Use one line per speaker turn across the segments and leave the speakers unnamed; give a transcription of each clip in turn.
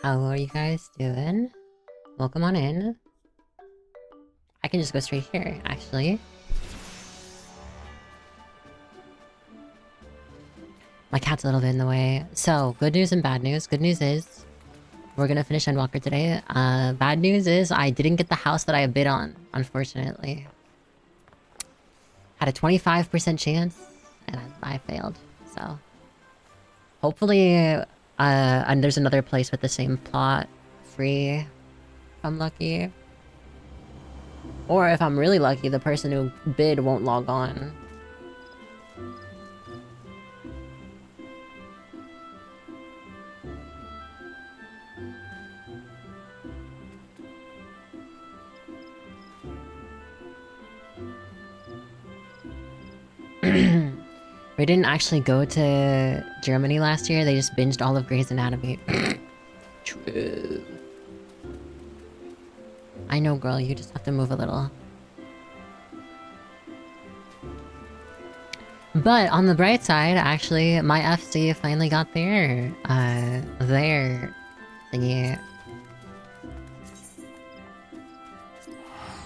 How are you guys doing? Welcome on in. I can just go straight here, actually. My cat's a little bit in the way. So, good news and bad news. Good news is, we're gonna finish Endwalker today. Bad news is, I didn't get the house that I bid on, unfortunately. Had a 25% chance, and I failed, so... Hopefully, and there's another place with the same plot free, if I'm lucky. Or if I'm really lucky, the person who bid won't log on. We didn't actually go to Germany last year, they just binged all of Grey's Anatomy. True. I know, girl, you just have to move a little. But on the bright side, actually, my FC finally got their thingy.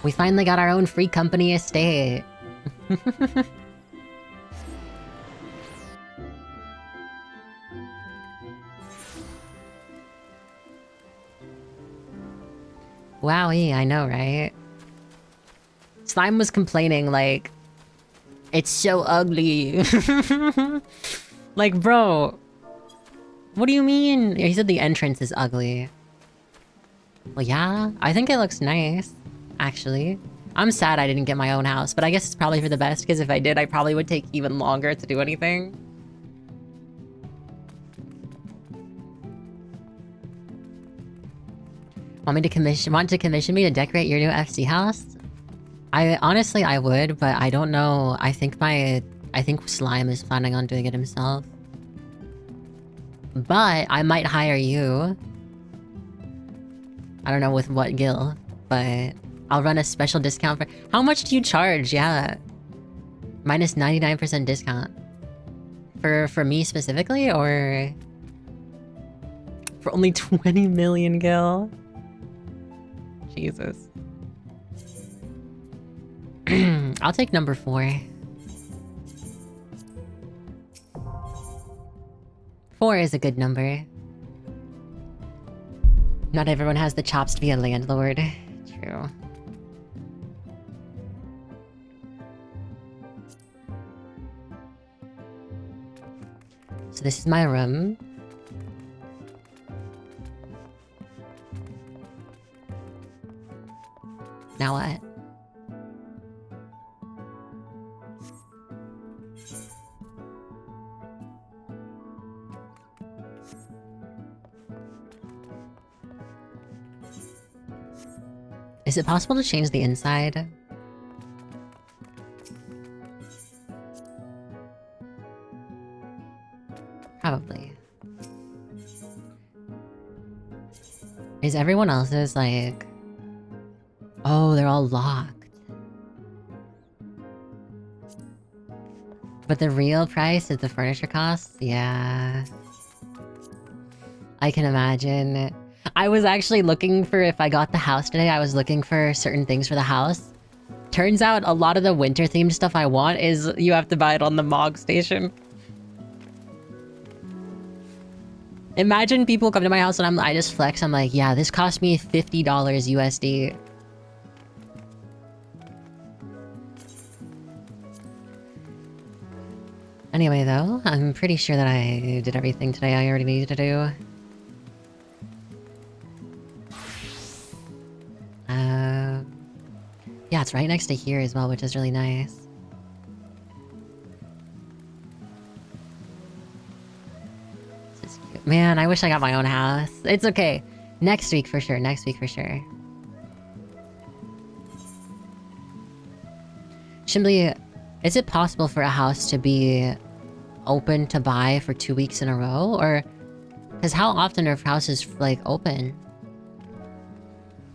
We finally got our own free company estate. Wowee, I know, right? Slime was complaining, like... It's so ugly. Like, bro... What do you mean? He said the entrance is ugly. Well, yeah, I think it looks nice, actually. I'm sad I didn't get my own house, but I guess it's probably for the best, because if I did, I probably would take even longer to do anything. Want to commission me to decorate your new FC house? Honestly, I would, but I don't know. I think Slime is planning on doing it himself. But I might hire you. I don't know with what gil, but I'll run a special discount for... How much do you charge? Yeah. Minus 99% discount. For me specifically, or... For only 20 million gil? Jesus. I'll take number 4. 4 is a good number. Not everyone has the chops to be a landlord. True. So this is my room. Now what? Is it possible to change the inside? Probably. Is everyone else's like... Oh, they're all locked. But the real price is the furniture costs? Yeah. I can imagine. I was actually looking for, if I got the house today, I was looking for certain things for the house. Turns out a lot of the winter themed stuff I want is you have to buy it on the MOG station. Imagine people come to my house and I just flex, I'm like, yeah, this cost me $50 USD. Anyway, though, I'm pretty sure that I did everything today I already needed to do. Yeah, it's right next to here as well, which is really nice. This is cute. Man, I wish I got my own house. It's okay. Next week for sure, next week for sure. Shimbly, is it possible for a house to be open to buy for 2 weeks in a row? Or... Because how often are houses, like, open?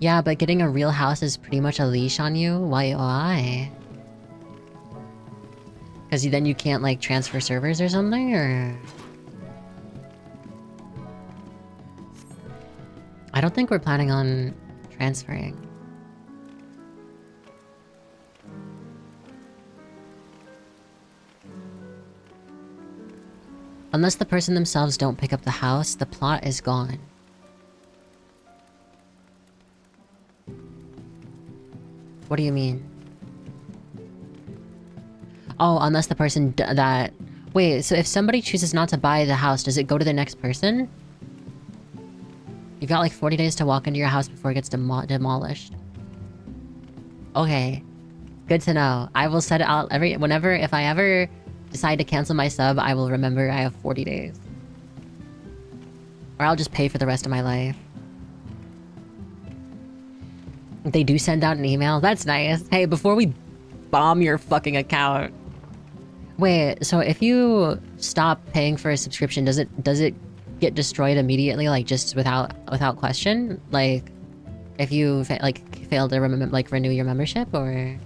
Yeah, but getting a real house is pretty much a leash on you? Why? Because then you can't, like, transfer servers or something, or... I don't think we're planning on transferring. Unless the person themselves don't pick up the house, the plot is gone. What do you mean? Oh, unless the person that... Wait, so if somebody chooses not to buy the house, does it go to the next person? You've got like 40 days to walk into your house before it gets demolished. Okay. Good to know. I will set it out if I ever decide to cancel my sub, I will remember I have 40 days. Or I'll just pay for the rest of my life. They do send out an email? That's nice. Hey, before we bomb your fucking account. Wait, so if you stop paying for a subscription, does it get destroyed immediately, like just without question? Like, if you fail to renew your membership, or?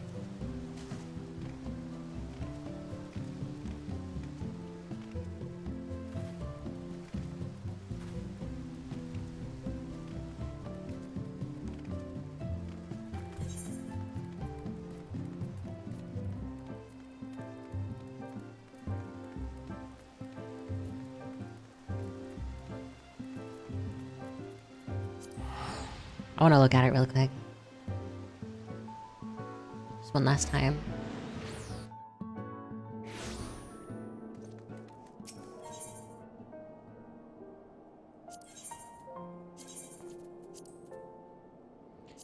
I want to look at it real quick. Just one last time.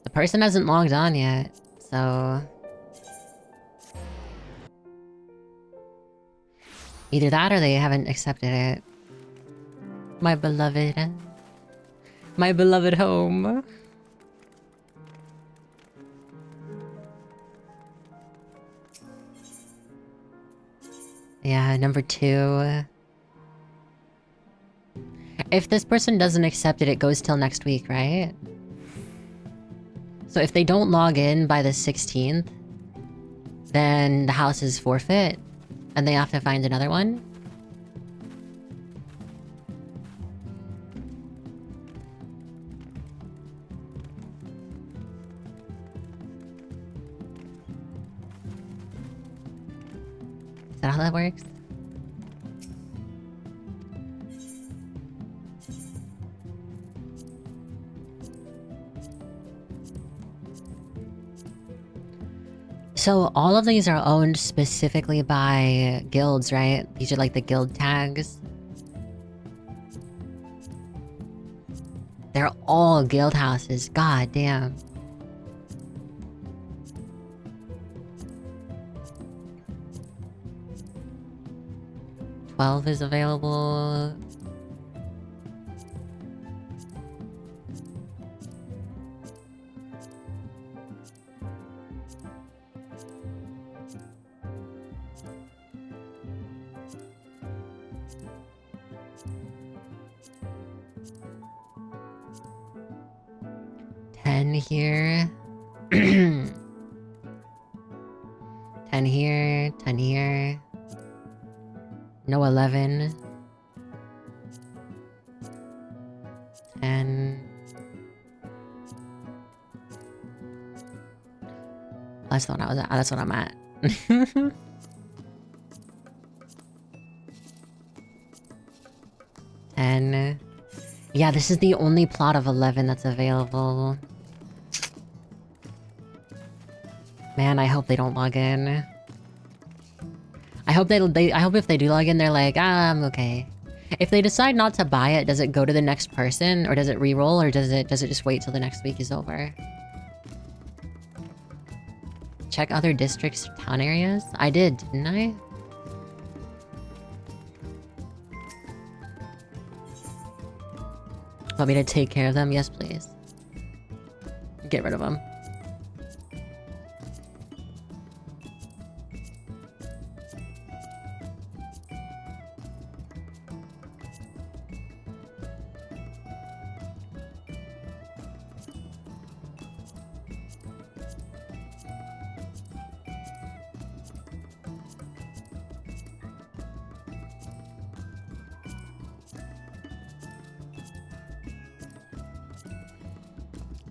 The person hasn't logged on yet, so... Either that or they haven't accepted it. My beloved. My beloved home. Yeah, number 2. If this person doesn't accept it, it goes till next week, right? So if they don't log in by the 16th, then the house is forfeit, and they have to find another one? Is that how that works? So all of these are owned specifically by guilds, right? These are like the guild tags. They're all guild houses. God damn. $12 is available. Here. 10 here, 10 here. No 11. 10. That's the one I was at. That's what I'm at. 10. Yeah, this is the only plot of 11 that's available. Man, I hope they don't log in. I hope I hope if they do log in, they're like, I'm okay. If they decide not to buy it, does it go to the next person, or does it re-roll, or does it just wait till the next week is over? Check other districts or town areas? I did, didn't I? Want me to take care of them? Yes, please. Get rid of them.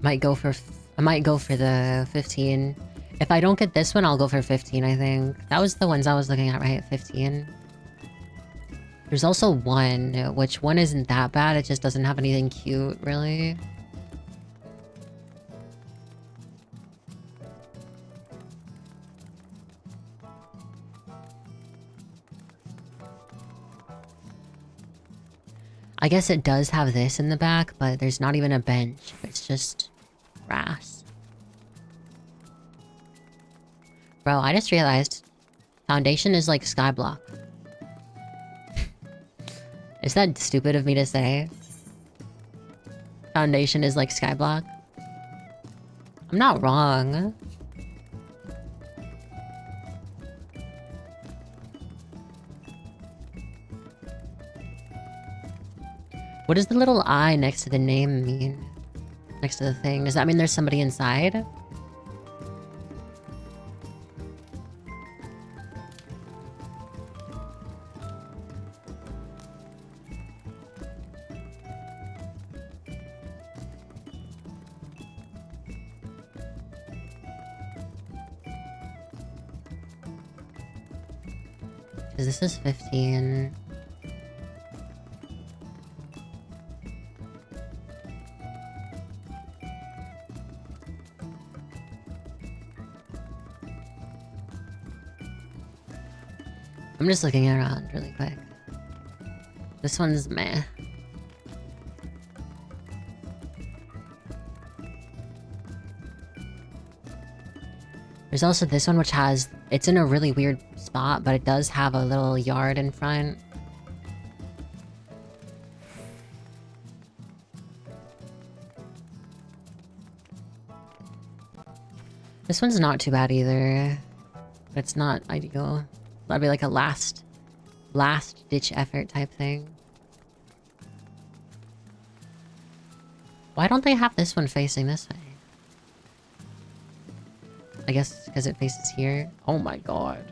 I might go for the 15. If I don't get this one, I'll go for 15, I think. That was the ones I was looking at, right? 15. There's also one, which one isn't that bad. It just doesn't have anything cute, really. I guess it does have this in the back, but there's not even a bench. It's just grass. Bro, I just realized foundation is like skyblock. Is that stupid of me to say? Foundation is like skyblock? I'm not wrong. What does the little eye next to the name mean? Next to the thing? Does that mean there's somebody inside? Because this is 15. I'm just looking around really quick. This one's meh. There's also this one which has... It's in a really weird spot, but it does have a little yard in front. This one's not too bad either. But it's not ideal. That'd be like a last ditch effort type thing. Why don't they have this one facing this way? I guess because it faces here. Oh my god.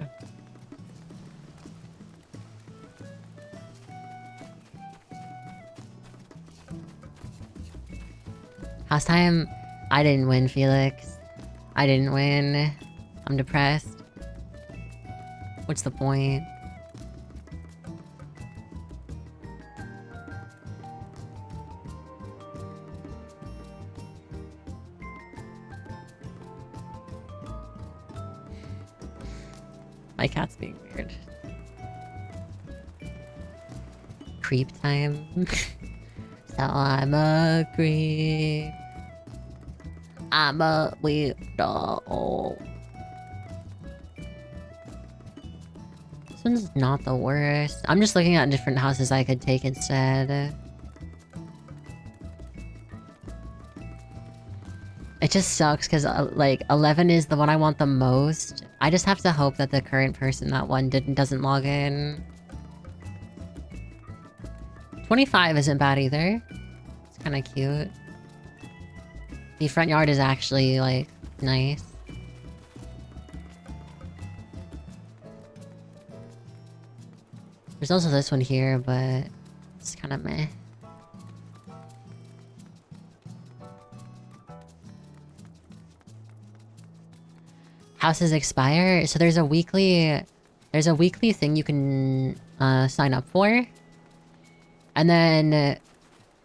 Last time, I didn't win, Felix. I didn't win. I'm depressed. What's the point? My cat's being weird. Creep time. So I'm a creep. I'm a weirdo. This one's not the worst. I'm just looking at different houses I could take instead. It just sucks because, like, 11 is the one I want the most. I just have to hope that the current person that won doesn't log in. 25 isn't bad either. It's kind of cute. The front yard is actually, like, nice. There's also this one here, but it's kind of meh. Houses expire, so there's a weekly thing you can sign up for, and then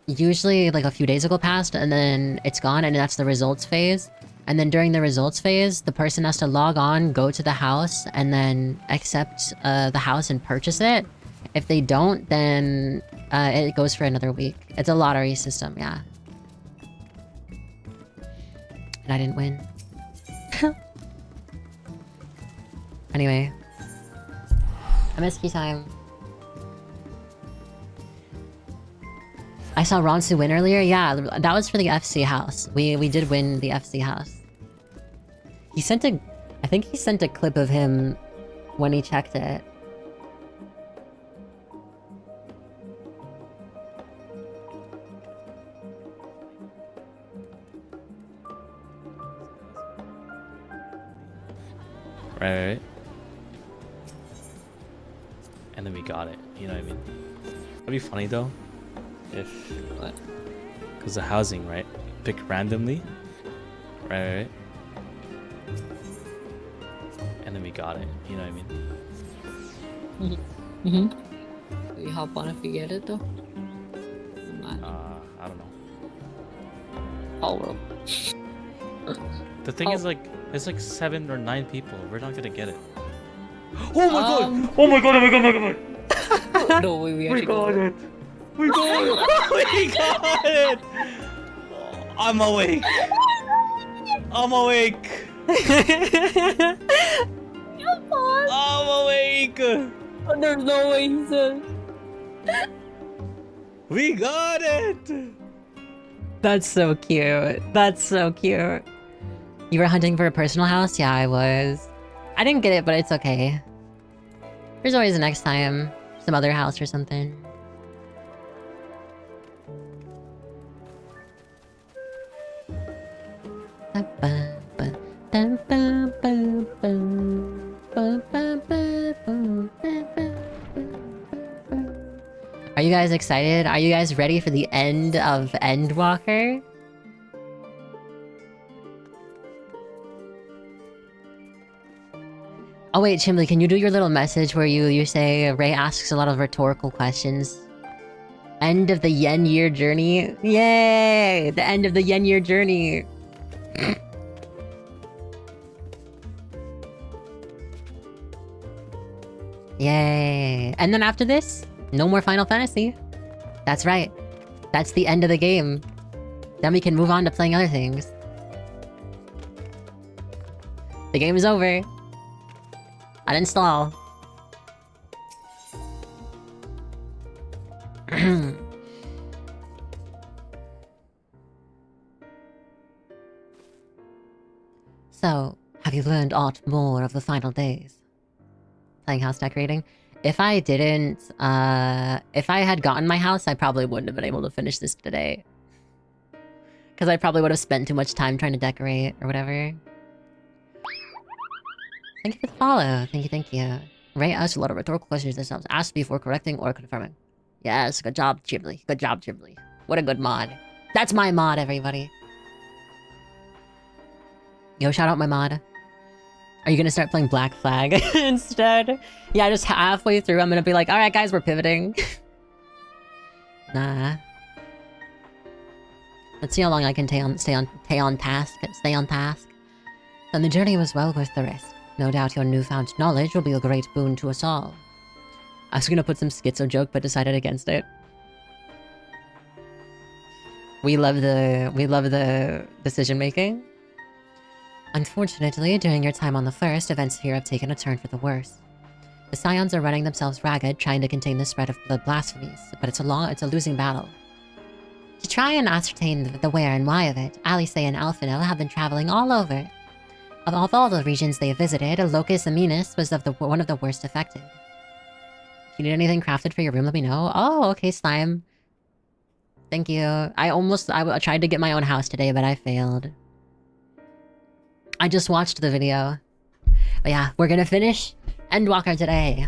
usually like a few days will go past, and then it's gone, and that's the results phase. And then during the results phase, the person has to log on, go to the house, and then accept the house and purchase it. If they don't, then it goes for another week. It's a lottery system, yeah. And I didn't win. Anyway. MSQ time. I saw Ronsu win earlier. Yeah, that was for the FC house. We did win the FC house. He sent a... I think he sent a clip of him when he checked it.
Right. And then we got it. You know what I mean? That'd be funny though. If... Because the housing, right? pick randomly. Right. And then we got it. You know what I mean?
Mm-hmm. We hop on if we get it though.
I don't know.
Oh, bro.
The thing is, like, it's like 7 or 9 people. We're not gonna get it. Oh my god! Oh my god! Oh my god! Oh my god!
No way, we actually got it.
We got it! We got it! I'm awake. I'm awake. I'm awake.
There's no way he said.
We got it.
That's so cute. That's so cute. You were hunting for a personal house? Yeah, I was. I didn't get it, but it's okay. There's always a next time. Some other house or something. Are you guys excited? Are you guys ready for the end of Endwalker? Oh wait, Chimley, can you do your little message where you say Ray asks a lot of rhetorical questions? End of the yen year journey? Yay! The end of the yen year journey. Yay. And then after this, no more Final Fantasy. That's right. That's the end of the game. Then we can move on to playing other things. The game is over. Uninstall. So, have you learned aught more of the final days? Playing house decorating? If I didn't, if I had gotten my house, I probably wouldn't have been able to finish this today. Because I probably would have spent too much time trying to decorate or whatever. Thank you for the follow. Thank you. Ray asked a lot of rhetorical questions themselves. Asked before correcting or confirming. Yes, good job, Ghibli. Good job, Ghibli. What a good mod. That's my mod, everybody. Yo, shout out my mod. Are you gonna start playing Black Flag instead? Yeah, just halfway through, I'm gonna be like, alright guys, we're pivoting. Nah. Let's see how long I can stay on task. Then the journey was well worth the risk. No doubt your newfound knowledge will be a great boon to us all. I was gonna put some schizo joke, but decided against it. We love the decision making. Unfortunately, during your time on the First, events here have taken a turn for the worse. The Scions are running themselves ragged, trying to contain the spread of the blasphemies, but it's a losing battle. To try and ascertain the where and why of it, Alice and Alphanil have been traveling all over. Of all the regions they have visited, Locus Aminus was one of the worst affected. If you need anything crafted for your room, let me know. Oh, okay, Slime. Thank you. I tried to get my own house today, but I failed. I just watched the video. But yeah, we're gonna finish Endwalker today.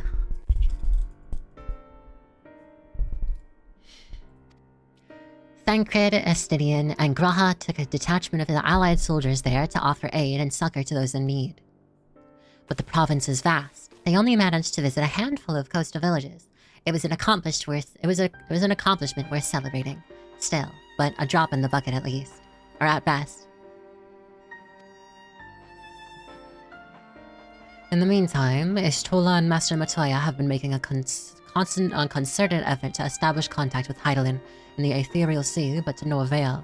Thancred, Estidian, and Graha took a detachment of the allied soldiers there to offer aid and succor to those in need. But the province is vast. They only managed to visit a handful of coastal villages. It was an accomplishment worth celebrating. Still, but a drop in the bucket at least. Or at best. In the meantime, Ishtola and Master Matoya have been making a concerted effort to establish contact with Heidelin in the Ethereal Sea, but to no avail.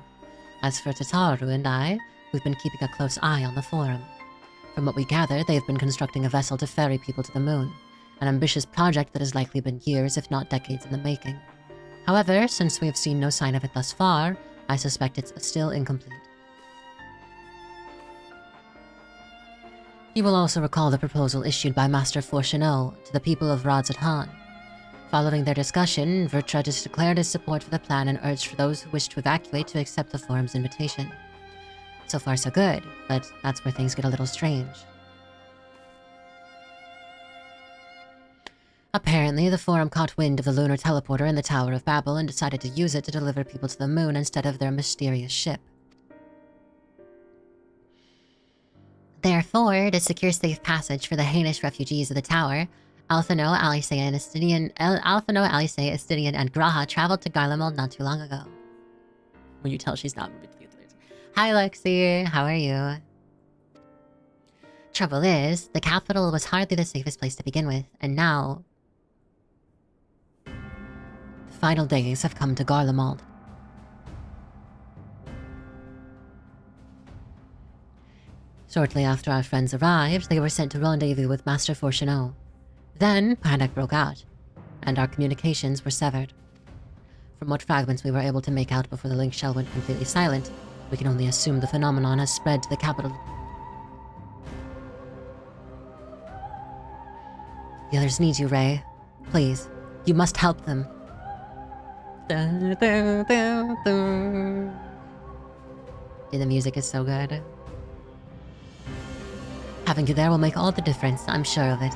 As for Tataru and I, we've been keeping a close eye on the Forum. From what we gather, they've been constructing a vessel to ferry people to the moon, an ambitious project that has likely been years, if not decades in the making. However, since we have seen no sign of it thus far, I suspect it's still incomplete. You will also recall the proposal issued by Master Fortuneau to the people of Radzatan. Following their discussion, Vertra just declared his support for the plan and urged for those who wish to evacuate to accept the Forum's invitation. So far so good, but that's where things get a little strange. Apparently, the Forum caught wind of the lunar teleporter in the Tower of Babel and decided to use it to deliver people to the moon instead of their mysterious ship. Therefore, to secure safe passage for the heinous refugees of the tower, Alphino, Alisea, Astidian, and Graha traveled to Garlemald not too long ago. When you tell she's not moving to the Athletes. Hi, Lexi. How are you? Trouble is, the capital was hardly the safest place to begin with, and now... the final days have come to Garlemald. Shortly after our friends arrived, they were sent to rendezvous with Master Fortuneau. Then, panic broke out, and our communications were severed. From what fragments we were able to make out before the link shell went completely silent, we can only assume the phenomenon has spread to the capital. The others need you, Ray. Please, you must help them. Dude, the music is so good. Having you there will make all the difference, I'm sure of it.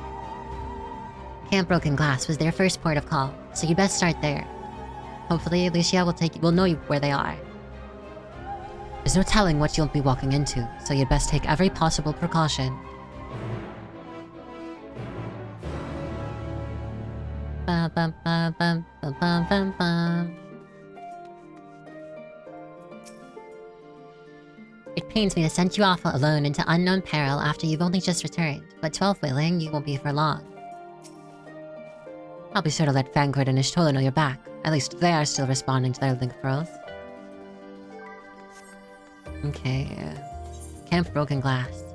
Camp Broken Glass was their first port of call, so you'd best start there. Hopefully, Alicia will know you where they are. There's no telling what you'll be walking into, so you'd best take every possible precaution. Bum, bum, bum, bum, bum, bum, bum, bum. It pains me to send you off alone into unknown peril after you've only just returned, but 12 willing, you won't be for long. I'll be sure to let Vanguard and Ishtola know you're back. At least they are still responding to their link pearls. Okay. Camp Broken Glass.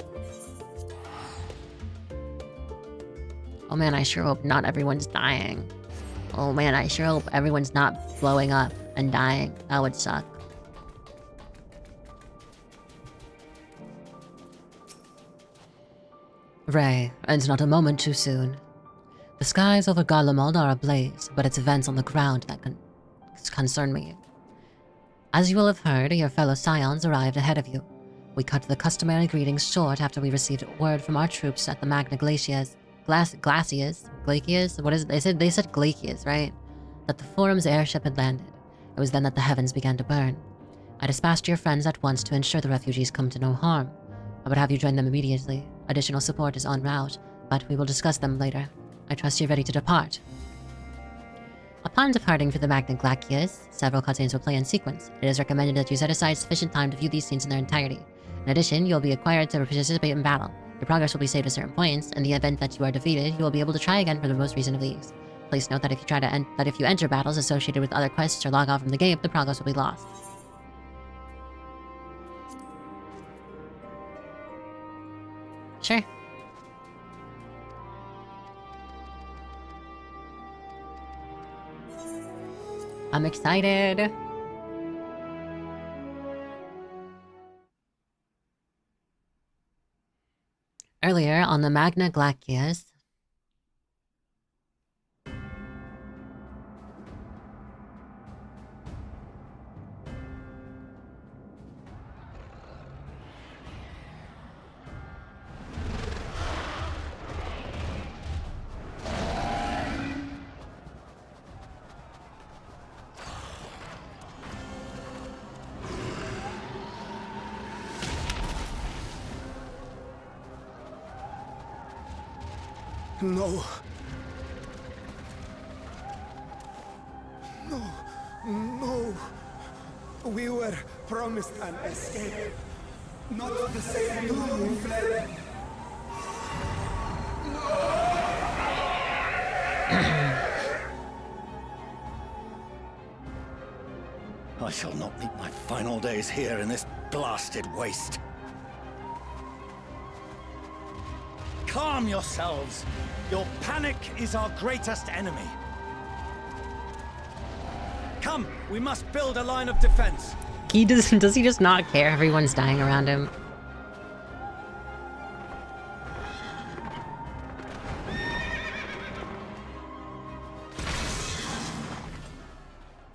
Oh man, I sure hope not everyone's dying. Oh man, I sure hope everyone's not blowing up and dying. That would suck. Ray, and not a moment too soon. The skies over Garlemald are ablaze, but it's events on the ground that concern me. As you will have heard, your fellow Scions arrived ahead of you. We cut the customary greetings short after we received word from our troops at the Magna Glaciers. Glaciers? What is it? They said Glaciers, right? That the Forum's airship had landed. It was then that the heavens began to burn. I dispatched your friends at once to ensure the refugees come to no harm. I would have you join them immediately. Additional support is en route, but we will discuss them later. I trust you're ready to depart. Upon departing for the Magna Glaciers, several cutscenes will play in sequence. It is recommended that you set aside sufficient time to view these scenes in their entirety. In addition, you'll be required to participate in battle. Your progress will be saved at certain points. In the event that you are defeated, you will be able to try again for the most recent of these. Please note that if you enter battles associated with other quests or log out from the game, the progress will be lost. Sure. I'm excited. Earlier on the Magna Glaciers,
No. No. No. We were promised an escape. Not the same we fled.
I shall not meet my final days here in this blasted waste. Calm yourselves. Your panic is our greatest enemy. Come, we must build a line of defense.
does he just not care everyone's dying around him?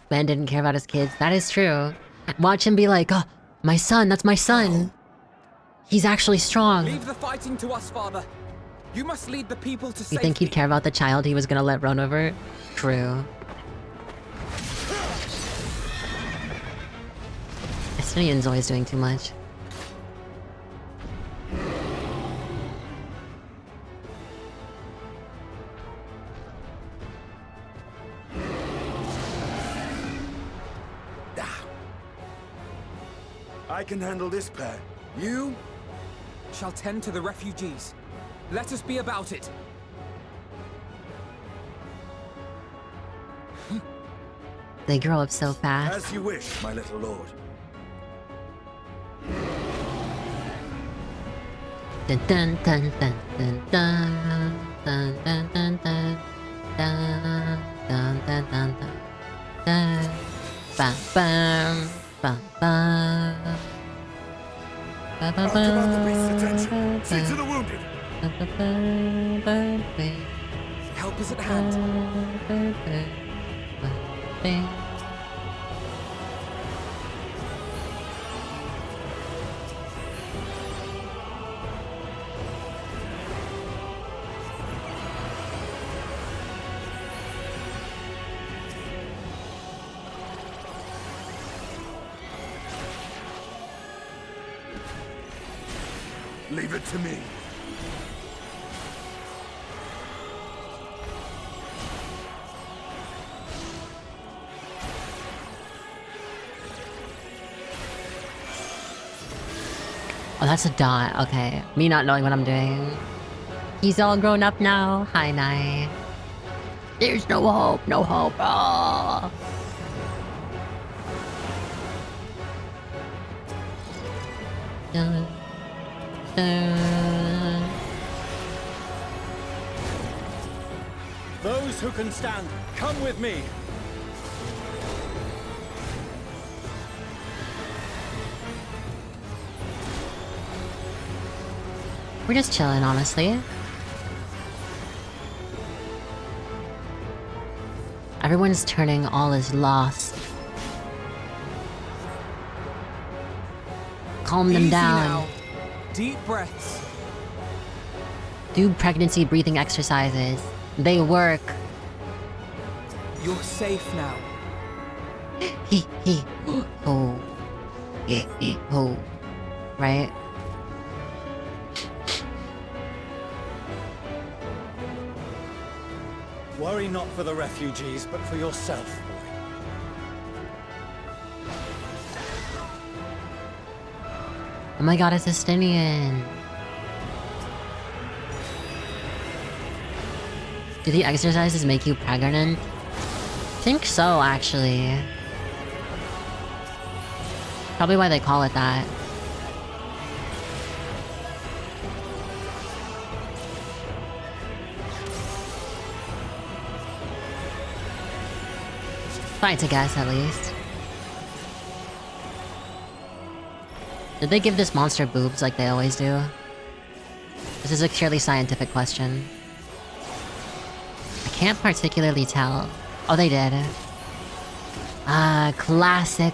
Ben didn't care about his kids. That is true. Watch him be like, oh, my son, that's my son. He's actually strong.
Leave the fighting to us, father. You must lead the people to safety.
You think he'd care about the child he was gonna let run over? True. Estonian's always doing too much.
I can handle this pair.
You shall tend to the refugees. Let us be about it.
They grow up so fast.
As you wish, my little lord.
Dun dun dun dun dun dun dun dun dun dun dun dun dun dun dun. Bam bam bam bam.
I'll command the beast's attention. See to the wounded.
Help is at hand.
Leave it to me.
Oh, that's a dot. Okay. Me not knowing what I'm doing. He's all grown up now. Hi, Nai. There's no hope. No hope. Oh. Dun, dun.
Those who can stand, come with me.
We're just chilling, honestly. Everyone's turning all is lost. Calm them
Easy
down.
now. Deep breaths.
Do pregnancy breathing exercises. They work.
You're safe now.
He. Oh. Oh. Right?
Worry not for the refugees, but for yourself, boy.
Oh my god, it's Justinian. Do the exercises make you pregnant? I think so, actually. Probably why they call it that. Try to guess, at least. Did they give this monster boobs like they always do? This is a purely scientific question. I can't particularly tell. Oh, they did. Ah, classic.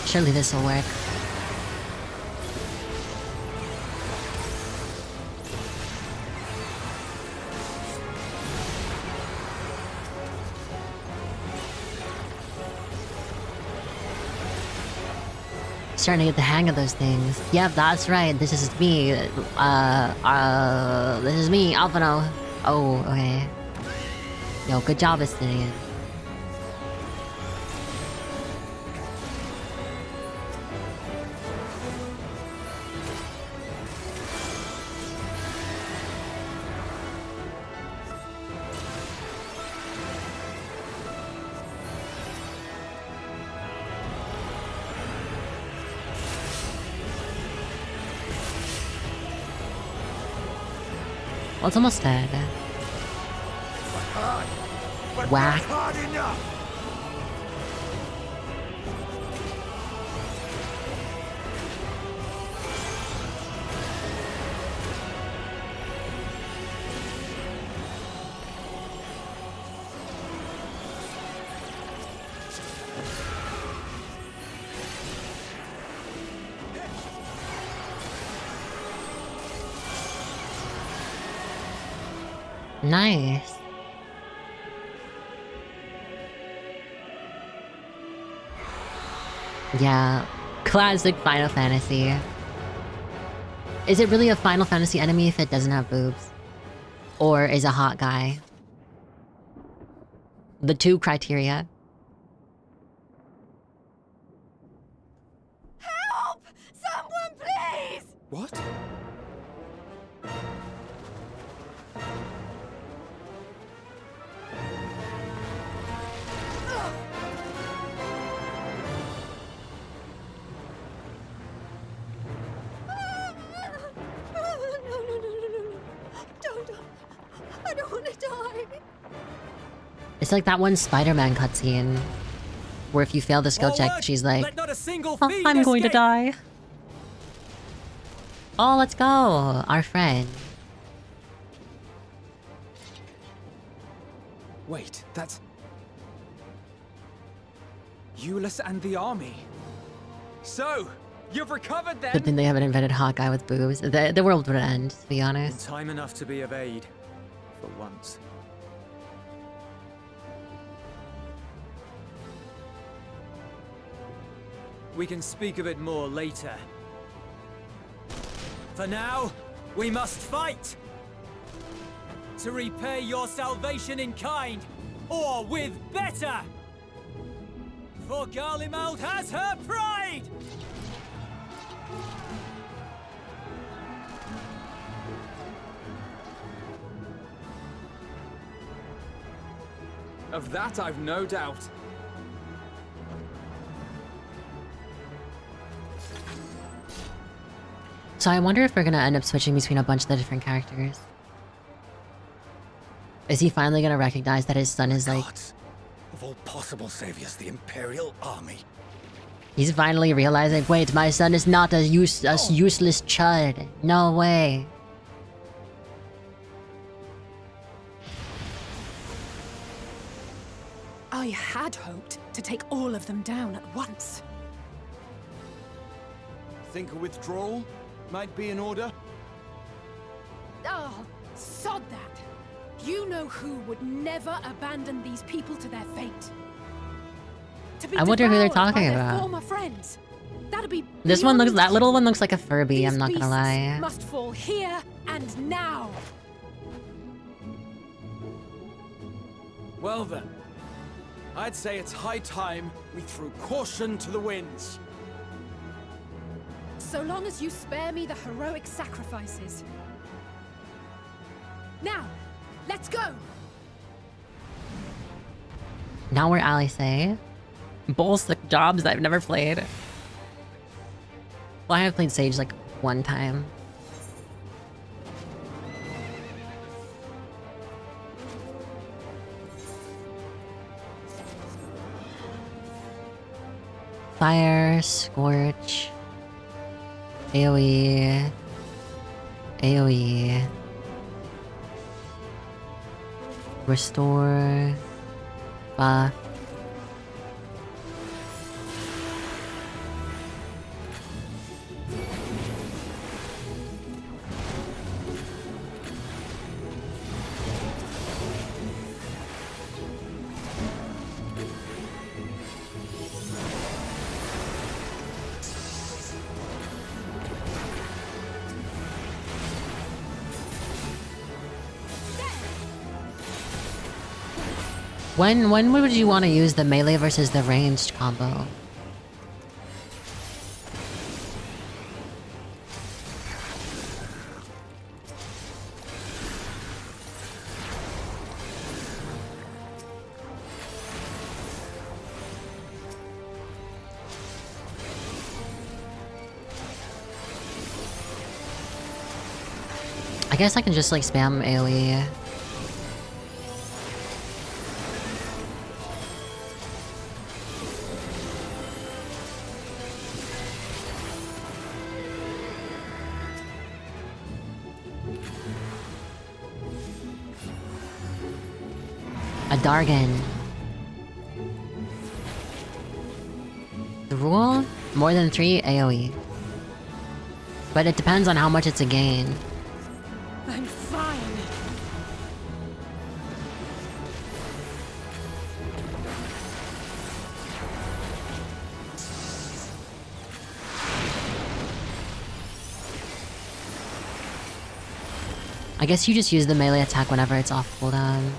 Surely this will work. Starting to get the hang of those things. Yep, that's right. This is me. This is me, Alphino. Oh, okay. Yo, good job, Estinian. Well, it's almost dead.
Hard, but
Whack.
not hard enough.
Nice. Yeah. Classic Final Fantasy. Is it really a Final Fantasy enemy if it doesn't have boobs? Or is a hot guy? The two criteria.
Help! Someone, please!
What?
No. Don't. I don't want to die.
It's like that one Spider-Man cutscene. Where if you fail the skill check, she's like,
Let not a single
"Oh,
fiend
I'm going to
escape."
die. Oh, let's go. Our friend.
Wait, that's... Euless and the army. So, you've recovered then?
Good thing they haven't invented Hawkeye with boobs. The world would end, to be
In
honest.
time enough to be of aid. For once. We can speak of it more later. For now, we must fight! To repay your salvation in kind, or with better! For Garlemald has her pride! Of that I've no doubt.
So I wonder if we're gonna end up switching between a bunch of the different characters. Is he finally gonna recognize that his son is like...
Gods, of all possible saviors, the Imperial Army.
He's finally realizing, wait, my son is not a useless chud. No way.
I had hoped to take all of them down at once.
Think a withdrawal might be in order?
Oh, sod that. You know who would never abandon these people to their fate. To be
I wonder who they're
devoured by
talking
their
about.
former friends. That'd be
This one looks...
beyond-
That little one looks like a Furby,
These
I'm not gonna
beasts
lie.
must fall here and now.
Well then, I'd say it's high time we threw caution to the winds.
So long as you spare me the heroic sacrifices. Now, let's go!
Now we're Alice. Both the jobs I've never played. Well, I have played Sage like one time. Fire, Scorch, AoE, AoE, Restore, Buff. When would you want to use the melee versus the ranged combo? I guess I can just like spam AoE. A Dargan. The rule? More than 3 AoE. But it depends on how much it's a gain.
I'm fine.
I guess you just use the melee attack whenever it's off cooldown.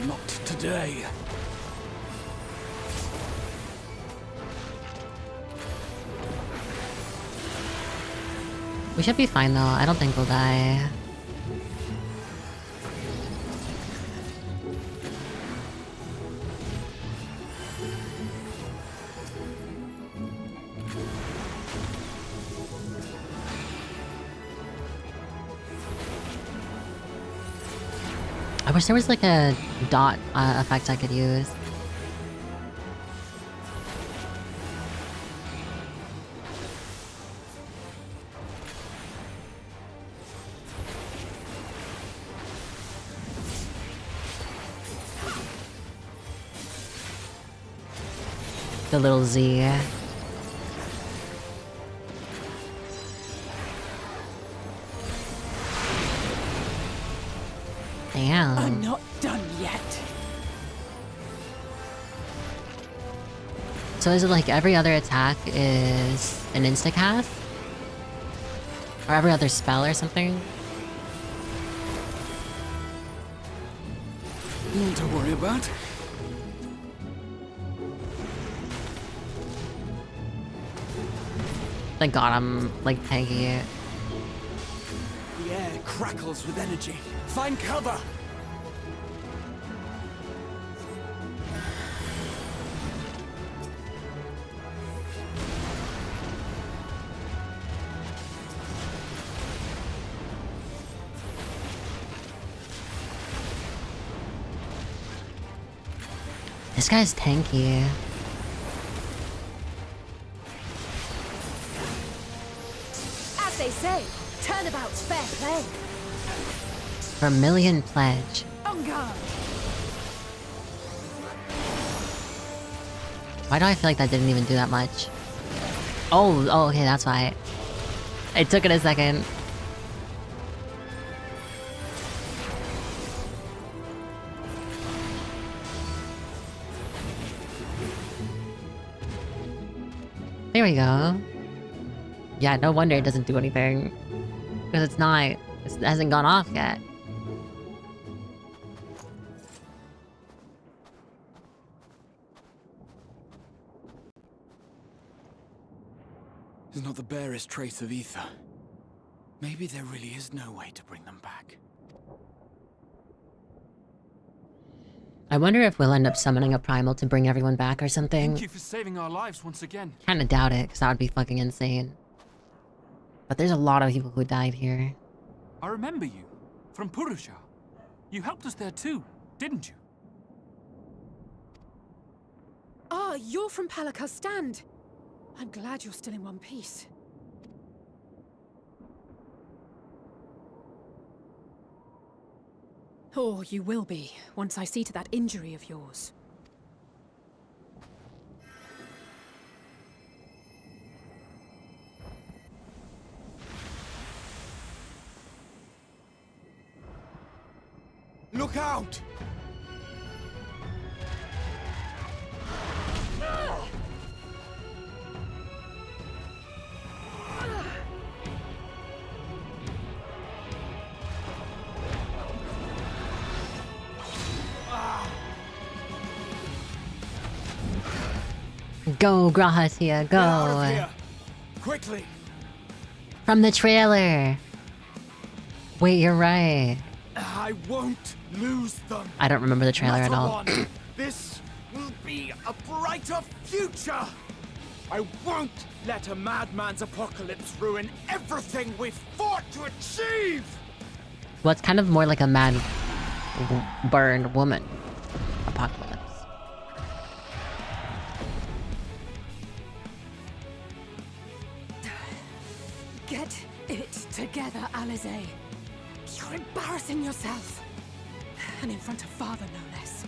Not today.
We should be fine though. I don't think we'll die. I wish there was like a dot effect I could use. The little Z. Damn.
I'm not done yet.
So is it like every other attack is an insta-cast? Or every other spell or something?
Nothing to worry about.
Thank god I'm like tanky it.
The air crackles with energy. Find cover!
This guy's tanky.
As they say, turnabout's fair play.
Vermilion Pledge.
On guard.
Why do I feel like that didn't even do that much? Oh, okay, that's why. It took it a second. There we go. Yeah, no wonder it doesn't do anything. Because it's not... It hasn't gone off yet.
There's not the barest trace of ether. Maybe there really is no way to bring them back.
I wonder if we'll end up summoning a primal to bring everyone back or something.
Thank you for saving our lives once again.
Kinda doubt it, because that would be fucking insane. But there's a lot of people who died here.
I remember you. From Purusha. You helped us there too, didn't you?
Ah, you're from Palaka's stand. I'm glad you're still in one piece. Or you will be, once I see to that injury of yours.
Look out!
Go, Grahatia,
Get out of
go!
here! Quickly!
From the trailer! Wait, you're right.
I won't lose them.
I don't remember the trailer at
Not a
all.
one. This will be a brighter future. I won't let a madman's apocalypse ruin everything we've fought to achieve.
Well, it's kind of more like a mad burned woman apocalypse.
Get it together, Alize. You're embarrassing yourself. And in front of father, no less.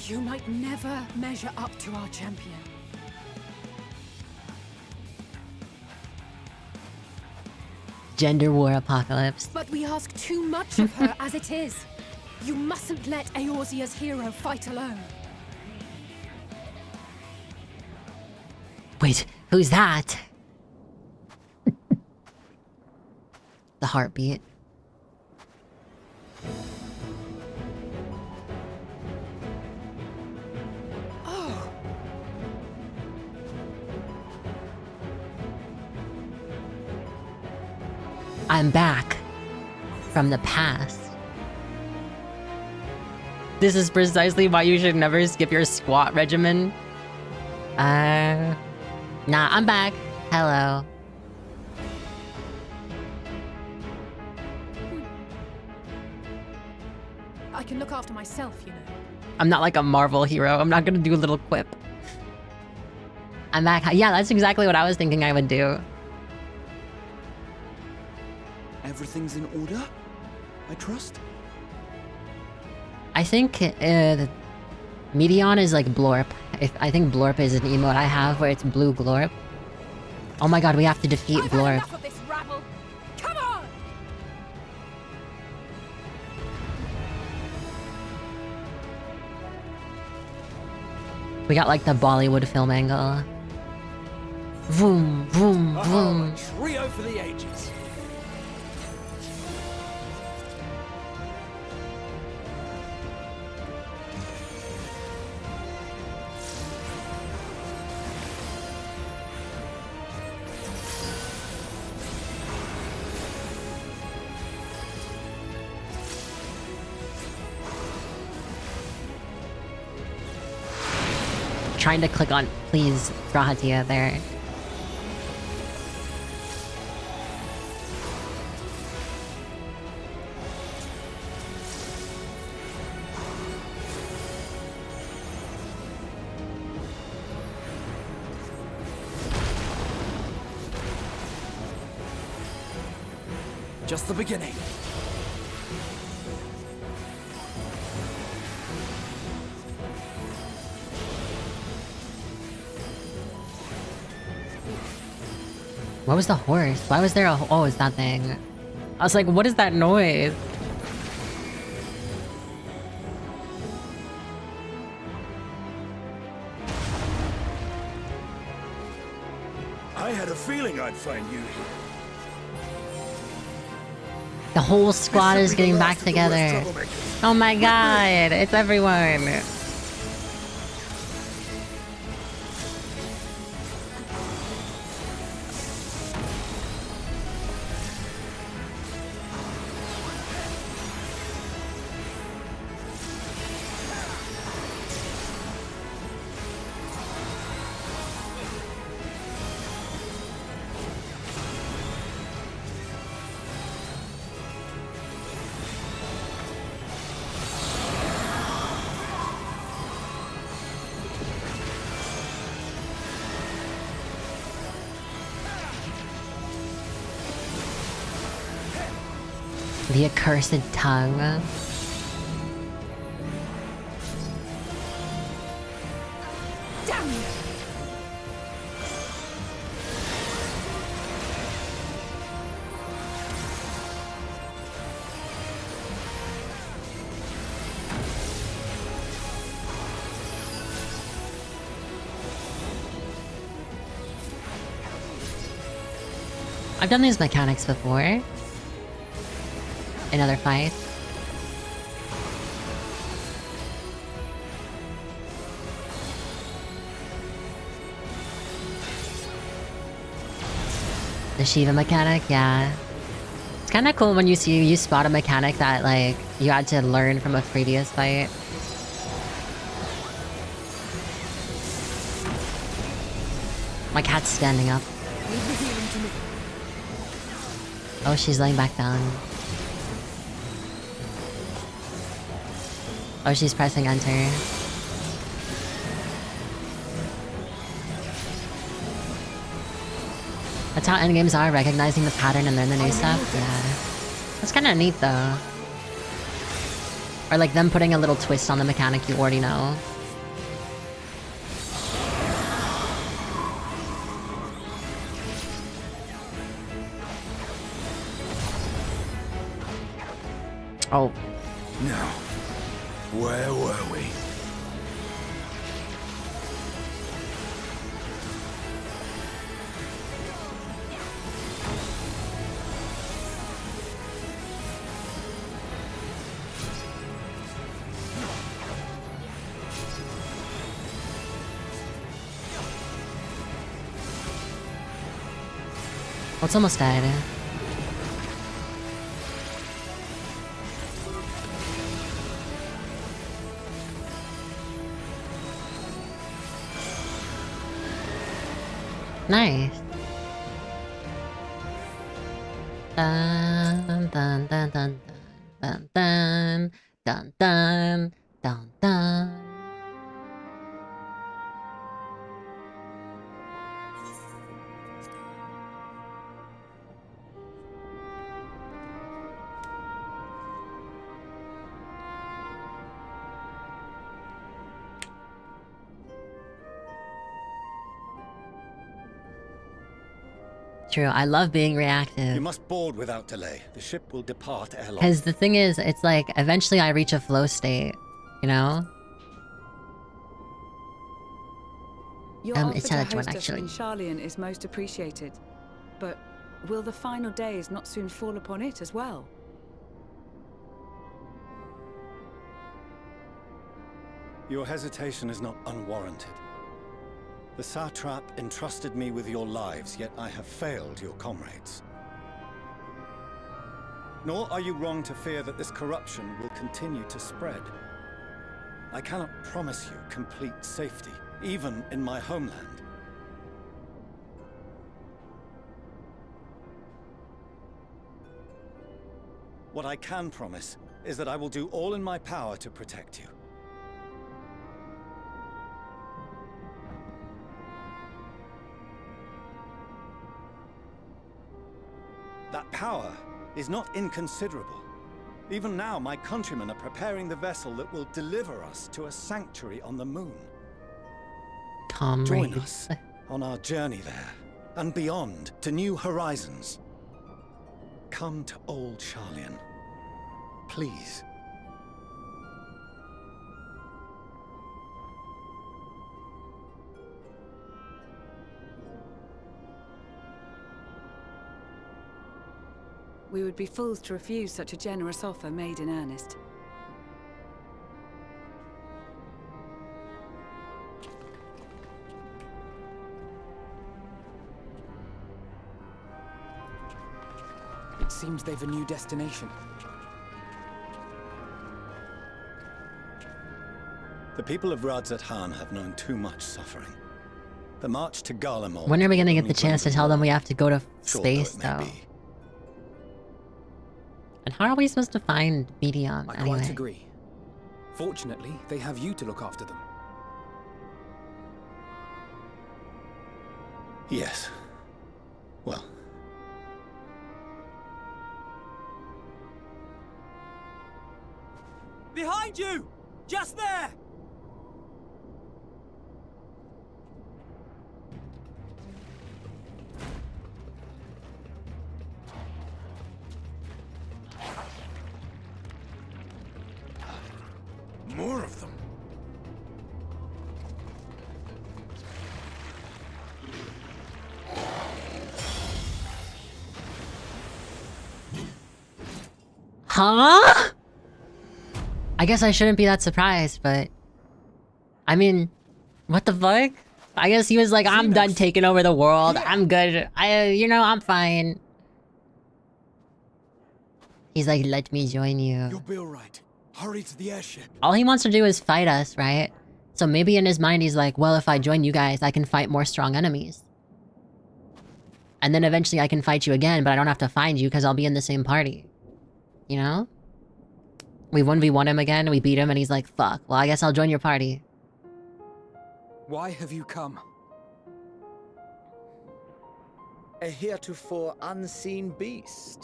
You might never measure up to our champion.
Gender war apocalypse.
But we ask too much of her as it is. You mustn't let Eorzea's hero fight alone.
Wait, who's that? The heartbeat.
Oh,
I'm back from the past. This is precisely why you should never skip your squat regimen. Nah, I'm back. Hello.
I can look after myself, you know.
I'm not like a Marvel hero. I'm not gonna do a little quip. I'm back. Yeah, that's exactly what I was thinking I would do.
Everything's in order? I trust?
I think Medion is like Blorp. I think Blorp is an emote I have where it's blue Glorp. Oh my god, we have to defeat
I've had
Blorp.
enough of this rabble. Come on!
We got like the Bollywood film angle. Vroom, vroom, vroom.
A trio for the ages.
Trying to click on, please, Rahatia there.
Just the beginning.
What was the horse? Why was there a... Oh, it's that thing. I was like, what is that noise?
I had a feeling I'd find you here.
The whole squad is getting back together. Oh my god, it's everyone. The accursed tongue.
Damn you!
I've done these mechanics before. In other fights. The Shiva mechanic, yeah. It's kind of cool when you spot a mechanic that like you had to learn from a previous fight. My cat's standing up.
Leave the healing to me.
Oh, she's laying back down. Oh, she's pressing enter. That's how endgames are, recognizing the pattern and then the new stuff. Yeah. That's kind of neat though. Or like them putting a little twist on the mechanic you already know. Oh.
Now, where were we?
Oh, it's almost died. Nice. Dun dun dun dun dun dun dun dun dun dun. True, I love being reactive.
You must board without delay. The ship will depart ere long.
Because the thing is, it's like, eventually I reach a flow state, you know?
Your offer
it's
to
Ella Joan,
host us
actually.
in Charlian is most appreciated. But will the final days not soon fall upon it as well?
Your hesitation is not unwarranted. The satrap entrusted me with your lives, yet I have failed your comrades. Nor are you wrong to fear that this corruption will continue to spread. I cannot promise you complete safety, even in my homeland. What I can promise is that I will do all in my power to protect you. That power is not inconsiderable. Even now, my countrymen are preparing the vessel that will deliver us to a sanctuary on the moon. Join us on our journey there, and beyond, to new horizons. Come to old Charlian. Please.
We would be fools to refuse such a generous offer made in earnest.
It seems they've a new destination.
The people of Radzat-Han have known too much suffering. The march to Garlemald...
When are we gonna get the chance to tell them we have to go to space, though? And how are we supposed to find Medion,
I
anyway?
quite agree. Fortunately, they have you to look after them.
Yes. Well...
Behind you! Just there!
More of them.
Huh? I guess I shouldn't be that surprised, but... I mean... What the fuck? I guess he was like, I'm done taking over the world. I'm good. I'm fine. He's like, let me join you.
You'll be alright. Hurry to the airship.
All he wants to do is fight us, right? So maybe in his mind he's like, well, if I join you guys, I can fight more strong enemies. And then eventually I can fight you again, but I don't have to find you because I'll be in the same party. You know? We 1v1 him again, we beat him, and he's like, fuck, well, I guess I'll join your party.
Why have you come?
A heretofore unseen beast.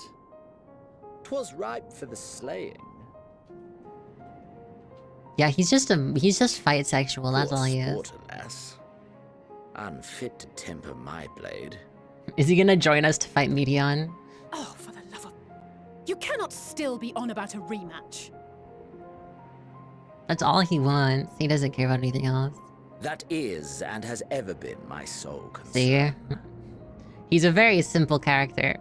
'Twas ripe for the slaying.
Yeah, he's just fight sexual, that's all he is.
Poor sport, alas. Unfit to temper my blade.
Is he gonna join us to fight Medion?
Oh, for the love of... You cannot still be on about a rematch.
That's all he wants. He doesn't care about anything else.
That is and has ever been my sole concern.
See? He's a very simple character.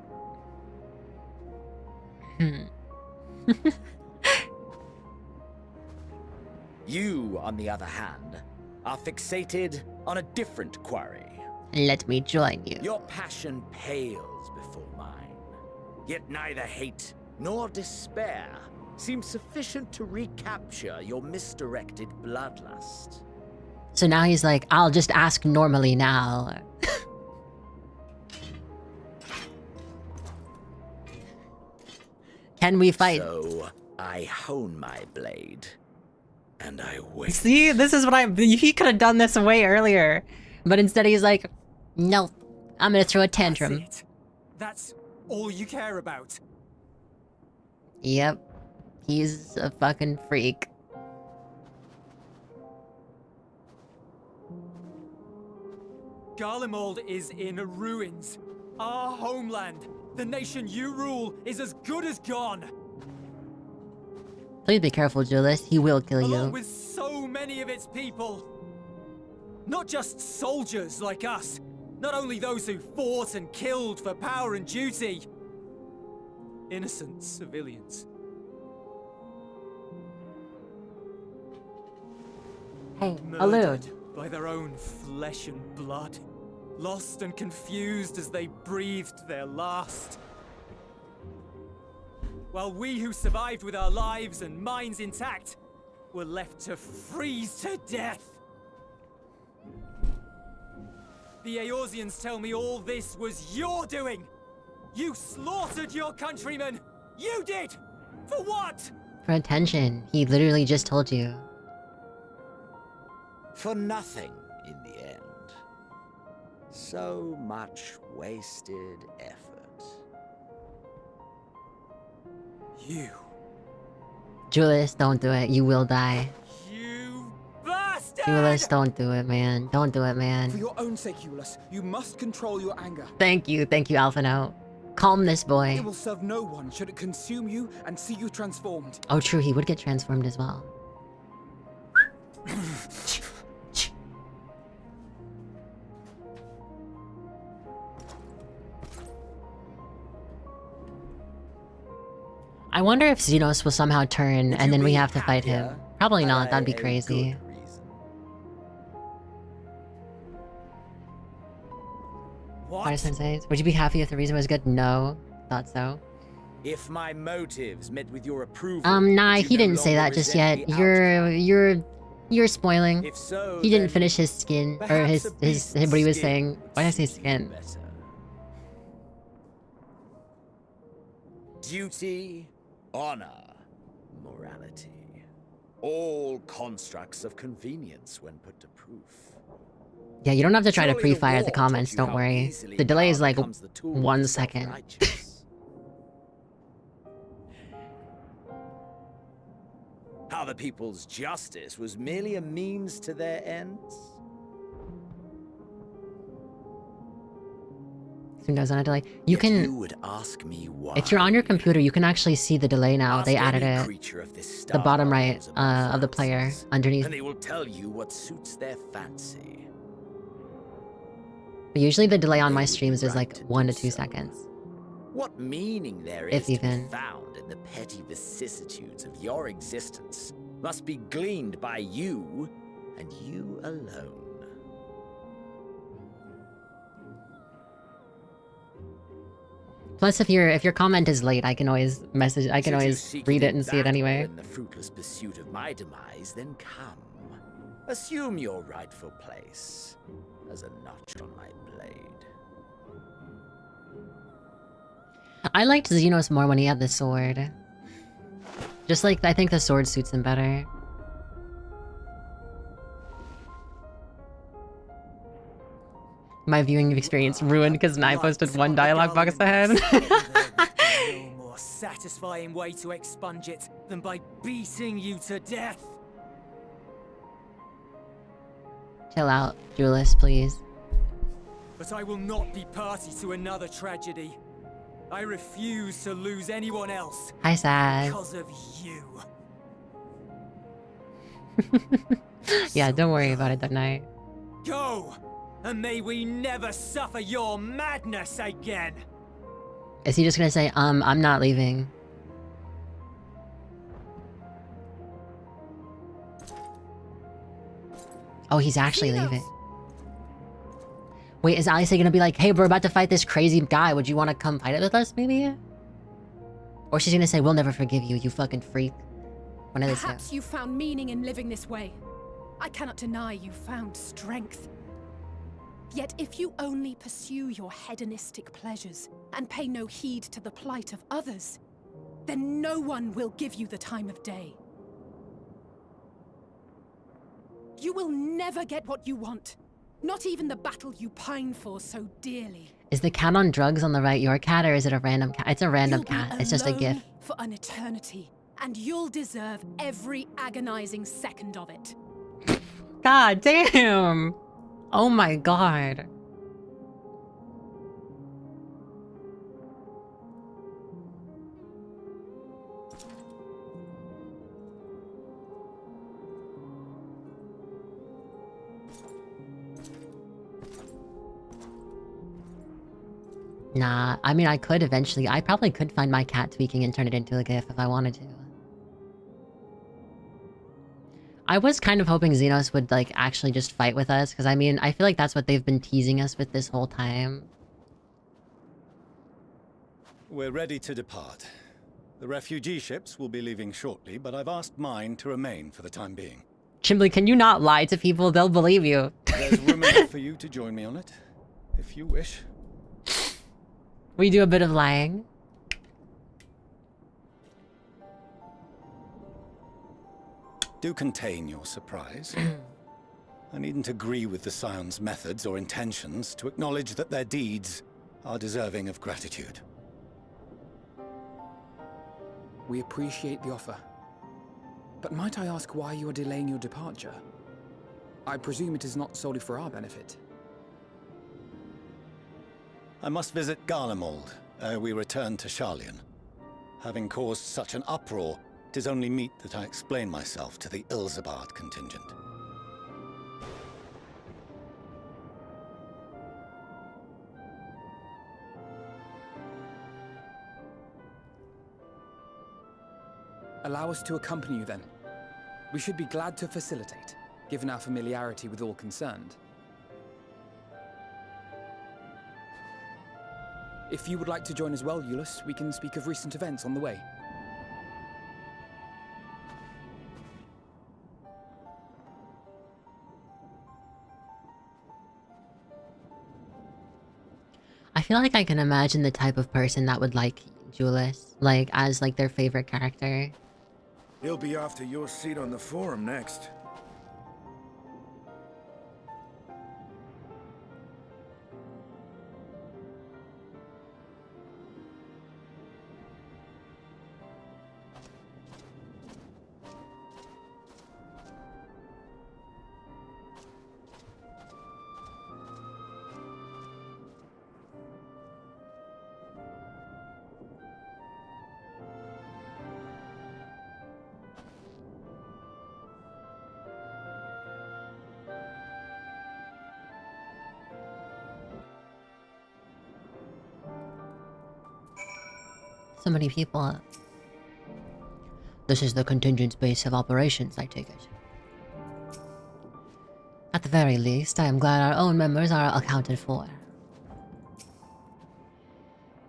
You, on the other hand, are fixated on a different quarry.
Let me join you.
Your passion pales before mine. Yet neither hate nor despair seems sufficient to recapture your misdirected bloodlust.
So now he's like, I'll just ask normally now. Can we fight?
So I hone my blade, and I wait.
See, this is what he could have done this way earlier. But instead he's like, no, I'm gonna throw a tantrum.
That's it. That's all you care about.
Yep. He's a fucking freak.
Garlemald is in ruins. Our homeland, the nation you rule, is as good as gone.
Please be careful, Julius. He will kill
Along
you.
with so many of its people. Not just soldiers like us. Not only those who fought and killed for power and duty. Innocent civilians.
Hey,
Murdered
Alud.
by their own flesh and blood. Lost and confused as they breathed their last. While we who survived with our lives and minds intact were left to freeze to death. The Eorzeans tell me all this was your doing! You slaughtered your countrymen! You did! For what?
For attention. He literally just told you.
For nothing in the end. So much wasted effort.
You.
Julius, don't do it. You will die.
You bastard!
Julius, don't do it, man. Don't do it,
For
man.
your own sake, Eulus, you must control your anger.
Thank you, Alphino. Calm this boy.
It will serve no one should it consume you and see you transformed.
Oh, true, he would get transformed as well. I wonder if Xenos will somehow turn and then we have to fight him. Probably not, that'd be crazy. Fire Sensei, would you be happy if the reason was good? No. Thought so.
If my motives met with your approval,
Nah,
would you
he
no
didn't say
longer
that just
resent
yet.
the outcome?
You're spoiling.
If so,
He didn't
then
finish his skin or
perhaps
his
a beast's
what he was
skin
saying.
would
Why did I say
suit you
skin?
better. Duty, honor, morality. All constructs of convenience when put to proof.
Yeah, you don't have to try to
Surely the
pre-fire the
war
comments,
taught you
don't
how
worry.
easily
The delay is
power
like
becomes the tool of
1
the
second.
self-righteous. How the people's justice was merely a means to their ends?
Who knows on a delay? You
Yet
can,
you would ask me why.
if you're on your computer, you can actually see the delay now.
Ask
They added
any
it.
creature of this
The bottom
Star
right
Wars about
of the player
fancies,
underneath.
and they will tell you what suits their fancy.
But usually the delay on
They
my
would be
streams is
right
like
to
1 to
do
2
so.
seconds.
What meaning there
If
is to
even.
be found in the petty vicissitudes of your existence must be gleaned by you and you alone.
Plus, if your comment is late, I can always message. I can
Should you
always
seek
read
to
it and see it
battle
anyway.
In the fruitless pursuit of my demise, then come. Assume your rightful place as a notch on my blade.
I liked Xenos more when he had the sword. Just like I think the sword suits him better. My viewing experience ruined because I posted one dialogue box ahead.
No more satisfying way to expunge it than by beating you to death.
Chill out, Julius, please.
But I will not be party to another tragedy. I refuse to lose anyone else.
Hi, Sad.
Because of you.
Yeah, don't worry about it that night.
Go! And may we never suffer your madness again!
Is he just gonna say, I'm not leaving? Oh, he's actually leaving. Wait, is Alice gonna be like, hey, we're about to fight this crazy guy. Would you want to come fight it with us, maybe? Or she's gonna say, we'll never forgive you, you fucking freak. One of the two.
Perhaps you found meaning in living this way. I cannot deny you found strength. Yet if you only pursue your hedonistic pleasures and pay no heed to the plight of others, then no one will give you the time of day. You will never get what you want. Not even the battle you pine for so dearly.
Is the cat on drugs on the right your cat, or is it a random cat? It's a random cat. It's just a gift.
For an eternity, and you'll deserve every agonizing second of it.
God damn! Oh my god. Nah, I mean, I could eventually. I probably could find my cat tweaking and turn it into a GIF if I wanted to. I was kind of hoping Xenos would, like, actually just fight with us, because, I mean, I feel like that's what they've been teasing us with this whole time.
We're ready to depart. The refugee ships will be leaving shortly, but I've asked mine to remain for the time being.
Chimbley, can you not lie to people? They'll believe you.
There's room enough for you to join me on it, if you wish.
We do a bit of lying.
Do contain your surprise. I needn't agree with the Scion's methods or intentions to acknowledge that their deeds are deserving of gratitude.
We appreciate the offer. But might I ask why you are delaying your departure? I presume it is not solely for our benefit.
I must visit Garlemald ere we return to Sharlayan. Having caused such an uproar, 'tis only meet that I explain myself to the Ilzabard contingent.
Allow us to accompany you then. We should be glad to facilitate, given our familiarity with all concerned. If you would like to join as well, Eulus, we can speak of recent events on the way.
I feel like I can imagine the type of person that would like Julius, like, as, like, their favorite character.
He'll be after your seat on the forum next.
So many people. This is the contingent's base of operations, I take it. At the very least, I am glad our own members are accounted for.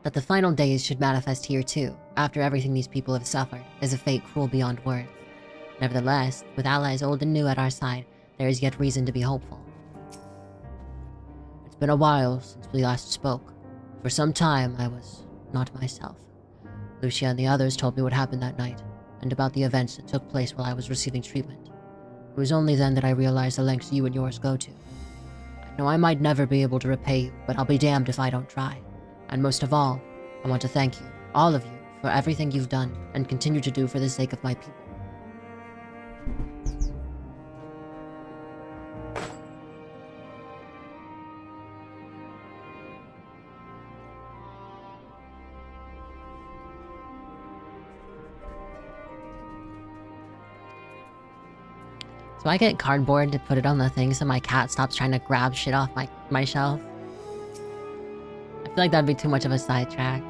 That the final days should manifest here too, after everything these people have suffered, is a fate cruel beyond words. Nevertheless, with allies old and new at our side, there is yet reason to be hopeful. It's been a while since we last spoke. For some time, I was not myself. Lucia and the others told me what happened that night, and about the events that took place while I was receiving treatment. It was only then that I realized the lengths you and yours go to. I know I might never be able to repay you, but I'll be damned if I don't try. And most of all, I want to thank you, all of you, for everything you've done and continue to do for the sake of my people. So I get cardboard to put it on the thing so my cat stops trying to grab shit off my shelf. I feel like that'd be too much of a sidetrack.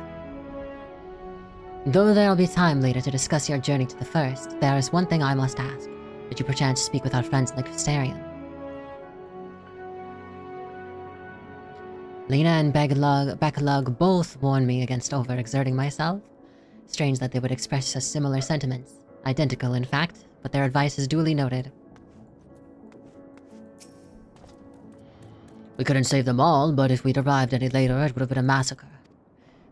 Though there'll be time later to discuss your journey to the First, there is one thing I must ask. Did you perchance speak with our friends in the Crystarium? Lena and Beckelug both warned me against overexerting myself. Strange that they would express such similar sentiments. Identical, in fact, but their advice is duly noted. We couldn't save them all, but if we'd arrived any later, it would have been a massacre.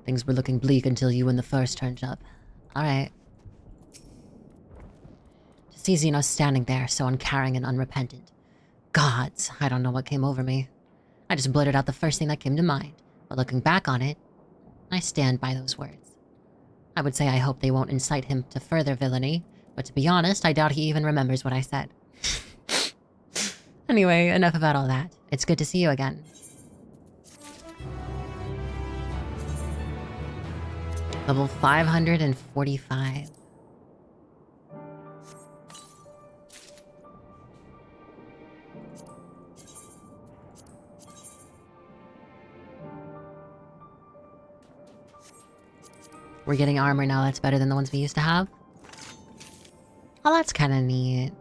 Things were looking bleak until you and the First turned up. Alright. To see Xenos standing there, so uncaring and unrepentant. Gods, I don't know what came over me. I just blurted out the first thing that came to mind, but looking back on it, I stand by those words. I would say I hope they won't incite him to further villainy, but to be honest, I doubt he even remembers what I said. Anyway, enough about all that. It's good to see you again. Level 545. We're getting armor now that's better than the ones we used to have. Oh, that's kind of neat.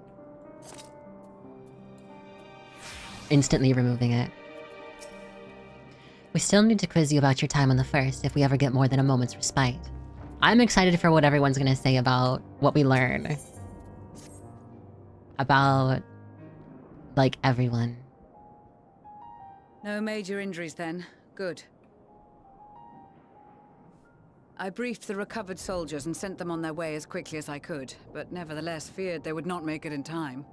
Instantly removing it. We still need to quiz you about your time on the First if we ever get more than a moment's respite. I'm excited for what everyone's gonna say about what we learn. About, like, everyone.
No major injuries then. Good. I briefed the recovered soldiers and sent them on their way as quickly as I could, but nevertheless feared they would not make it in time.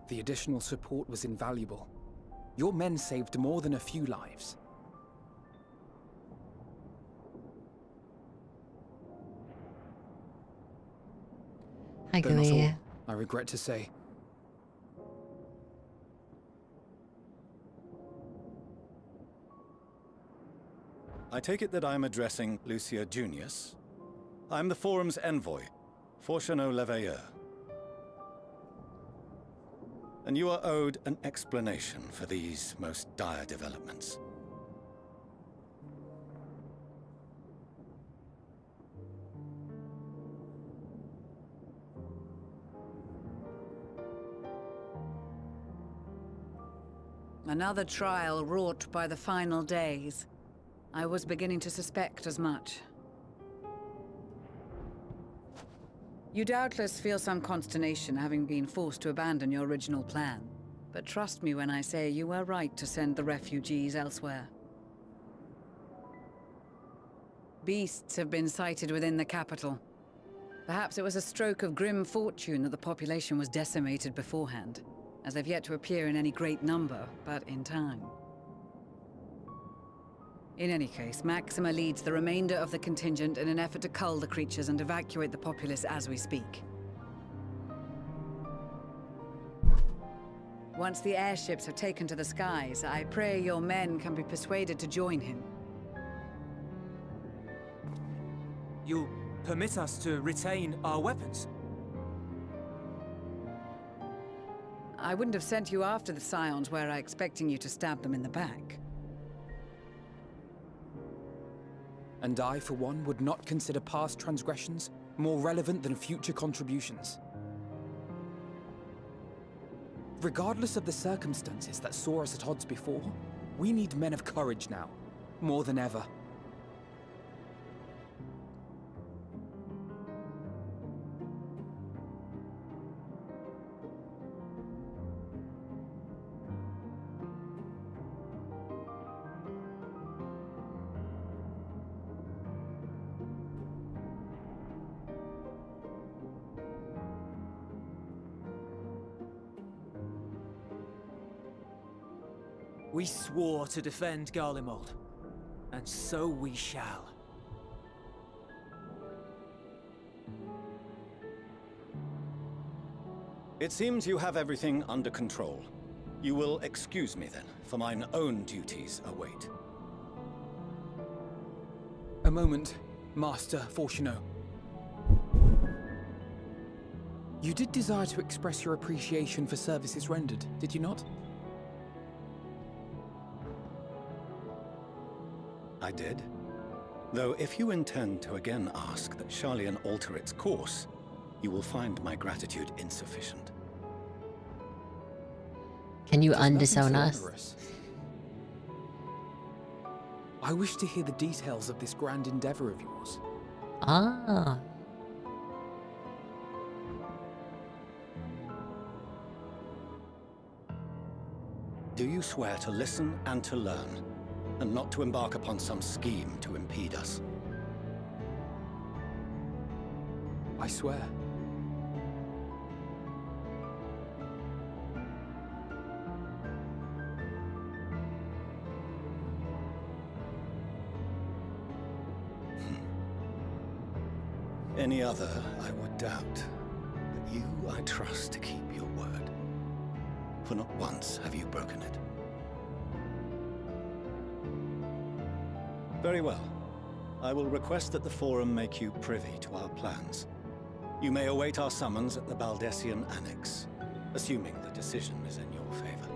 The additional support was invaluable. Your men saved more than a few lives.
Hi,
But not
Gui.
all, I regret to say.
I take it that I'm addressing Lucia Junius. I'm the Forum's envoy, Forchano Leveilleur. And you are owed an explanation for these most dire developments.
Another trial wrought by the final days. I was beginning to suspect as much. You doubtless feel some consternation having been forced to abandon your original plan. But trust me when I say you were right to send the refugees elsewhere. Beasts have been sighted within the capital. Perhaps it was a stroke of grim fortune that the population was decimated beforehand, as they've yet to appear in any great number, but in time. In any case, Maxima leads the remainder of the contingent in an effort to cull the creatures and evacuate the populace as we speak. Once the airships have taken to the skies, I pray your men can be persuaded to join him.
You'll permit us to retain our weapons?
I wouldn't have sent you after the Scions were I expecting you to stab them in the back.
And I, for one, would not consider past transgressions more relevant than future contributions. Regardless of the circumstances that saw us at odds before, we need men of courage now, more than ever.
We swore to defend Garlemald, and so we shall.
It seems you have everything under control. You will excuse me then, for mine own duties await.
A moment, Master Fortuno. You did desire to express your appreciation for services rendered, did you not?
I did. Though if you intend to again ask that Charlian alter its course, you will find my gratitude insufficient.
Can you
There's nothing
undisown
so
us?
onerous. I wish to hear the details of this grand endeavor of yours.
Ah.
Do you swear to listen and to learn, and not to embark upon some scheme to impede us?
I swear.
Any other I would doubt, but you I trust to keep your word. For not once have you broken it. Very well. I will request that the Forum make you privy to our plans. You may await our summons at the Baldessian Annex, assuming the decision is in your favor.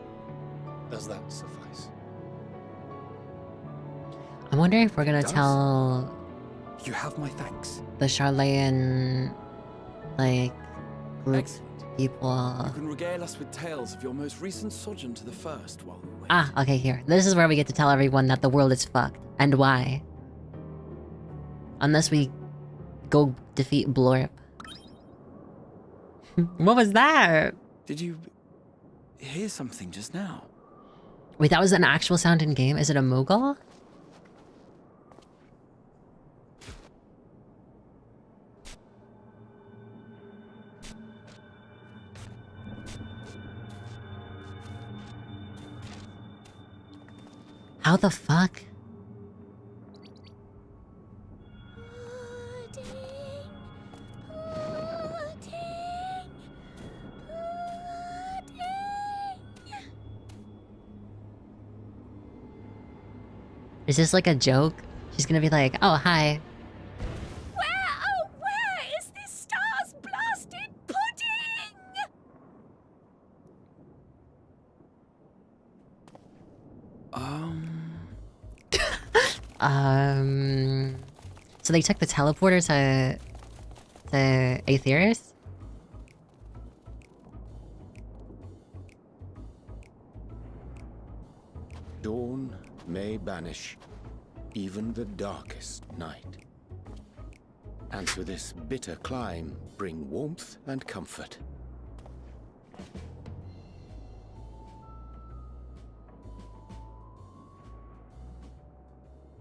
Does that suffice?
I'm wondering if we're gonna
Does.
tell
You have my thanks.
the Charlayan, like, group
Excellent.
people.
You can regale us with tales of your most recent sojourn to the First while we wait.
Ah, okay, here. This is where we get to tell everyone that the world is fucked. And why. Unless we go defeat Blorp. What was that?
Did you hear something just now?
Wait, that was an actual sound in game? Is it a Moogle? How the fuck? Is this like a joke? She's gonna be like, oh, hi.
Where is this star's blasted pudding?
So they took the teleporter to Aetheris?
Dawn may banish even the darkest night, and to this bitter clime bring warmth and comfort.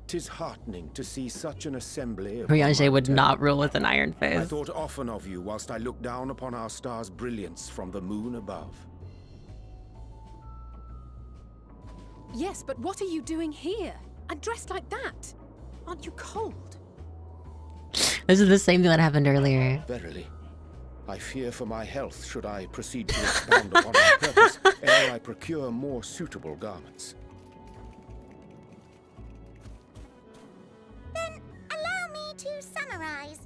'Tis heartening to see such an assembly upon
Riange
my
would
return.
not rule with an iron
I
fist.
thought often of you whilst I looked down upon our star's brilliance from the moon above.
Yes, but what are you doing here? And dressed like that? Aren't you cold?
This is the same thing that happened earlier.
Verily, I fear for my health should I proceed to expound upon my purpose ere I procure more suitable garments.
Then allow me to summarize.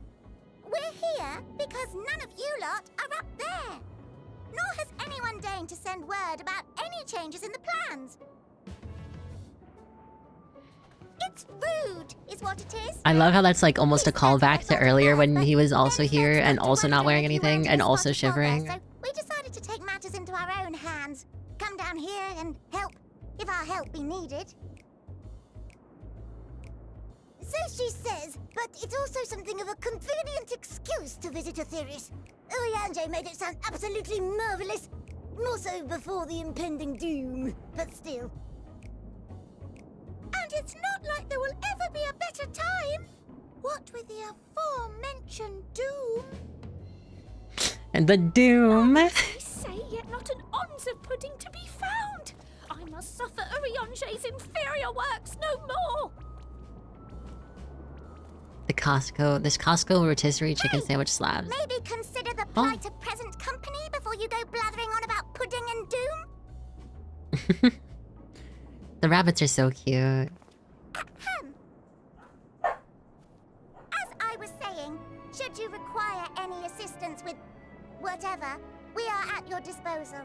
We're here because none of you lot are up there. Nor has anyone deigned to send word about any changes in the plans. It's rude, is what it is.
I love how that's like almost a callback to earlier when he was also here and also not wearing anything and also shivering.
So we decided to take matters into our own hands. Come down here and help, if our help be needed. So she says, but it's also something of a convenient excuse to visit Aetheris. Riange made it sound absolutely marvelous. More so before the impending doom, but still. And it's not like there will ever be a better time. What with the aforementioned doom?
And the doom.
They say yet not an ounce of pudding to be found. I must suffer Riange's inferior works no more.
This Costco rotisserie chicken sandwich slabs.
Maybe consider the plight of present company before you go blathering on about pudding and doom?
The rabbits are so cute.
As I was saying, should you require any assistance with whatever, we are at your disposal.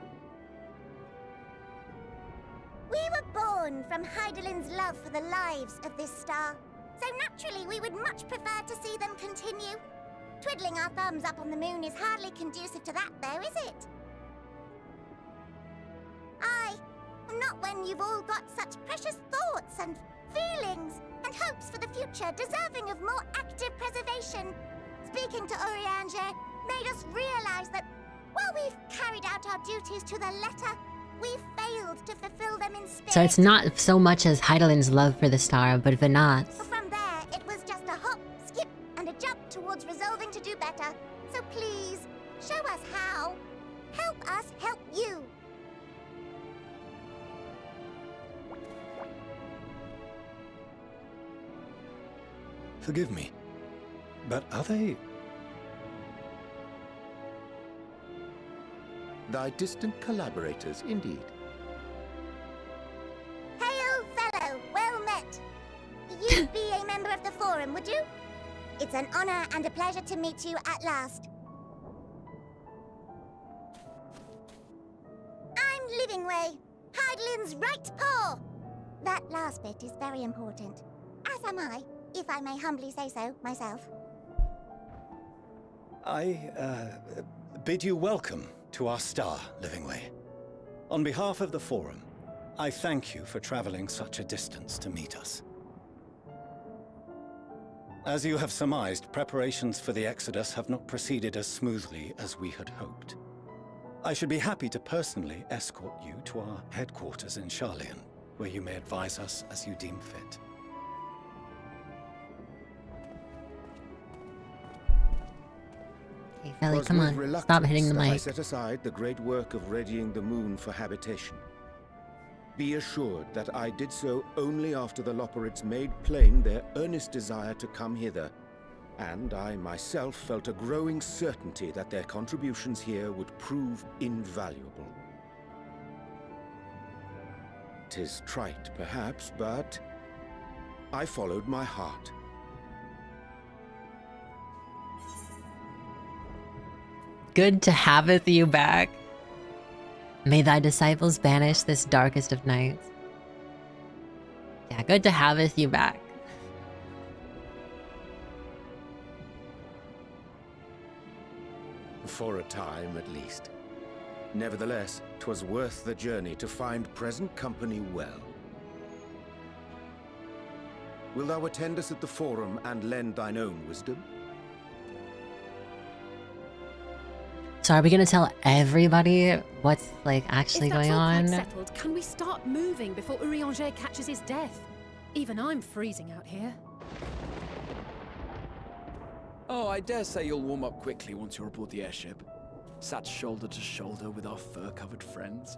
We were born from Heidelin's love for the lives of this star, so naturally we would much prefer to see them continue. Twiddling our thumbs up on the moon is hardly conducive to that, though, is it? Not when you've all got such precious thoughts and feelings and hopes for the future deserving of more active preservation. Speaking to Urianger made us realize that while we've carried out our duties to the letter, we've failed to fulfill them in spirit.
So it's not so much as Heidelin's love for the star, but Venat's.
From there, it was just a hop, skip, and a jump towards resolving to do better. So please, show us how. Help us help you.
Forgive me, but are they...
Thy distant collaborators, indeed.
Hail, fellow, well met. You'd be a member of the Forum, would you? It's an honor and a pleasure to meet you at last. I'm Livingway, Heidelin's right paw. That last bit is very important, as am I. If I may humbly say so, myself.
I bid you welcome to our star, Livingway. On behalf of the Forum, I thank you for traveling such a distance to meet us. As you have surmised, preparations for the Exodus have not proceeded as smoothly as we had hoped. I should be happy to personally escort you to our headquarters in Charlian, where you may advise us as you deem fit.
Hey, Felly, come on. Stop hitting the mic.
I set aside the great work of readying the moon for habitation. Be assured that I did so only after the Loperids made plain their earnest desire to come hither, and I myself felt a growing certainty that their contributions here would prove invaluable. 'Tis trite, perhaps, but I followed my heart.
Good to haveth you back. May thy disciples banish this darkest of nights. Yeah, good to haveth you back.
For a time, at least. Nevertheless, 'twas worth the journey to find present company well. Will thou attend us at the Forum and lend thine own wisdom?
So are we gonna tell everybody what's, like, actually going on?
If that's all quite settled, can we start moving before Urianger catches his death? Even I'm freezing out here.
Oh, I dare say you'll warm up quickly once you're aboard the airship. Sat shoulder to shoulder with our fur-covered friends.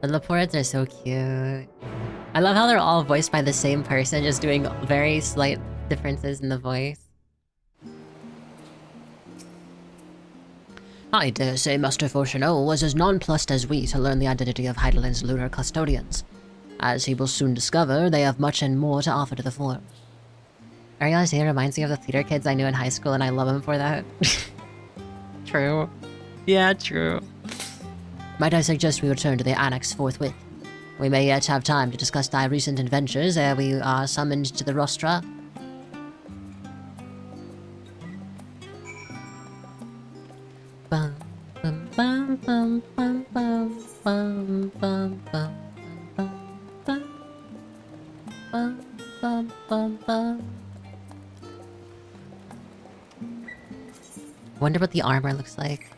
The Leporids are so cute. I love how they're all voiced by the same person, just doing very slight differences in the voice. I dare say Master Fortuneau was as nonplussed as we to learn the identity of Heidelin's lunar custodians. As he will soon discover, they have much and more to offer to the Forum. Ariana he reminds me of the theater kids I knew in high school, and I love him for that. True. Yeah, true. Might I suggest we return to the Annex forthwith? We may yet have time to discuss thy recent adventures ere we are summoned to the rostra. Bum, bum, bum, bum, bum, bum, bum, bum, bum, bum, bum, bum, bum, bum. Wonder what the armor looks like.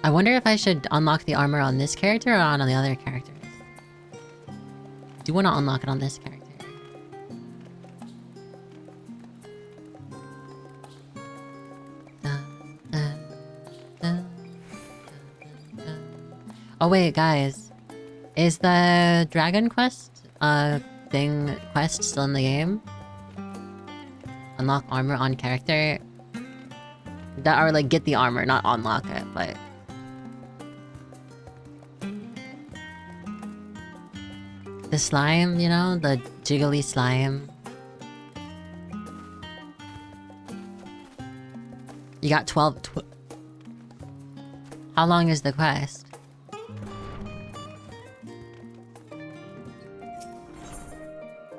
I wonder if I should unlock the armor on this character or on the other characters. I do want to unlock it on this character. Oh wait, guys. Is the Dragon Quest quest still in the game? Unlock armor on character. That are like get the armor, not unlock it, but... The slime, you know? The jiggly slime. You got 12... How long is the quest?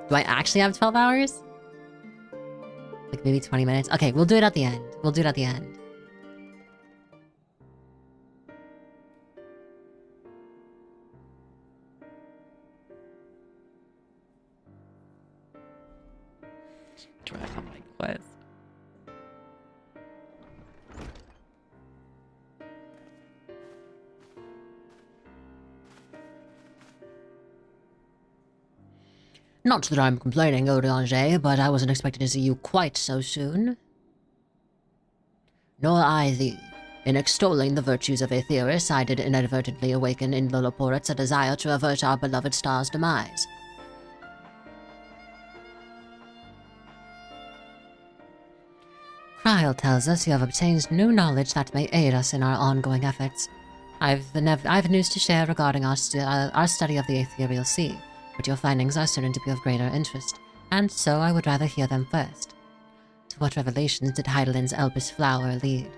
Do I actually have 12 hours? Like maybe 20 minutes? Okay, we'll do it at the end. We'll do it at the end. Drag on my quest. Not that I'm complaining, Oriange, but I wasn't expecting to see you quite so soon. Nor I thee. In extolling the virtues of Aetheris, I did inadvertently awaken in the Loporits a desire to avert our beloved star's demise. Kryl tells us you have obtained new knowledge that may aid us in our ongoing efforts. I've news to share regarding our study of the Ethereal Sea, but your findings are certain to be of greater interest, and so I would rather hear them first. To what revelations did Heidelin's Elpis flower lead?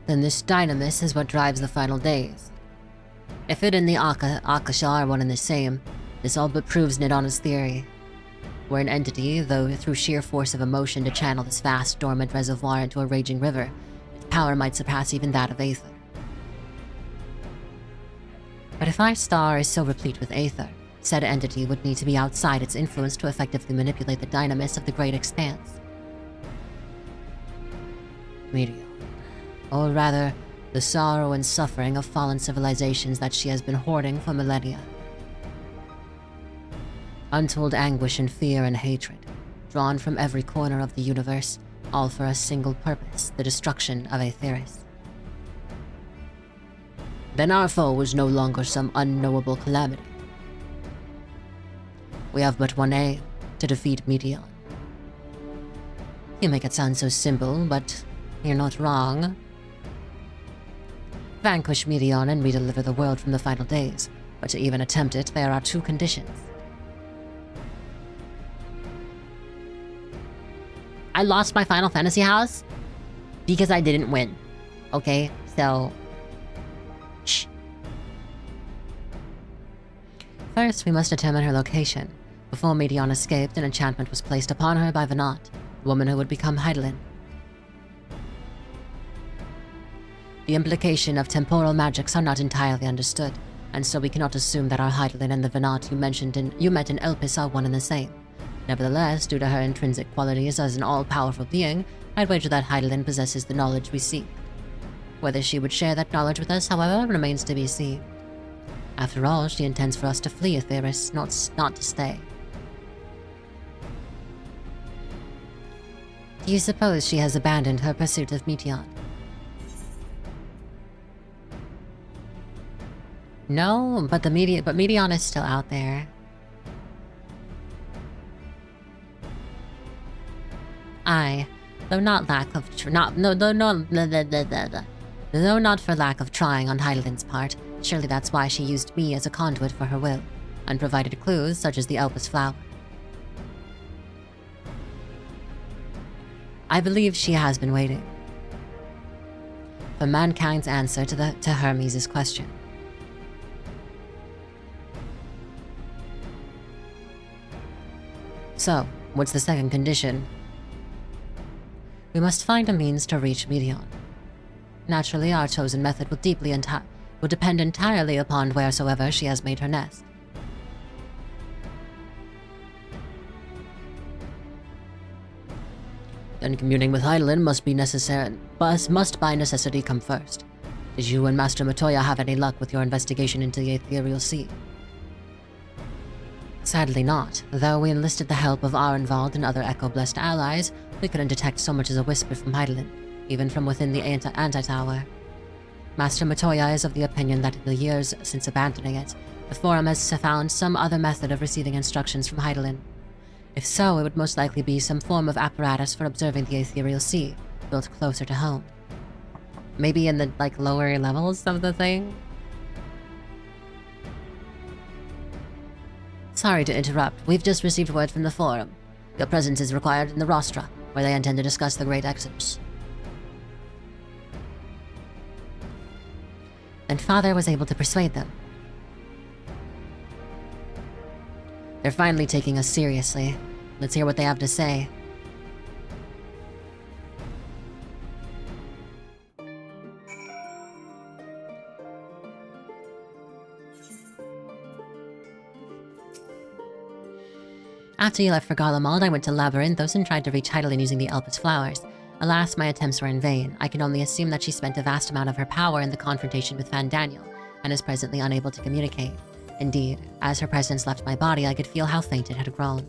Then this dynamis is what drives the final days. If it and the Akasha are one and the same, this all but proves Nidana's theory. We're an entity, though through sheer force of emotion to channel this vast, dormant reservoir into a raging river, its power might surpass even that of Aether. But if our star is so replete with Aether, said entity would need to be outside its influence to effectively manipulate the dynamis of the great expanse. Meteor. Or rather, the sorrow and suffering of fallen civilizations that she has been hoarding for millennia. Untold anguish and fear and hatred, drawn from every corner of the universe, all for a single purpose, the destruction of Aetheris. Then our foe was no longer some unknowable calamity. We have but one aim, to defeat Meteor. You make it sound so simple, but you're not wrong. Vanquish Meteor and we deliver the world from the final days, but to even attempt it, there are two conditions. I lost my Final Fantasy house because I didn't win. Okay, so... Shh. First, we must determine her location. Before Meteor escaped, an enchantment was placed upon her by Venat, the woman who would become Heidelin. The implication of temporal magics are not entirely understood, and so we cannot assume that our Heidelin and the Venat you met in Elpis are one and the same. Nevertheless, due to her intrinsic qualities as an all-powerful being, I'd wager that Heidelin possesses the knowledge we seek. Whether she would share that knowledge with us, however, remains to be seen. After all, she intends for us to flee Aetheris, not to stay. Do you suppose she has abandoned her pursuit of Meteor? No, but Meteor is still out there. Though not for lack of trying on Heidelin's part, surely that's why she used me as a conduit for her will, and provided clues such as the Elpis flower. I believe she has been waiting for mankind's answer to Hermes' question. So, what's the second condition? We must find a means to reach Meteor. Naturally, our chosen method will depend entirely upon wheresoever she has made her nest. Then communing with Heidelin must by necessity come first. Did you and Master Matoya have any luck with your investigation into the Ethereal Sea? Sadly not. Though we enlisted the help of Arenvald and other Echo-blessed allies, we couldn't detect so much as a whisper from Heidelin, even from within the Anti-Tower. Master Matoya is of the opinion that in the years since abandoning it, the Forum has found some other method of receiving instructions from Heidelin. If so, it would most likely be some form of apparatus for observing the Ethereal Sea, built closer to home. Maybe in the, lower levels of the thing? Sorry to interrupt. We've just received word from the Forum. Your presence is required in the Rostra, where they intend to discuss the Great Exodus. Then Father was able to persuade them. They're finally taking us seriously. Let's hear what they have to say. After you left for Garlemald, I went to Labyrinthos and tried to reach Heidelin using the Elpis flowers. Alas, my attempts were in vain. I can only assume that she spent a vast amount of her power in the confrontation with Van Daniel, and is presently unable to communicate. Indeed, as her presence left my body, I could feel how faint it had grown.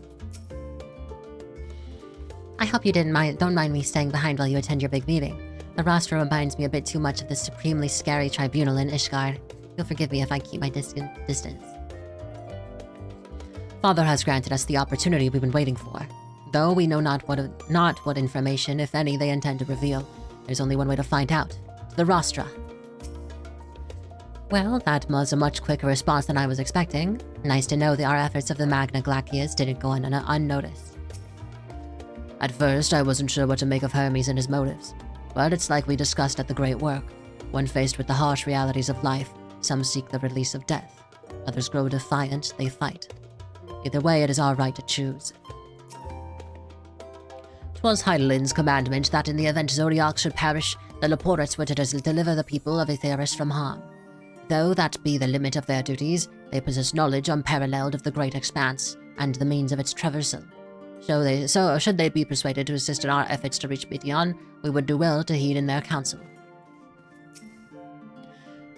I hope you don't mind me staying behind while you attend your big meeting. The roster reminds me a bit too much of the supremely scary tribunal in Ishgard. You'll forgive me if I keep my distance. Father has granted us the opportunity we've been waiting for. Though we know not what information, if any, they intend to reveal. There's only one way to find out. The Rostra. Well, that was a much quicker response than I was expecting. Nice to know that our efforts of the Magna Glacias didn't go unnoticed. At first, I wasn't sure what to make of Hermes and his motives. But it's like we discussed at the Great Work. When faced with the harsh realities of life, some seek the release of death. Others grow defiant, they fight. Either way, it is our right to choose. 'Twas Heidelin's commandment that in the event Zodiac should perish, the Leporits were to deliver the people of Aetheris from harm. Though that be the limit of their duties, they possess knowledge unparalleled of the great expanse, and the means of its traversal. So should they be persuaded to assist in our efforts to reach Midian, we would do well to heed in their counsel.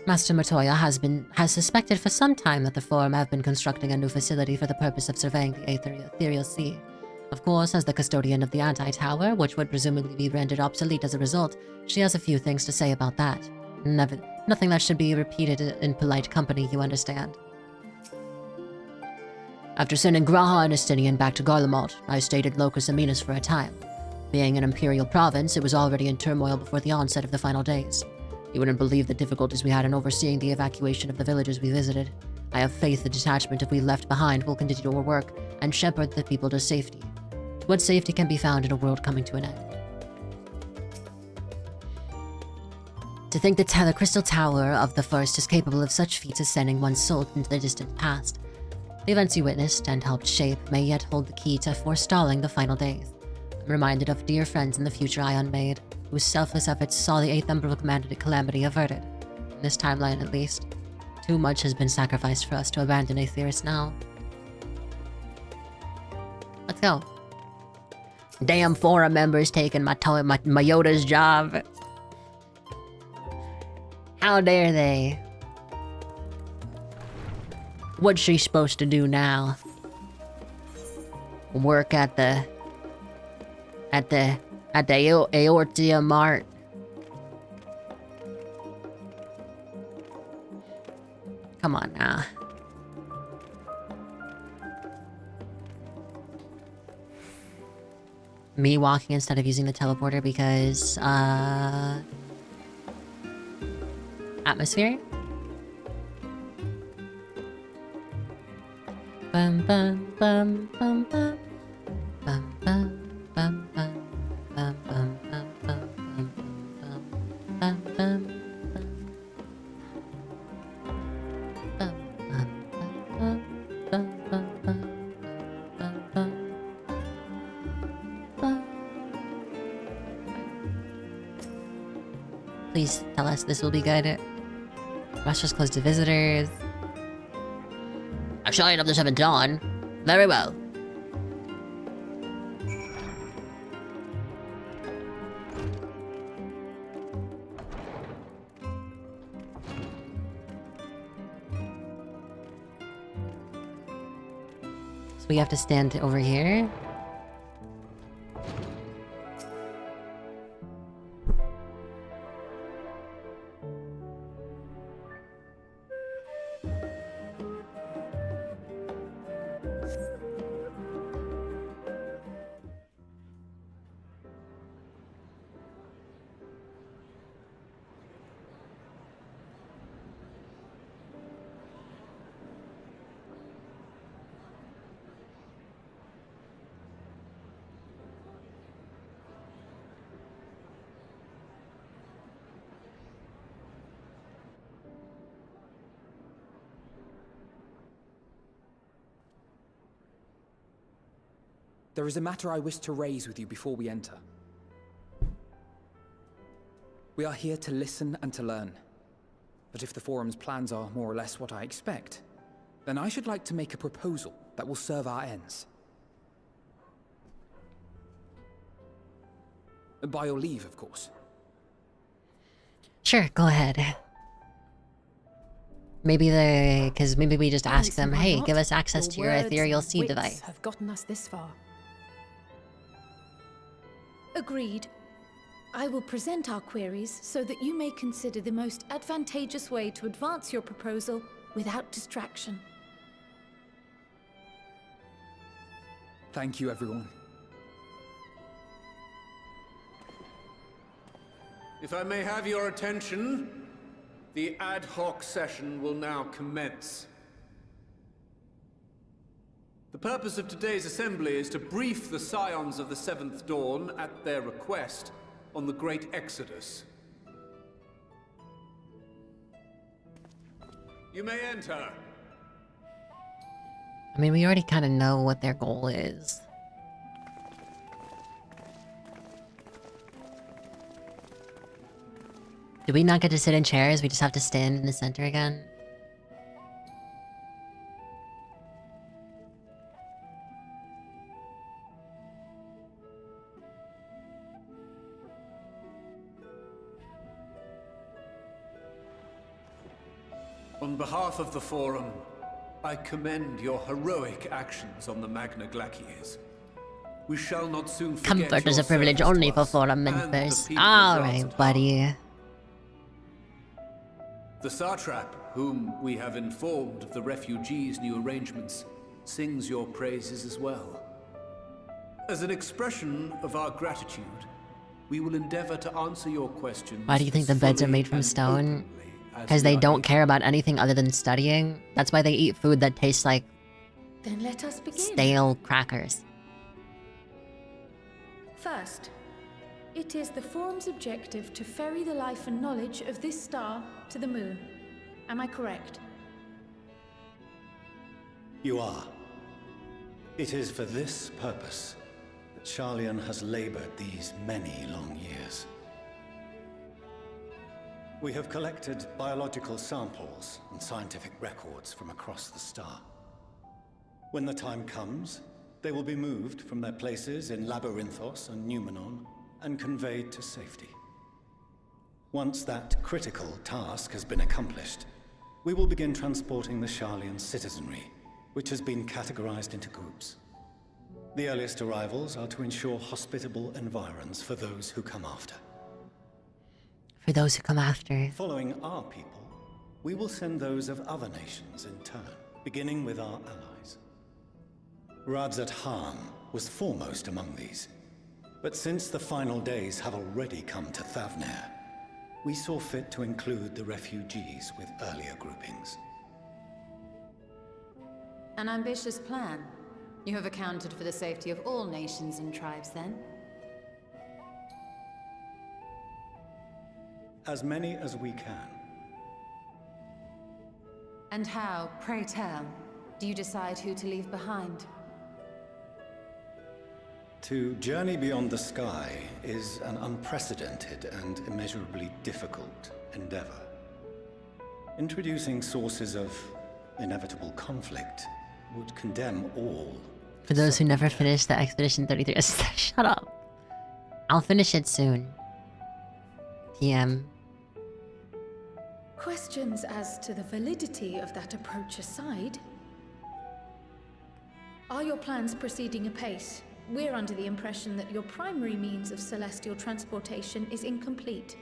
Master Matoya has suspected for some time that the Forum have been constructing a new facility for the purpose of surveying the Ethereal Sea. Of course, as the custodian of the Anti-Tower, which would presumably be rendered obsolete as a result, she has a few things to say about that. Nothing that should be repeated in polite company, you understand. After sending Graha and Estinian back to Garlemald, I stayed at Locus Aminus for a time. Being an imperial province, it was already in turmoil before the onset of the final days. You wouldn't believe the difficulties we had in overseeing the evacuation of the villages we visited. I have faith the detachment we left behind will continue our work and shepherd the people to safety. What safety can be found in a world coming to an end? To think that the Crystal Tower of the First is capable of such feats as sending one's soul into the distant past. The events you witnessed and helped shape may yet hold the key to forestalling the final days. I'm reminded of dear friends in the future I unmade, whose selfless efforts saw the 8th Umbral calamity averted. In this timeline, at least. Too much has been sacrificed for us to abandon Aetheris now. Let's go. Damn Forum members taking my Yoda's job. How dare they? What's she supposed to do now? Work at the Aortia Mart. Come on now. Me walking instead of using the teleporter because, atmosphere? Bum bum bum bum bum. Bum bum bum bum. Bum bum bum bum bum bum bum. Please tell us this will be good. Russia's closed to visitors. I'm sure enough this haven't done. Very well. So we have to stand over here.
There is a matter I wish to raise with you before we enter. We are here to listen and to learn. But if the Forum's plans are more or less what I expect, then I should like to make a proposal that will serve our ends. By your leave, of course.
Sure, go ahead. Maybe maybe we just ask them, hey, give us access to your ethereal seed device.
Have gotten us this far.
Agreed. I will present our queries so that you may consider the most advantageous way to advance your proposal without distraction.
Thank you, everyone.
If I may have your attention, the ad hoc session will now commence. The purpose of today's assembly is to brief the Scions of the Seventh Dawn, at their request, on the Great Exodus. You may enter.
I mean, we already kind of know what their goal is. Do we not get to sit in chairs? We just have to stand in the center again?
On behalf of the Forum, I commend your heroic actions on the Magna Glaciers. We shall not soon forget
Comfort is a privilege only for Forum members. Alright, buddy.
The Satrap, whom we have informed of the refugees' new arrangements, sings your praises as well. As an expression of our gratitude, we will endeavor to answer your questions.
Why do you think the beds are made from stone? Because they don't care about anything other than studying. That's why they eat food that tastes like
Then let us begin.
stale crackers.
First, it is the Forum's objective to ferry the life and knowledge of this star to the moon. Am I correct?
You are. It is for this purpose that Sharlayan has labored these many long years. We have collected biological samples and scientific records from across the star. When the time comes, they will be moved from their places in Labyrinthos and Numenon and conveyed to safety. Once that critical task has been accomplished, we will begin transporting the Sharlayan citizenry, which has been categorized into groups. The earliest arrivals are to ensure hospitable environs for those who come after.
For those who come after.
Following our people, we will send those of other nations in turn, beginning with our allies. Radzat Han was foremost among these, but since the final days have already come to Thavnair, we saw fit to include the refugees with earlier groupings.
An ambitious plan. You have accounted for the safety of all nations and tribes, then?
As many as we can.
And how, pray tell, do you decide who to leave behind?
To journey beyond the sky is an unprecedented and immeasurably difficult endeavor. Introducing sources of inevitable conflict would condemn all.
For those who never finished the Expedition 33. Shut up. I'll finish it soon. TM.
Questions as to the validity of that approach aside, Are your plans proceeding apace? We're under the impression that your primary means of celestial transportation is incomplete.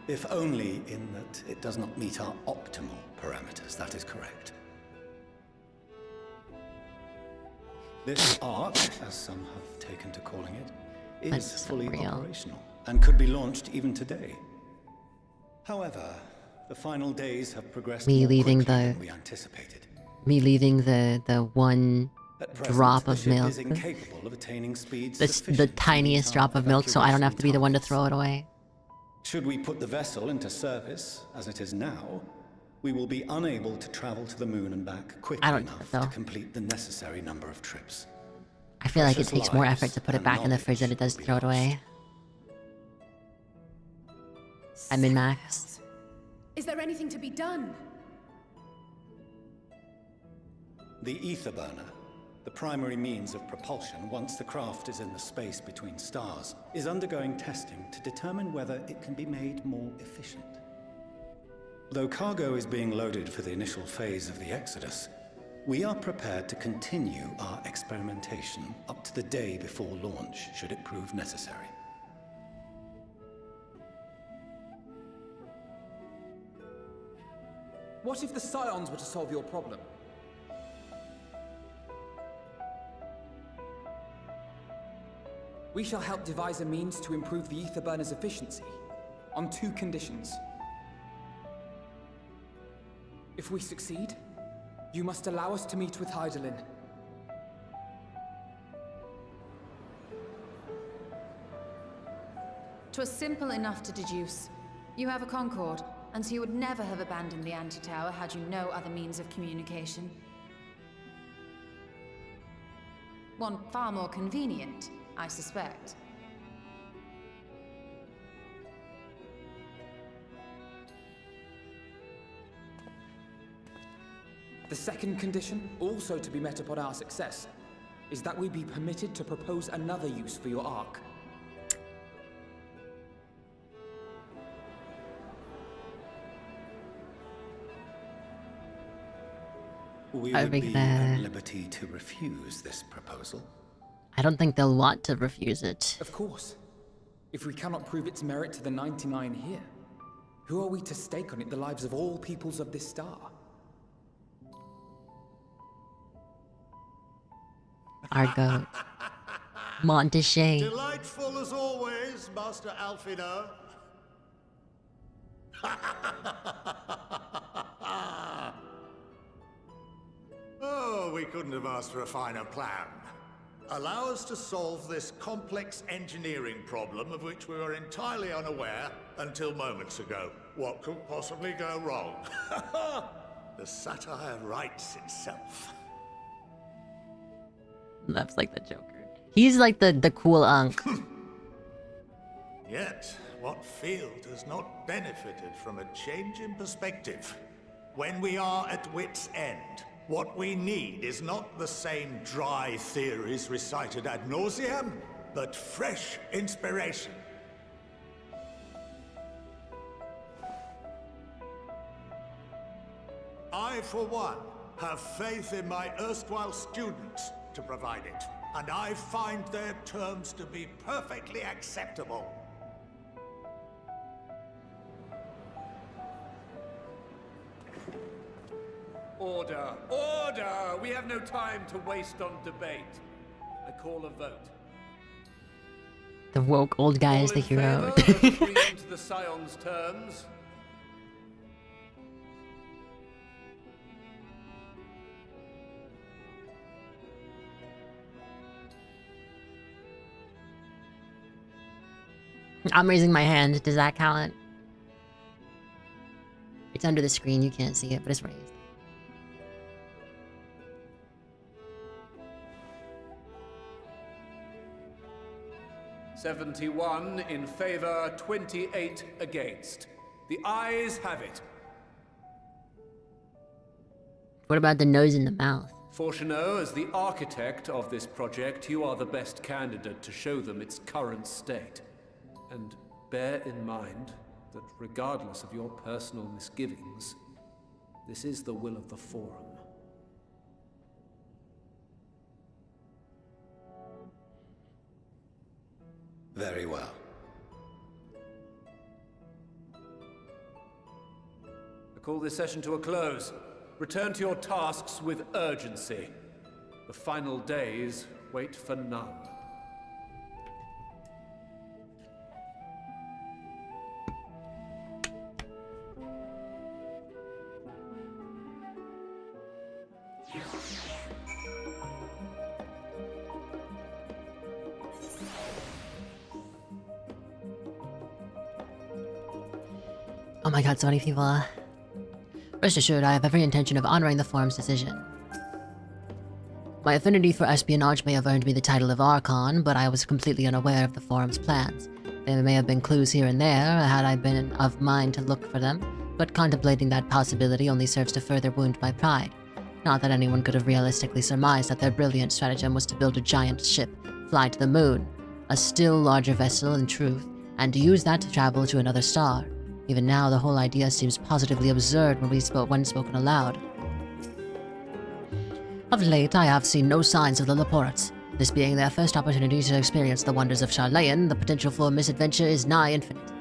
If only in that it does not meet our optimal parameters, that is correct. This arc, as some have taken to calling it, is fully operational and could be launched even today. However, the final days have progressed more quickly than we anticipated.
Me leaving the one drop of milk.
Is incapable of attaining speeds
The tiniest drop of milk, so I don't have to be the one to throw it away.
Should we put the vessel into service, as it is now, we will be unable to travel to the moon and back quickly enough to complete the necessary number of trips.
I feel like it takes more effort to put it back in the fridge than it does to throw it away. I'm in max.
Is there anything to be done?
The ether burner, the primary means of propulsion once the craft is in the space between stars, is undergoing testing to determine whether it can be made more efficient. Though cargo is being loaded for the initial phase of the Exodus, we are prepared to continue our experimentation up to the day before launch, should it prove necessary.
What if the Scions were to solve your problem? We shall help devise a means to improve the ether burner's efficiency, on 2 conditions. If we succeed, you must allow us to meet with Hydaelyn.
"'Twas simple enough to deduce. You have a Concord, and so you would never have abandoned the anti-tower had you no other means of communication. One far more convenient, I suspect.
The second condition, also to be met upon our success, is that we be permitted to propose another use for your Ark.
We would be at liberty to refuse this proposal.
I don't think they'll want to refuse it.
Of course. If we cannot prove its merit to the 99 here, who are we to stake on it the lives of all peoples of this star?
Our goat. Montache.
Delightful as always, Master Alfino. Oh, we couldn't have asked for a finer plan. Allow us to solve this complex engineering problem of which we were entirely unaware until moments ago. What could possibly go wrong? The satire writes itself.
That's like the Joker. He's like the cool unk.
Yet, what field has not benefited from a change in perspective? When we are at wit's end, what we need is not the same dry theories recited ad nauseam, but fresh inspiration. I, for one, have faith in my erstwhile students to provide it, and I find their terms to be perfectly acceptable.
Order! Order! We have no time to waste on debate. I call a vote.
The woke old guy is the hero.
Agreeing to the Scion's terms.
I'm raising my hand. Does that count? It's under the screen. You can't see it, but it's raised.
"71 in favor, 28 against. The ayes have it."
What about the nose and the mouth?
For Chanot, as the architect of this project, you are the best candidate to show them its current state. And bear in mind that regardless of your personal misgivings, this is the will of the Forum.
Very well.
I call this session to a close. Return to your tasks with urgency. The final days wait for none.
Oh my god, so many people. Rest assured, I have every intention of honoring the Forum's decision. My affinity for espionage may have earned me the title of Archon, but I was completely unaware of the Forum's plans. There may have been clues here and there, had I been of mind to look for them, but contemplating that possibility only serves to further wound my pride. Not that anyone could have realistically surmised that their brilliant stratagem was to build a giant ship, fly to the moon, a still larger vessel in truth, and to use that to travel to another star. Even now, the whole idea seems positively absurd when spoken aloud. Of late, I have seen no signs of the Laportes. This being their first opportunity to experience the wonders of Charlayan, the potential for misadventure is nigh infinite.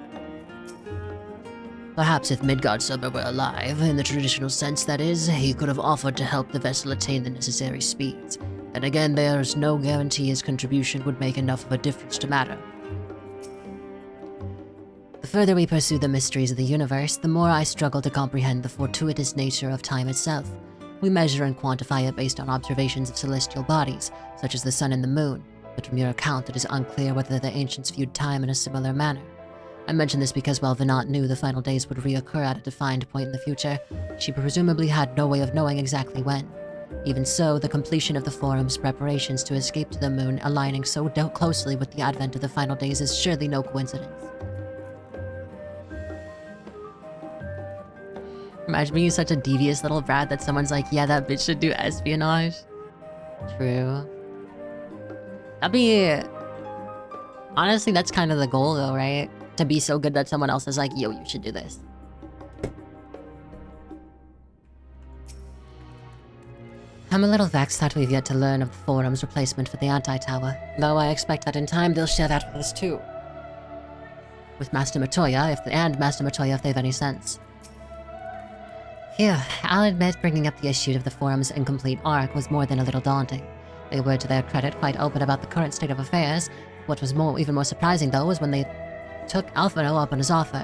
Perhaps if Midgardsormr were alive, in the traditional sense that is, he could have offered to help the vessel attain the necessary speeds. Then again, there is no guarantee his contribution would make enough of a difference to matter. The further we pursue the mysteries of the universe, the more I struggle to comprehend the fortuitous nature of time itself. We measure and quantify it based on observations of celestial bodies, such as the sun and the moon, but from your account it is unclear whether the ancients viewed time in a similar manner. I mention this because while Venat knew the final days would reoccur at a defined point in the future, she presumably had no way of knowing exactly when. Even so, the completion of the Forum's preparations to escape to the moon aligning so closely with the advent of the final days is surely no coincidence. Imagine being such a devious little brat that someone's like, yeah, that bitch should do espionage. True. That'd be... Honestly, that's kind of the goal though, right? To be so good that someone else is like, yo, you should do this. I'm a little vexed that we've yet to learn of the Forum's replacement for the Anti-Tower, though I expect that in time they'll share that with us too. With Master Matoya, and Master Matoya if they've any sense. Phew, I'll admit bringing up the issue of the Forum's incomplete arc was more than a little daunting. They were, to their credit, quite open about the current state of affairs. What was even more surprising, though, was when they took Alphino up on his offer.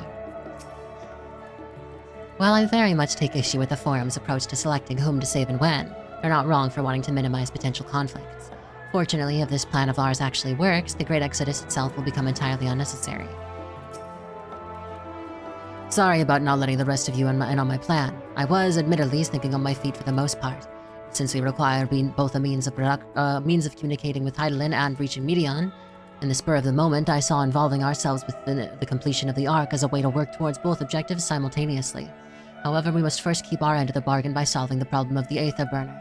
While I very much take issue with the Forum's approach to selecting whom to save and when, they're not wrong for wanting to minimize potential conflicts. Fortunately, if this plan of ours actually works, the Great Exodus itself will become entirely unnecessary. Sorry about not letting the rest of you in on my plan. I was, admittedly, thinking on my feet for the most part. Since we require both a means of communicating with Heidelin and reaching Medion, in the spur of the moment, I saw involving ourselves with the completion of the Ark as a way to work towards both objectives simultaneously. However, we must first keep our end of the bargain by solving the problem of the Aether Burner.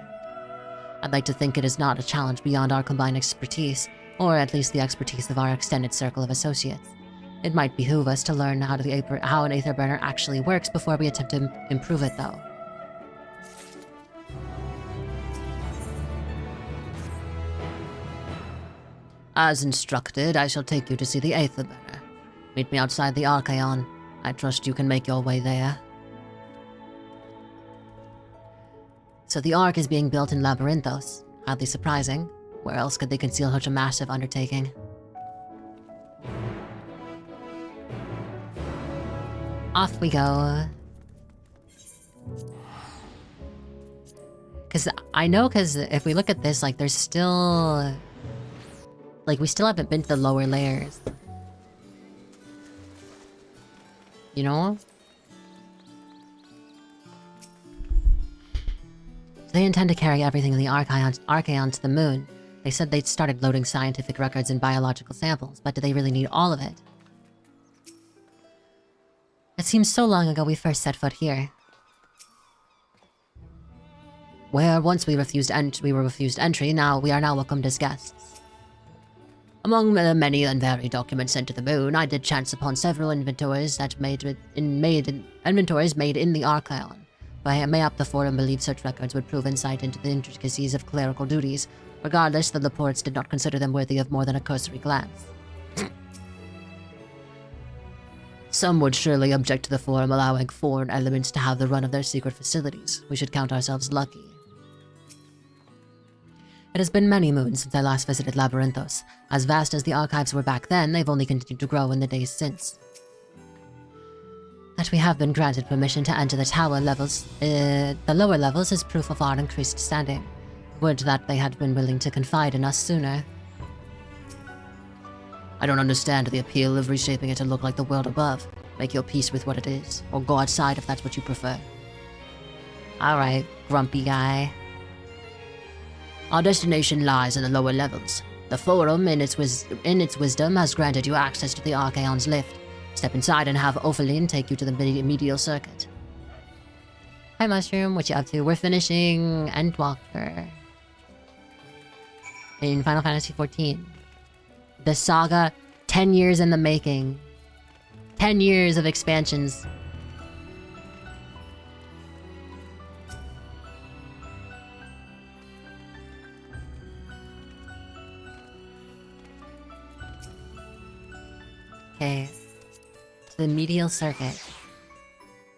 I'd like to think it is not a challenge beyond our combined expertise, or at least the expertise of our extended circle of associates. It might behoove us to learn how an Aether Burner actually works before we attempt to improve it, though. As instructed, I shall take you to see the Aether Burner. Meet me outside the Archaon. I trust you can make your way there. So the Ark is being built in Labyrinthos. Hardly surprising. Where else could they conceal such a massive undertaking? Off we go. Because if we look at this, like, there's still... Like, we still haven't been to the lower layers. You know? They intend to carry everything in the Archaon to the moon. They said they'd started loading scientific records and biological samples, but do they really need all of it? It seems so long ago we first set foot here. where once we were refused entry, now we are welcomed as guests. Among the many and varied documents sent to the moon, I did chance upon several inventories made in the Archaon. But mayhap the Forum believed such records would prove insight into the intricacies of clerical duties. Regardless, the Laportes did not consider them worthy of more than a cursory glance. Some would surely object to the Forum allowing foreign elements to have the run of their secret facilities. We should count ourselves lucky. It has been many moons since I last visited Labyrinthos. As vast as the archives were back then, they've only continued to grow in the days since. That we have been granted permission to enter the lower levels is proof of our increased standing. Would that they had been willing to confide in us sooner. I don't understand the appeal of reshaping it to look like the world above. Make your peace with what it is, or go outside if that's what you prefer. Alright, grumpy guy. Our destination lies in the lower levels. The Forum, in its wisdom, has granted you access to the Archaon's lift. Step inside and have Ophaline take you to the medial circuit. Hi, Mushroom. What you up to? We're finishing Endwalker in Final Fantasy XIV. The saga, 10 years in the making. 10 years of expansions. Okay. To the medial circuit.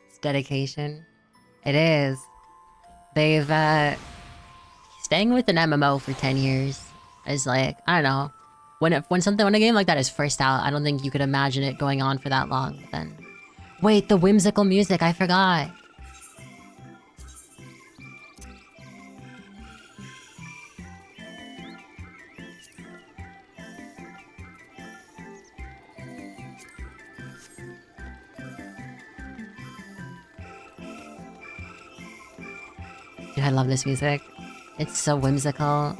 It's dedication. It is. They've, staying with an MMO for 10 years is like, I don't know. When a game like that is first out, I don't think you could imagine it going on for that long. But then, wait, the whimsical music, I forgot. Dude, I love this music. It's so whimsical.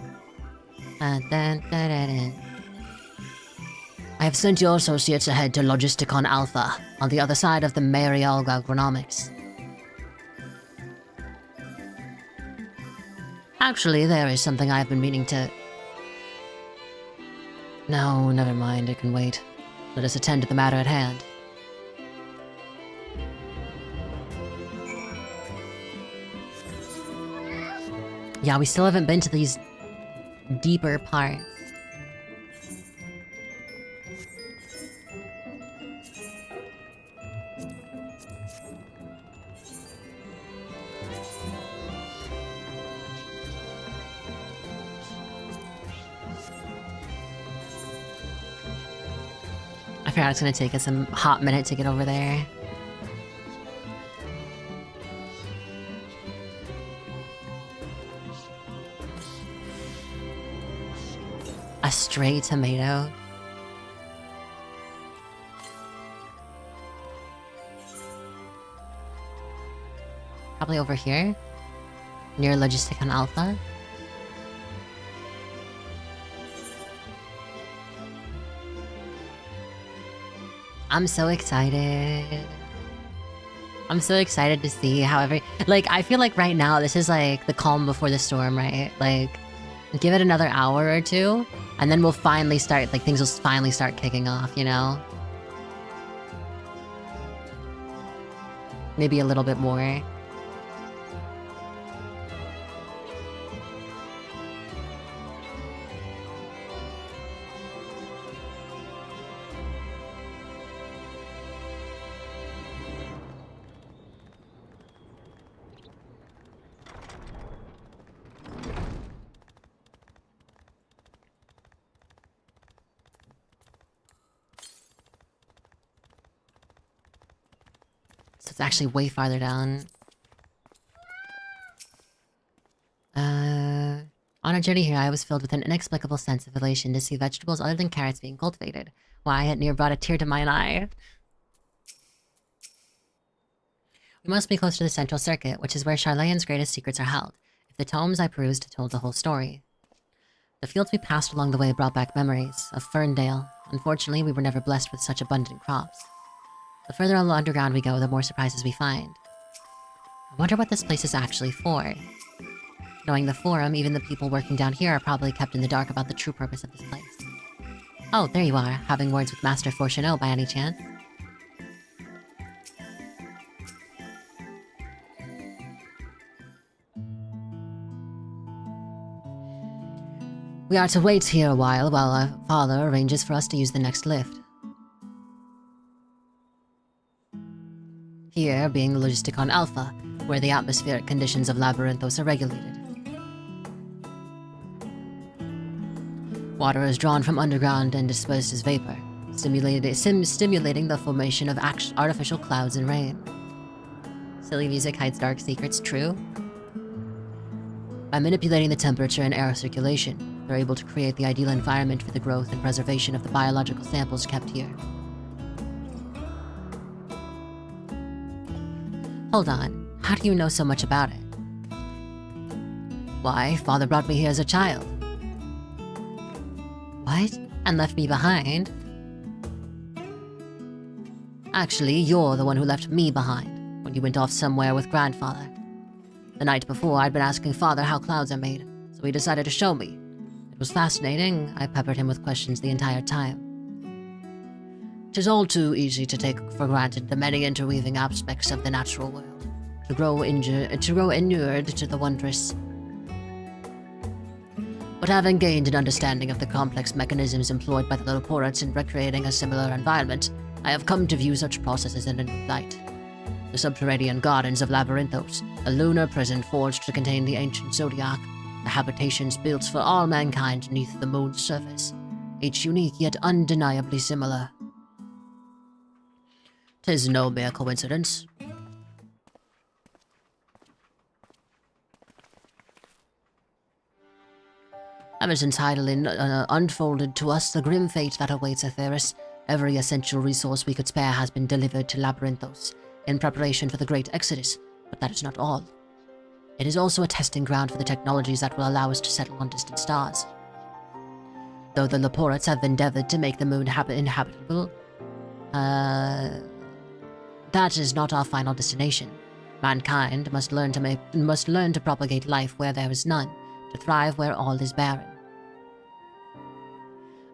I have sent your associates ahead to Logisticon Alpha, on the other side of the Marial Agronomics. Actually, there is something I've been meaning to... No, never mind, it can wait. Let us attend to the matter at hand. Yeah, we still haven't been to these deeper parts. I forgot it's gonna take us a hot minute to get over there. A stray tomato. Probably over here. Near Logisticon Alpha. I'm so excited. I'm so excited to see how I feel like right now this is like the calm before the storm, right? Like, give it another hour or two, and then we'll finally start, like, things will finally start kicking off, you know? Maybe a little bit more. It's actually way farther down. On our journey here, I was filled with an inexplicable sense of elation to see vegetables other than carrots being cultivated. Why, it near brought a tear to mine eye. We must be close to the central circuit, which is where Charlayan's greatest secrets are held. If the tomes I perused told the whole story. The fields we passed along the way brought back memories of Ferndale. Unfortunately, we were never blessed with such abundant crops. The further underground we go, the more surprises we find. I wonder what this place is actually for. Knowing the Forum, even the people working down here are probably kept in the dark about the true purpose of this place. Oh, there you are, having words with Master Fortuneau by any chance? We are to wait here a while our father arranges for us to use the next lift. Here being the Logisticon Alpha, where the atmospheric conditions of Labyrinthos are regulated. Water is drawn from underground and dispersed as vapor, stimulating the formation of artificial clouds and rain. Silly music hides dark secrets, true? By manipulating the temperature and air circulation, they're able to create the ideal environment for the growth and preservation of the biological samples kept here. Hold on, how do you know so much about it? Why, Father brought me here as a child. What? And left me behind? Actually, you're the one who left me behind, when you went off somewhere with Grandfather. The night before, I'd been asking Father how clouds are made, so he decided to show me. It was fascinating. I peppered him with questions the entire time. 'Tis all too easy to take for granted the many interweaving aspects of the natural world, to grow inured to the wondrous. But having gained an understanding of the complex mechanisms employed by the Loporats in recreating a similar environment, I have come to view such processes in a new light. The subterranean gardens of Labyrinthos, a lunar prison forged to contain the ancient Zodiac, the habitations built for all mankind beneath the moon's surface, each unique yet undeniably similar. 'Tis no mere coincidence. Ever since Heidelin unfolded to us the grim fate that awaits Atheris, every essential resource we could spare has been delivered to Labyrinthos, in preparation for the Great Exodus, but that is not all. It is also a testing ground for the technologies that will allow us to settle on distant stars. Though the Loporats have endeavored to make the moon inhabitable, that is not our final destination. Mankind must learn to propagate life where there is none, to thrive where all is barren.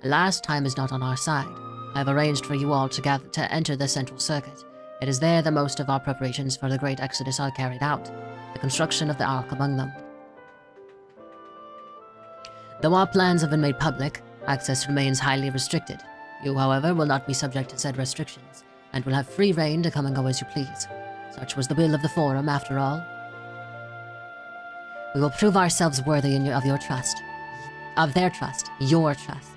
Alas, time is not on our side. I have arranged for you all to enter the central circuit. It is there the most of our preparations for the Great Exodus are carried out, the construction of the Ark among them. Though our plans have been made public, access remains highly restricted. You, however, will not be subject to said restrictions, and will have free reign to come and go as you please. Such was the will of the Forum, after all. We will prove ourselves worthy of your trust. Of their trust. Your trust.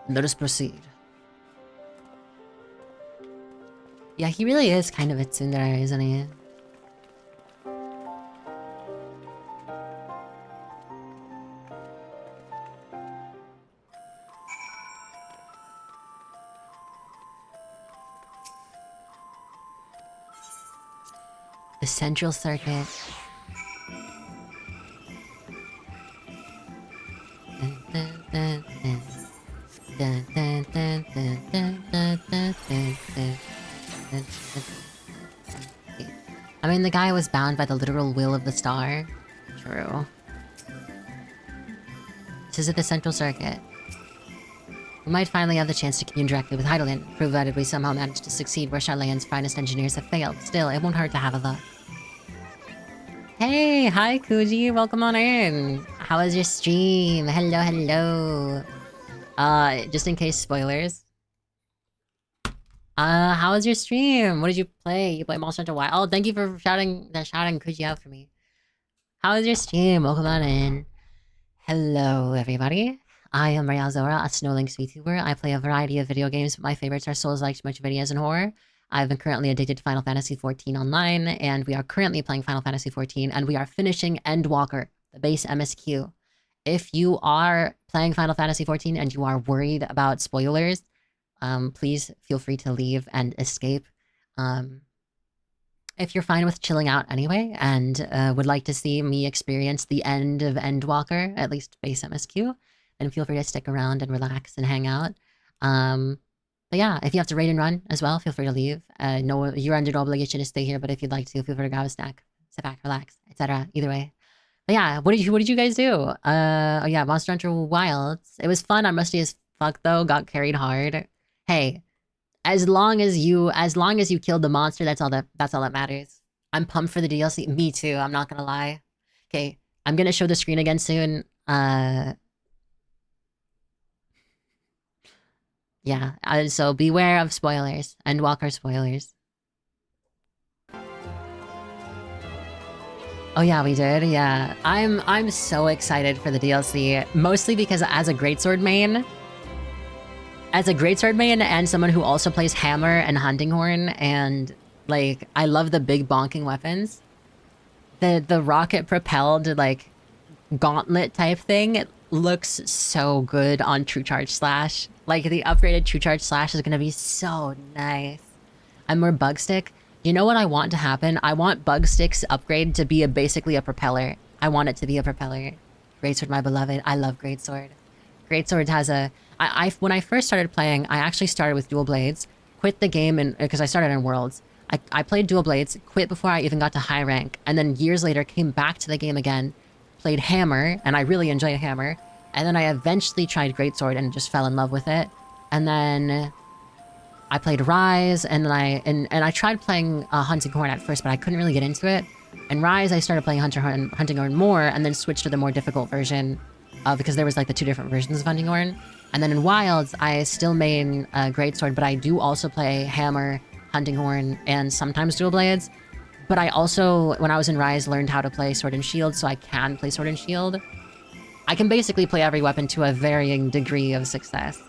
Let us proceed. Yeah, he really is kind of a tsundere, isn't he? The Central Circuit. I mean, the guy was bound by the literal will of the star. True. This is at the Central Circuit. We might finally have the chance to commune directly with Heidelin, provided we somehow manage to succeed where Charlane's finest engineers have failed. Still, it won't hurt to have a look. Hey, hi Kuji, welcome on in. How was your stream? Hello, hello. Just in case spoilers. How was your stream? What did you play? You play Monster Hunter Wild. Oh, thank you for shouting Kuji out for me. How was your stream? Welcome on in. Hello, everybody. I am Ryazora, a Snowlinks VTuber. I play a variety of video games, but my favorites are Souls-like, Metroidvanias, and horror. I've been currently addicted to Final Fantasy XIV Online, and we are currently playing Final Fantasy XIV, and we are finishing Endwalker, the base MSQ. If you are playing Final Fantasy XIV and you are worried about spoilers, please feel free to leave and escape. If you're fine with chilling out anyway, and would like to see me experience the end of Endwalker, at least base MSQ, then feel free to stick around and relax and hang out. But yeah, if you have to raid and run as well, feel free to leave. No, you're under no obligation to stay here, but if you'd like to, feel free to grab a snack, sit back, relax, etc. Either way. But yeah, what did you guys do? Oh yeah, Monster Hunter Wilds. It was fun. I'm rusty as fuck though. Got carried hard. Hey, as long as you killed the monster, that's all that matters. I'm pumped for the DLC. Me too. I'm not gonna lie. Okay, I'm gonna show the screen again soon. Yeah. So beware of spoilers. Endwalker spoilers. Oh yeah, we did. Yeah, I'm so excited for the DLC. Mostly because as a greatsword main, and someone who also plays hammer and hunting horn, and like I love the big bonking weapons. The rocket propelled like gauntlet type thing, it looks so good on True Charge Slash. Like the upgraded True Charge Slash is gonna be so nice. I'm more bug stick. You know what I want to happen? I want Bug Stick's upgrade to be basically a propeller. I want it to be a propeller. Greatsword, my beloved. I love Greatsword. Greatsword has a... when I first started playing, I actually started with dual blades. Quit the game because I started in Worlds. I played dual blades, quit before I even got to high rank, and then years later came back to the game again, played hammer, and I really enjoyed hammer, and then I eventually tried Greatsword and just fell in love with it. And then I played Rise, and then I tried playing Hunting Horn at first, but I couldn't really get into it. And Rise, I started playing Hunting Horn more, and then switched to the more difficult version, because there was like the 2 different versions of Hunting Horn. And then in Wilds, I still main Greatsword, but I do also play Hammer, Hunting Horn, and sometimes Dual Blades. But I also, when I was in Rise, learned how to play Sword and Shield, so I can play Sword and Shield. I can basically play every weapon to a varying degree of success.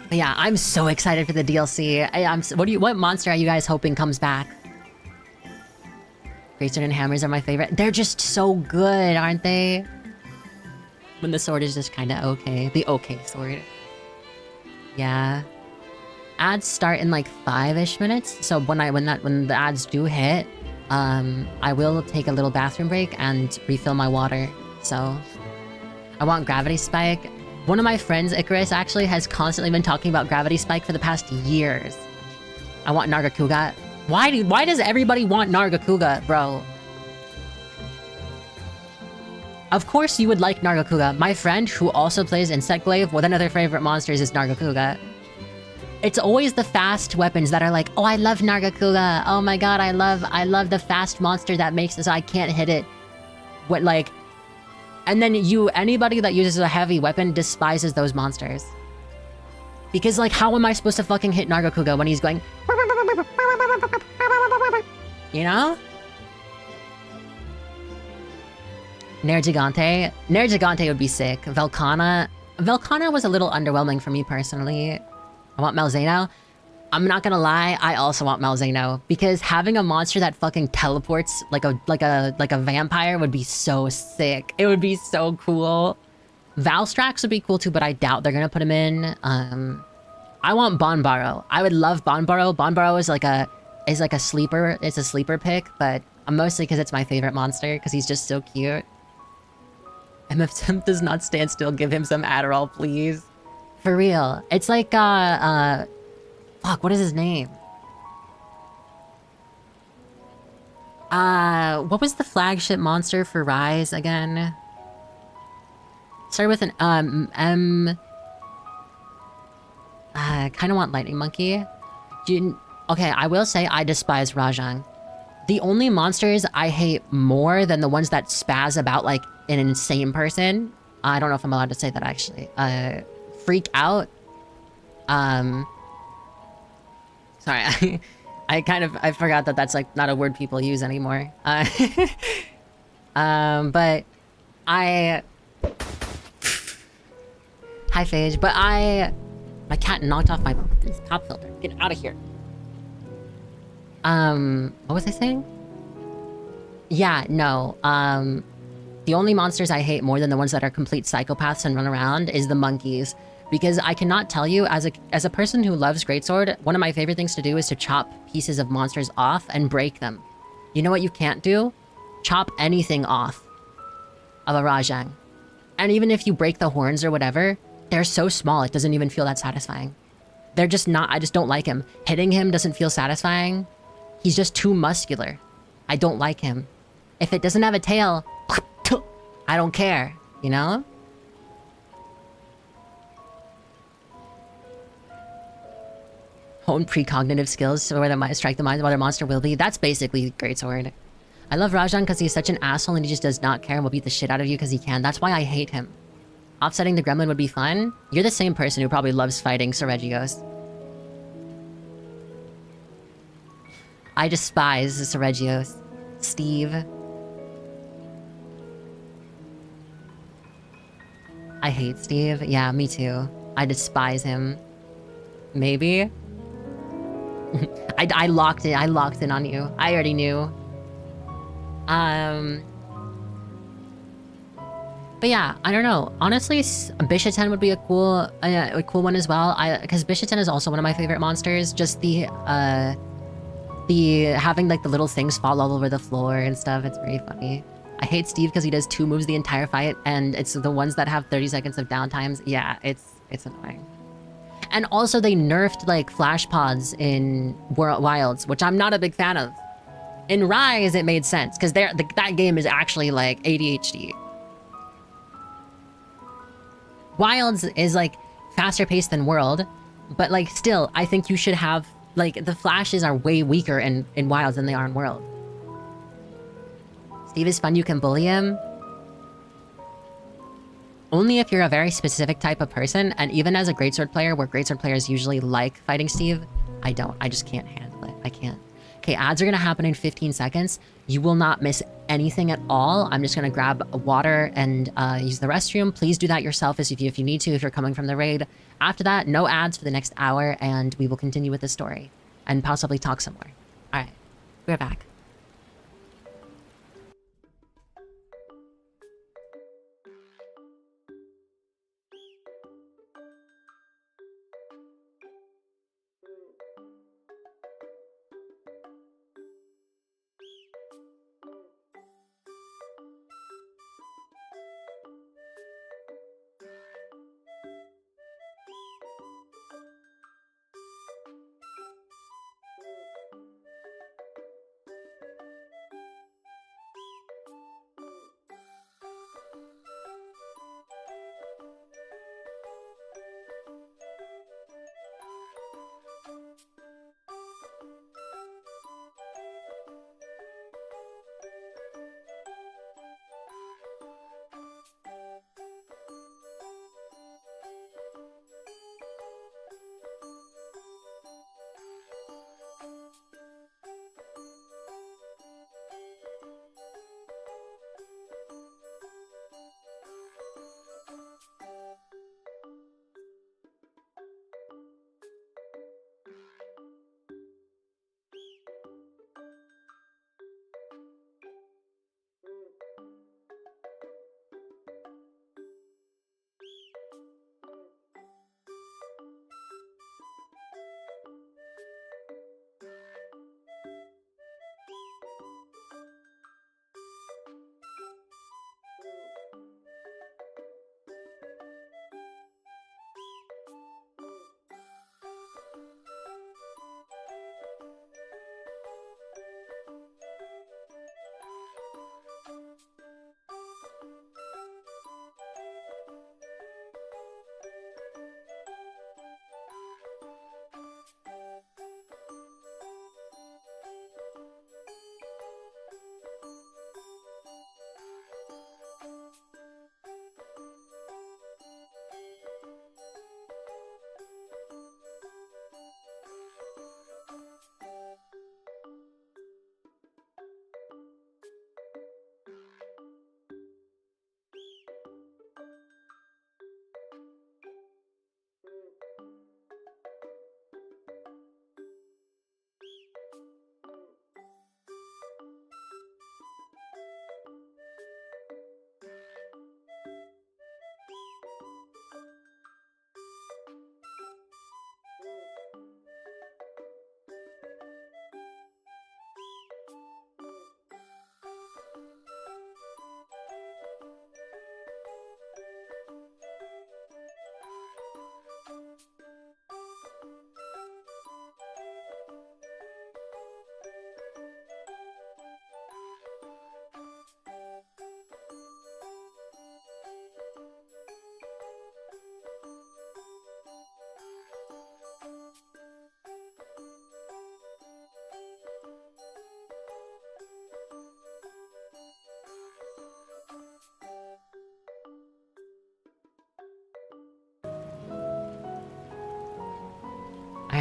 But yeah, I'm so excited for the DLC. What monster are you guys hoping comes back? Greatsword and hammers are my favorite. They're just so good, aren't they? When the sword is just kind of okay. The okay sword. Yeah. Ads start in like 5-ish minutes. So when the ads do hit, I will take a little bathroom break and refill my water. So I want Gravity Spike. One of my friends, Icarus, actually has constantly been talking about Gravity Spike for the past years. I want Nargacuga. Why does everybody want Nargacuga, bro? Of course you would like Nargacuga. My friend, who also plays Insect Glaive, one of their favorite monsters is Nargacuga. It's always the fast weapons that are like, oh, I love Nargacuga. Oh my god, I love the fast monster that makes it so I can't hit it. What, like... And then anybody that uses a heavy weapon despises those monsters. Because, like, how am I supposed to fucking hit Nargacuga when he's going... You know? Nergigante. Nergigante would be sick. Velkhana was a little underwhelming for me personally. I want Malzeno. I'm not gonna lie, I also want Malzeno. Because having a monster that fucking teleports like a vampire would be so sick. It would be so cool. Valstrax would be cool too, but I doubt they're gonna put him in. I want Bonbaro. I would love Bonbaro. Bonbaro is like a sleeper. It's a sleeper pick, but mostly because it's my favorite monster, because he's just so cute. MF Temp does not stand still. Give him some Adderall, please. For real. It's like, fuck, what is his name? What was the flagship monster for Rise again? Started with an, I kind of want Lightning Monkey. Okay, I will say I despise Rajang. The only monsters I hate more than the ones that spaz about like an insane person. I don't know if I'm allowed to say that actually. Freak out. Sorry, I forgot that that's like not a word people use anymore. But hi Phage, but my cat knocked off my pop filter. Get out of here. What was I saying? Yeah, no. The only monsters I hate more than the ones that are complete psychopaths and run around is the monkeys. Because I cannot tell you, as a person who loves Greatsword, one of my favorite things to do is to chop pieces of monsters off and break them. You know what you can't do? Chop anything off of a Rajang. And even if you break the horns or whatever, They're so small, it doesn't even feel that satisfying. They're just not, I just don't like him. Hitting him doesn't feel satisfying. He's just too muscular. I don't like him. If it doesn't have a tail, I don't care, you know? Hone precognitive skills so where the strike the mind of other monster will be. That's basically Greatsword. I love Rajan because he's such an asshole and he just does not care and will beat the shit out of you because he can. That's why I hate him. Offsetting the gremlin would be fun. You're the same person who probably loves fighting Seregios. I despise Seregios. Steve. I hate Steve. Yeah, me too. I despise him. Maybe? I locked in. I locked in on you. I already knew. But yeah, I don't know. Honestly, Bishaten would be a cool one as well. Because Bishaten is also one of my favorite monsters. Just the having like the little things fall all over the floor and stuff. It's very funny. I hate Steve because he does 2 moves the entire fight, and it's the ones that have 30 seconds of downtimes. Yeah, it's annoying. And also they nerfed like flash pods in Wilds, which I'm not a big fan of. In Rise, it made sense because that game is actually like ADHD. Wilds is like faster paced than World, but like still, I think you should have like the flashes are way weaker in Wilds than they are in World. Steve is fun, you can bully him. Only if you're a very specific type of person, and even as a greatsword player, where greatsword players usually like fighting Steve, I don't. I just can't handle it. I can't. Okay, ads are gonna happen in 15 seconds. You will not miss anything at all. I'm just gonna grab water and use the restroom. Please do that yourself if you need to, if you're coming from the raid. After that, no ads for the next hour, and we will continue with the story. And possibly talk some more. Alright, we're back.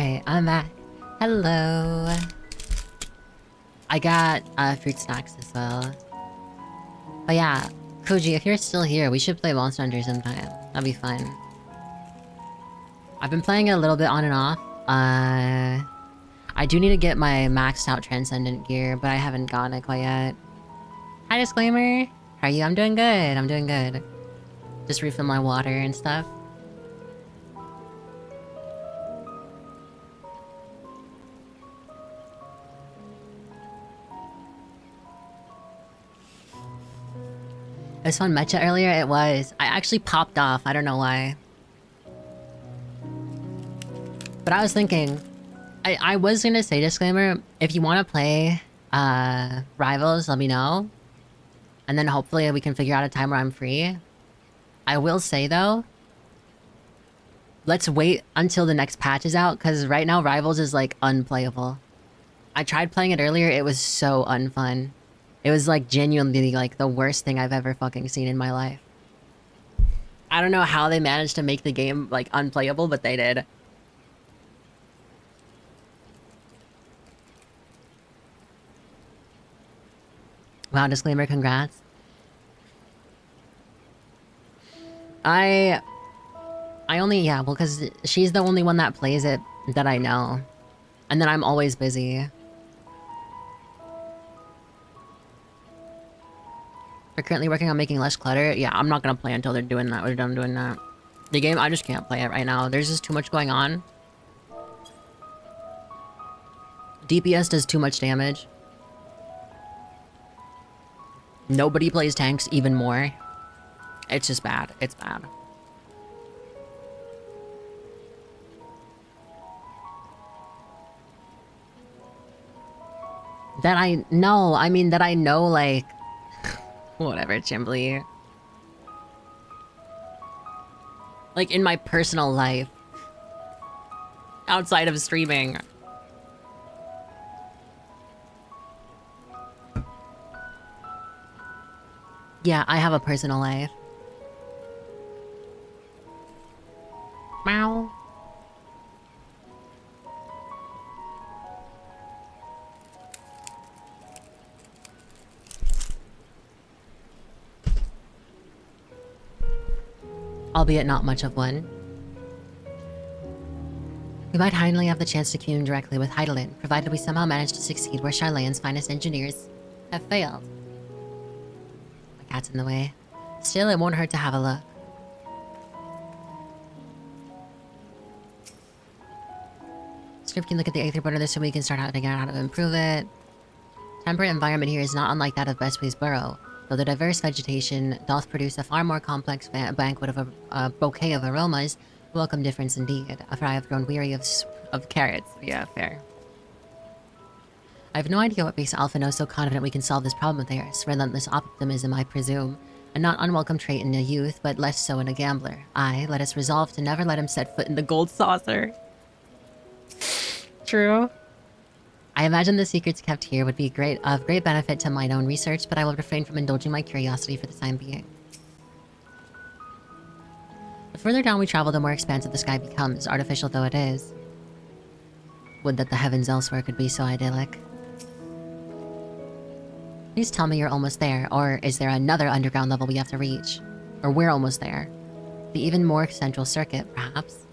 Alright, I'm back. Hello. I got fruit snacks as well. But yeah, Koji, if you're still here, we should play Monster Hunter sometime. That'd be fun. I've been playing it a little bit on and off. I do need to get my maxed out Transcendent gear, but I haven't gotten it quite yet. Hi, Disclaimer! How are you? I'm doing good, I'm doing good. Just refill my water and stuff. It was fun matcha earlier, it was. I actually popped off, I don't know why. But I was thinking, I was gonna say, disclaimer, if you want to play Rivals, let me know. And then hopefully we can figure out a time where I'm free. I will say though, let's wait until the next patch is out, because right now Rivals is like unplayable. I tried playing it earlier, it was so unfun. It was like genuinely like the worst thing I've ever fucking seen in my life. I don't know how they managed to make the game like unplayable, but they did. Wow, disclaimer, congrats. I only, yeah, well, because she's the only one that plays it that I know. And then I'm always busy. We're currently working on making less clutter. Yeah, I'm not gonna play until they're doing that. We're done doing that. The game, I just can't play it right now. There's just too much going on. DPS does too much damage. Nobody plays tanks even more. It's just bad. It's bad. That I know. I mean, that I know, like... Whatever, Chimbly. Like, in my personal life. Outside of streaming. Yeah, I have a personal life. Meow. Albeit not much of one. We might finally have the chance to commune directly with Heidelin, provided we somehow manage to succeed where Charlane's finest engineers have failed. My cat's in the way. Still, it won't hurt to have a look. Strip can look at the Aether border so we can start out figuring out how to improve it. Temperate environment here is not unlike that of Bestway's Burrow, though the diverse vegetation doth produce a far more complex banquet of a bouquet of aromas. Welcome difference indeed, for I have grown weary of carrots. Yeah, fair. I have no idea what makes Alpha know so confident we can solve this problem of theirs. Relentless optimism, I presume. A not unwelcome trait in a youth, but less so in a gambler. Aye, let us resolve to never let him set foot in the gold saucer. True. I imagine the secrets kept here would be of great benefit to mine own research, but I will refrain from indulging my curiosity for the time being. The further down we travel, the more expansive the sky becomes, artificial though it is. Would that the heavens elsewhere could be so idyllic. Please tell me you're almost there, or is there another underground level we have to reach? Or we're almost there. The even more central circuit, perhaps?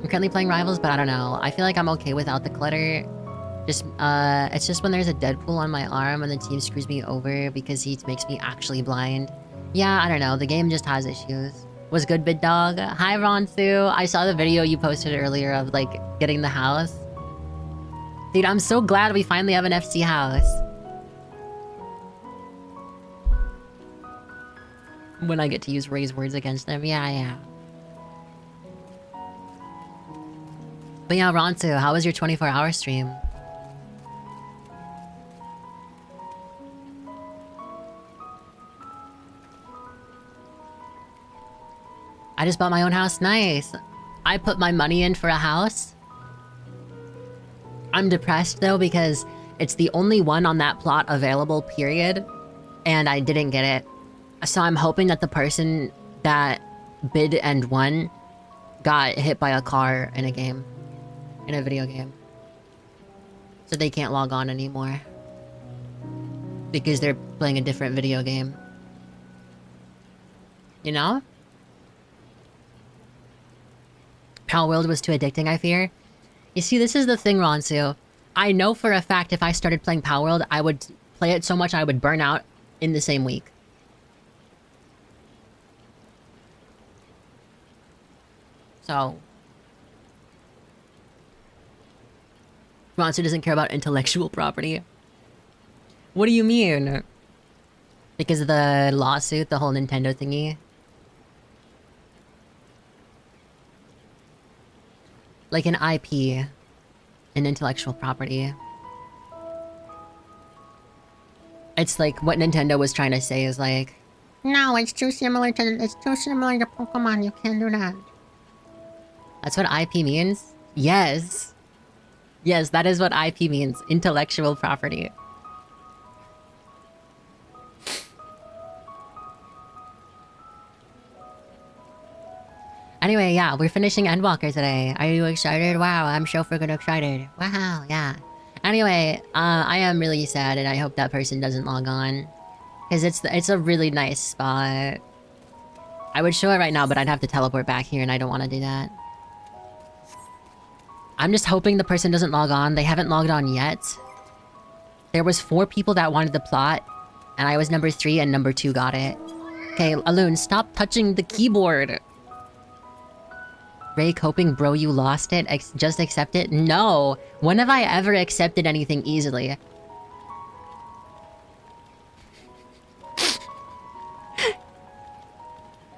I'm currently playing Rivals, but I don't know. I feel like I'm okay without the clutter. It's just when there's a Deadpool on my arm and the team screws me over because he makes me actually blind. Yeah, I don't know. The game just has issues. Was good, big dog? Hi, Ronsu. I saw the video you posted earlier of, like, getting the house. Dude, I'm so glad we finally have an FC house. When I get to use Ray's words against them. Yeah. But yeah, Ronsu, how was your 24-hour stream? I just bought my own house. Nice. I put my money in for a house. I'm depressed though because it's the only one on that plot available, period. And I didn't get it. So I'm hoping that the person that bid and won got hit by a car in a game. in a video game. So they can't log on anymore. Because they're playing a different video game. You know? Pal World was too addicting, I fear. You see, this is the thing, Ronsu. I know for a fact if I started playing Pal World, I would play it so much I would burn out in the same week. So... Ronsu doesn't care about intellectual property. What do you mean? Because of the lawsuit, the whole Nintendo thingy? Like an IP. An intellectual property. It's like what Nintendo was trying to say is like, no, it's too similar to Pokemon, you can't do that. That's what IP means? Yes. Yes, that is what IP means. Intellectual property. Anyway, yeah, we're finishing Endwalker today. Are you excited? Wow, I'm so freaking excited. Wow, yeah. Anyway, I am really sad and I hope that person doesn't log on. Because it's a really nice spot. I would show it right now, but I'd have to teleport back here and I don't want to do that. I'm just hoping the person doesn't log on. They haven't logged on yet. There was 4 people that wanted the plot, and I was number 3 and number 2 got it. Okay, Alun, stop touching the keyboard. Ray coping, bro, you lost it. Just accept it? No. When have I ever accepted anything easily?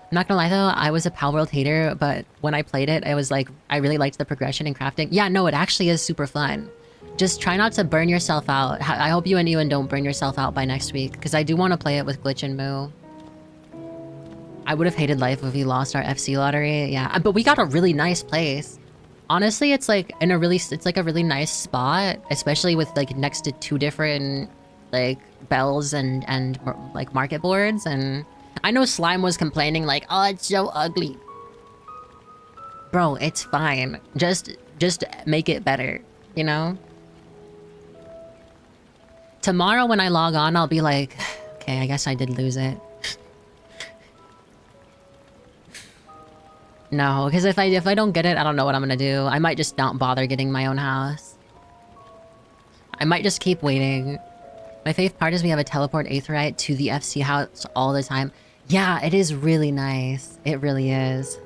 I'm not gonna lie though, I was a Pal World hater, but when I played it, I was like, I really liked the progression and crafting. Yeah, no, it actually is super fun. Just try not to burn yourself out. I hope you and Ewan don't burn yourself out by next week, because I do want to play it with Glitch and Moo. I would have hated life if we lost our FC lottery. Yeah, but we got a really nice place. Honestly, it's like in a really, it's like a really nice spot, especially with like next to 2 different like bells and like market boards. And I know Slime was complaining like, oh, it's so ugly. Bro, it's fine. Just make it better, you know? Tomorrow when I log on, I'll be like, okay, I guess I did lose it. No, because if I don't get it, I don't know what I'm gonna do. I might just not bother getting my own house. I might just keep waiting. My favorite part is we have a teleport Aetherite to the FC house all the time. Yeah, it is really nice. It really is.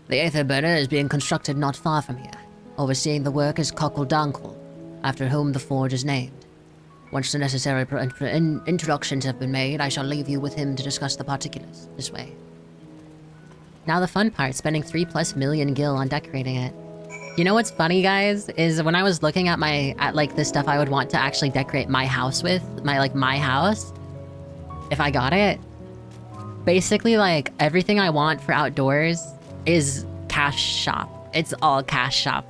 The Aether burner is being constructed not far from here. Overseeing the work is Cockle Dunkle, after whom the forge is named. Once the necessary introductions have been made, I shall leave you with him to discuss the particulars. This way. Now the fun part, spending 3+ million gil on decorating it. You know what's funny, guys? Is when I was looking at like the stuff I would want to actually decorate my house with, my house, if I got it, basically like everything I want for outdoors is cash shop. It's all cash shop.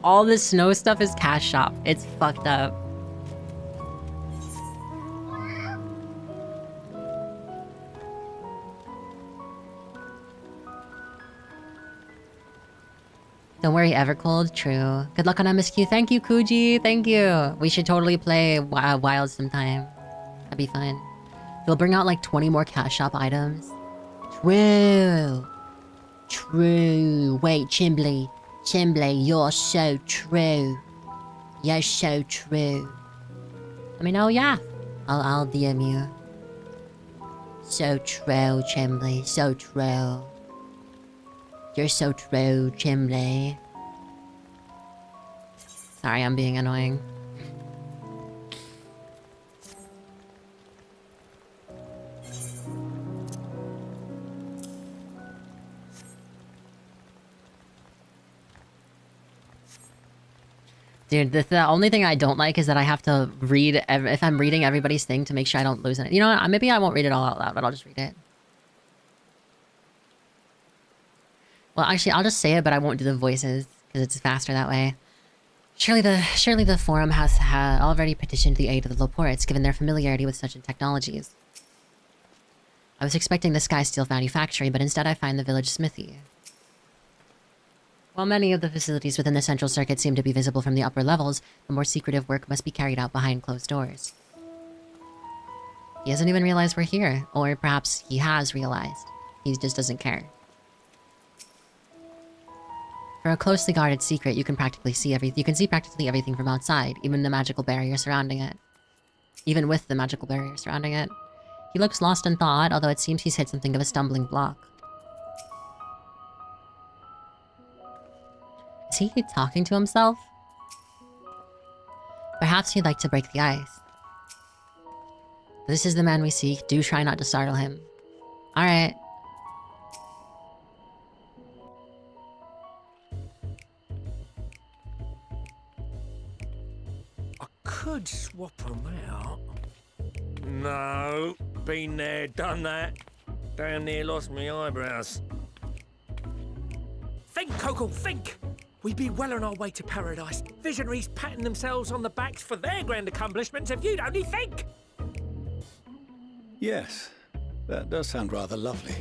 All this snow stuff is cash shop. It's fucked up. Don't worry, Evercold. True. Good luck on MSQ. Thank you, Kuji. Thank you. We should totally play Wild sometime. That'd be fun. They'll bring out like 20 more cash shop items. True. True. Wait, Chimbley. Chimbley, you're so true. You're so true. Let me know, yeah. I'll DM you. So true, Chimbley. So true. You're so true, Chimbley. Sorry, I'm being annoying. Dude, the only thing I don't like is that I have to read if I'm reading everybody's thing to make sure I don't lose it. You know what? Maybe I won't read it all out loud, but I'll just read it. Well, actually, I'll just say it, but I won't do the voices because it's faster that way. Surely the forum has already petitioned the aid of the Loporits, given their familiarity with such technologies. I was expecting the Sky Steel Manufactory, but instead I find the village smithy. While many of the facilities within the central circuit seem to be visible from the upper levels, the more secretive work must be carried out behind closed doors. He hasn't even realized we're here, or perhaps he has realized. He just doesn't care. For a closely guarded secret, you can practically see everything. You can see practically everything from outside, even the magical barrier surrounding it. Even with the magical barrier surrounding it. He looks lost in thought, although it seems he's hit something of a stumbling block. Is he talking to himself? Perhaps he'd like to break the ice. This is the man we seek. Do try not to startle him. Alright.
I could swap them out. No, been there, done that. Damn near lost my eyebrows.
Think, Coco, think! We'd be well on our way to paradise. Visionaries patting themselves on the backs for their grand accomplishments if you'd only think!
Yes, that does sound rather lovely.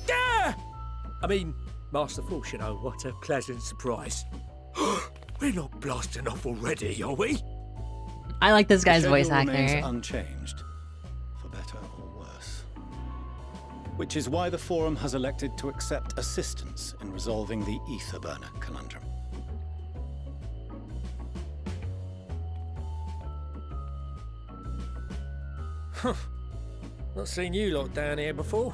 Yeah! I mean, Master Force, you know, what a pleasant surprise. We're not blasting off already, are we?
I like this guy's voice
actor.
actor.
Remains unchanged, for better or worse. Which is why the Forum has elected to accept assistance in resolving the ether burner conundrum.
Huh. Not seen you lot down here before.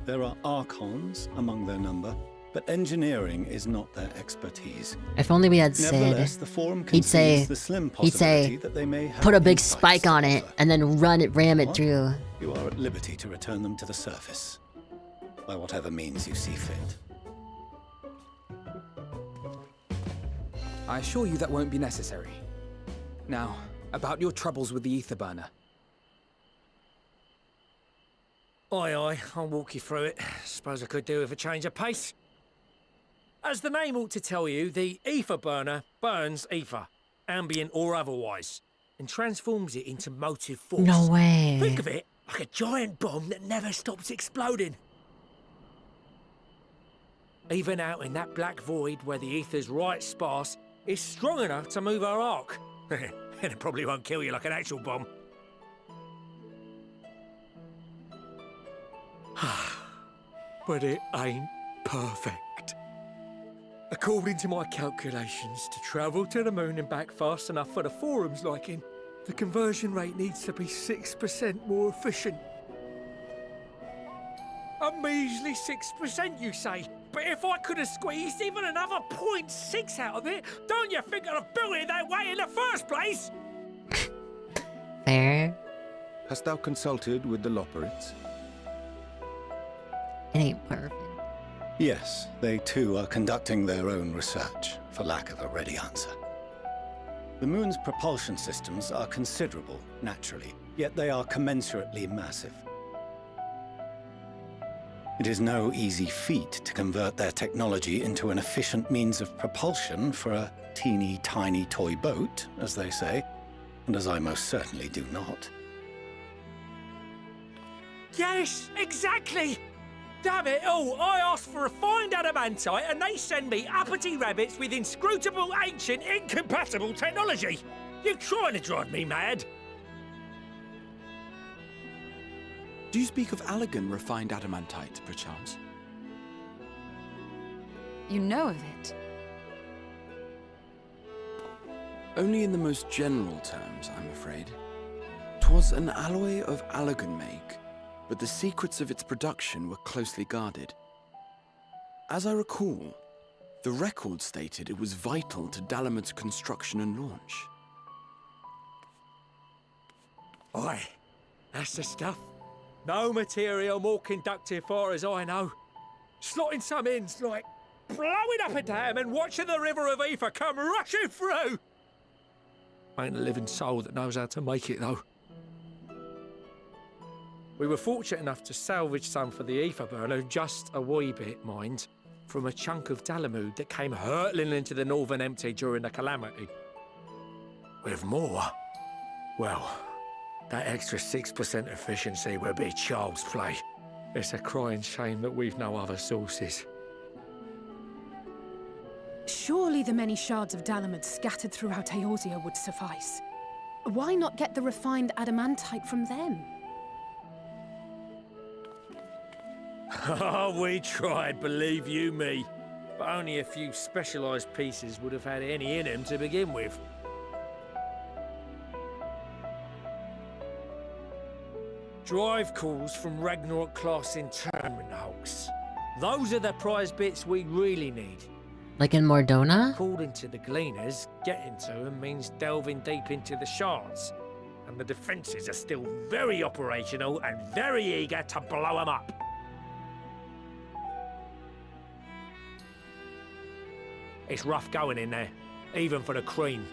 There are Archons among their number, but engineering is not their expertise.
If only we had
Nevertheless,
Sid,
the Forum
he'd say,
concedes the slim possibility that they may have
put a big
insights
spike on
to
it,
offer.
and then ram it
What?
through.
You are at liberty to return them to the surface, by whatever means you see fit.
I assure you that won't be necessary. Now, about your troubles with the ether burner.
Aye, I'll walk you through it. Suppose I could do with a change of pace. As the name ought to tell you, the ether burner burns ether, ambient or otherwise, and transforms it into motive force.
No way.
Think of it like a giant bomb that never stops exploding. Even out in that black void where the ether's right sparse, it's strong enough to move our arc. And it probably won't kill you like an actual bomb. But it ain't perfect. According to my calculations, to travel to the moon and back fast enough for the Forum's liking, the conversion rate needs to be 6% more efficient. A measly 6%, you say? But if I could have squeezed even another 0.6 out of it, don't you think I'd have built it that way in the first place?
Fair.
Hast thou consulted with the Loperids?
It ain't perfect.
Yes, they too are conducting their own research, for lack of a ready answer. The moon's propulsion systems are considerable, naturally, yet they are commensurately massive. It is no easy feat to convert their technology into an efficient means of propulsion for a teeny tiny toy boat, as they say, and as I most certainly do not.
Yes, exactly! Damn it all, I asked for refined adamantite and they send me uppity rabbits with inscrutable, ancient, incompatible technology! You're trying to drive me mad!
Do you speak of Allegan refined adamantite, perchance?
You know of it?
Only in the most general terms, I'm afraid. 'Twas an alloy of Allegan make, but the secrets of its production were closely guarded. As I recall, the record stated it was vital to Dalamud's construction and launch.
Aye, that's the stuff. No material more conductive far as I know. Slotting some ends like blowing up a dam and watching the river of ether come rushing through. Ain't a living soul that knows how to make it though. We were fortunate enough to salvage some for the ether burner, just a wee bit, mind, from a chunk of Dalamud that came hurtling into the Northern Empty during the calamity. With more, well, that extra 6% efficiency will be child's play. It's a crying shame that we've no other sources.
Surely the many shards of Dalamud scattered throughout Eorzea would suffice. Why not get the refined adamantite from them?
Oh, we tried, believe you me. But only a few specialised pieces would have had any in them to begin with. Drive calls from Ragnarok-class internment hulks. Those are the prize bits we really need.
Like in Mordona?
According to the Gleaners, getting to them means delving deep into the shards. And the defences are still very operational and very eager to blow them up. It's rough going in there, even for the cream.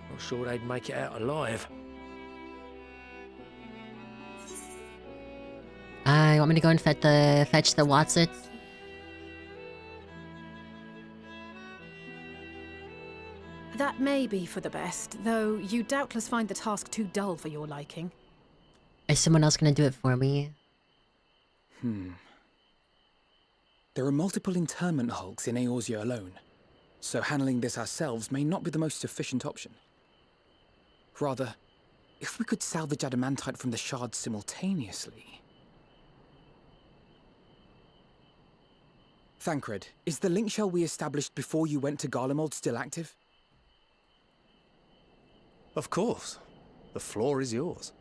Not sure they'd make it out alive.
You want me to go and fetch the Watsits?
That may be for the best, though you doubtless find the task too dull for your liking.
Is someone else gonna do it for me?
There are multiple internment hulks in Eorzea alone, so handling this ourselves may not be the most efficient option. Rather, if we could salvage adamantite from the shards simultaneously... Thancred, is the link shell we established before you went to Garlemald still active?
Of course. The floor is yours.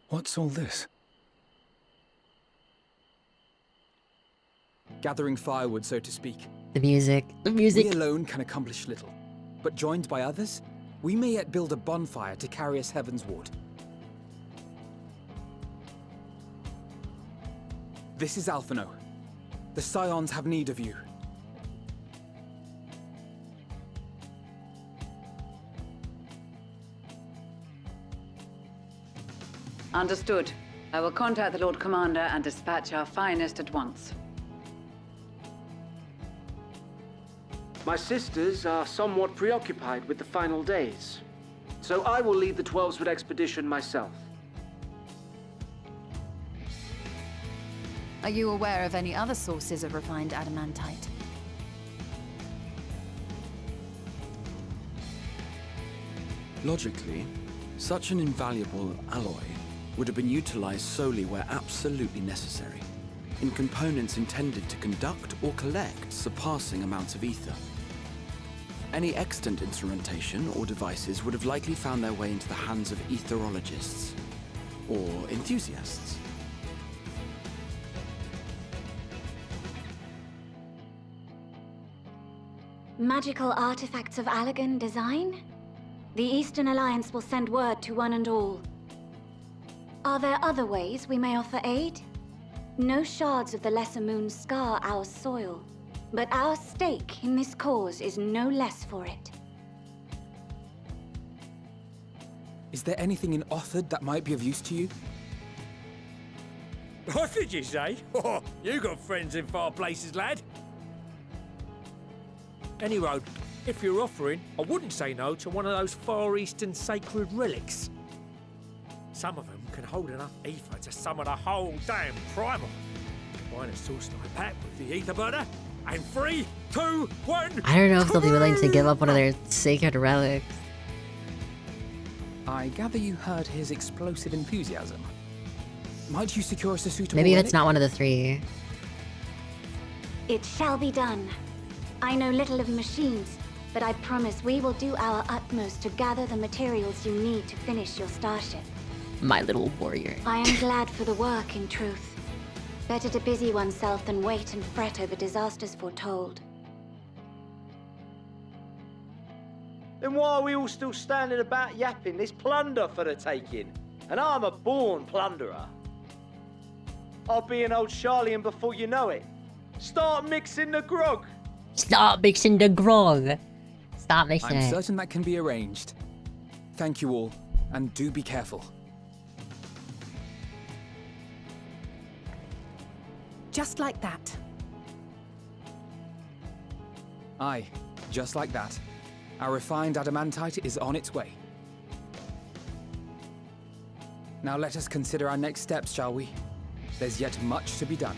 What's all this? Gathering firewood, so to speak.
The music. The music.
We alone can accomplish little, but joined by others, we may yet build a bonfire to carry us heavensward. This is Alphino. The Scions have need of you.
Understood. I will contact the Lord Commander and dispatch our finest at once.
My sisters are somewhat preoccupied with the final days, so I will lead the 12-foot expedition myself.
Are you aware of any other sources of refined adamantite?
Logically, such an invaluable alloy would have been utilized solely where absolutely necessary, in components intended to conduct or collect surpassing amounts of ether. Any extant instrumentation or devices would have likely found their way into the hands of etherologists, or enthusiasts.
Magical artifacts of Allagan design? The Eastern Alliance will send word to one and all. Are there other ways we may offer aid? No shards of the Lesser Moon scar our soil, but our stake in this cause is no less for it.
Is there anything in Othard that might be of use to you?
What did you say? Oh, you got friends in far places, lad. Any road, if you're offering, I wouldn't say no to one of those Far Eastern sacred relics. Some of them can hold enough ether to summon a whole damn primal. Combine a source night pack with the ether burner, and 3, 2, 1.
I don't know if they'll be willing to give up one of their sacred relics.
I gather you heard his explosive enthusiasm. Might you secure us a suitable
Maybe
relic?
it's not one of the 3.
It shall be done. I know little of machines, but I promise we will do our utmost to gather the materials you need to finish your starship.
My little warrior.
I am glad for the work, in truth. Better to busy oneself than wait and fret over disasters foretold.
Then why are we all still standing about yapping? There's plunder for the taking, and I'm a born plunderer. I'll be an old Charlian before you know it. Start mixing the grog.
Stop mixing the grog. Stop mixing
I'm
it.
certain that can be arranged. Thank you all, and do be careful.
Just like that.
Aye, just like that. Our refined adamantite is on its way. Now let us consider our next steps, shall we? There's yet much to be done.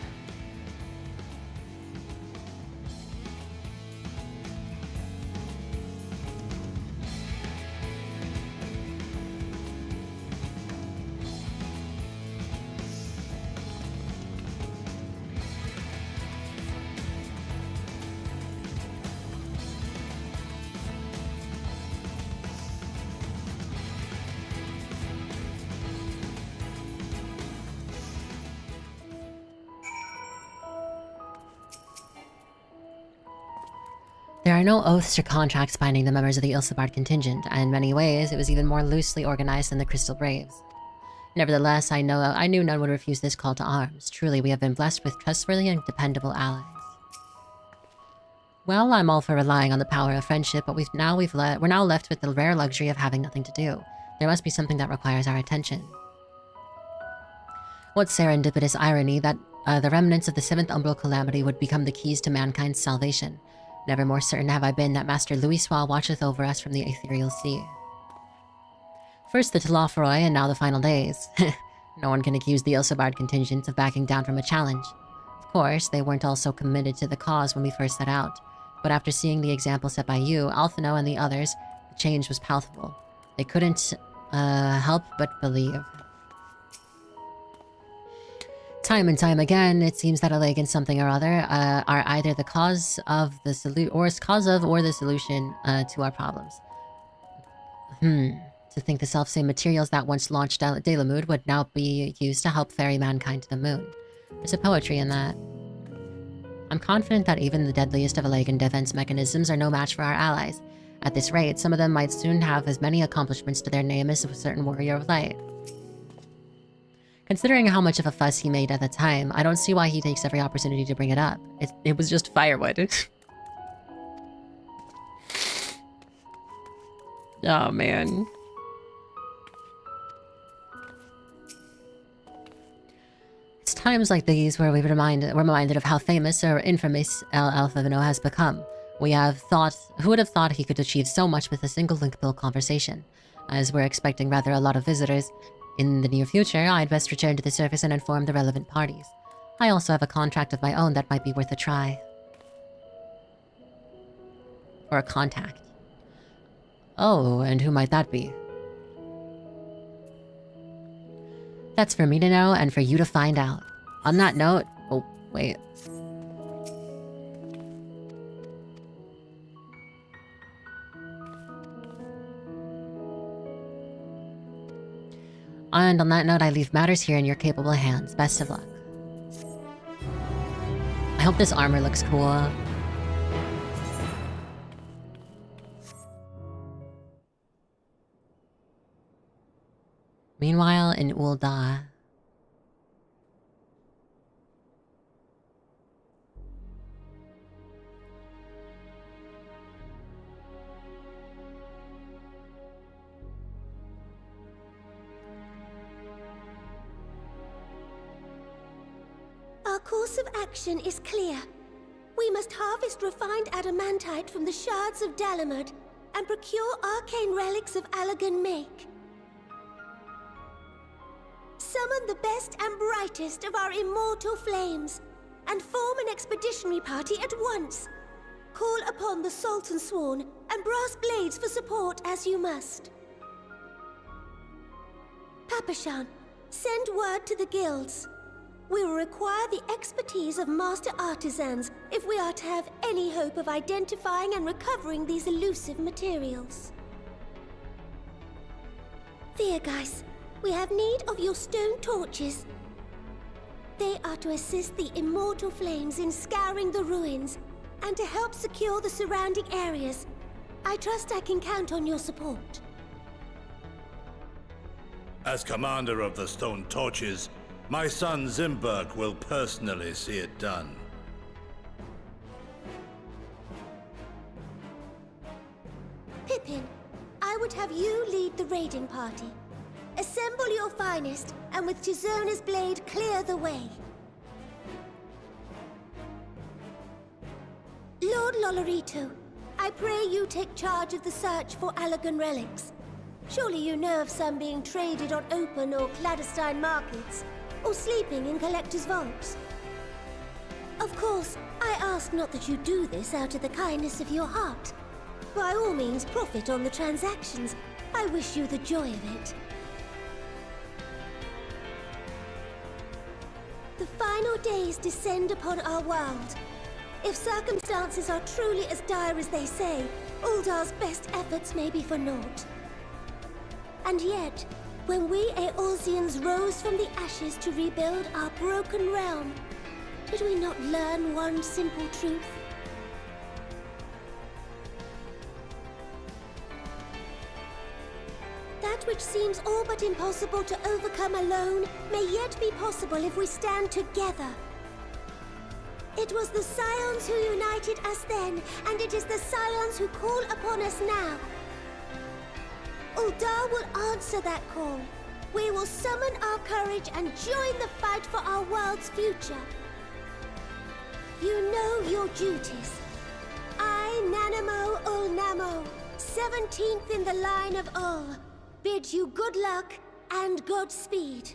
There are no oaths or contracts binding the members of the Ilsebard contingent, and in many ways, it was even more loosely organized than the Crystal Braves. Nevertheless, I knew none would refuse this call to arms. Truly, we have been blessed with trustworthy and dependable allies. Well, I'm all for relying on the power of friendship, but we're now left with the rare luxury of having nothing to do. There must be something that requires our attention. What serendipitous irony that the remnants of the 7th Umbral Calamity would become the keys to mankind's salvation. Never more certain have I been that Master Louis Sois watcheth over us from the ethereal sea. First the Telophoroi, and now the final days. No one can accuse the Ilsebard contingent of backing down from a challenge. Of course, they weren't all so committed to the cause when we first set out, but after seeing the example set by you, Alphino, and the others, the change was palpable. They couldn't help but believe. Time and time again, it seems that Allegan something or other are either the cause of the solution to our problems. To think the selfsame materials that once launched Dalamud would now be used to help ferry mankind to the moon. There's a poetry in that. I'm confident that even the deadliest of Allegan defense mechanisms are no match for our allies. At this rate, some of them might soon have as many accomplishments to their name as a certain warrior of light. Considering how much of a fuss he made at the time, I don't see why he takes every opportunity to bring it up. It was just firewood. Oh, man. It's times like these where we're reminded of how famous or infamous El Alphavino has become. Who would have thought he could achieve so much with a single link-bill conversation? As we're expecting rather a lot of visitors in the near future, I'd best return to the surface and inform the relevant parties. I also have a contract of my own that might be worth a try. Or a contact. Oh, and who might that be? That's for me to know and for you to find out. On that note... Oh, wait. And on that note, I leave matters here in your capable hands. Best of luck. I hope this armor looks cool. Meanwhile, in Ul'dah...
Our course of action is clear. We must harvest refined adamantite from the shards of Dalamud and procure arcane relics of Allegan make. Summon the best and brightest of our immortal flames and form an expeditionary party at once. Call upon the Sultan Sworn and Brass Blades for support as you must. Papashan, send word to the guilds. We will require the expertise of master artisans if we are to have any hope of identifying and recovering these elusive materials. Thiergeist, we have need of your stone torches. They are to assist the immortal flames in scouring the ruins and to help secure the surrounding areas. I trust I can count on your support.
As commander of the Stone Torches, my son Zimberg will personally see it done.
Pippin, I would have you lead the raiding party. Assemble your finest, and with Tizona's blade clear the way. Lord Lolorito, I pray you take charge of the search for Allegan relics. Surely you know of some being traded on open or clandestine markets, or sleeping in collectors' vaults. Of course, I ask not that you do this out of the kindness of your heart. By all means, profit on the transactions. I wish you the joy of it. The final days descend upon our world. If circumstances are truly as dire as they say, Uldar's best efforts may be for naught. And yet, when we Eorzeans rose from the ashes to rebuild our broken realm, did we not learn one simple truth? That which seems all but impossible to overcome alone may yet be possible if we stand together. It was the Scions who united us then, and it is the Scions who call upon us now. Uldar will answer that call. We will summon our courage and join the fight for our world's future. You know your duties. I, Nanamo Ulnamo, 17th in the line of Ul, bid you good luck and Godspeed.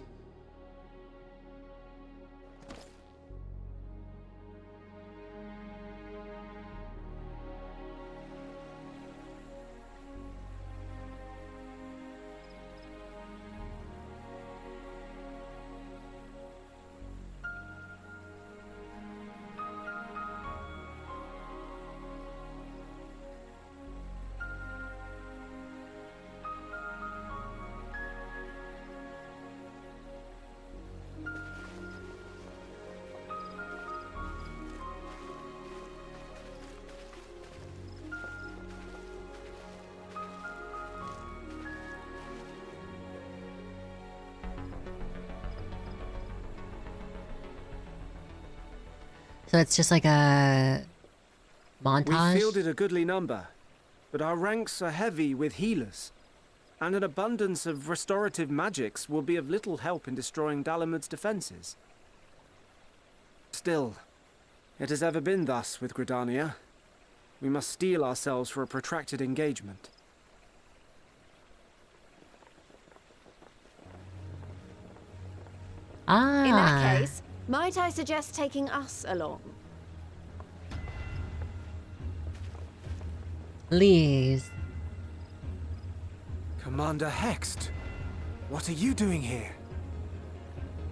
So it's just like a montage?
We fielded a goodly number, but our ranks are heavy with healers, and an abundance of restorative magics will be of little help in destroying Dalamud's defenses. Still, it has ever been thus with Gridania. We must steel ourselves for a protracted engagement.
Ah.
In that case, might I suggest taking us along?
Please.
Commander Hext, what are you doing here?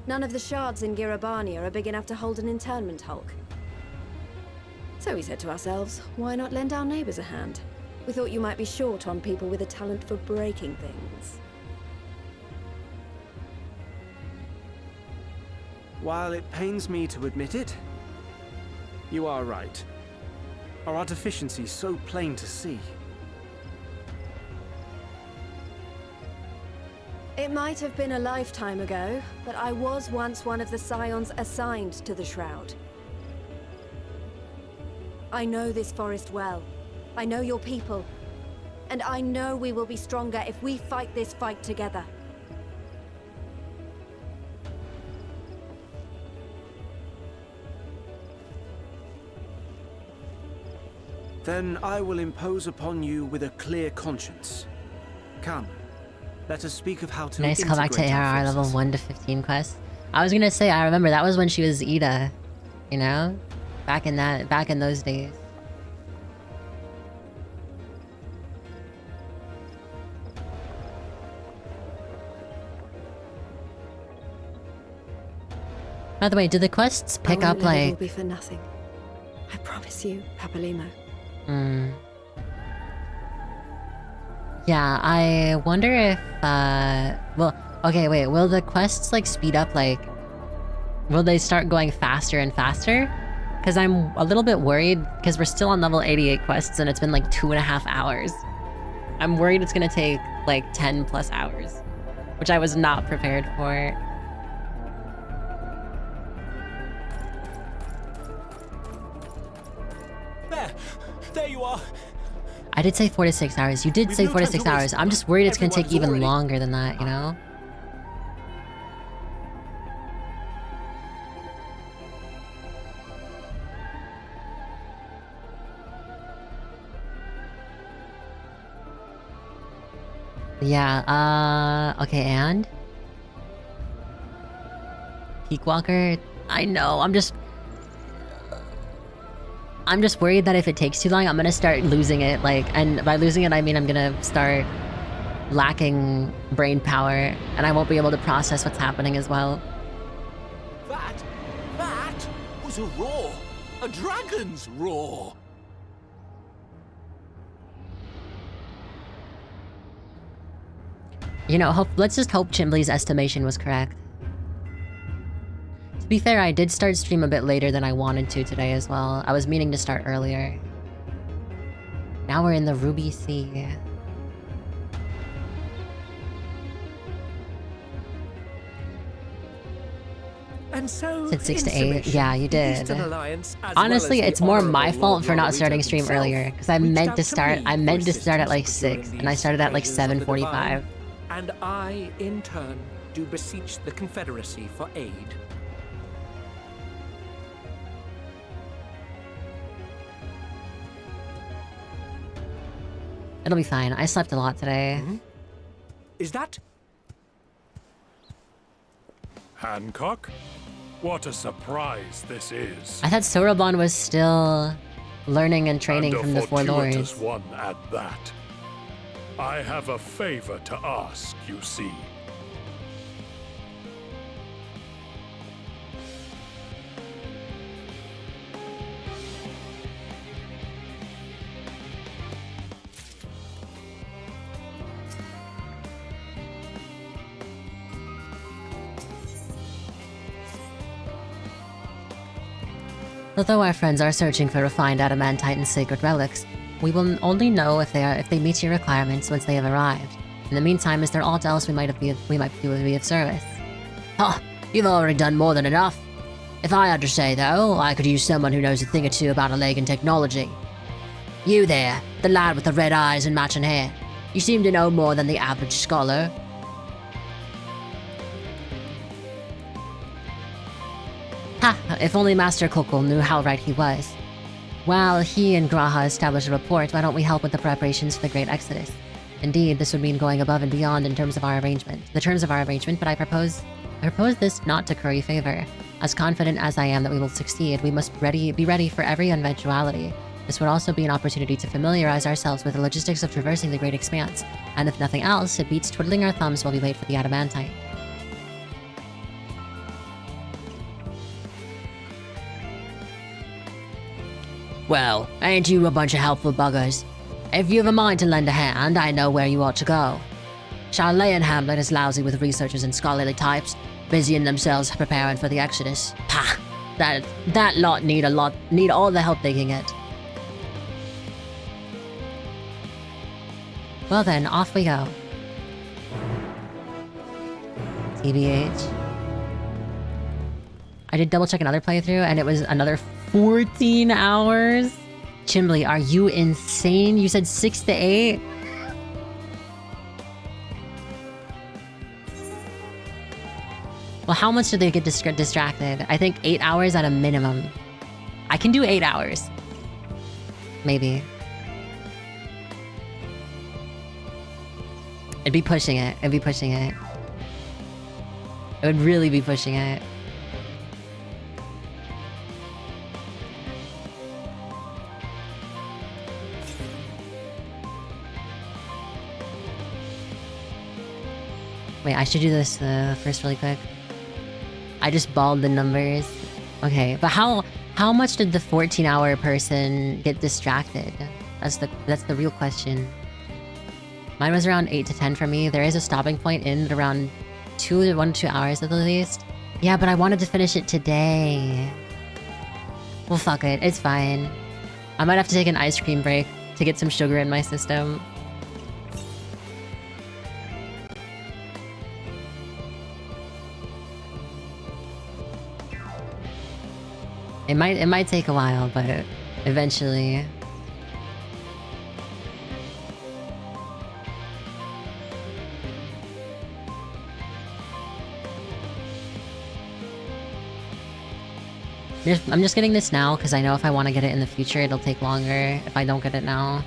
None of the shards in Girabania are big enough to hold an internment hulk. So we said to ourselves, why not lend our neighbors a hand? We thought you might be short on people with a talent for breaking things.
While it pains me to admit it, you are right. Our deficiency so plain to see.
It might have been a lifetime ago, but I was once one of the Scions assigned to the Shroud. I know this forest well. I know your people. And I know we will be stronger if we fight this fight together.
Then I will impose upon you with a clear conscience. Come, let us speak of how to
Nice callback to
integrate our
ARR level
forces.
1 to 15 quest. I was gonna say, I remember that was when she was Ida, you know? Back in those days. By the way, do the quests pick up
It
like...
will be for nothing. I promise you, Papalimo.
Yeah, I wonder if, well, okay, wait, will the quests, like, speed up, like... Will they start going faster and faster? Because I'm a little bit worried, because we're still on level 88 quests, and it's been, like, 2.5 hours. I'm worried it's gonna take, like, 10 plus hours. Which I was not prepared for.
There you are.
I did say 4 to 6 hours. You did say 4 to 6 hours. I'm just worried it's gonna take even longer than that, you know? Yeah, okay, and? Peakwalker? I know, I'm just worried that if it takes too long, I'm gonna start losing it, like, and by losing it, I mean I'm gonna start lacking brain power, and I won't be able to process what's happening as well.
That was a roar! A dragon's roar!
You know, let's just hope Chimbley's estimation was correct. To be fair, I did start stream a bit later than I wanted to today as well. I was meaning to start earlier. Now we're in the Ruby Sea.
And so,
Said 6 to
in
8. Yeah, you did.
Eastern Alliance, as
Honestly,
well as
it's
the
more
Honourable
my fault
Lord
for not
Lorito
starting stream
himself,
earlier, because I
reached
meant
out
to start.
me
I
for
meant to start at like
assistance
6,
procuring
and I
these
started at like
treasures of the
7:45.
divine, and I, in turn, do beseech the Confederacy for aid.
It'll be fine. I slept a lot today.
Is that?
Hancock? What a surprise this is.
I thought Sorobon was still learning and training
And
from the
a
Four
fortuitous
Lords.
one at that. I have a favor to ask, you see.
Although our friends are searching for refined adamantite and sacred relics, we will only know if they meet your requirements once they have arrived. In the meantime, is there aught else we might be of service? Huh, you've already done more than enough. If I had to say, though, I could use someone who knows a thing or two about Alagan technology. You there, the lad with the red eyes and matching hair. You seem to know more than the average scholar. Ha! If only Master Kokol knew how right he was. While he and Graha establish a report, why don't we help with the preparations for the Great Exodus? Indeed, this would mean going above and beyond in terms of our arrangement. The terms of our arrangement, but I propose this not to curry favor. As confident as I am that we will succeed, we must be ready for every eventuality. This would also be an opportunity to familiarize ourselves with the logistics of traversing the Great Expanse, and if nothing else, it beats twiddling our thumbs while we wait for the adamantite. Well, ain't you a bunch of helpful buggers? If you've a mind to lend a hand, I know where you ought to go. Charley and Hamlet is lousy with researchers and scholarly types, busying themselves preparing for the Exodus. Pah! That lot need all the help they can get. Well then, off we go. TBH. I did double check another playthrough and it was another 14 hours? Chimbley, are you insane? You said 6 to 8? Well, how much do they get distracted? I think 8 hours at a minimum. I can do 8 hours. Maybe. It'd be pushing it. It'd be pushing it. It would really be pushing it. Wait, I should do this first really quick. I just balled the numbers. Okay, but how much did the 14-hour person get distracted? That's the real question. Mine was around 8 to 10 for me. There is a stopping point in around 1 to 2 hours at the least. Yeah, but I wanted to finish it today. Well, fuck it. It's fine. I might have to take an ice cream break to get some sugar in my system. It might take a while, but eventually. I'm just getting this now because I know if I want to get it in the future, it'll take longer if I don't get it now.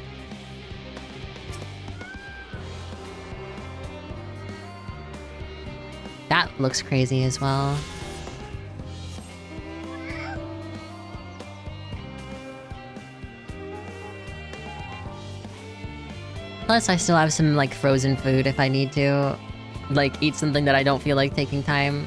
That looks crazy as well. Plus, I still have some, like, frozen food if I need to, like, eat something that I don't feel like taking time.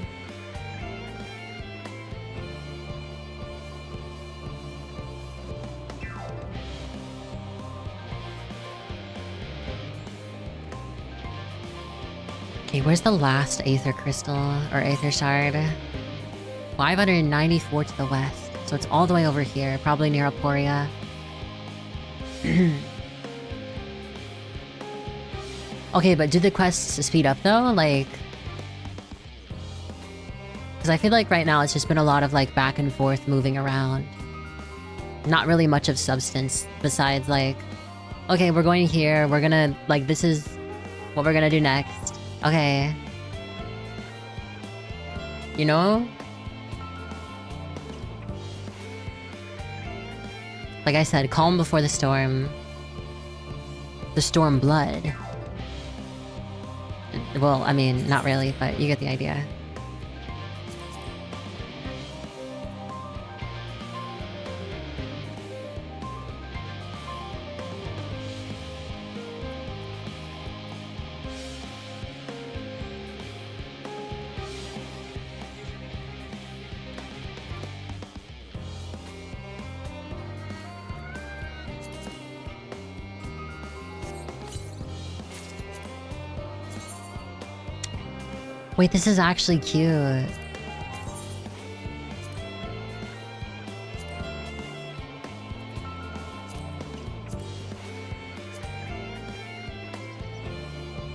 Okay, where's the last Aether Crystal, or Aether Shard? 594 to the west, so it's all the way over here, probably near Aporia. Okay, but do the quests speed up though? Like... Because I feel like right now it's just been a lot of like back and forth moving around. Not really much of substance besides like... Okay, we're going here, we're gonna... Like, this is what we're gonna do next. Okay. You know? Like I said, calm before the storm. The storm blood. Well, I mean, not really, but you get the idea. Wait, this is actually cute.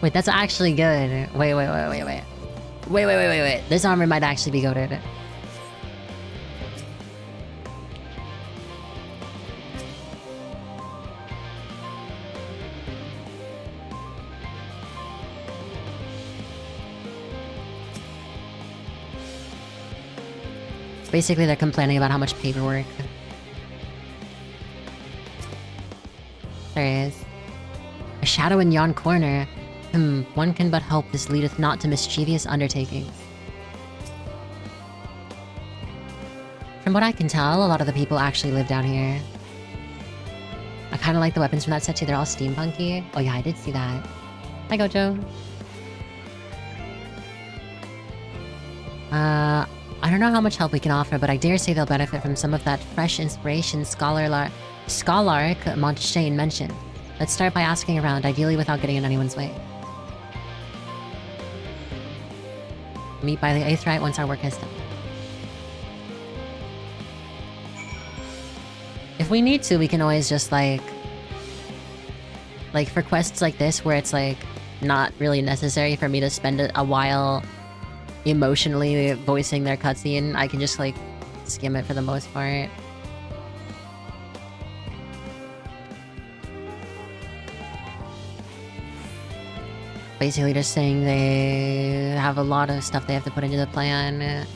Wait, that's actually good. Wait. This armor might actually be goated. Basically, they're complaining about how much paperwork. There he is. A shadow in yon corner. One can but hope this leadeth not to mischievous undertakings. From what I can tell, a lot of the people actually live down here. I kind of like the weapons from that set too. They're all steampunky. Oh yeah, I did see that. Hi, Gojo. I don't know how much help we can offer, but I dare say they'll benefit from some of that fresh inspiration Scholaric Montshane mentioned. Let's start by asking around, ideally without getting in anyone's way. Meet by the Aetherite once our work is done. If we need to, we can always just like for quests like this where it's like not really necessary for me to spend a while emotionally voicing their cutscene, I can just like skim it for the most part. Basically just saying they have a lot of stuff they have to put into the plan.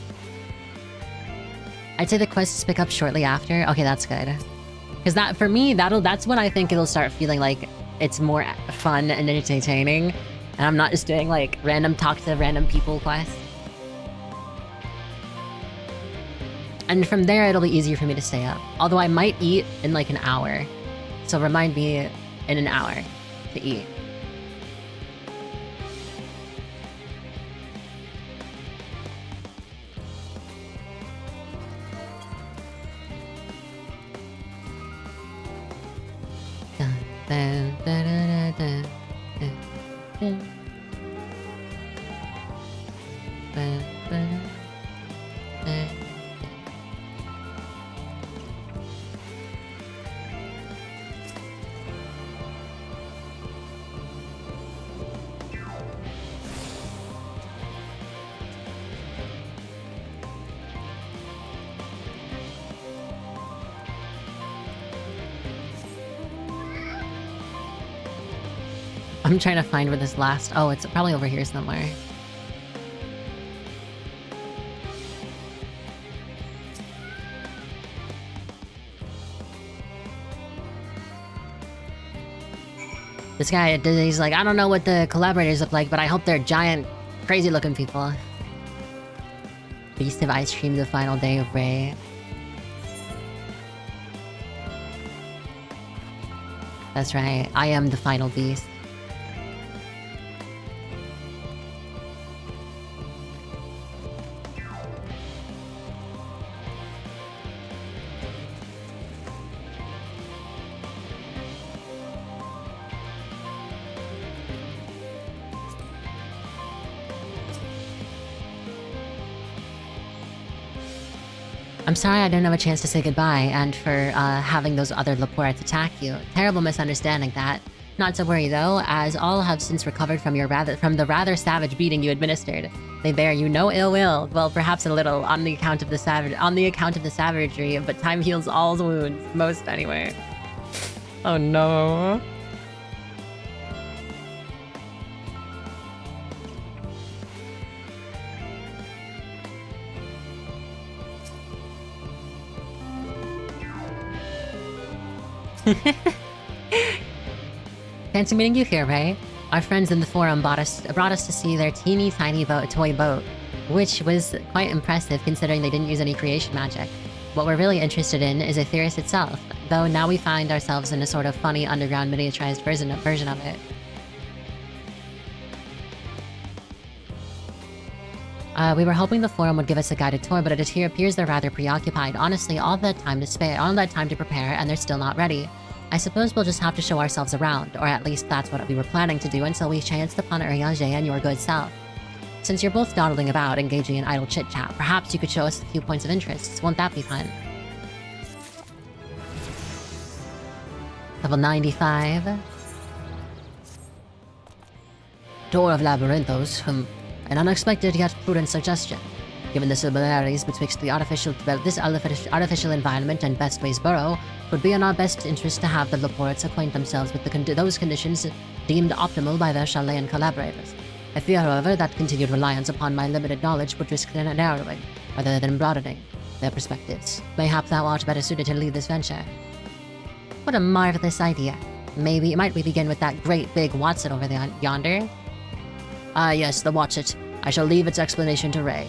I'd say the quests pick up shortly after. Okay, that's good. Because that, for me, that's when I think it'll start feeling like it's more fun and entertaining. And I'm not just doing like random talk to random people quests. And from there, it'll be easier for me to stay up. Although I might eat in like an hour. So remind me in an hour to eat. I'm trying to find where this last... Oh, it's probably over here somewhere. This guy, he's like, I don't know what the collaborators look like, but I hope they're giant, crazy-looking people. Beast of Ice Cream, the final day of Ray. That's right, I am the final beast. I'm sorry I didn't have a chance to say goodbye, and for having those other Laportes attack you. Terrible misunderstanding that. Not to worry though, as all have since recovered from the rather savage beating you administered. They bear you no ill will. Well, perhaps a little on the account of the savagery, but time heals all wounds, most anyway. Oh no. Fancy meeting you here, Ray. Our friends in the forum brought us to see their teeny tiny toy boat, which was quite impressive considering they didn't use any creation magic. What we're really interested in is Aetheris itself, though now we find ourselves in a sort of funny underground miniaturized version of it. We were hoping the forum would give us a guided tour, but it appears they're rather preoccupied. Honestly, all that time to prepare, and they're still not ready. I suppose we'll just have to show ourselves around, or at least that's what we were planning to do until we chanced upon Urianger and your good self. Since you're both dawdling about, engaging in idle chit-chat, perhaps you could show us a few points of interest. Won't that be fun? Level 95. Door of Labyrinthos. An unexpected yet prudent suggestion. Given the similarities betwixt this artificial environment and Bestway's burrow, it would be in our best interest to have the Laportes acquaint themselves with those conditions deemed optimal by their Chilean collaborators. I fear, however, that continued reliance upon my limited knowledge would risk narrowing, rather than broadening, their perspectives. Mayhap thou art better suited to lead this venture. What a marvelous idea. Might we begin with that great big Watson over there yonder? Ah yes, the Watchet. I shall leave its explanation to Ray.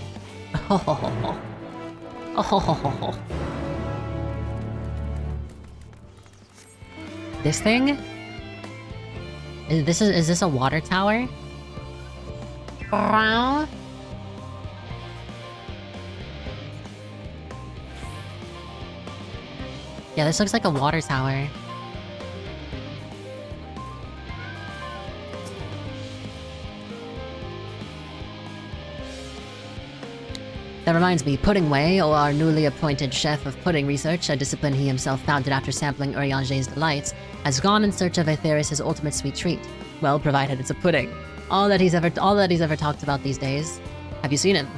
This thing? Is this a water tower? Yeah, this looks like a water tower. That reminds me, Pudding Way, or our newly appointed chef of pudding research, a discipline he himself founded after sampling Urianger's delights, has gone in search of Aetheris' ultimate sweet treat. Well, provided it's a pudding. All that he's ever talked about these days. Have you seen him?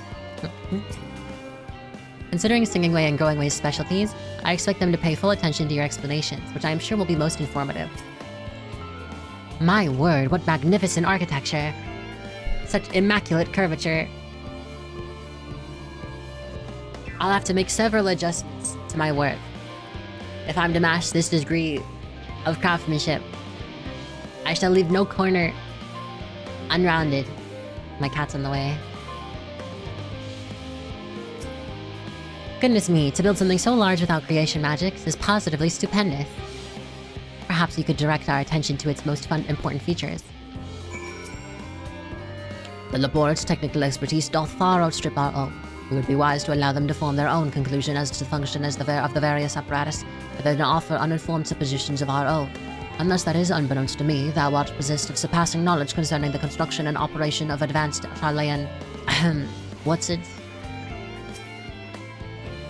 Considering Singing Way and Going Way's specialties, I expect them to pay full attention to your explanations, which I am sure will be most informative. My word, what magnificent architecture! Such immaculate curvature. I'll have to make several adjustments to my work if I'm to match this degree of craftsmanship. I shall leave no corner unrounded. My cat's in the way. Goodness me, to build something so large without creation magics is positively stupendous. Perhaps we could direct our attention to its most important features. The Laporte's technical expertise doth far outstrip our own. It would be wise to allow them to form their own conclusion as to the function of the various apparatus, rather than offer uninformed suppositions of our own. Unless that is, unbeknownst to me, thou art possessed of surpassing knowledge concerning the construction and operation of advanced Chilean... what's it?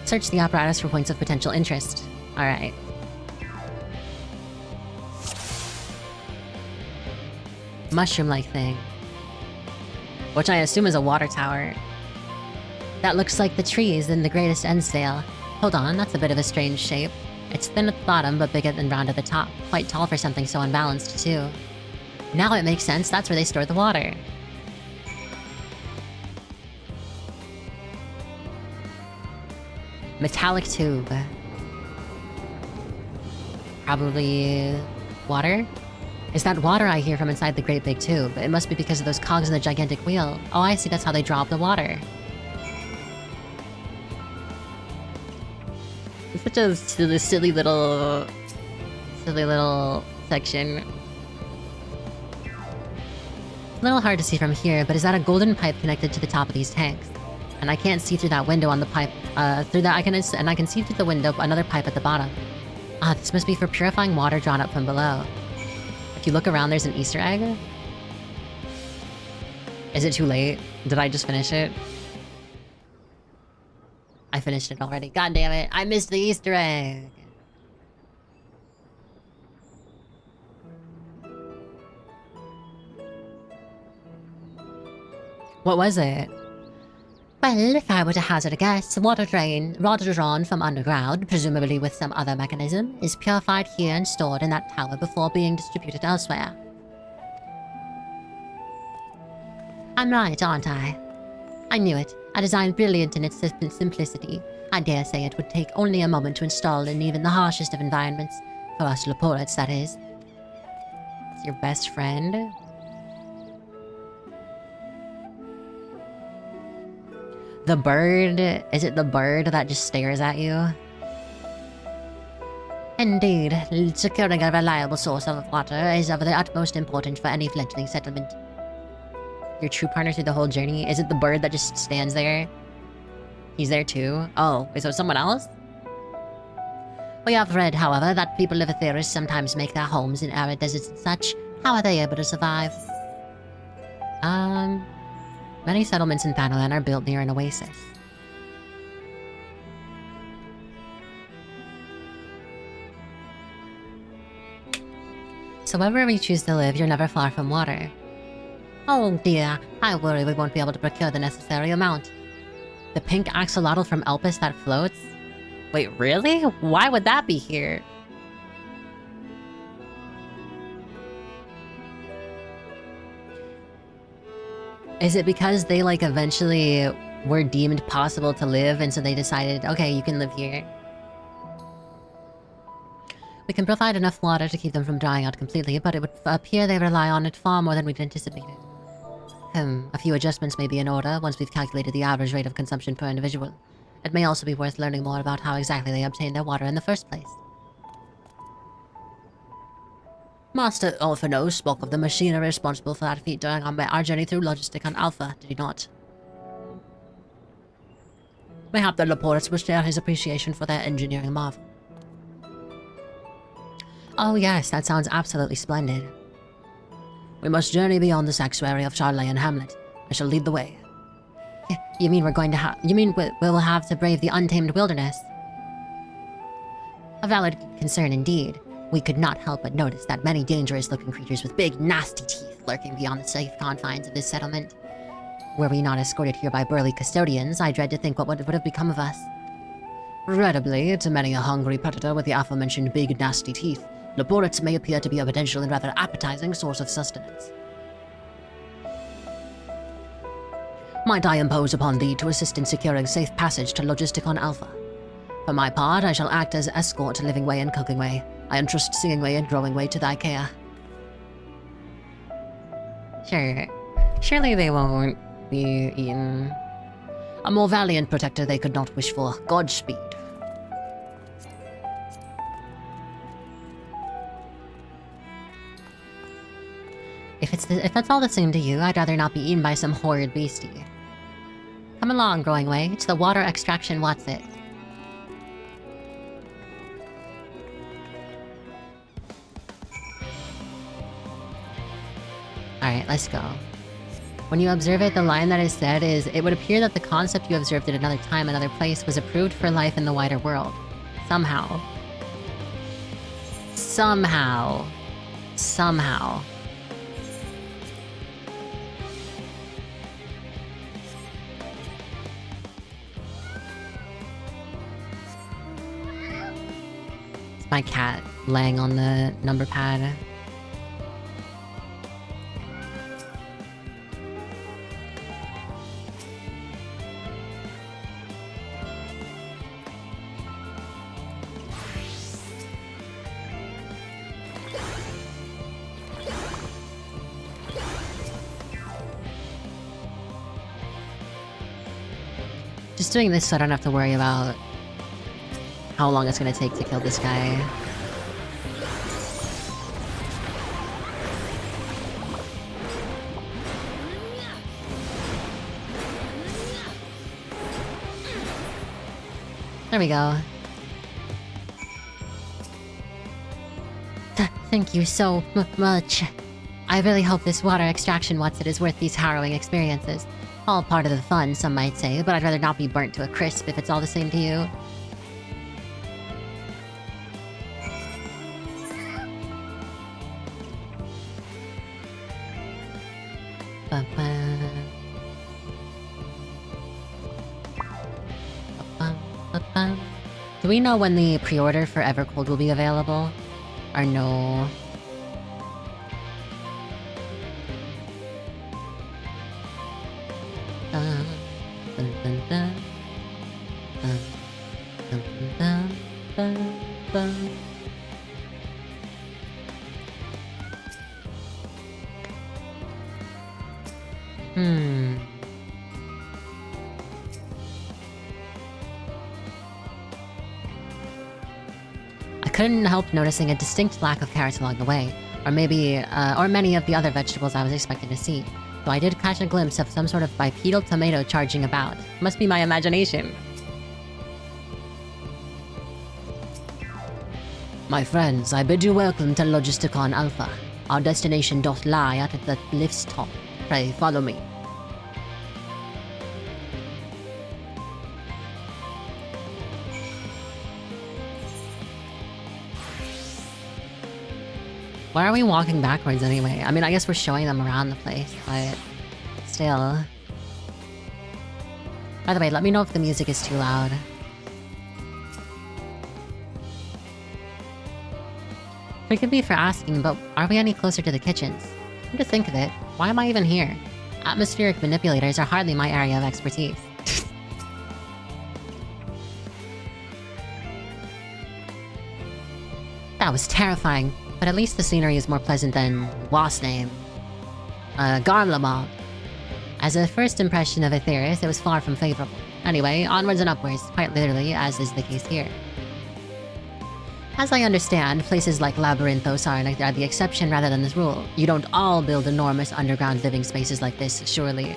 Search the apparatus for points of potential interest. Alright. Mushroom-like thing. Which I assume is a water tower. That looks like the trees in the Greatest Endsdale. Hold on, that's a bit of a strange shape. It's thin at the bottom, but big and round at the top. Quite tall for something so unbalanced, too. Now it makes sense, that's where they store the water. Metallic tube. Probably... water? Is that water I hear from inside the great big tube? It must be because of those cogs in the gigantic wheel. Oh, I see, that's how they draw up the water. Such a silly little section. A little hard to see from here, but is that a golden pipe connected to the top of these tanks? And I can't see through that window on the pipe. Through that, I can see through the window another pipe at the bottom. Ah, this must be for purifying water drawn up from below. If you look around, there's an Easter egg. Is it too late? Did I just finish it? I finished it already. God damn it! I missed the Easter egg. What was it? Well, if I were to hazard a guess, water drawn from underground, presumably with some other mechanism, is purified here and stored in that tower before being distributed elsewhere. I'm right, aren't I? I knew it. A design brilliant in its simplicity. I dare say it would take only a moment to install in even the harshest of environments. For us Leporits, that is. It's your best friend? The bird? Is it the bird that just stares at you? Indeed, securing a reliable source of water is of the utmost importance for any fledgling settlement. Your true partner through the whole journey? Is it the bird that just stands there? He's there too? Oh, is there someone else? We have read, however, that people of Etheris sometimes make their homes in arid deserts and such. How are they able to survive? Many settlements in Thanalan are built near an oasis. So wherever we choose to live, you're never far from water. Oh dear, I worry we won't be able to procure the necessary amount. The pink axolotl from Elpis that floats? Wait, really? Why would that be here? Is it because they, like, eventually were deemed possible to live, and so they decided, okay, you can live here? We can provide enough water to keep them from drying out completely, but it would appear they rely on it far more than we'd anticipated. A few adjustments may be in order once we've calculated the average rate of consumption per individual. It may also be worth learning more about how exactly they obtain their water in the first place. Master Orphano spoke of the machinery responsible for that feat during our journey through Logisticon Alpha, did he not? Mayhap the Leporits will share his appreciation for their engineering marvel. Oh yes, that sounds absolutely splendid. We must journey beyond the sanctuary of Charlayan Hamlet. I shall lead the way. You mean we're going to have... You mean we'll have to brave the untamed wilderness? A valid concern indeed. We could not help but notice that many dangerous-looking creatures with big, nasty teeth lurking beyond the safe confines of this settlement. Were we not escorted here by burly custodians, I dread to think what would have become of us. Regrettably, to many a hungry predator with the aforementioned big, nasty teeth, Leporits may appear to be a potential and rather appetizing source of sustenance. Might I impose upon thee to assist in securing safe passage to Logisticon Alpha? For my part, I shall act as escort to Living Way and Cooking Way. I entrust Singing Way and Growing Way to thy care. Sure. Surely they won't be eaten. A more valiant protector they could not wish for. Godspeed. If that's all the same to you, I'd rather not be eaten by some horrid beastie. Come along, Growing Way. It's the water extraction what's it. Alright, let's go. When you observe it, the line that is said is, it would appear that the concept you observed at another time, another place, was approved for life in the wider world. Somehow. Somehow. Somehow. It's my cat laying on the number pad. Just doing this so I don't have to worry about how long it's gonna take to kill this guy. There we go. Thank you so much. I really hope this water extraction Whatsit is worth these harrowing experiences. All part of the fun, some might say, but I'd rather not be burnt to a crisp if it's all the same to you. Do we know when the pre-order for Evercold will be available? Or no? I couldn't help noticing a distinct lack of carrots along the way, or maybe, or many of the other vegetables I was expecting to see, though I did catch a glimpse of some sort of bipedal tomato charging about. Must be my imagination. My friends, I bid you welcome to Logisticon Alpha. Our destination doth lie at the lift's top. Pray, follow me. Why are we walking backwards anyway? I mean, I guess we're showing them around the place, but still. By the way, let me know if the music is too loud. Forgive me for asking, but are we any closer to the kitchens? Come to think of it, why am I even here? Atmospheric manipulators are hardly my area of expertise. That was terrifying. But at least the scenery is more pleasant than what's name? Garlemald. As a first impression of Aetherius, it was far from favorable. Anyway, onwards and upwards, quite literally, as is the case here. As I understand, places like Labyrinthos are the exception rather than the rule. You don't all build enormous underground living spaces like this, surely.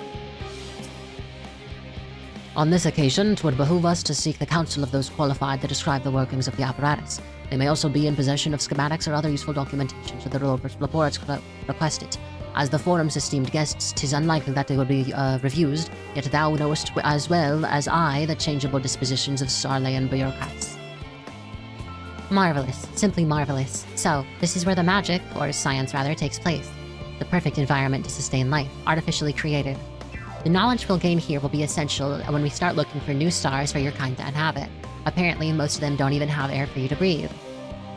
On this occasion, it would behoove us to seek the counsel of those qualified to describe the workings of the apparatus. They may also be in possession of schematics or other useful documentation should the reports request it. As the forum's esteemed guests, 'tis unlikely that they will be refused, yet thou knowest as well as I the changeable dispositions of Sarlean bureaucrats. Marvelous. Simply marvelous. So, this is where the magic, or science rather, takes place. The perfect environment to sustain life, artificially created. The knowledge we'll gain here will be essential when we start looking for new stars for your kind to inhabit. Apparently, most of them don't even have air for you to breathe.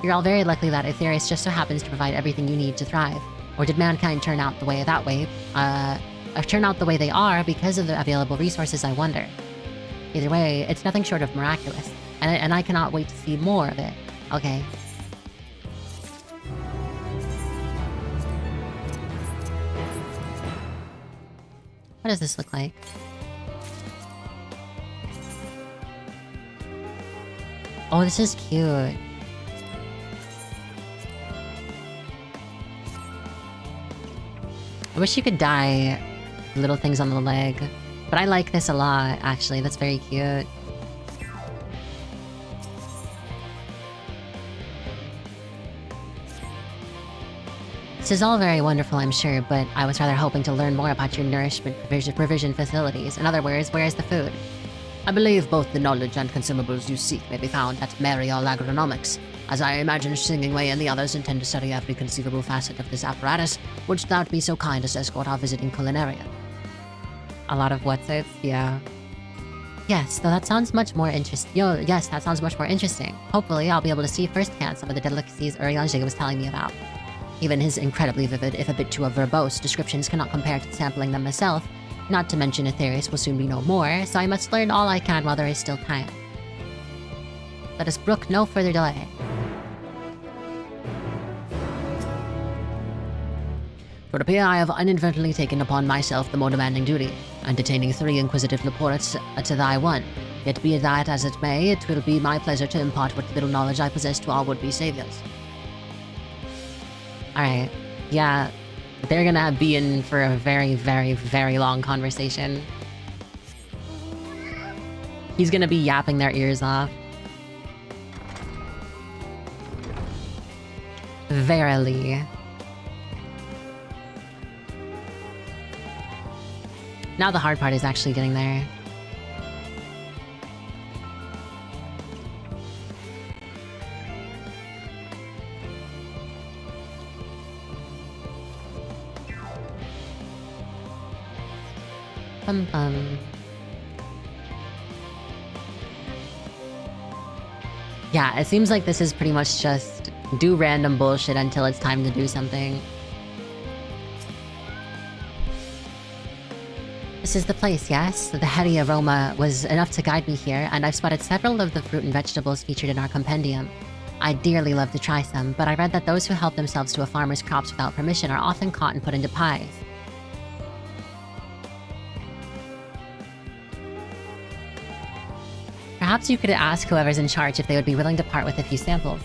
You're all very lucky that Aetherius just so happens to provide everything you need to thrive. Or did mankind turn out the way they are because of the available resources, I wonder. Either way, it's nothing short of miraculous, and I cannot wait to see more of it. Okay. What does this look like? Oh, this is cute. I wish you could dye little things on the leg. But I like this a lot, actually. That's very cute. This is all very wonderful, I'm sure, but I was rather hoping to learn more about your nourishment provision facilities. In other words, where is the food? I believe both the knowledge and consumables you seek may be found at Marial Agronomics. As I imagine Singingway and the others intend to study every conceivable facet of this apparatus, wouldst thou be so kind as to escort our visiting culinarian? A lot of Whatsits, yeah. Yes, though that sounds much more interesting. Yes, that sounds much more interesting. Hopefully, I'll be able to see firsthand some of the delicacies Urianger was telling me about. Even his incredibly vivid, if a bit too verbose, descriptions cannot compare to sampling them myself. Not to mention Aetherius will soon be no more, so I must learn all I can while there is still time. Let us brook no further delay. It would appear I have uninadvertently taken upon myself the more demanding duty, and detaining 3 inquisitive Leports to thy 1. Yet be that as it may, it will be my pleasure to impart what little knowledge I possess to our would-be saviors. Alright. Yeah, they're gonna be in for a very, very, very long conversation. He's gonna be yapping their ears off. Verily. Now the hard part is actually getting there. Bum bum. Yeah, it seems like this is pretty much just do random bullshit until it's time to do something. This is the place, yes? The heady aroma was enough to guide me here, and I've spotted several of the fruit and vegetables featured in our compendium. I'd dearly love to try some, but I read that those who help themselves to a farmer's crops without permission are often caught and put into pies. Perhaps you could ask whoever's in charge if they would be willing to part with a few samples.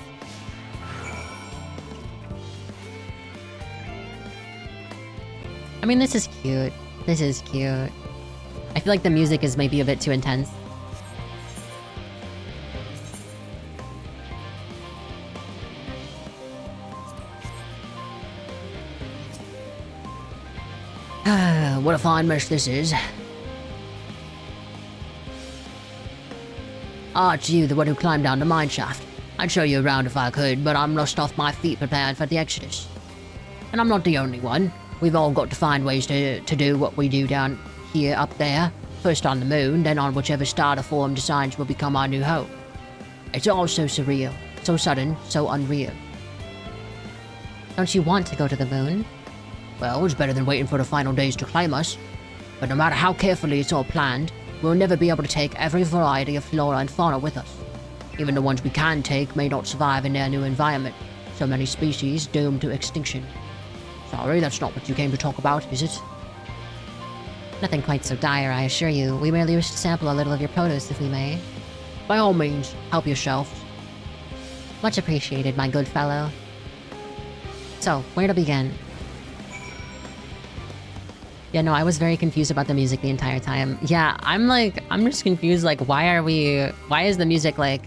I mean, this is cute. This is cute. I feel like the music is maybe a bit too intense. What a fine mess this is. Ah, it's you, the one who climbed down the mine shaft. I'd show you around if I could, but I'm lost off my feet preparing for the Exodus. And I'm not the only one. We've all got to find ways to do what we do down here up there. First on the moon, then on whichever star the Forum decides will become our new home. It's all so surreal, so sudden, so unreal. Don't you want to go to the moon? Well, it's better than waiting for the final days to claim us. But no matter how carefully it's all planned, we'll never be able to take every variety of flora and fauna with us. Even the ones we can take may not survive in their new environment. So many species doomed to extinction. Sorry, that's not what you came to talk about, is it? Nothing quite so dire, I assure you. We merely wish to sample a little of your produce, if we may. By all means, help yourself. Much appreciated, my good fellow. So, where to begin? Yeah, no, I was very confused about the music the entire time. Yeah, I'm just confused, like, why is the music, like,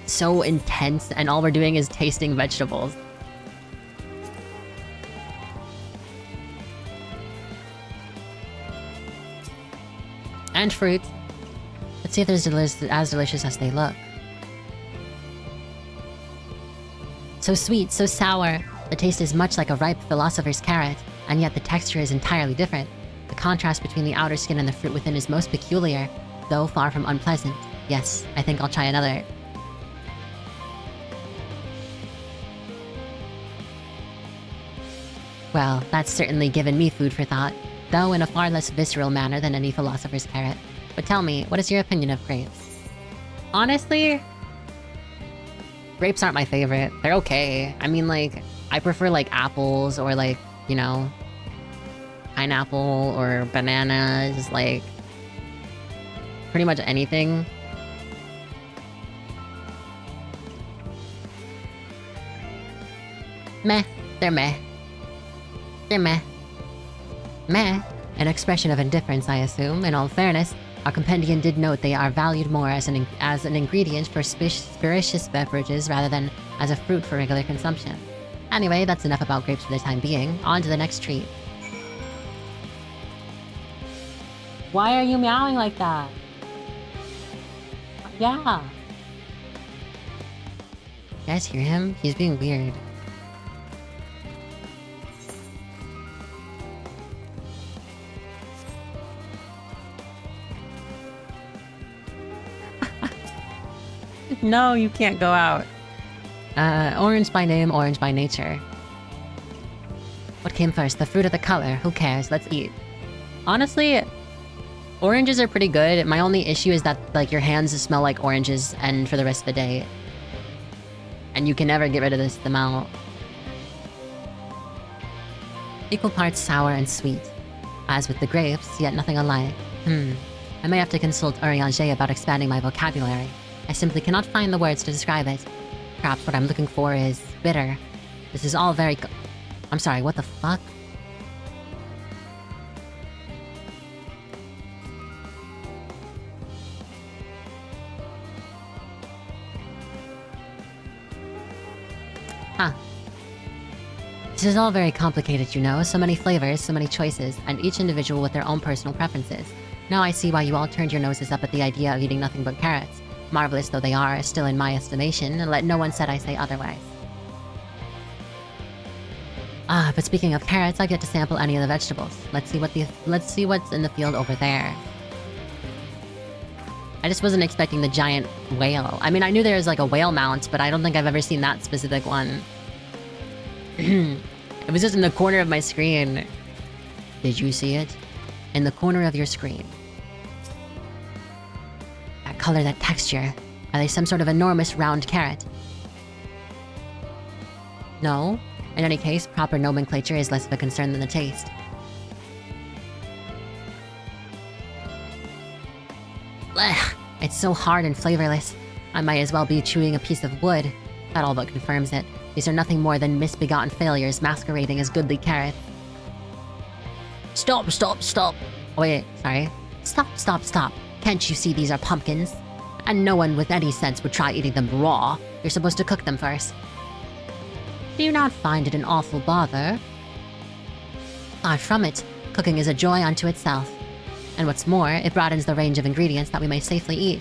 so intense and all we're doing is tasting vegetables? And fruit. Let's see if they're as delicious as they look. So sweet, so sour. The taste is much like a ripe philosopher's carrot, and yet the texture is entirely different. The contrast between the outer skin and the fruit within is most peculiar, though far from unpleasant. Yes, I think I'll try another. Well, that's certainly given me food for thought, though in a far less visceral manner than any philosopher's carrot. But tell me, what is your opinion of grapes? Honestly, grapes aren't my favorite. They're okay. I mean, like, I prefer, like, apples or, like, you know, pineapple or bananas, like, pretty much anything. Meh. They're meh. They're meh. Meh. An expression of indifference, I assume. In all fairness, our compendium did note they are valued more as an ingredient for spirituous beverages rather than as a fruit for regular consumption. Anyway, that's enough about grapes for the time being. On to the next treat. Why are you meowing like that? Yeah. You guys hear him? He's being weird. No, you can't go out. Orange by name, orange by nature. What came first, the fruit or the color? Who cares? Let's eat. Honestly, oranges are pretty good. My only issue is that, like, your hands smell like oranges and for the rest of the day. And you can never get rid of this smell. Equal parts sour and sweet. As with the grapes, yet nothing alike. I I may have to consult Urianger about expanding my vocabulary. I simply cannot find the words to describe it. Perhaps what I'm looking for is bitter. This is all very I'm sorry, what the fuck? Huh. This is all very complicated, you know. So many flavors, so many choices, and each individual with their own personal preferences. Now I see why you all turned your noses up at the idea of eating nothing but carrots. Marvelous though they are, still in my estimation, and let no one said I say otherwise. Ah, but speaking of carrots, I get to sample any of the vegetables. Let's see what's in the field over there. I just wasn't expecting the giant whale. I mean, I knew there was like a whale mount, but I don't think I've ever seen that specific one. It was just in the corner of my screen. Did you see it? In the corner of your screen. That color, that texture. Are they some sort of enormous round carrot? No. In any case, proper nomenclature is less of a concern than the taste. Blech! It's so hard and flavorless. I might as well be chewing a piece of wood. That all but confirms it. These are nothing more than misbegotten failures masquerading as goodly carrots. Stop, stop, stop! Wait, sorry. Stop, stop, stop. Can't you see these are pumpkins? And no one with any sense would try eating them raw. You're supposed to cook them first. Do you not find it an awful bother? Far from it. Cooking is a joy unto itself. And what's more, it broadens the range of ingredients that we may safely eat.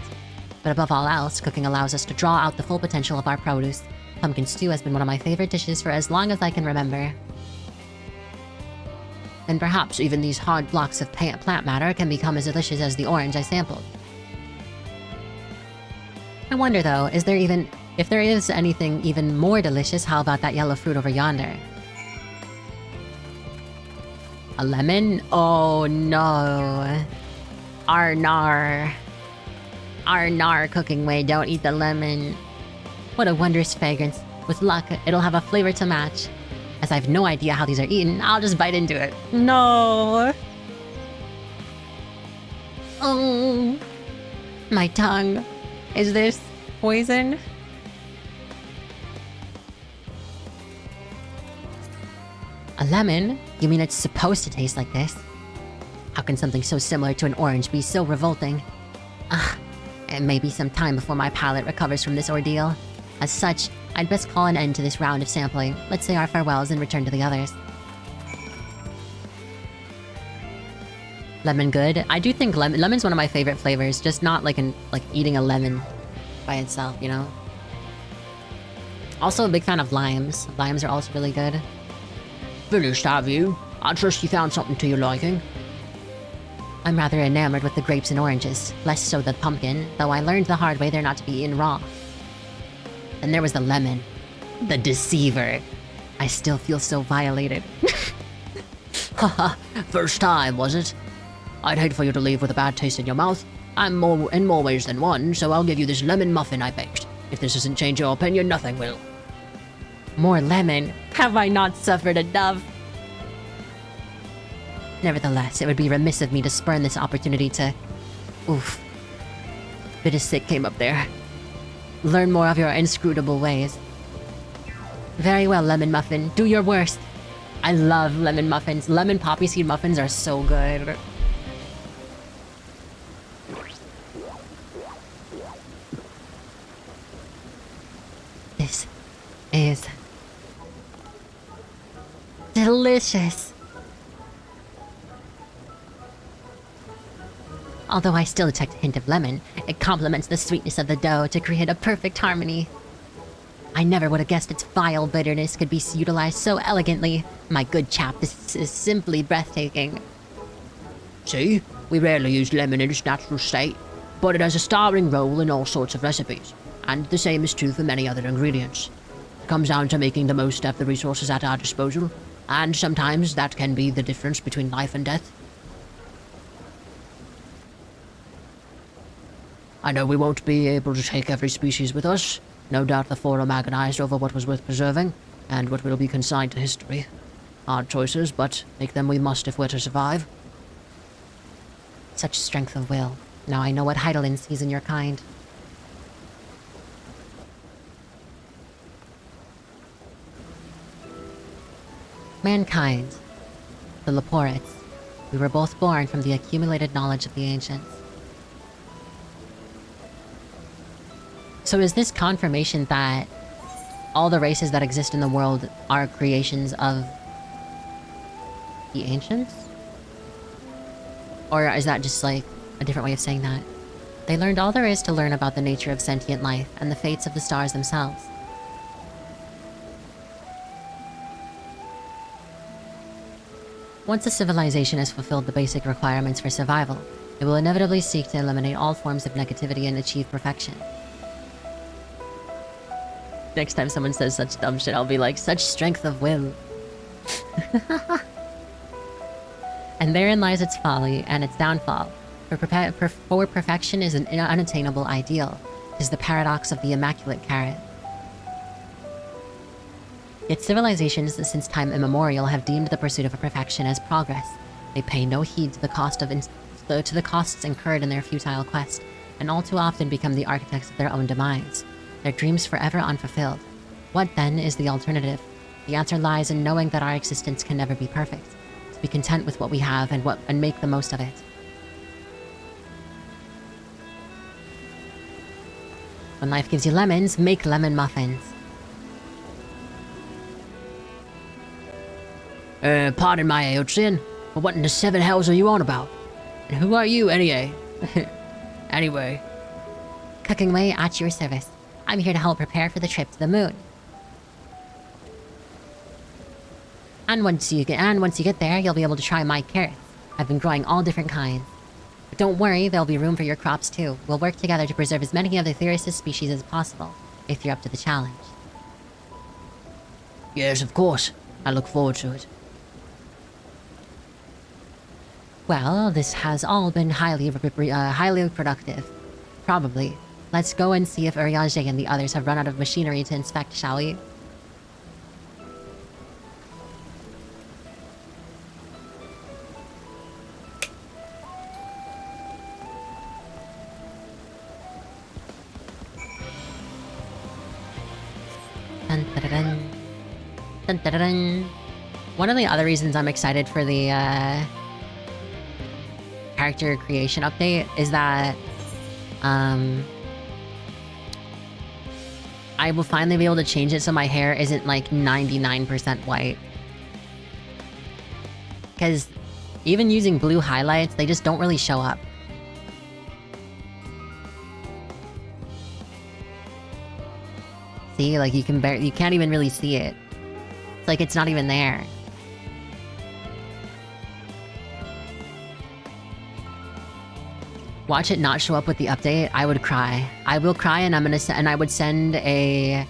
But above all else, cooking allows us to draw out the full potential of our produce. Pumpkin stew has been one of my favorite dishes for as long as I can remember. And perhaps even these hard blocks of plant matter can become as delicious as the orange I sampled. I wonder though, if there is anything even more delicious, how about that yellow fruit over yonder? A lemon? Oh no. Arnar. Arnar cooking way, don't eat the lemon. What a wondrous fragrance. With luck, it'll have a flavor to match. As I have no idea how these are eaten, I'll just bite into it. No! Oh! My tongue. Is this poison? A lemon? You mean it's supposed to taste like this? How can something so similar to an orange be so revolting? It may be some time before my palate recovers from this ordeal. As such, I'd best call an end to this round of sampling. Let's say our farewells and return to the others. Lemon good? I do think lemon's one of my favorite flavors, just not like eating a lemon by itself, you know? Also a big fan of limes. Limes are also really good. Finished, have you? I trust you found something to your liking. I'm rather enamored with the grapes and oranges, less so the pumpkin, though I learned the hard way they're not to be eaten raw. And there was the lemon. The deceiver. I still feel so violated. Haha, first time, was it? I'd hate for you to leave with a bad taste in your mouth. I'm in more ways than one, so I'll give you this lemon muffin I baked. If this doesn't change your opinion, nothing will. More lemon? Have I not suffered enough? Nevertheless, it would be remiss of me to spurn this opportunity to... Oof. Bit of sick came up there. Learn more of your inscrutable ways. Very well, lemon muffin. Do your worst. I love lemon muffins. Lemon poppy seed muffins are so good. This is delicious. Although I still detect a hint of lemon, it complements the sweetness of the dough to create a perfect harmony. I never would have guessed its vile bitterness could be utilized so elegantly. My good chap, this is simply breathtaking. See? We rarely use lemon in its natural state, but it has a starring role in all sorts of recipes, and the same is true for many other ingredients. It comes down to making the most of the resources at our disposal, and sometimes that can be the difference between life and death. I know we won't be able to take every species with us. No doubt the Forum agonized over what was worth preserving, and what will be consigned to history. Hard choices, but make them we must if we're to survive. Such strength of will. Now I know what Heidelin sees in your kind. Mankind. The Leporites. We were both born from the accumulated knowledge of the ancients. So is this confirmation that all the races that exist in the world are creations of the ancients? Or is that just like a different way of saying that? They learned all there is to learn about the nature of sentient life and the fates of the stars themselves. Once a civilization has fulfilled the basic requirements for survival, it will inevitably seek to eliminate all forms of negativity and achieve perfection. Next time someone says such dumb shit, I'll be like, such strength of will. And therein lies its folly and its downfall. For perfection is an unattainable ideal. It is the paradox of the immaculate carrot. Yet civilizations since time immemorial have deemed the pursuit of perfection as progress. They pay no heed to the costs incurred in their futile quest, and all too often become the architects of their own demise. Their dreams forever unfulfilled. What then is the alternative? The answer lies in knowing that our existence can never be perfect. To be content with what we have and make the most of it. When life gives you lemons, make lemon muffins. Pardon my Aotrian, but what in the seven hells are you on about? And who are you, anyway? Anyway. Cooking away at your service. I'm here to help prepare for the trip to the moon. And once you get there, you'll be able to try my carrots. I've been growing all different kinds. But don't worry, there'll be room for your crops too. We'll work together to preserve as many of the Theris' species as possible, if you're up to the challenge. Yes, of course. I look forward to it. Well, this has all been highly productive. Probably. Let's go and see if Urianger and the others have run out of machinery to inspect, shall we? Dun, dun, dun, dun, dun, dun. One of the other reasons I'm excited for the character creation update is that I will finally be able to change it so my hair isn't like 99% white. Because even using blue highlights, they just don't really show up. See, like you can't even really see it. It's like it's not even there. Watch it not show up with the update, I would cry. I will cry, and I will send a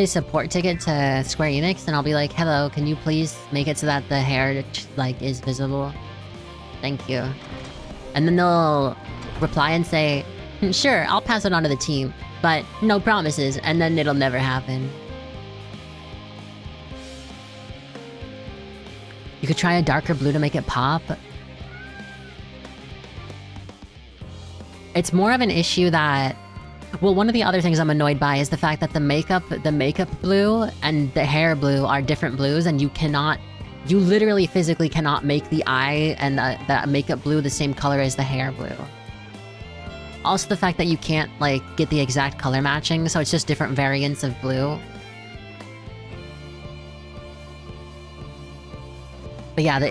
support ticket to Square Enix, and I'll be like, hello, can you please make it so that the hair, like, is visible? Thank you. And then they'll reply and say, sure, I'll pass it on to the team, but no promises, and then it'll never happen. You could try a darker blue to make it pop. It's more of an issue that... Well, one of the other things I'm annoyed by is the fact that the makeup blue and the hair blue are different blues, and you literally physically cannot make the eye and the makeup blue the same color as the hair blue. Also the fact that you can't, like, get the exact color matching, so it's just different variants of blue. But yeah,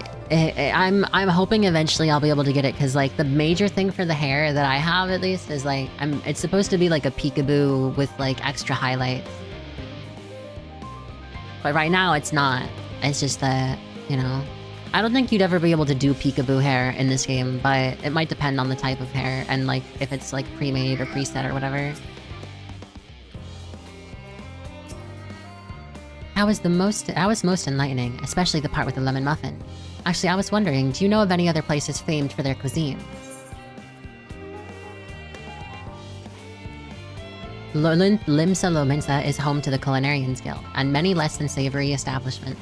I'm hoping eventually I'll be able to get it, because like the major thing for the hair that I have at least is like it's supposed to be like a peekaboo with like extra highlights. But right now it's not. It's just that, you know, I don't think you'd ever be able to do peekaboo hair in this game, but it might depend on the type of hair and like if it's like pre-made or preset or whatever. How was most enlightening, especially the part with the lemon muffin. Actually, I was wondering, do you know of any other places famed for their cuisine? Limsa Lominsa is home to the Culinarians Guild, and many less than savory establishments.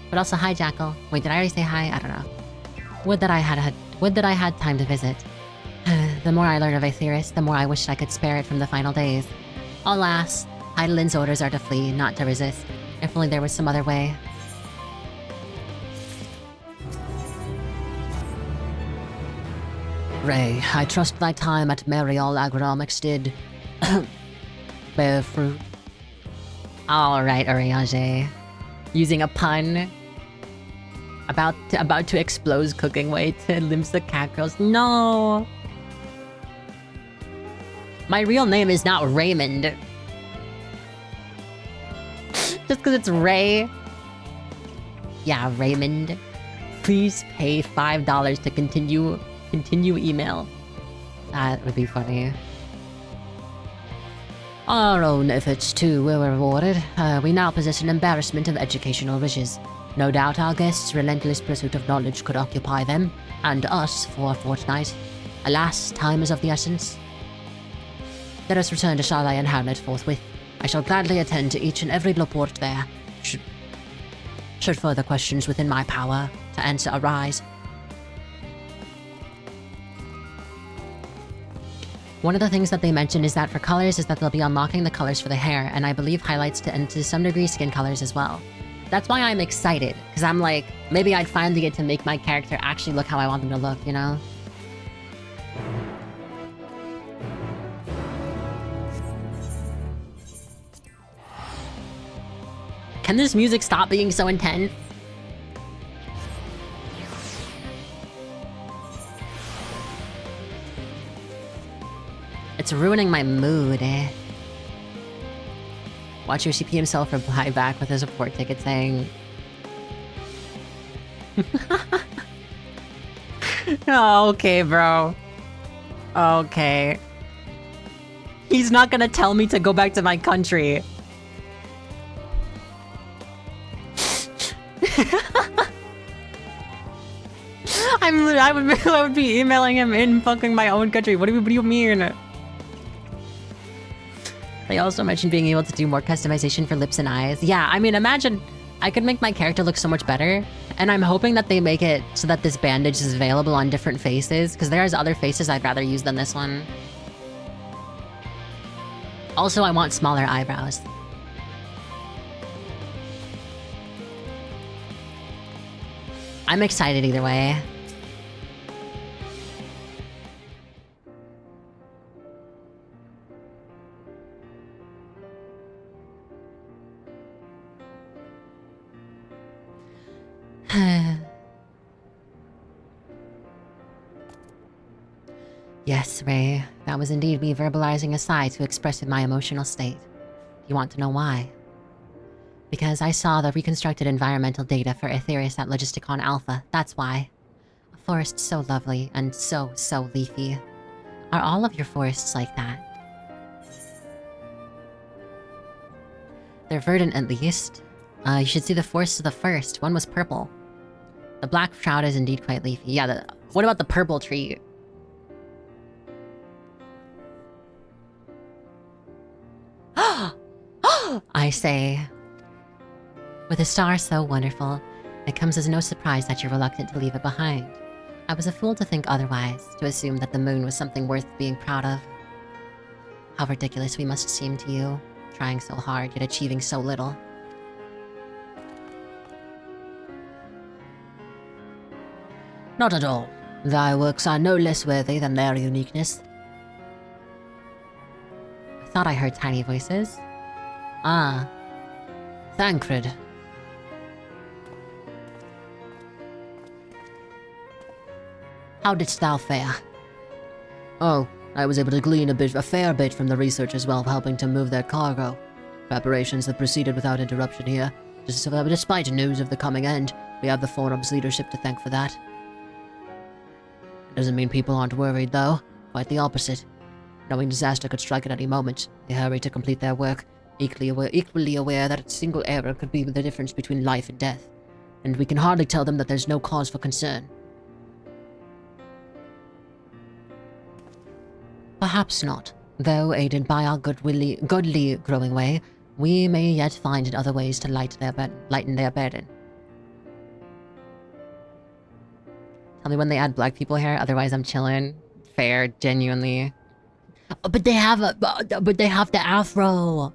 But also, hi Jackal. Wait, did I already say hi? I don't know. Would that I had time to visit. The more I learn of Aetheris, the more I wish I could spare it from the final days. Alas, Heidelin's orders are to flee, not to resist. If only there was some other way. Ray, I trust thy time at Merial Agronomics did bear fruit. Alright, Oriage. Using a pun. About to explode cooking way to limps the cat girls. No! My real name is not Raymond. Just because it's Ray. Yeah, Raymond. Please pay $5 to continue email. That would be funny. Our own efforts, too, were rewarded. We now possess an embarrassment of educational riches. No doubt our guests' relentless pursuit of knowledge could occupy them, and us, for a fortnight. Alas, time is of the essence. Let us return to Charlotte and Hamlet forthwith. I shall gladly attend to each and every report there. Should further questions within my power to answer arise. One of the things that they mentioned is that for colors is that they'll be unlocking the colors for the hair, and I believe highlights and to some degree skin colors as well. That's why I'm excited, because I'm like, maybe I'd finally get to make my character actually look how I want them to look, you know? Can this music stop being so intense? It's ruining my mood, eh? Watch your CP himself reply back with a support ticket saying... Oh, okay, bro. Okay. He's not gonna tell me to go back to my country. I would be emailing him in fucking my own country. What do you mean? They also mentioned being able to do more customization for lips and eyes. Yeah, I mean, imagine I could make my character look so much better. And I'm hoping that they make it so that this bandage is available on different faces, because there's other faces I'd rather use than this one. Also, I want smaller eyebrows. I'm excited either way. Yes, Ray. That was indeed me verbalizing a sigh to express my emotional state. You want to know why? Because I saw the reconstructed environmental data for Aetheris at Logisticon Alpha, that's why. A forest so lovely and so leafy. Are all of your forests like that? They're verdant at least. You should see the forests of the first. One was purple. The black shroud is indeed quite leafy. Yeah, what about the purple tree? I say, with a star so wonderful, it comes as no surprise that you're reluctant to leave it behind. I was a fool to think otherwise, to assume that the moon was something worth being proud of. How ridiculous we must seem to you, trying so hard yet achieving so little. Not at all. Thy works are no less worthy than their uniqueness. I thought I heard tiny voices. Ah. Thancred. How didst thou fare? Oh, I was able to glean a fair bit from the researchers while helping to move their cargo. Preparations have proceeded without interruption here. Despite news of the coming end, we have the forum's leadership to thank for that. It doesn't mean people aren't worried, though. Quite the opposite. Knowing disaster could strike at any moment, they hurry to complete their work, equally aware that a single error could be the difference between life and death. And we can hardly tell them that there's no cause for concern. Perhaps not. Though, aided by our godly growing way, we may yet find other ways to lighten their burden. Tell me when they add black people hair, otherwise I'm chilling. Fair, genuinely. Oh, but they have the afro.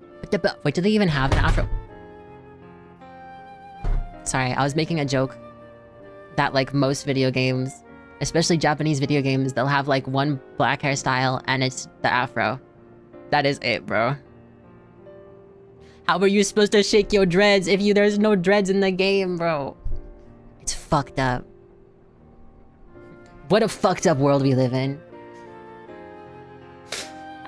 Wait, do they even have an afro? Sorry, I was making a joke that like most video games, especially Japanese video games, they'll have like one black hairstyle and it's the afro. That is it, bro. How are you supposed to shake your dreads if there's no dreads in the game, bro? It's fucked up. What a fucked up world we live in.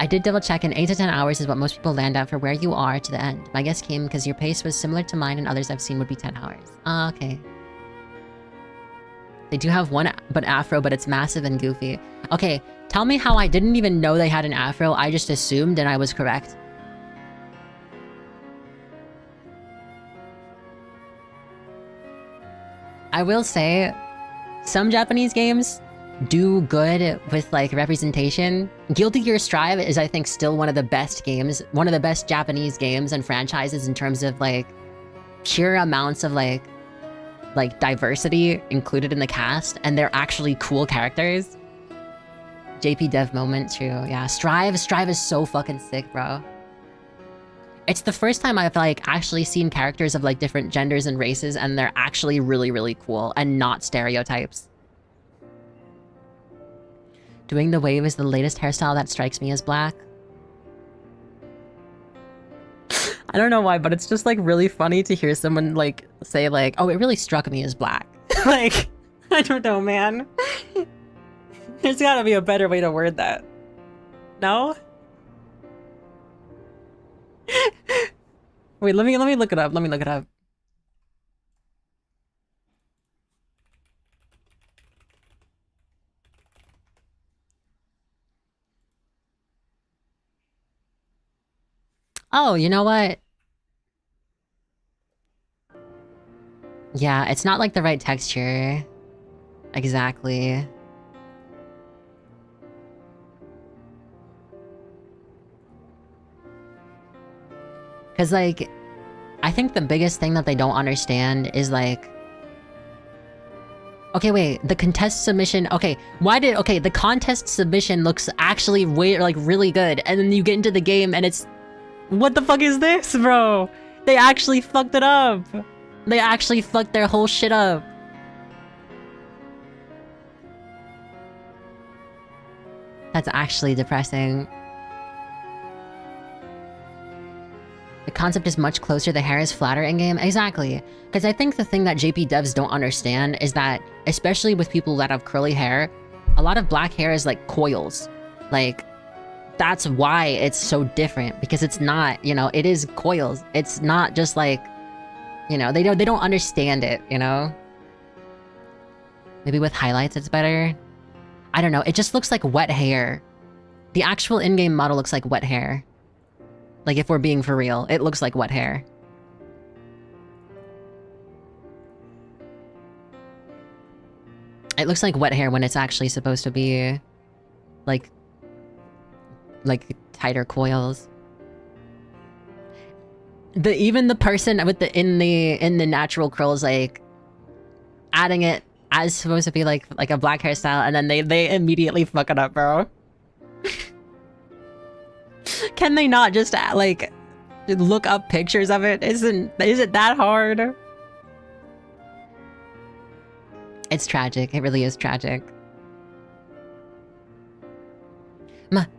I did double check, and 8 to 10 hours is what most people land at for where you are to the end. My guess came because your pace was similar to mine and others I've seen would be 10 hours. Ah, okay. They do have one but afro, but it's massive and goofy. Okay, tell me how I didn't even know they had an afro. I just assumed and I was correct. I will say, some Japanese games do good with like representation. Guilty Gear Strive is, I think, still one of the best games, one of the best Japanese games and franchises in terms of like pure amounts of like diversity included in the cast, and they're actually cool characters. JP Dev moment, true. Yeah, Strive is so fucking sick, bro. It's the first time I've like actually seen characters of like different genders and races, and they're actually really, really cool and not stereotypes. Doing the wave is the latest hairstyle that strikes me as black. I don't know why, but it's just like really funny to hear someone like say like, oh, it really struck me as black. Like, I don't know, man. There's gotta be a better way to word that. No? Wait, let me look it up. Let me look it up. Oh, you know what? Yeah, it's not like the right texture. Exactly. Because, like, I think the biggest thing that they don't understand is, like... Okay, wait, the contest submission... Okay, the contest submission looks actually really good, and then you get into the game and it's... What the fuck is this, bro? They actually fucked it up. They actually fucked their whole shit up. That's actually depressing. The concept is much closer, the hair is flatter in-game. Exactly. Because I think the thing that JP devs don't understand is that, especially with people that have curly hair, a lot of black hair is like coils. Like, that's why it's so different, because it's not, you know, it is coils. It's not just like, you know, they don't understand it, you know? Maybe with highlights it's better. I don't know, it just looks like wet hair. The actual in-game model looks like wet hair. Like, if we're being for real, it looks like wet hair. It looks like wet hair when it's actually supposed to be like tighter coils. Even the person with the in the natural curls, like adding it as supposed to be like a black hairstyle, and then they immediately fuck it up, bro. Can they not just like look up pictures of it? Is it that hard? It's tragic. It really is tragic.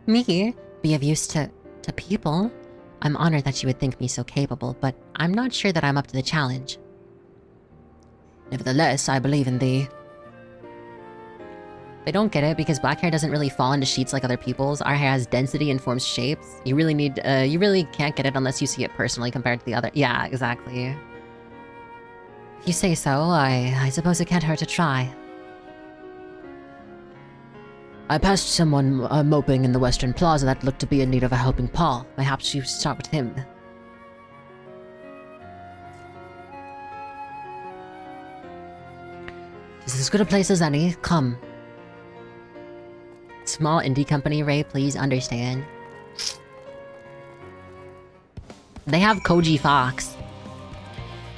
Me, be of use to people. I'm honored that you would think me so capable, but I'm not sure that I'm up to the challenge. Nevertheless, I believe in thee. They don't get it because black hair doesn't really fall into sheets like other people's. Our hair has density and forms shapes. You really need, you really can't get it unless you see it personally compared to the other. Yeah, exactly. If you say so, I suppose it can't hurt to try. I passed someone moping in the Western Plaza that looked to be in need of a helping paw. Perhaps you start with him. This is as good a place as any. Come. Small indie company, Ray, please understand. They have Koji Fox.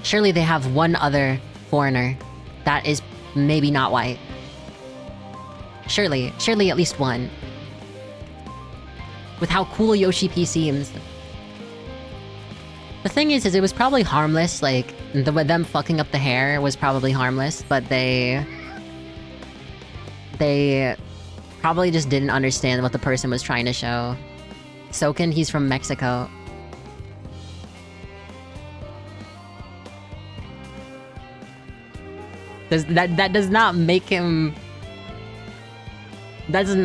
Surely they have one other foreigner that is maybe not white. Surely at least one. With how cool Yoshi P seems. The thing is it was probably harmless, like, them fucking up the hair was probably harmless, but they probably just didn't understand what the person was trying to show. Soken, he's from Mexico. That does not make him... That's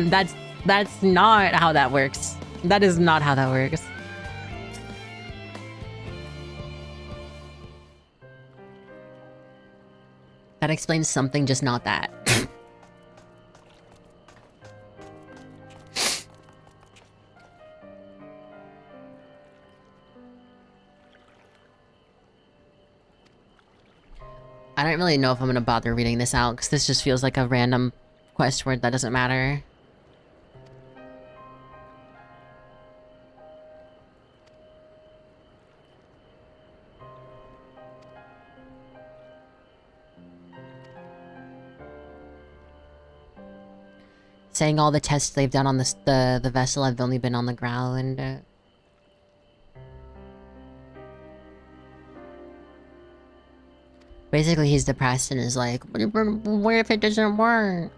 not how that works. That is not how that works. That explains something, just not that. I don't really know if I'm gonna bother reading this out, because this just feels like a random quest word that doesn't matter. Saying all the tests they've done on the vessel, I've only been on the ground. Basically, he's depressed and is like, what if it doesn't work?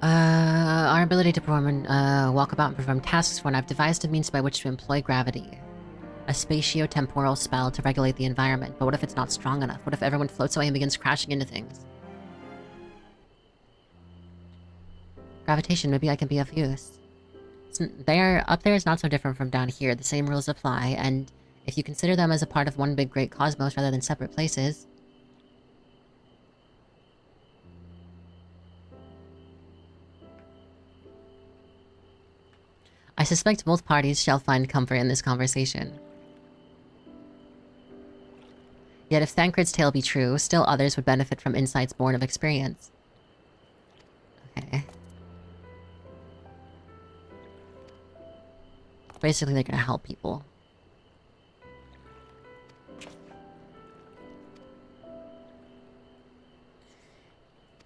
Our ability to perform walk about and perform tasks when I've devised a means by which to employ gravity. A spatio-temporal spell to regulate the environment. But what if it's not strong enough? What if everyone floats away and begins crashing into things? Gravitation, maybe I can be of use. Up there is not so different from down here. The same rules apply, and if you consider them as a part of one big great cosmos rather than separate places... I suspect both parties shall find comfort in this conversation. Yet if Thancred's tale be true, still others would benefit from insights born of experience. Okay. Basically, they're gonna help people.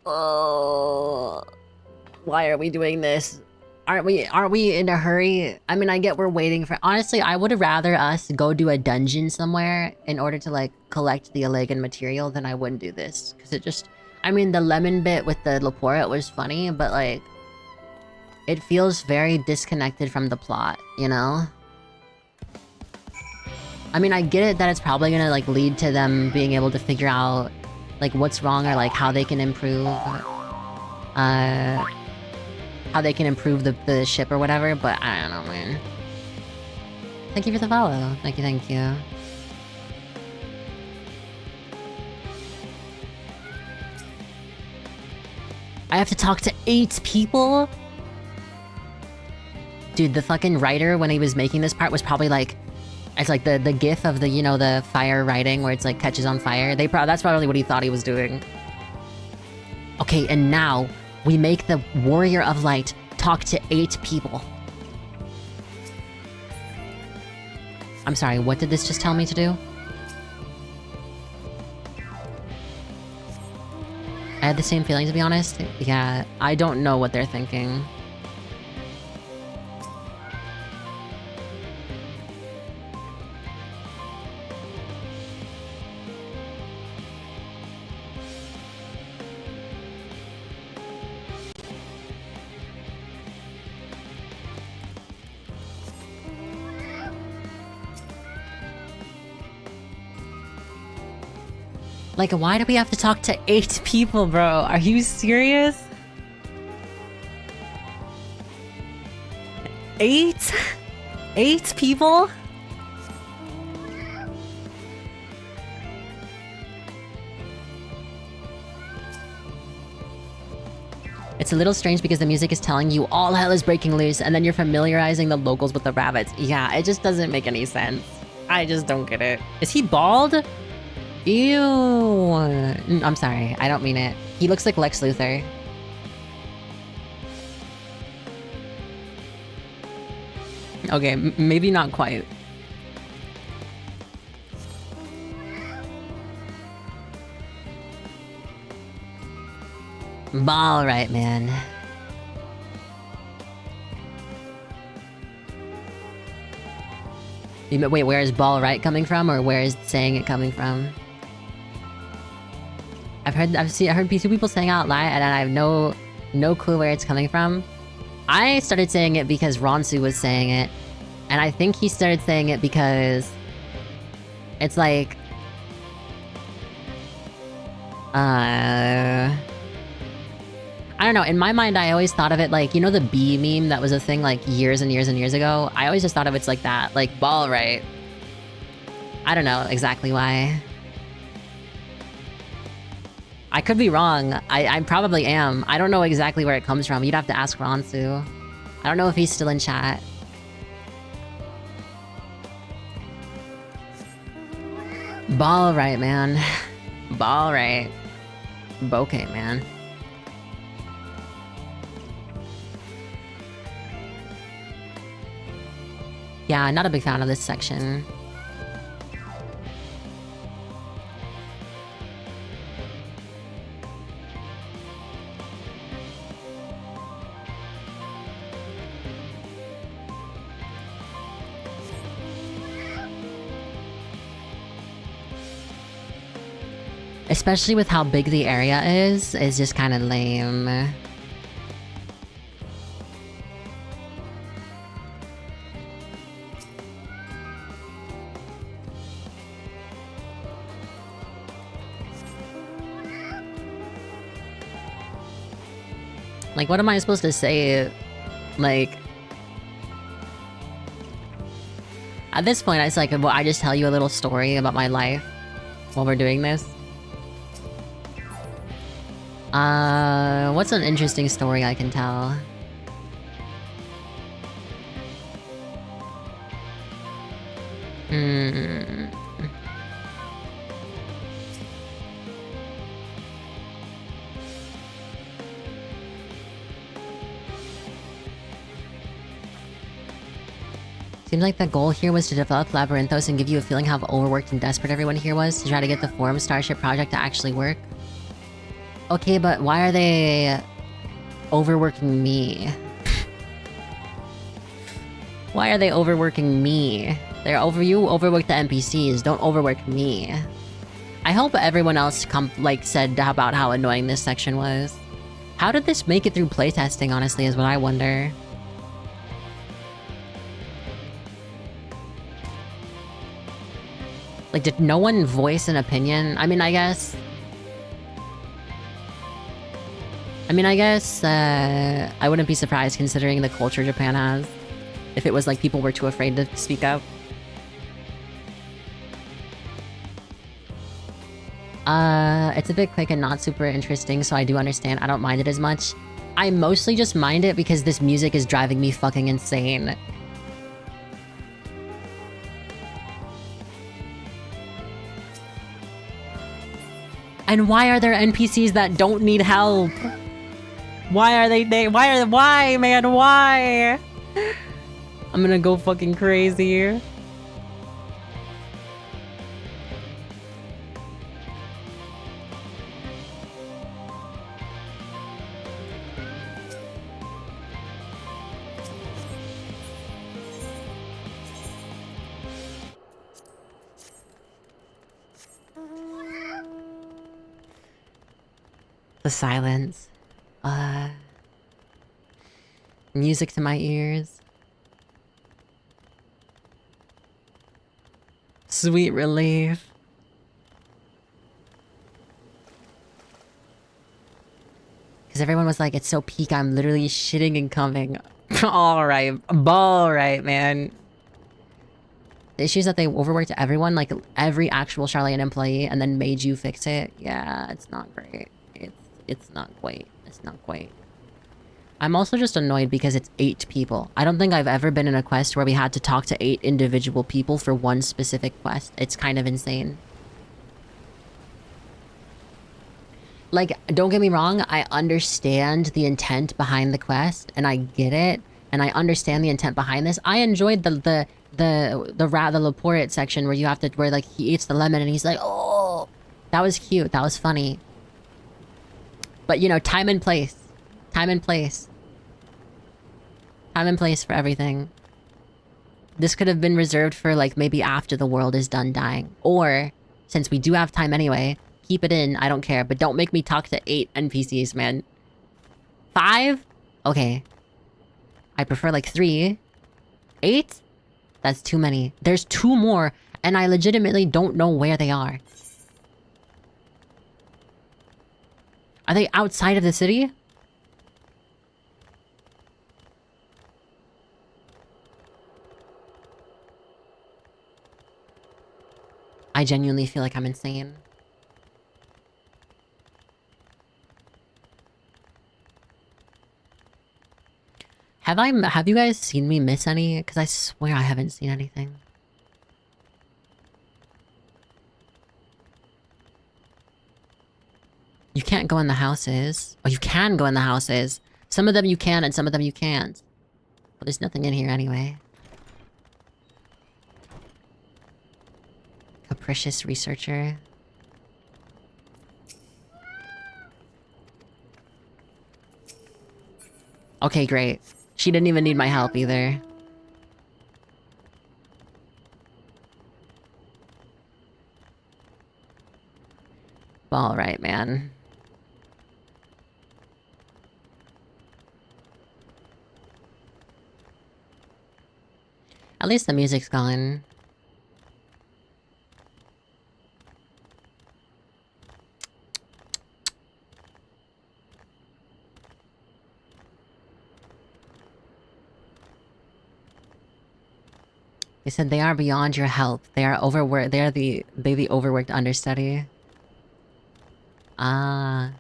Oh, why are we doing this? Aren't we in a hurry? I mean, I get we're waiting for... Honestly, I would rather us go do a dungeon somewhere in order to, like, collect the Allegan material than I wouldn't do this. Because it just... I mean, the lemon bit with the Laporte was funny, but, like... It feels very disconnected from the plot, you know? I mean, I get it that it's probably gonna, like, lead to them being able to figure out, like, what's wrong or, like, how they can improve... how they can improve the ship or whatever, but I don't know, man. Thank you for the follow. Thank you, thank you. I have to talk to 8 people? Dude, the fucking writer, when he was making this part, was probably like... It's like the gif of the, you know, the fire writing where it's like catches on fire. That's probably what he thought he was doing. Okay, and now... we make the Warrior of Light talk to 8 people. I'm sorry, what did this just tell me to do? I had the same feeling, to be honest. Yeah, I don't know what they're thinking. Like, why do we have to talk to 8 people, bro? Are you serious? 8? 8 people? It's a little strange because the music is telling you all hell is breaking loose, and then you're familiarizing the locals with the rabbits. Yeah, it just doesn't make any sense. I just don't get it. Is he bald? Ew. I'm sorry. I don't mean it. He looks like Lex Luthor. Okay, maybe not quite. All right, man. Wait, where is ball right coming from, or where is saying it coming from? I heard two people saying out loud, and I have no clue where it's coming from. I started saying it because Ronsu was saying it, and I think he started saying it because it's like, I don't know. In my mind, I always thought of it like, you know, the bee meme that was a thing like years and years and years ago. I always just thought of it's like that, like ball right. I don't know exactly why. I could be wrong. I probably am. I don't know exactly where it comes from. You'd have to ask Ronsu. I don't know if he's still in chat. Ball right, man. Ball right. Bokeh, man. Yeah, not a big fan of this section. Especially with how big the area is just kind of lame. Like, what am I supposed to say? Like, at this point, it's like, well, I just tell you a little story about my life while we're doing this. What's an interesting story I can tell? Seems like the goal here was to develop Labyrinthos and give you a feeling how overworked and desperate everyone here was to try to get the Forum Starship project to actually work. Okay, but why are they overworking me? Why are they overworking me? You overwork the NPCs, don't overwork me. I hope everyone else said about how annoying this section was. How did this make it through playtesting, honestly, is what I wonder. Like, did no one voice an opinion? I mean, I guess, I wouldn't be surprised considering the culture Japan has. If it was like people were too afraid to speak up. It's a bit quick and not super interesting, so I do understand. I don't mind it as much. I mostly just mind it because this music is driving me fucking insane. And why are there NPCs that don't need help? Why are they why, man, why? I'm gonna go fucking crazy. The silence. Music to my ears. Sweet relief. Because everyone was like, it's so peak, I'm literally shitting and coming. Alright, alright, man. The issue is that they overworked everyone, like every actual Charlene employee, and then made you fix it. Yeah, it's not great. It's not quite. It's not quite. I'm also just annoyed because it's 8 people. I don't think I've ever been in a quest where we had to talk to 8 individual people for one specific quest. It's kind of insane. Like, don't get me wrong, I understand the intent behind the quest, and I get it, and I understand the intent behind this. I enjoyed the Laporte section where you have to, where like he eats the lemon and he's like, oh, that was cute, that was funny. But you know, time and place. Time and place. Time and place for everything. This could have been reserved for like maybe after the world is done dying. Or, since we do have time anyway, keep it in, I don't care. But don't make me talk to 8 NPCs, man. 5? Okay. I prefer like 3. 8? That's too many. There's 2 more, and I legitimately don't know where they are. Are they outside of the city? I genuinely feel like I'm insane. Have you guys seen me miss any? Because I swear I haven't seen anything. You can't go in the houses. Oh, you can go in the houses. Some of them you can and some of them you can't. But there's nothing in here anyway. Capricious researcher. Okay, great. She didn't even need my help either. Alright, man. At least the music's gone. They said they are beyond your help. They are overworked. They are the overworked understudy. Ah.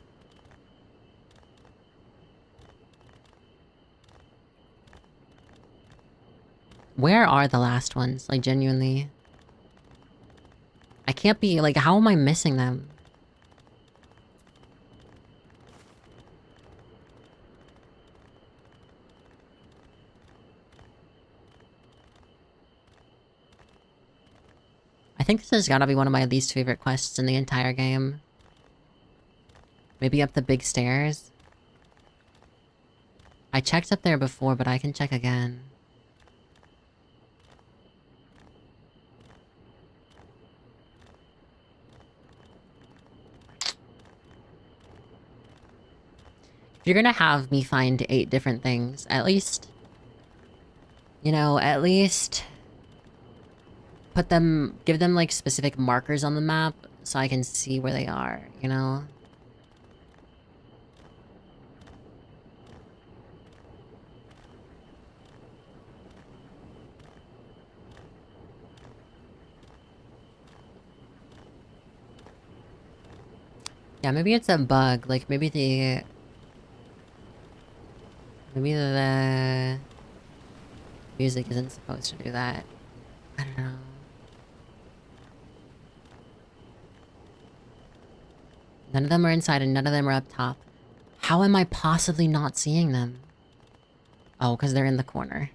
Where are the last ones? Like, genuinely. I can't be... Like, how am I missing them? I think this has gotta be one of my least favorite quests in the entire game. Maybe up the big stairs? I checked up there before, but I can check again. If you're gonna have me find 8 different things, at least... You know, at least... Put them... Give them, like, specific markers on the map, so I can see where they are, you know? Yeah, maybe it's a bug, like, maybe the... Maybe the... music isn't supposed to do that. I don't know. None of them are inside and none of them are up top. How am I possibly not seeing them? Oh, because they're in the corner.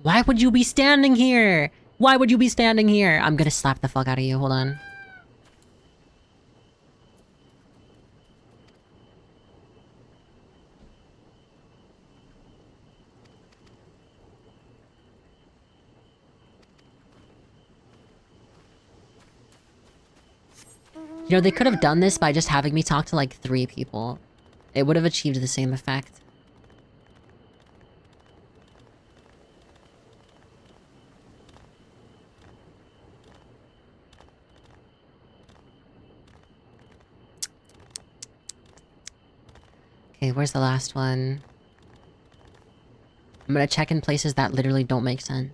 Why would you be standing here? Why would you be standing here? I'm gonna slap the fuck out of you. Hold on. You know, they could have done this by just having me talk to like 3 people. It would have achieved the same effect. Okay, where's the last one? I'm gonna check in places that literally don't make sense.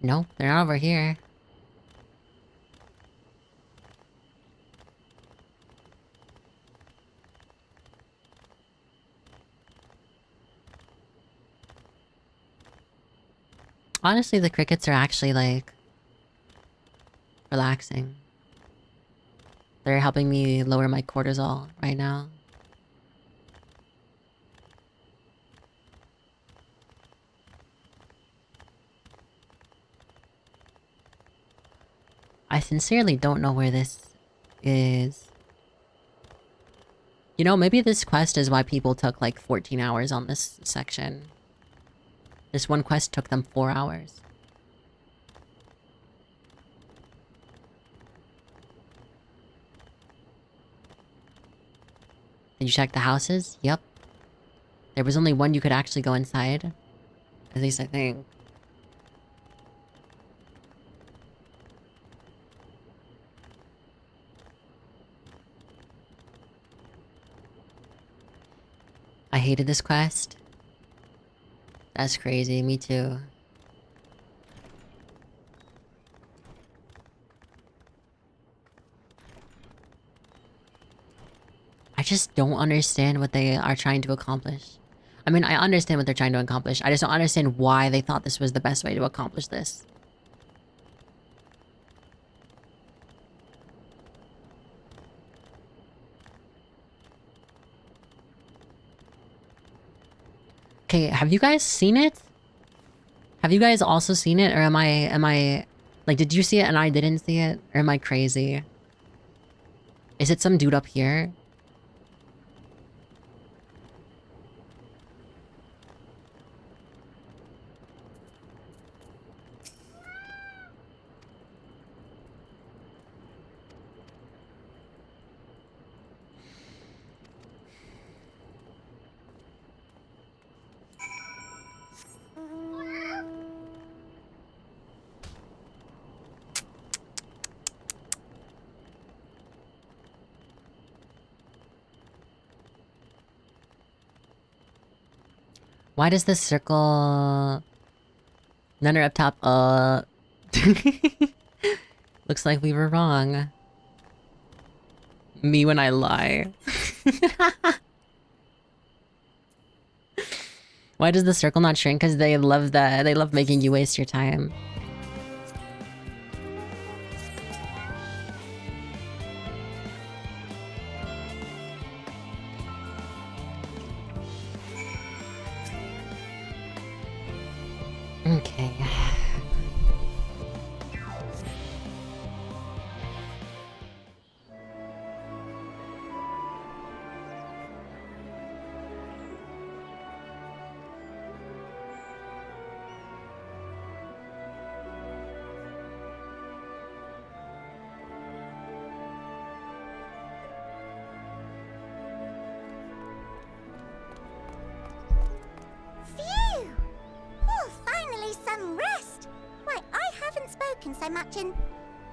Nope, they're not over here. Honestly, the crickets are actually, like, relaxing. They're helping me lower my cortisol right now. I sincerely don't know where this is. You know, maybe this quest is why people took like 14 hours on this section. This one quest took them 4 hours. Did you check the houses? Yep. There was only one you could actually go inside. At least I think. I hated this quest. That's crazy, me too. I just don't understand what they are trying to accomplish. I mean, I understand what they're trying to accomplish. I just don't understand why they thought this was the best way to accomplish this. Okay, have you guys seen it? Have you guys also seen it? Or am I... Like, did you see it and I didn't see it? Or am I crazy? Is it some dude up here? Why does this circle... None are up top, Looks like we were wrong. Me when I lie. Why does the circle not shrink? Because they love that. They love making you waste your time. Okay.
Phew! Oh, finally some rest! Why, I haven't spoken so much in...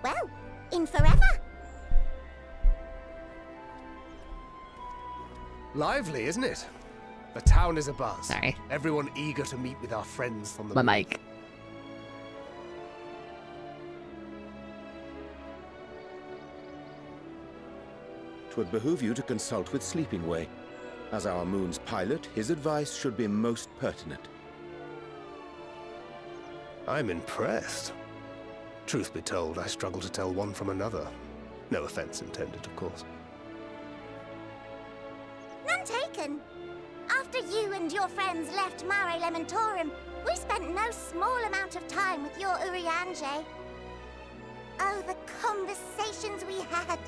well, in forever.
Lively, isn't it? The town is abuzz.
Sorry.
Everyone eager to meet with our friends from the...
My mic.
Twould behoove you to consult with Sleeping Way. As our moon's pilot, his advice should be most pertinent.
I'm impressed. Truth be told, I struggle to tell one from another. No offense intended, of course.
None taken. After you and your friends left Mare Elementorum, we spent no small amount of time with your Urianger. Oh, the conversations we had.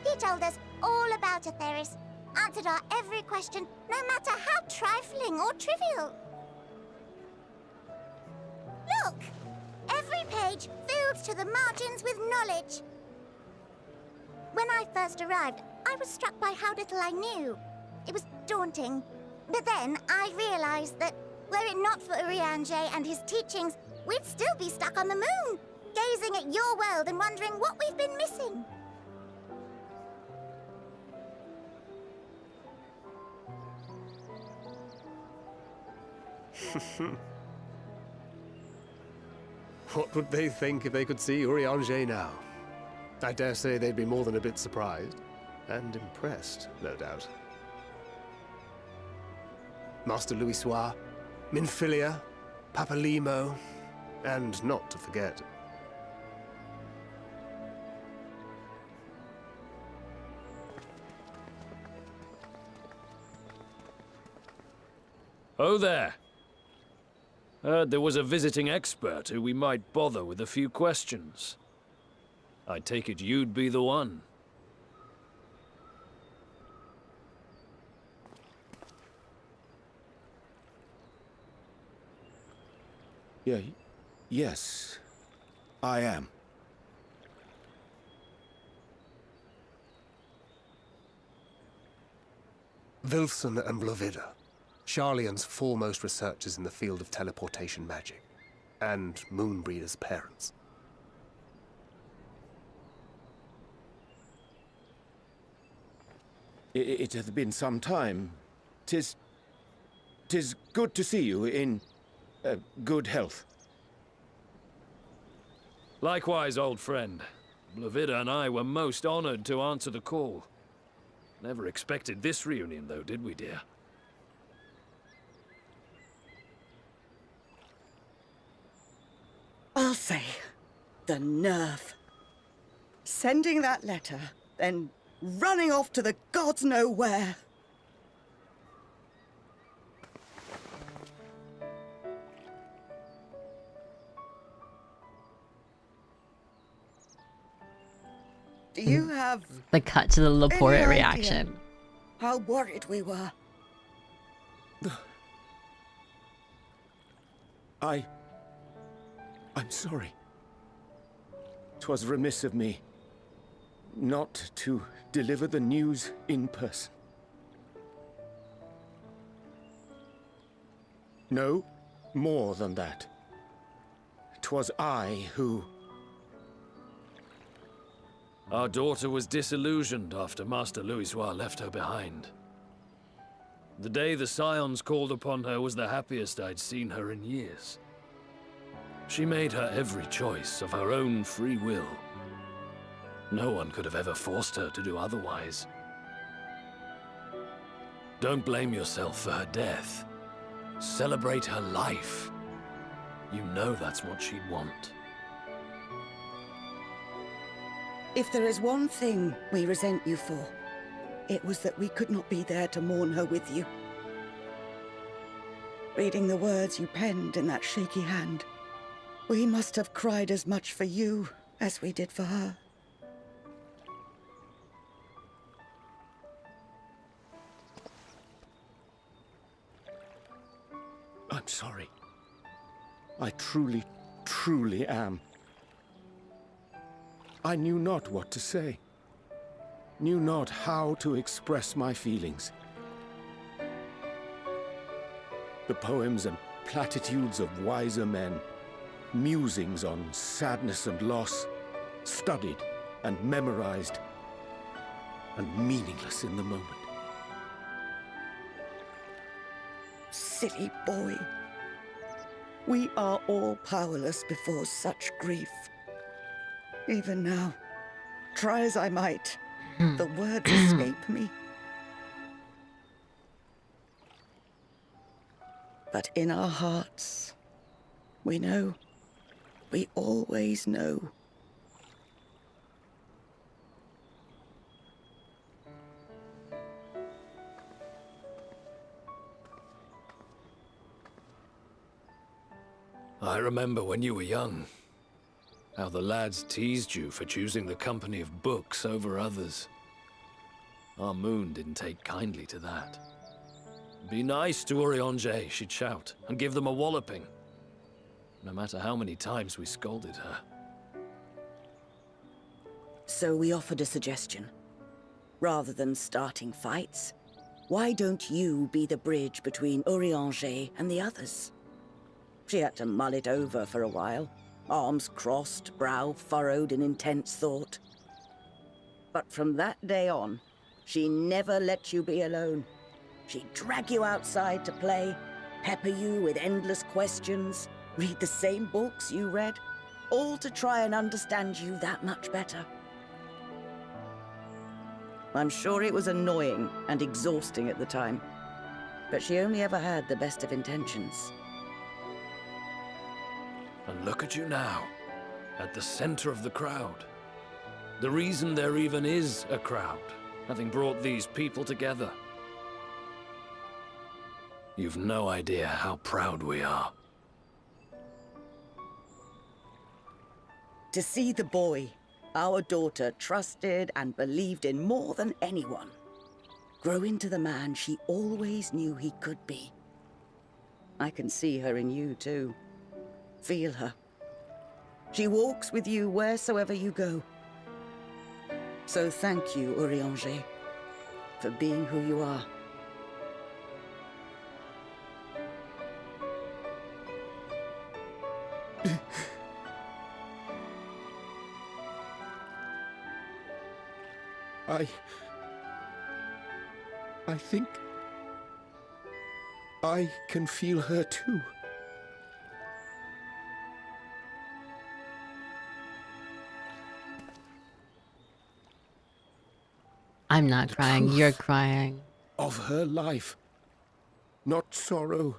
He told us all about Atheris, answered our every question, no matter how trifling or trivial. Look! Every page filled to the margins with knowledge. When I first arrived, I was struck by how little I knew. It was daunting. But then I realized that, were it not for Urianger and his teachings, we'd still be stuck on the moon, gazing at your world and wondering what we've been missing.
What would they think if they could see Urianger now? I dare say they'd be more than a bit surprised. And impressed, no doubt. Master Louis Soir, Minfilia, Papalimo, And not to forget.
Oh there. Heard there was a visiting expert who we might bother with a few questions. I take it you'd be the one.
Yes, I am.
Wilson and Blovida, Sharlayan's foremost researchers in the field of teleportation magic, and Moonbreeder's parents.
It hath been some time. 'Tis good to see you in good health.
Likewise, old friend. Blovida and I were most honored to answer the call. Never expected this reunion, though, did we, dear?
I'll say, the nerve. Sending that letter, then running off to the gods know where. Do you have
The cut to the Laporte
any
reaction.
idea how worried we were?
I'm sorry. 'Twas remiss of me not to deliver the news in person. No, more than that. 'Twas I who...
Our daughter was disillusioned after Master Louisoix left her behind. The day the Scions called upon her was the happiest I'd seen her in years. She made her every choice of her own free will. No one could have ever forced her to do otherwise. Don't blame yourself for her death. Celebrate her life. You know that's what she'd want.
If there is one thing we resent you for, it was that we could not be there to mourn her with you. Reading the words you penned in that shaky hand, we must have cried as much for you as we did for her.
I'm sorry. I truly, truly am. I knew not what to say. Knew not how to express my feelings. The poems and platitudes of wiser men, musings on sadness and loss, studied and memorized, and meaningless in the moment.
Silly boy. We are all powerless before such grief. Even now, try as I might, the words escape me. But in our hearts, we know. We always know.
I remember when you were young, how the lads teased you for choosing the company of books over others. Our Moon didn't take kindly to that. Be nice to Urianger, she'd shout, and give them a walloping. No matter how many times we scolded her.
So we offered a suggestion. Rather than starting fights, why don't you be the bridge between Urianger and the others? She had to mull it over for a while, arms crossed, brow furrowed in intense thought. But from that day on, she never let you be alone. She'd drag you outside to play, pepper you with endless questions, read the same books you read, all to try and understand you that much better. I'm sure it was annoying and exhausting at the time, but she only ever had the best of intentions.
And look at you now, at the center of the crowd. The reason there even is a crowd, having brought these people together. You've no idea how proud we are.
To see the boy, our daughter, trusted and believed in more than anyone, grow into the man she always knew he could be. I can see her in you, too. Feel her. She walks with you wheresoever you go. So thank you, Urianger, for being who you are.
I think I can feel her too.
I'm not crying, you're crying.
Of her life. Not sorrow,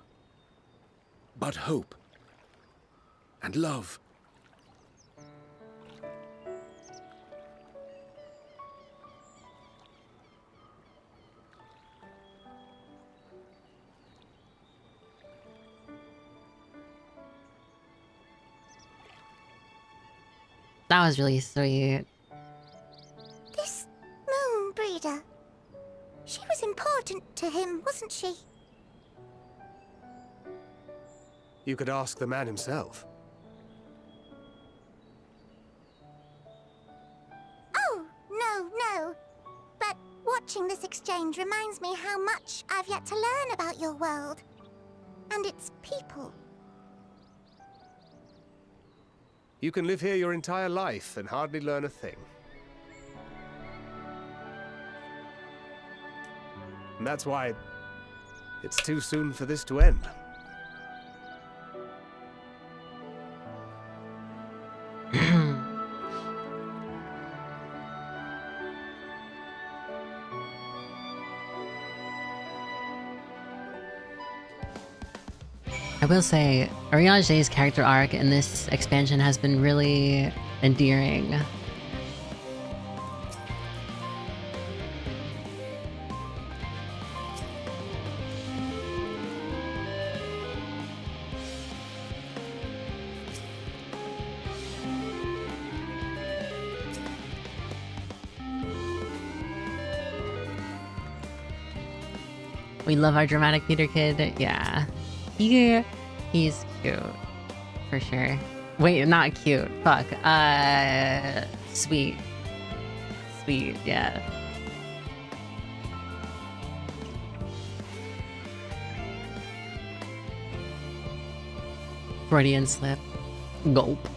but hope and love.
That was really sweet.
This moon breeder. She was important to him, wasn't she?
You could ask the man himself.
Oh, no. But watching this exchange reminds me how much I've yet to learn about your world. And its people.
You can live here your entire life and hardly learn a thing. And that's why it's too soon for this to end.
I will say, Urianger's character arc in this expansion has been really endearing. We love our dramatic theater kid, yeah. He's cute. For sure. Wait, not cute. Fuck. Sweet. Sweet, yeah. Freudian slip. Gulp.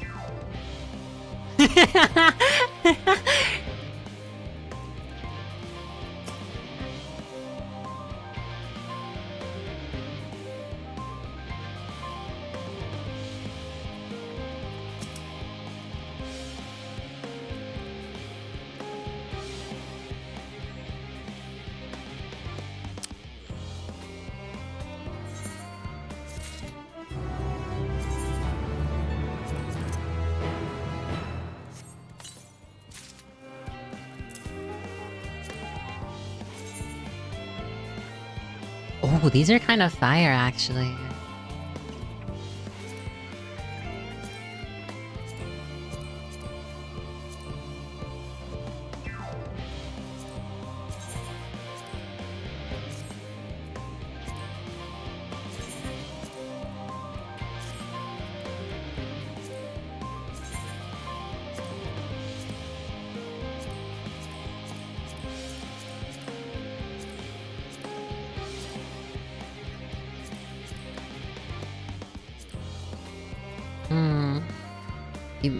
Oh, these are kind of fire, actually.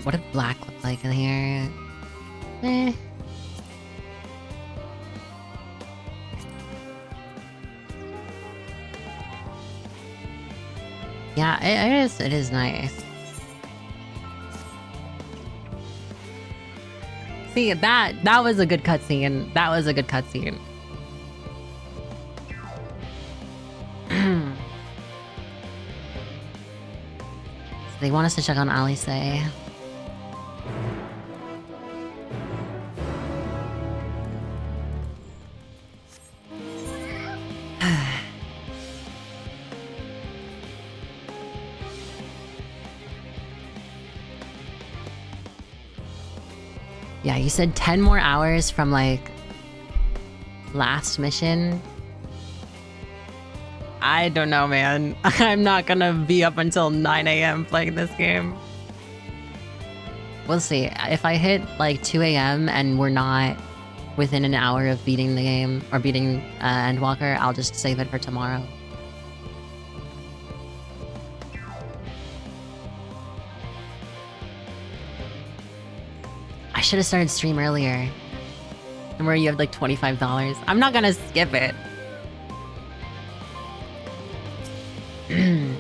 What did black look like in here? Eh. Yeah, it is nice. See, that was a good cutscene. That was a good cutscene. They want us to check on Alice. Yeah, you said 10 more hours from, like, last mission. I don't know, man. I'm not gonna be up until 9 AM playing this game. We'll see. If I hit, like, 2 AM and we're not within an hour of beating the game, or beating Endwalker, I'll just save it for tomorrow. I should have started stream earlier. Where you have like $25. I'm not gonna skip it. I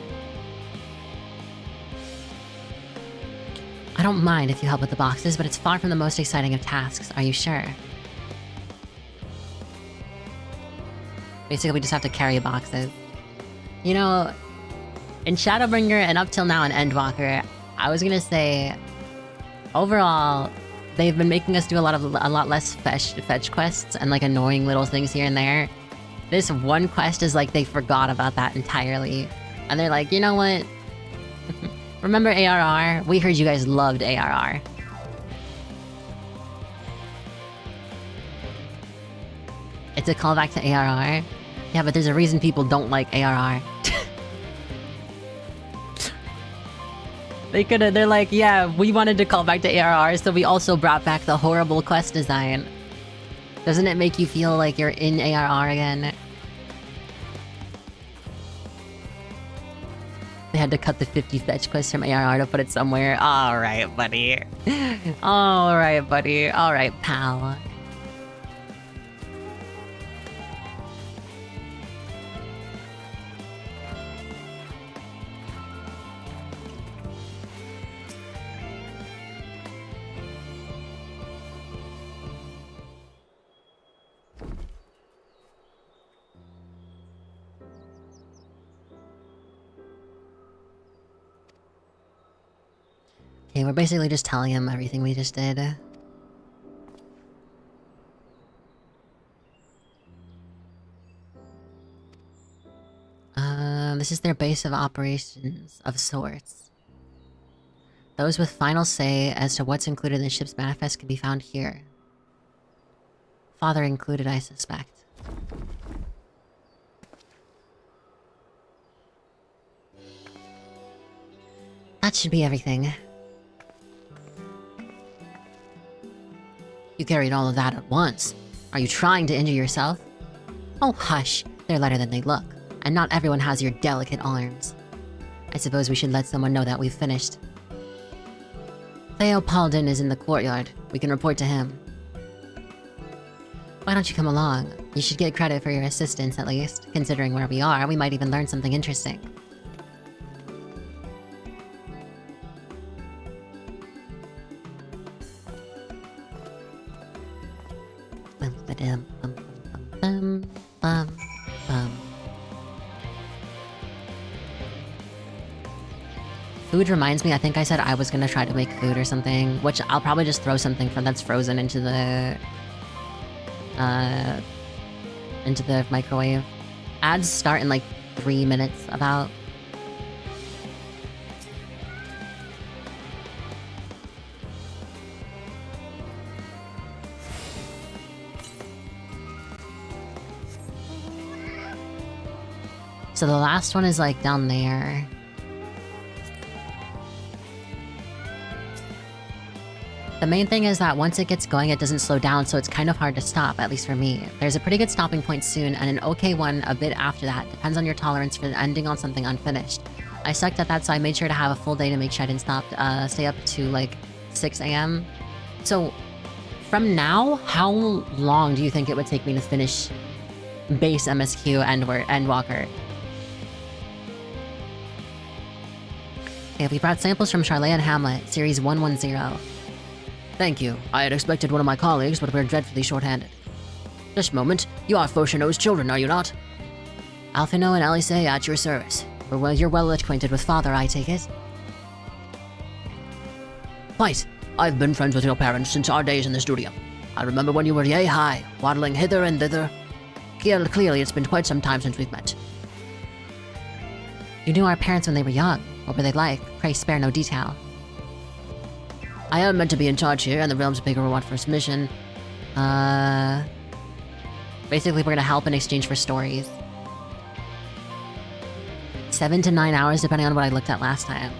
don't mind if you help with the boxes, but it's far from the most exciting of tasks. Are you sure? Basically, we just have to carry boxes. You know, in Shadowbringer and up till now in Endwalker, I was gonna say, overall, they've been making us do a lot less fetch quests and like annoying little things here and there. This one quest is like they forgot about that entirely. And they're like, you know what? Remember ARR? We heard you guys loved ARR. It's a callback to ARR? Yeah, but there's a reason people don't like ARR. They're like, yeah, we wanted to call back to ARR, so we also brought back the horrible quest design. Doesn't it make you feel like you're in ARR again? They had to cut the 50 fetch quests from ARR to put it somewhere. Alright, buddy. Alright, buddy. Alright, pal. Okay, we're basically just telling him everything we just did. This is their base of operations of sorts. Those with final say as to what's included in the ship's manifest can be found here. Father included, I suspect. That should be everything. You carried all of that at once. Are you trying to injure yourself? Oh, hush. They're lighter than they look. And not everyone has your delicate arms. I suppose we should let someone know that we've finished. Theo Paulden is in the courtyard. We can report to him. Why don't you come along? You should get credit for your assistance, at least. Considering where we are, we might even learn something interesting. Food reminds me, I think I said I was gonna try to make food or something, which I'll probably just throw something that's frozen into the microwave. Ads start in like 3 minutes about. So the last one is like down there. The main thing is that once it gets going, it doesn't slow down, so it's kind of hard to stop, at least for me. There's a pretty good stopping point soon, and an okay one a bit after that. Depends on your tolerance for ending on something unfinished. I sucked at that, so I made sure to have a full day to make sure I didn't stay up to like 6 AM. So, from now, how long do you think it would take me to finish base MSQ Endwalker? Okay, we brought samples from Charlotte and Hamlet, Series 110. Thank you. I had expected one of my colleagues, but we're dreadfully short-handed. Just a moment. You are Faucheneau's children, are you not? Alphino and Alice at your service. You're well acquainted with Father, I take it? Quite. I've been friends with your parents since our days in the studio. I remember when you were yay high, waddling hither and thither. Clearly, it's been quite some time since we've met. You knew our parents when they were young. What were they like? Pray spare no detail. I am meant to be in charge here, and the realm's bigger reward for this mission. Basically, we're gonna help in exchange for stories. 7 to 9 hours, depending on what I looked at last time.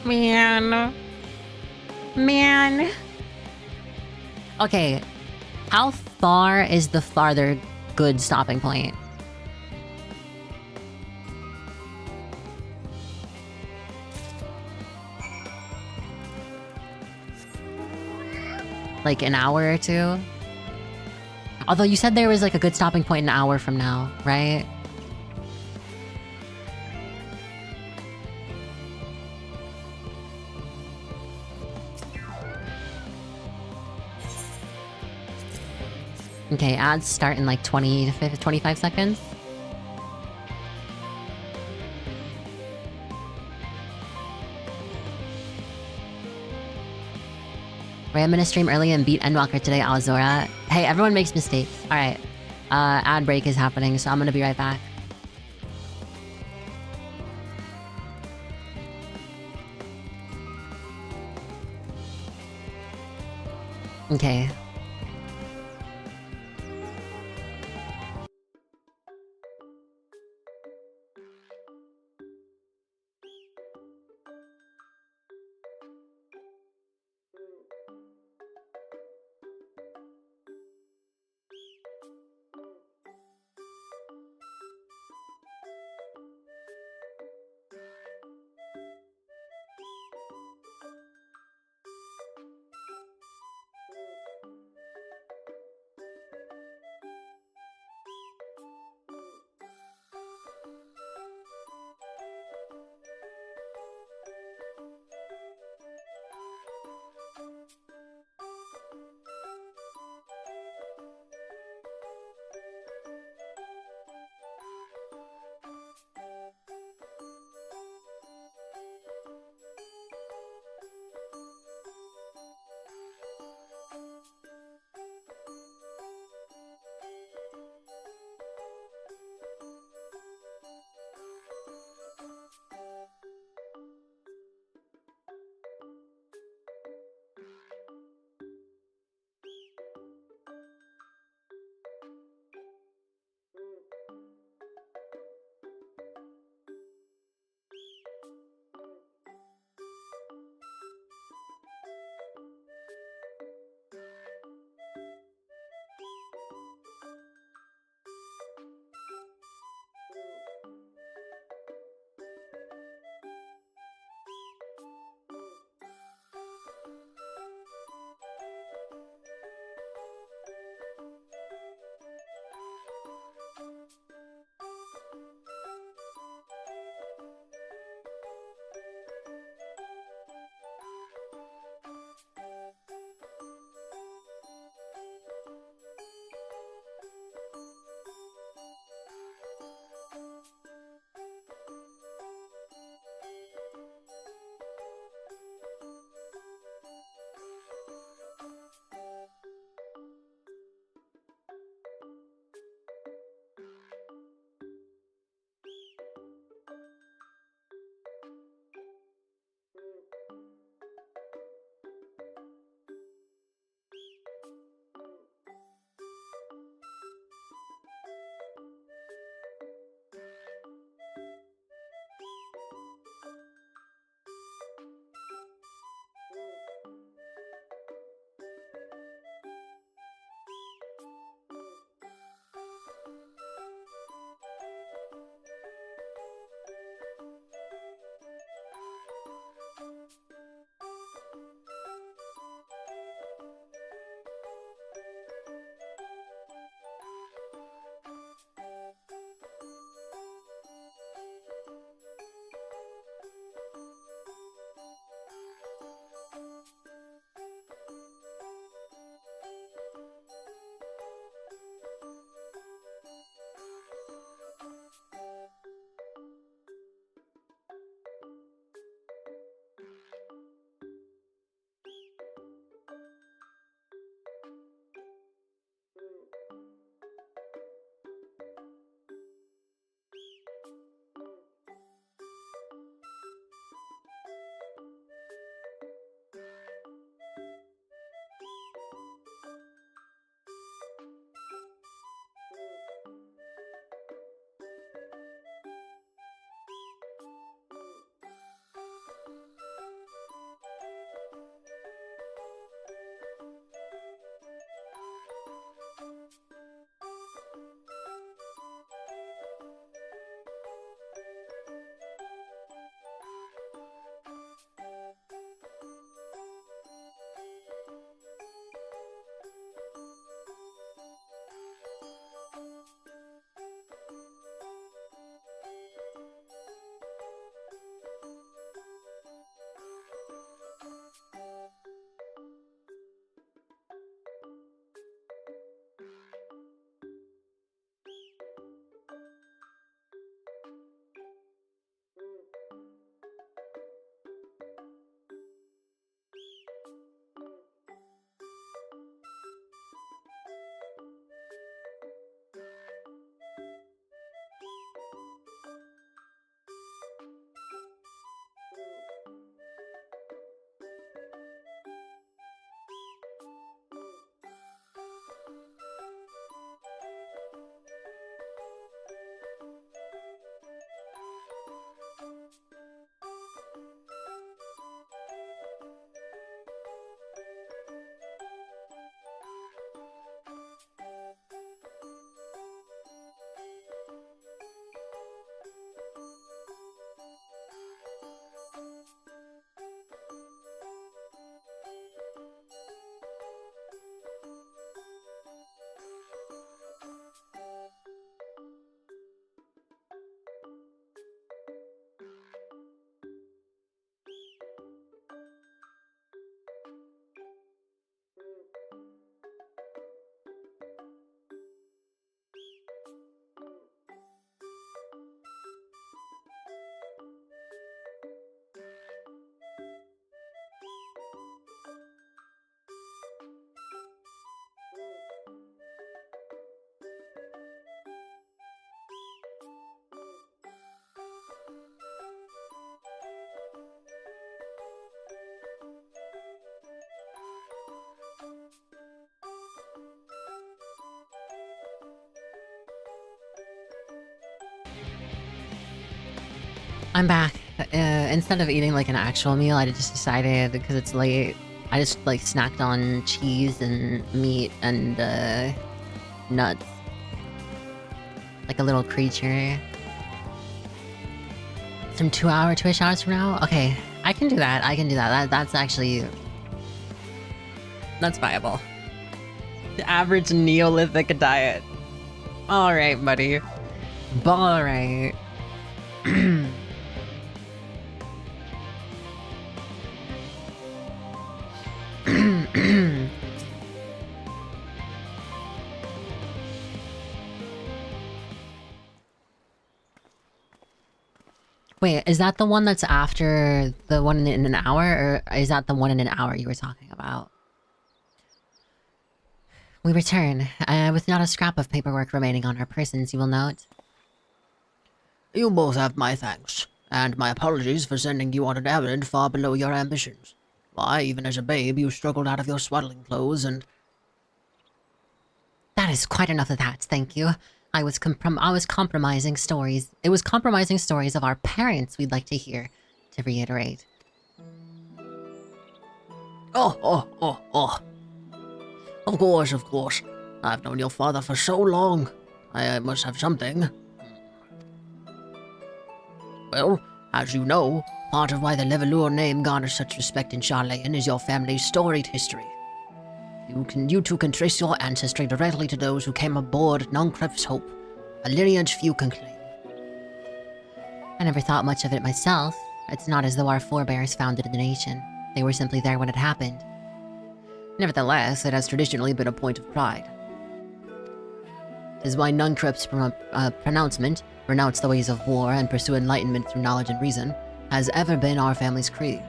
Man. Okay, how far is the farther good stopping point? Like an hour or two? Although you said there was like a good stopping point an hour from now, right? Okay, ads start in like 20 to 25 seconds. Right, I'm gonna stream early and beat Endwalker today, Alzora. Hey, everyone makes mistakes. Alright. Ad break is happening, so I'm gonna be right back. Okay. I'm back. Instead of eating like an actual meal, I just decided, because it's late, I just like snacked on cheese and meat and nuts. Like a little creature. Some 2-ish hours from now? Okay, I can do that. I can do that. That's actually... That's viable. The average Neolithic diet. Alright, buddy. Alright. Wait, is that the one that's after the one in an hour, or is that the one in an hour you were talking about? We return, with not a scrap of paperwork remaining on our persons, you will note.
You both have my thanks, and my apologies for sending you on an errand far below your ambitions. Why, even as a babe, you struggled out of your swaddling clothes and...
That is quite enough of that, thank you. I was compromising stories. It was compromising stories of our parents we'd like to hear, to reiterate.
Oh. Of course. I've known your father for so long. I must have something. Well, as you know, part of why the Levelure name garners such respect in Charlayan is your family's storied history. You two can trace your ancestry directly to those who came aboard Noncrep's Hope, a lineage few can claim.
I never thought much of it myself. It's not as though our forebears founded the nation. They were simply there when it happened.
Nevertheless, it has traditionally been a point of pride. It is why Noncrep's pronouncement, renounce the ways of war and pursue enlightenment through knowledge and reason, has ever been our family's creed.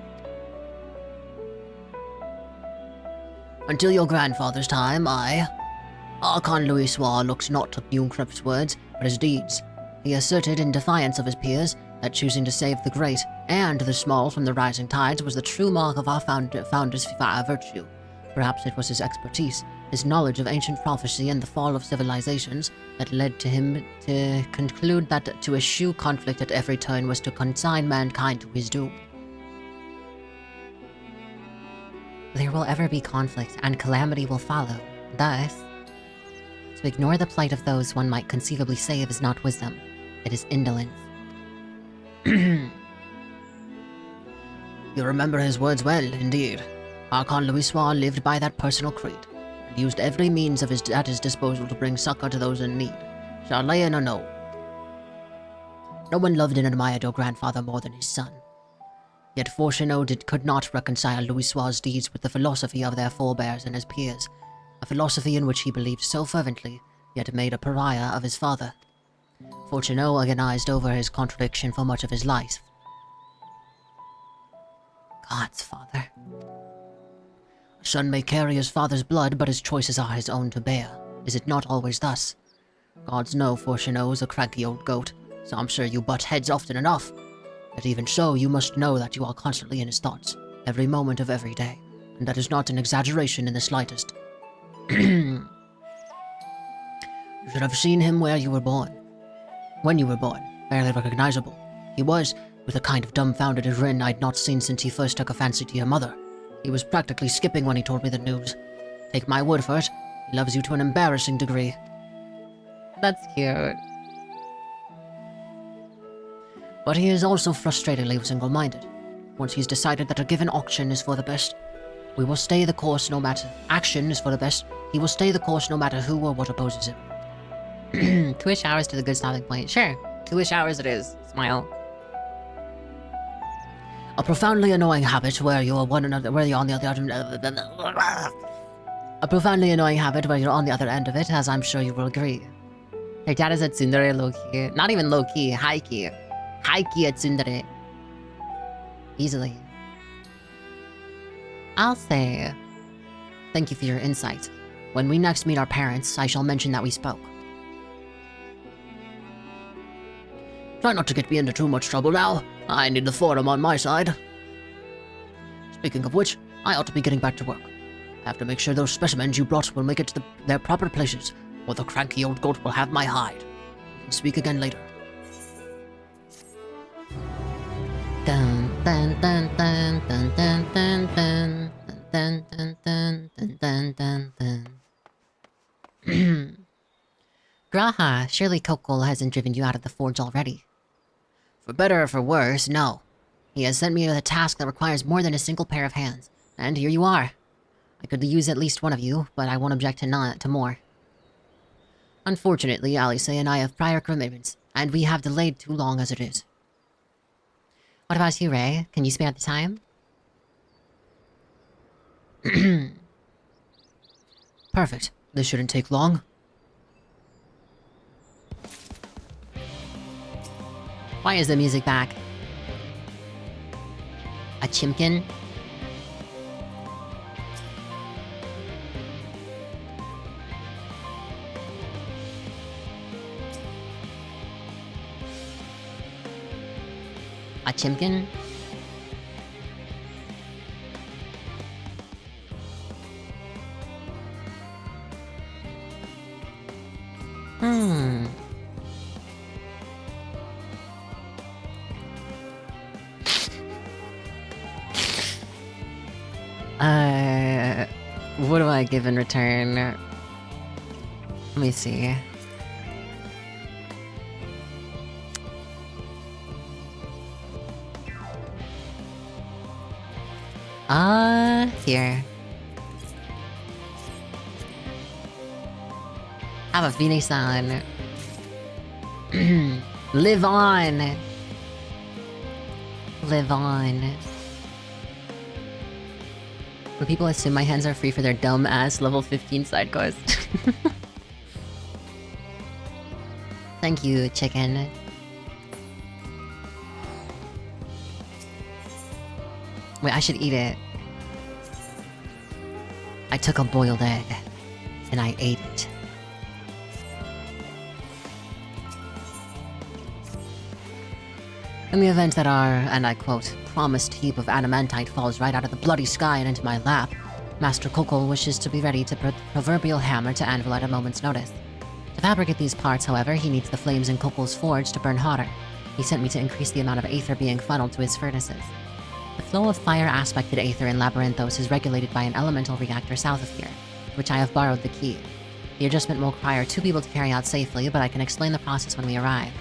Until your grandfather's time, Archon Louis Soir looked not to Noncrep's words, but his deeds. He asserted in defiance of his peers that choosing to save the great and the small from the rising tides was the true mark of our founder's virtue. Perhaps it was his expertise, his knowledge of ancient prophecy and the fall of civilizations that led to him to conclude that to eschew conflict at every turn was to consign mankind to his doom.
There will ever be conflict, and calamity will follow. Thus, to ignore the plight of those one might conceivably save is not wisdom. It is indolence.
You remember his words well, indeed. Archon Louis Soir lived by that personal creed, and used every means at his disposal to bring succor to those in need, Charlayan or no. No one loved and admired your grandfather more than his son. Yet Fortunaud could not reconcile Louis Soir's deeds with the philosophy of their forebears and his peers, a philosophy in which he believed so fervently, yet made a pariah of his father. Fortunaud agonized over his contradiction for much of his life.
God's father.
A son may carry his father's blood, but his choices are his own to bear. Is it not always thus? Gods know Fortunaud's a cranky old goat, so I'm sure you butt heads often enough. But even so, you must know that you are constantly in his thoughts, every moment of every day, and that is not an exaggeration in the slightest. You should have seen him where you were born. When you were born, barely recognizable. He was, with a kind of dumbfounded grin I'd not seen since he first took a fancy to your mother. He was practically skipping when he told me the news. Take my word for it, he loves you to an embarrassing degree.
That's cute.
But he is also frustratingly single-minded. Once he's decided that a given action is for the best, we will stay the course no matter... Action is for the best, he will stay the course no matter who or what opposes him.
2-ish hours to the good stopping point. Sure, 2-ish hours it is. Smile.
A profoundly annoying habit where you're on the other end of it, as I'm sure you will agree.
Her dad is a tsundere low-key. Not even low-key, high-key. High-key at tsundere. Easily. I'll say,
thank you for your insight. When we next meet our parents, I shall mention that we spoke. Try not to get me into too much trouble now. I need the forum on my side. Speaking of which, I ought to be getting back to work. I have to make sure those specimens you brought will make it to their proper places, or the cranky old goat will have my hide. We can speak again later.
Dun dun dun dun dun dun dun dun dun dun dun dun dun dun. Graha, surely Kokol hasn't driven you out of the forge already. For better or for worse, no. He has sent me with a task that requires more than a single pair of hands, and here you are. I could use at least one of you, but I won't object to more. Unfortunately, Alice and I have prior commitments, and we have delayed too long as it is. What about you, Ray? Can you spare the time?
Perfect. This shouldn't take long.
Why is the music back? A chimkin? A chimkin? What do I give in return? Let me see. Here. Have a Phoenix-san. Live on! Live on. When people assume my hands are free for their dumb-ass level 15 side quest. Thank you, chicken. Wait, I should eat it. I took a boiled egg, and I ate it. In the event that our, and I quote, promised heap of adamantite falls right out of the bloody sky and into my lap, Master Kokol wishes to be ready to put the proverbial hammer to anvil at a moment's notice. To fabricate these parts, however, he needs the flames in Kokol's forge to burn hotter. He sent me to increase the amount of aether being funneled to his furnaces. The flow of fire-aspected aether in Labyrinthos is regulated by an elemental reactor south of here, which I have borrowed the key. The adjustment will require 2 people to carry out safely, but I can explain the process when we arrive.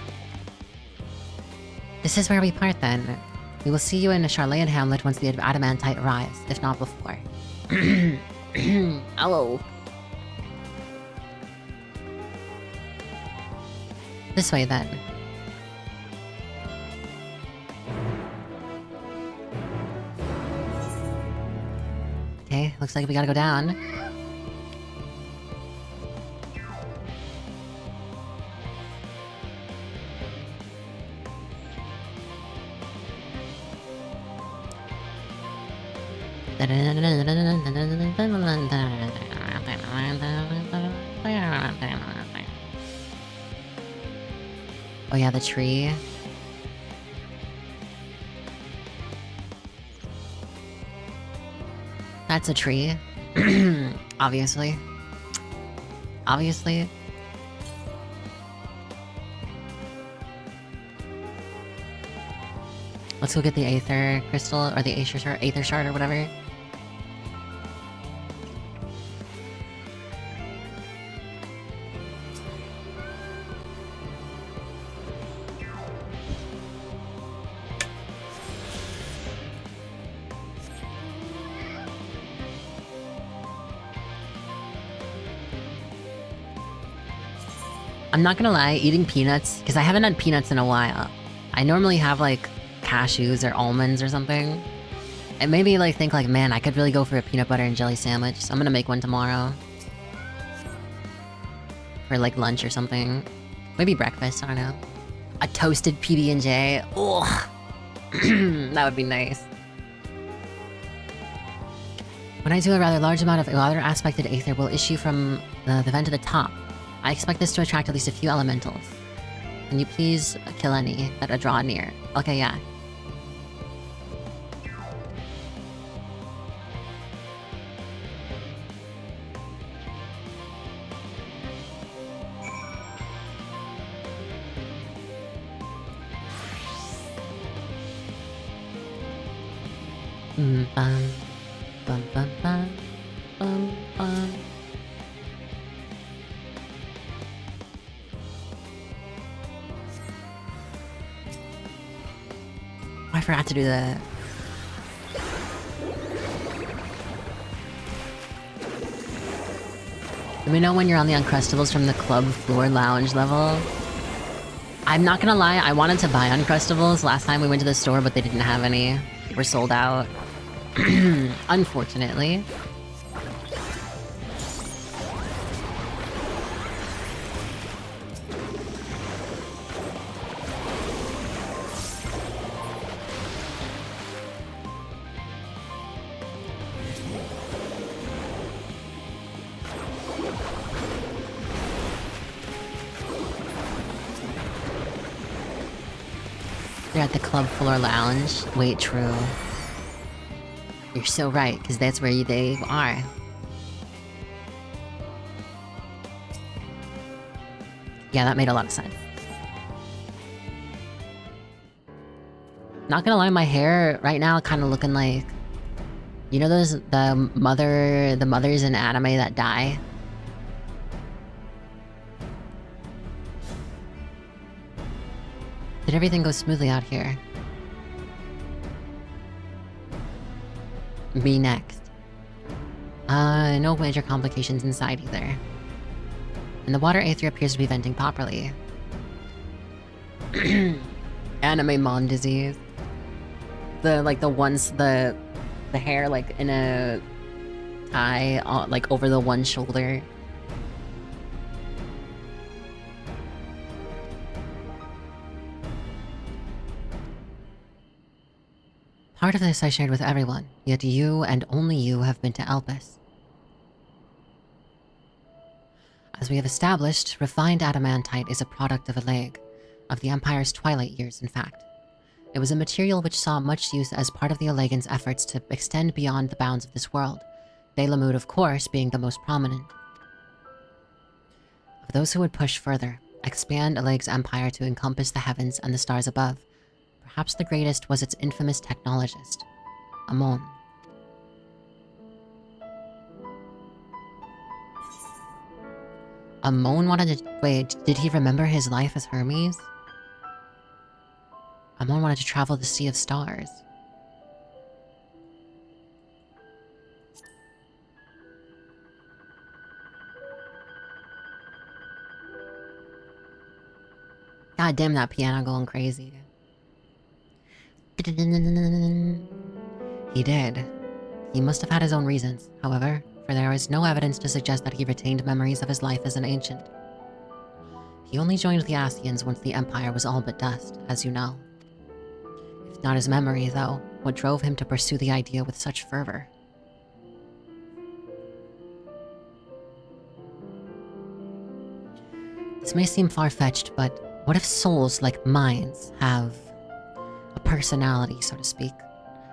This is where we part then. We will see you in a Charlayan hamlet once the adamantite arrives, if not before. Hello. This way then. Okay, looks like we gotta go down. Oh yeah, the tree. That's a tree. Obviously. Obviously. Let's go get the Aether Crystal, or the Aether Shard, or whatever. I'm not gonna lie, eating peanuts, because I haven't had peanuts in a while. I normally have like cashews or almonds or something. It made me like think like, man, I could really go for a peanut butter and jelly sandwich. So I'm gonna make one tomorrow. For like lunch or something. Maybe breakfast, I don't know. A toasted PB&J. Oh, that would be nice. When I do a rather large amount of other aspected aether will issue from the vent at the top. I expect this to attract at least a few elementals. Can you please kill any that draw near? Okay, yeah. Bum, bum, bum, bum, bum. I forgot to do that. Let me know when you're on the Uncrustables from the club floor lounge level. I'm not gonna lie, I wanted to buy Uncrustables last time we went to the store, but they didn't have any. They were sold out. Unfortunately. They're at the club floor lounge. Wait, true. You're so right, because that's where they are. Yeah, that made a lot of sense. Not gonna lie, my hair right now kind of looking like, you know those the mothers in anime that die. Did everything go smoothly out here? Me next. No major complications inside either. And the water aether appears to be venting properly. Anime mom disease. The hair like in a tie like over the one shoulder. Part of this I shared with everyone, yet you and only you have been to Elpis. As we have established, refined adamantite is a product of Alleg, of the Empire's twilight years, in fact. It was a material which saw much use as part of the Allegans' efforts to extend beyond the bounds of this world, Delamud, of course, being the most prominent. Of those who would push further, expand Alleg's empire to encompass the heavens and the stars above, perhaps the greatest was its infamous technologist, Amon. Amon wanted to... Wait, did he remember his life as Hermes? Amon wanted to travel the Sea of Stars. God damn, that piano going crazy. He did. He must have had his own reasons, however, for there is no evidence to suggest that he retained memories of his life as an ancient. He only joined the Ascians once the Empire was all but dust, as you know. If not his memory, though, what drove him to pursue the idea with such fervor? This may seem far-fetched, but what if souls like minds have a personality, so to speak,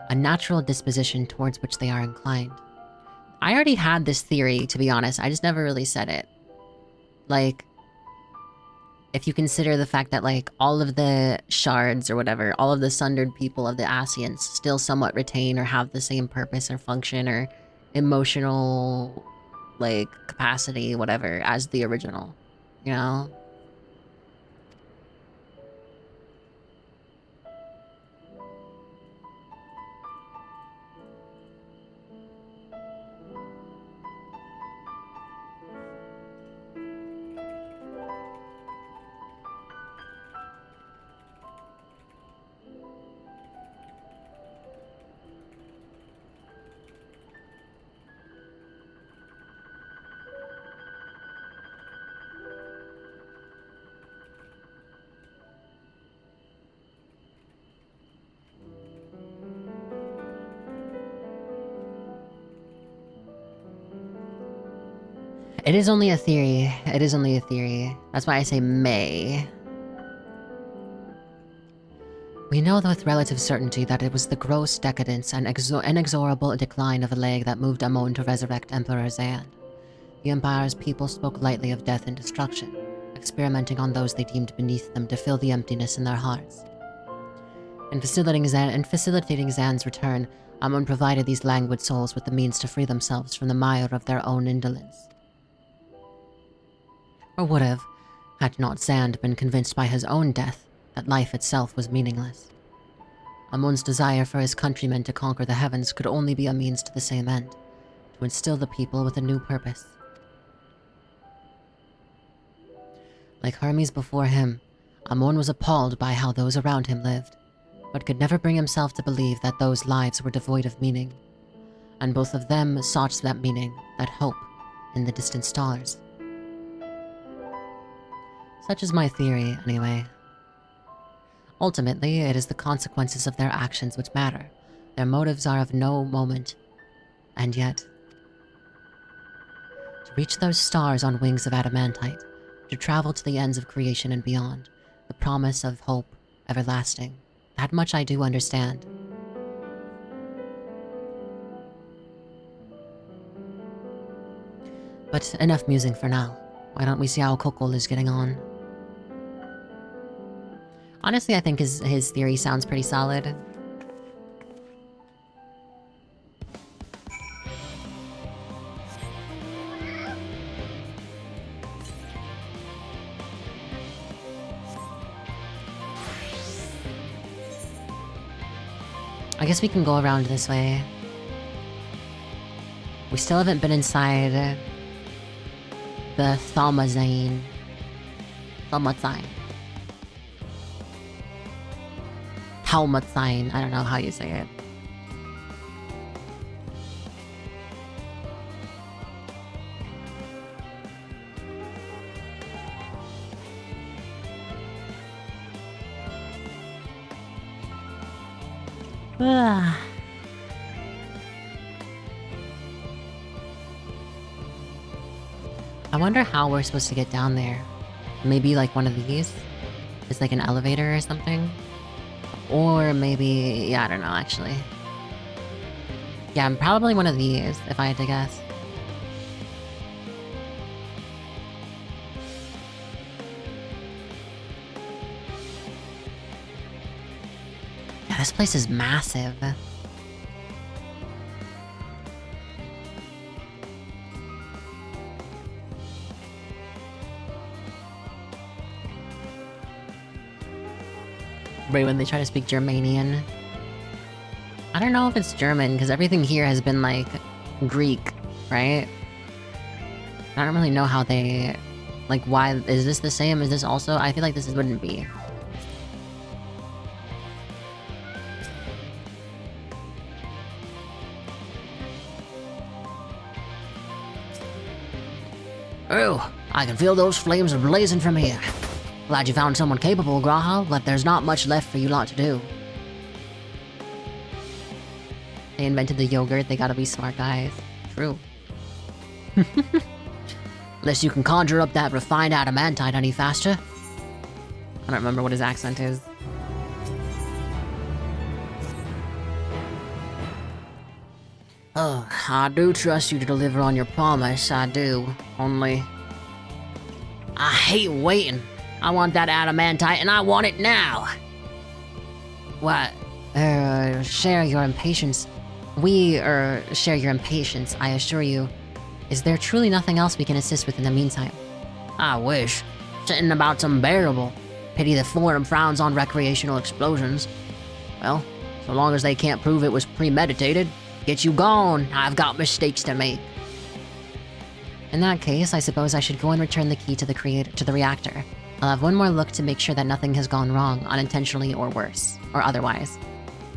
a natural disposition towards which they are inclined? I already had this theory, to be honest, I just never really said it. Like, if you consider the fact that, like, all of the shards or whatever, all of the sundered people of the Ascians still somewhat retain or have the same purpose or function or emotional, like, capacity, whatever, as the original, you know? It is only a theory. It is only a theory. That's why I say may. We know with relative certainty that it was the gross decadence and inexorable decline of Alleg that moved Amon to resurrect Emperor Zand. The Empire's people spoke lightly of death and destruction, experimenting on those they deemed beneath them to fill the emptiness in their hearts. In facilitating Zan's return, Amun provided these languid souls with the means to free themselves from the mire of their own indolence. Or would have, had not Zand been convinced by his own death that life itself was meaningless. Amun's desire for his countrymen to conquer the heavens could only be a means to the same end, to instill the people with a new purpose. Like Hermes before him, Amun was appalled by how those around him lived, but could never bring himself to believe that those lives were devoid of meaning, and both of them sought that meaning, that hope, in the distant stars. Such is my theory, anyway. Ultimately, it is the consequences of their actions which matter. Their motives are of no moment, and yet... to reach those stars on wings of adamantite, to travel to the ends of creation and beyond, the promise of hope everlasting. That much I do understand. But enough musing for now. Why don't we see how Kokol is getting on? Honestly, I think his theory sounds pretty solid. I guess we can go around this way. We still haven't been inside the Thalmazine. Talmutzine. I don't know how you say it. I wonder how we're supposed to get down there. Maybe like one of these? It's like an elevator or something? Or maybe... yeah, I don't know, actually. Yeah, probably one of these, if I had to guess. Yeah, this place is massive. Right when they try to speak Germanian. I don't know if it's German, because everything here has been, like, Greek, right? I don't really know how they... like, why... is this the same? Is this also... I feel like this wouldn't be.
Oh, I can feel those flames blazing from here. Glad you found someone capable, Graha, but there's not much left for you lot to do.
They invented the yogurt, they gotta be smart guys. True.
Unless you can conjure up that refined adamantite any faster.
I don't remember what his accent is.
Oh, I do trust you to deliver on your promise, I do. Only... I hate waiting. I want that adamantite and I want it now!
What? Share your impatience. We, share your impatience, I assure you. Is there truly nothing else we can assist with in the meantime?
I wish. Something about's unbearable. Pity the forum frowns on recreational explosions. Well, so long as they can't prove it was premeditated, get you gone. I've got mistakes to make.
In that case, I suppose I should go and return the key to the reactor. I'll have one more look to make sure that nothing has gone wrong, unintentionally or worse, or otherwise.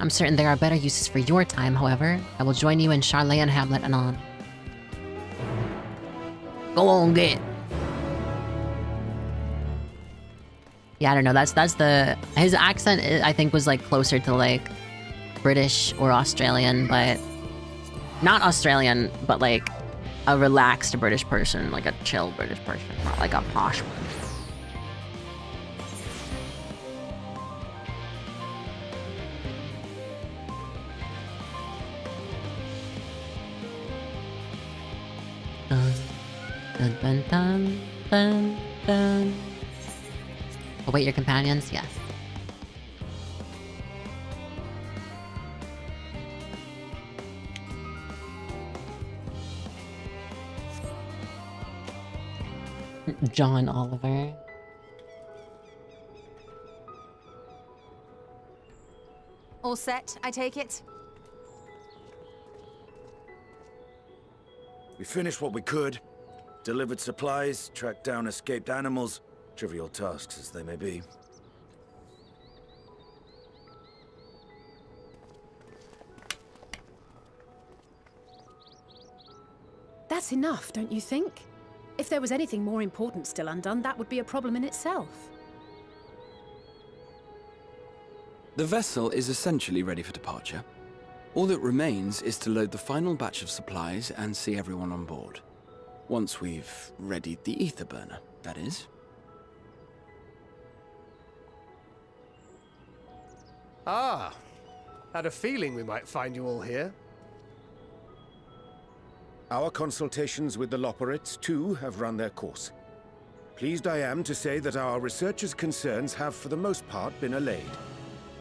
I'm certain there are better uses for your time, however. I will join you in Charlotte and Hamlet anon.
Go on, get.
Yeah, I don't know, that's the... his accent, I think, was, like, closer to, like, British or Australian, but... not Australian, but, like, a relaxed British person, like a chill British person, not like a posh one. Dun, dun, dun, dun, dun. Await your companions? Yes. John Oliver.
All set, I take it?
We finished what we could. Delivered supplies, tracked down escaped animals. Trivial tasks as they may be.
That's enough, don't you think? If there was anything more important still undone, that would be a problem in itself.
The vessel is essentially ready for departure. All that remains is to load the final batch of supplies and see everyone on board. Once we've readied the ether burner, that is.
Ah, had a feeling we might find you all here.
Our consultations with the Loperites, too, have run their course. Pleased I am to say that our researchers' concerns have, for the most part, been allayed,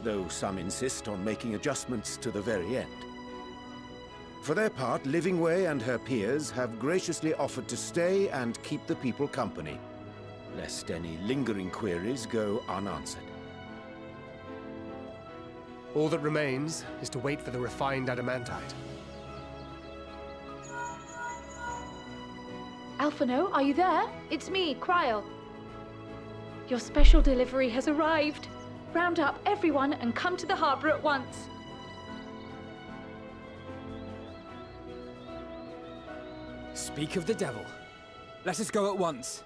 though some insist on making adjustments to the very end. For their part, Livingway and her peers have graciously offered to stay and keep the people company, lest any lingering queries go unanswered.
All that remains is to wait for the refined adamantite.
Alphino, are you there? It's me, Cryo. Your special delivery has arrived. Round up everyone and come to the harbor at once.
Speak of the devil. Let us go at once.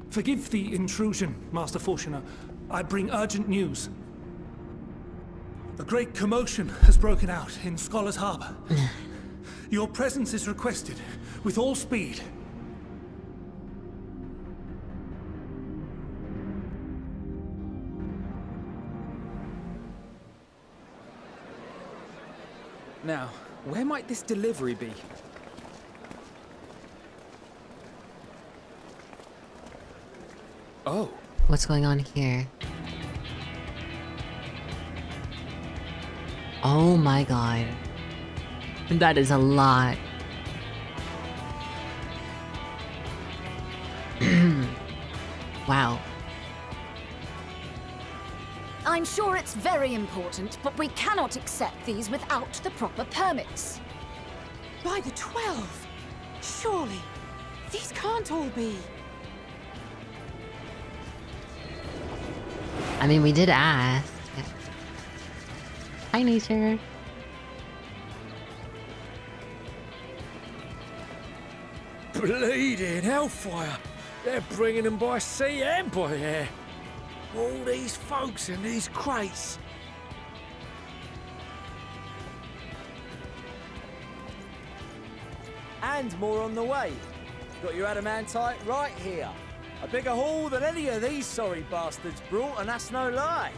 Forgive the intrusion, Master Fortuner. I bring urgent news. A great commotion has broken out in Scholar's Harbor. Your presence is requested, with all speed.
Now, where might this delivery be? Oh.
What's going on here? Oh my god. That is a lot. Wow.
I'm sure it's very important, but we cannot accept these without the proper permits.
By the 12! Surely, these can't all be.
I mean, we did ask. Hi, nature.
Bleeding hellfire! They're bringing them by sea and by air. All these folks in these crates.
And more on the way. Got your adamantite right here. A bigger haul than any of these sorry bastards brought, and that's no lie.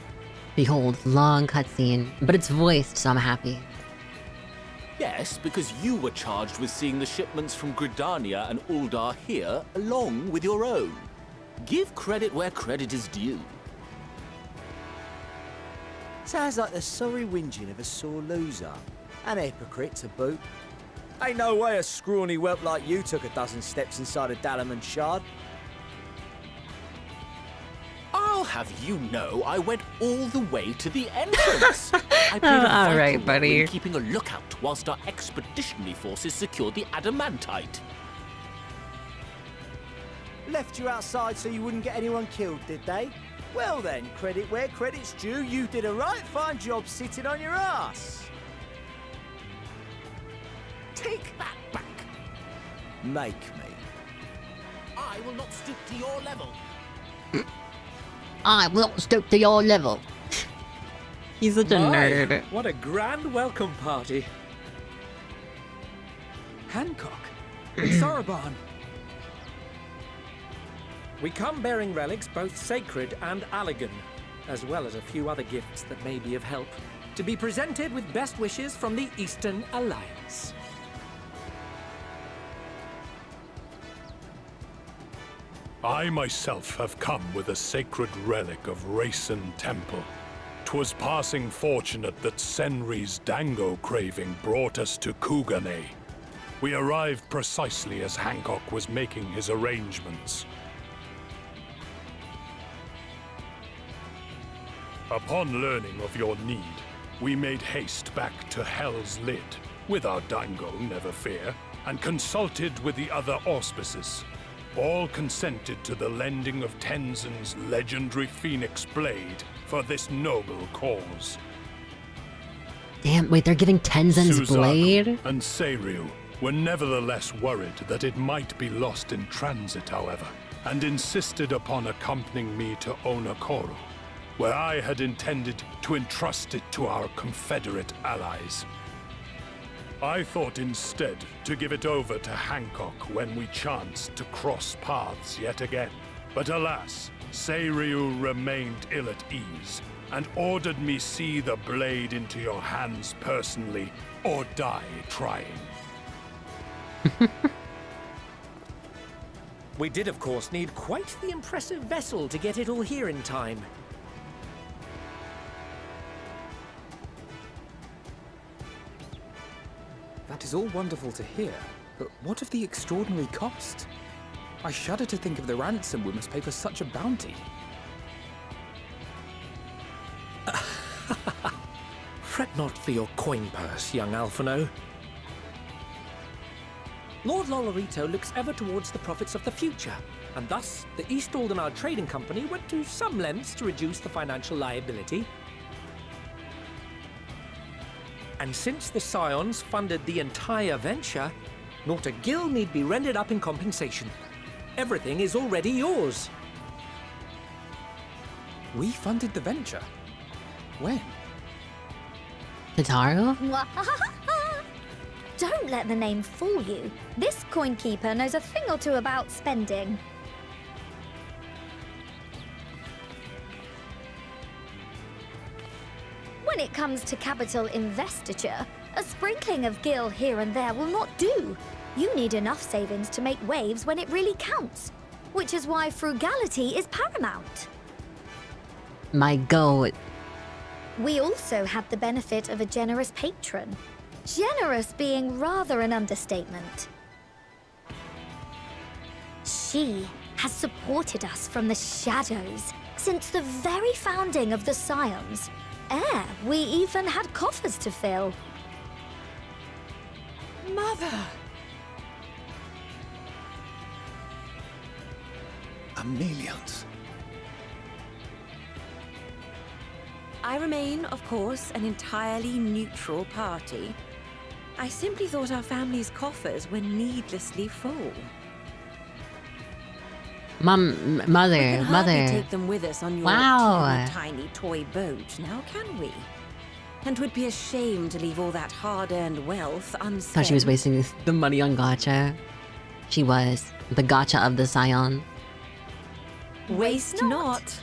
Behold, long cutscene, but it's voiced, so I'm happy.
Yes, because you were charged with seeing the shipments from Gridania and Uldar here, along with your own. Give credit where credit is due.
Sounds like the sorry whinging of a sore loser. An hypocrite to boot. Ain't no way a scrawny whelp like you took a dozen steps inside a Dalaman shard.
I'll have you know I went all the way to the entrance. I played a
All
vital
right,
role
buddy.
in keeping a lookout whilst our expeditionary forces secured the adamantite.
Left you outside so you wouldn't get anyone killed, did they? Well then, credit where credit's due, you did a right fine job sitting on your ass.
Take that back.
Make me.
I will not stoop to your level.
I will stoop to your level. He's such a nerd.
What a grand welcome party.
Hancock. Soroban. We come bearing relics both sacred and Allegan, as well as a few other gifts that may be of help, to be presented with best wishes from the Eastern Alliance.
I myself have come with a sacred relic of Racen Temple. 'Twas passing fortunate that Senri's dango craving brought us to Kugane. We arrived precisely as Hancock was making his arrangements. Upon learning of your need, we made haste back to Hell's Lid, with our dango, never fear, and consulted with the other auspices. All consented to the lending of Tenzin's legendary Phoenix Blade for this noble cause.
Damn, wait, they're giving Tenzin's
Suzaku
blade?
and Seiryu were nevertheless worried that it might be lost in transit, however, and insisted upon accompanying me to Onokoro, where I had intended to entrust it to our Confederate allies. I thought instead to give it over to Hancock when we chanced to cross paths yet again. But alas, Seiryu remained ill at ease, and ordered me see the blade into your hands personally, or die trying.
We did, of course, need quite the impressive vessel to get it all here in time.
That is all wonderful to hear, but what of the extraordinary cost? I shudder to think of the ransom we must pay for such a bounty.
Fret not for your coin purse, young Alphino. Lord Lolorito looks ever towards the profits of the future, and thus the East Aldenard Trading Company went to some lengths to reduce the financial liability. And since the Scions funded the entire venture, not a gill need be rendered up in compensation. Everything is already yours.
We funded the venture? When?
Tataru?
Don't let the name fool you. This coin keeper knows a thing or two about spending. When it comes to capital investiture, a sprinkling of gil here and there will not do. You need enough savings to make waves when it really counts, which is why frugality is paramount.
My goat.
We also had the benefit of a generous patron. Generous being rather an understatement. She has supported us from the shadows since the very founding of the Scions. We even had coffers to fill.
Mother!
Amelians.
I remain, of course, an entirely neutral party. I simply thought our family's coffers were needlessly full.
Mother.
We can hardly take them with us on your tiny toy boat, now can we? And 'twould be a shame to leave all that hard-earned wealth unspent.
Thought she was wasting the money on gacha. She was. The gacha of the Scion.
Waste not.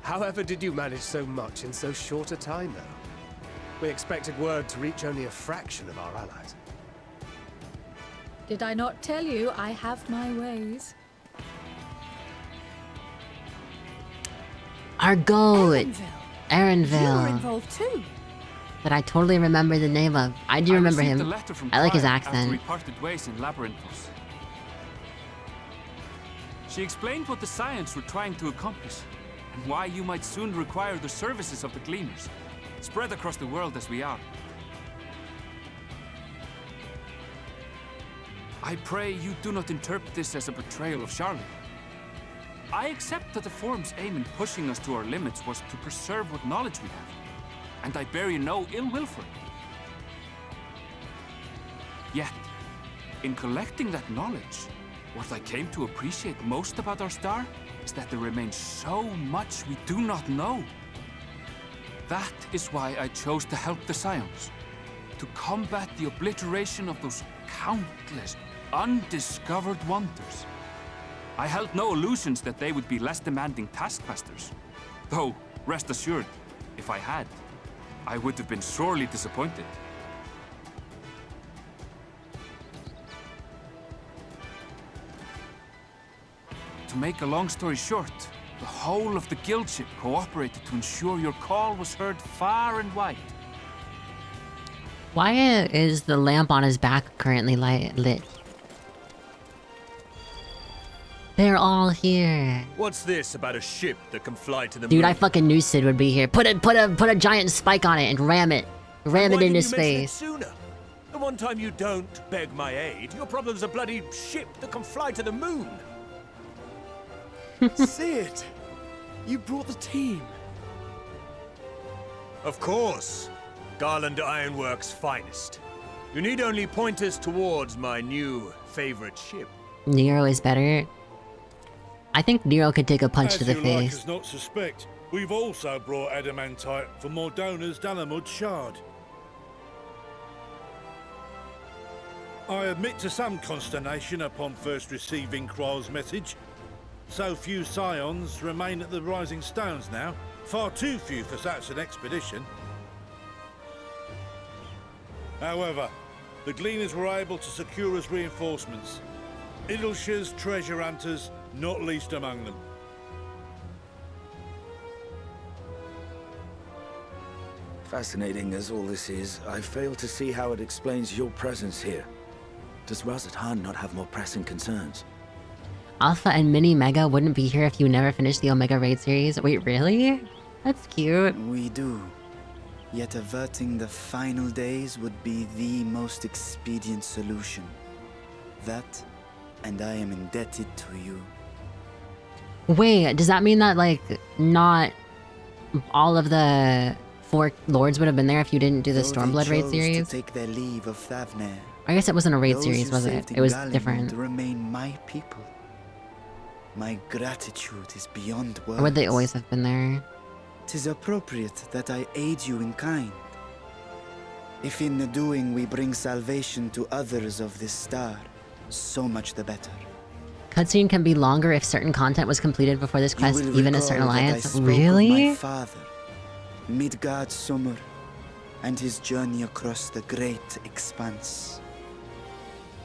However did you manage so much in so short a time, though? We expected word to reach only a fraction of our allies.
Did I not tell you I have my ways?
Our goat. Erenville.
You were involved too.
That I totally remember the name of. I do remember him. I like his
After we
accent.
parted ways in Labyrinthos. She explained what the Scions were trying to accomplish, and why you might soon require the services of the Gleaners, spread across the world as we are. I pray you do not interpret this as a betrayal of Charlotte. I accept that the Forum's aim in pushing us to our limits was to preserve what knowledge we have, and I bear you no ill will for it. Yet, in collecting that knowledge, what I came to appreciate most about our star is that there remains so much we do not know. That is why I chose to help the Scions, to combat the obliteration of those countless undiscovered wonders. I held no illusions that they would be less demanding taskmasters. Though, rest assured, if I had, I would have been sorely disappointed. To make a long story short, the whole of the guild ship cooperated to ensure your call was heard far and wide.
Why is the lamp on his back currently lit? They're all here.
What's this about a ship that can fly to the
Dude,
moon?
I fucking knew Sid would be here. Put a giant spike on it and ram it. Ram it into space.
Sooner? The one time you don't beg my aid, your problem's a bloody ship that can fly to the moon.
Sid, you brought the team.
Of course. Garland Ironworks' finest. You need only point us towards my new favorite ship.
Nero is better. I think Nero could take a punch to the
As
face.
you like not suspect, we've also brought adamantite for Mordona's Dalamud shard. I admit to some consternation upon first receiving Kryl's message. So few scions remain at the Rising Stones now. Far too few for such an expedition. However, the Gleaners were able to secure us reinforcements. Idleshires, treasure hunters, not least among them.
Fascinating as all this is, I fail to see how it explains your presence here. Does Razat not have more pressing concerns?
Alpha and Mini Mega wouldn't be here if you never finished the Omega Raid series. Wait, really? That's cute.
We do. Yet averting the final days would be the most expedient solution. That, and I am indebted to you.
Wait, does that mean that, like, not all of the 4 lords would have been there if you didn't do the Stormblood Raid series?
To take their leave of Thavnair.
I guess it wasn't a raid
Those
series,
who
was it?
saved
It was
Galimund
different.
Remain my people. My gratitude is beyond words.
Or would they always have been there?
'Tis appropriate that I aid you in kind. If in the doing we bring salvation to others of this star, so much the better.
Cutscene can be longer if certain content was completed before this quest,
You will
even a
recall
certain
that I
alliance.
spoke of
Really?
my father, Midgard Summer, and his journey across the great expanse.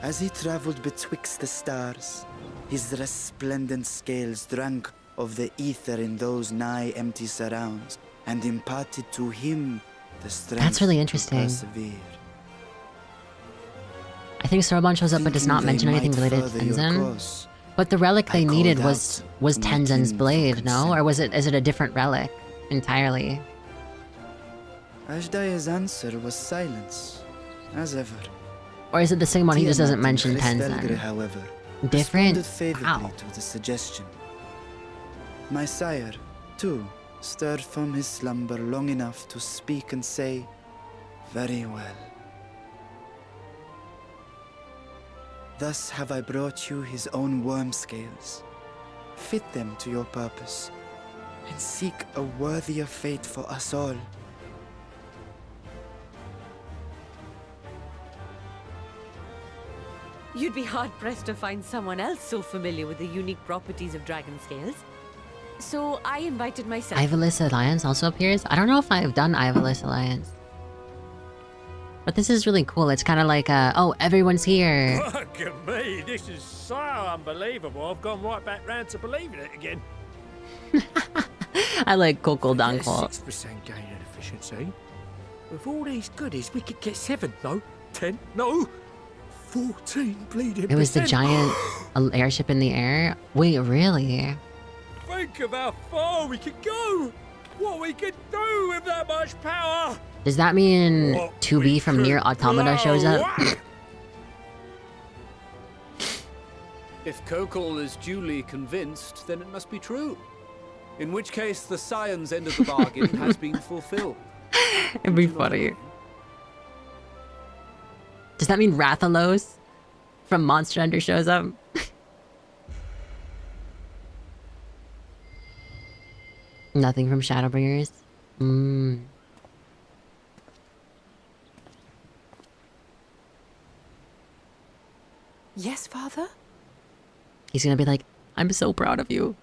As he traveled betwixt the stars, his resplendent scales drank of the ether in those nigh empty surrounds, and imparted to him the strength
That's really
to
interesting.
persevere.
I think Sorbonne shows up but does not
Thinking
mention
they
anything
might
related to
further your
Tenzin.
cause,
But the relic they
I
needed
called
was
out to my
Tenzin's
kin
blade,
for
no? Or was is it a different relic entirely?
Ajdaya's answer was silence, as ever.
Or is it the same one? He just doesn't
Tiamat and
mention
Christelgr,
Tenzin.
however,
Different?
responded favorably
How?
to the suggestion. My sire, too, stirred from his slumber long enough to speak and say, "Very well." Thus have I brought you his own worm scales. Fit them to your purpose, and seek a worthier fate for us all.
You'd be hard-pressed to find someone else so familiar with the unique properties of dragon scales. So I invited myself.
Ivalice Alliance also appears? I don't know if I've done Ivalice Alliance. But this is really cool. It's kind of like, oh, everyone's here.
Look at me, this is so unbelievable. I've gone right back round to believing it again.
I like Coco
Get a
Danko.
6% gain in efficiency. With all these goodies, we could get 7, no, 10, no, 14 bleeding
It was the
percent.
giant airship in the air? Wait, really?
Think of how far we could go. What we could do with that much power.
Does that mean
What
2B from Near Automata shows up?
If Kokol is duly convinced, then it must be true. In which case, the science end of the bargain has been fulfilled.
It'd be funny. Does that mean Rathalos from Monster Hunter shows up? Nothing from Shadowbringers?
Yes, Father?
He's gonna be like, I'm so proud of you.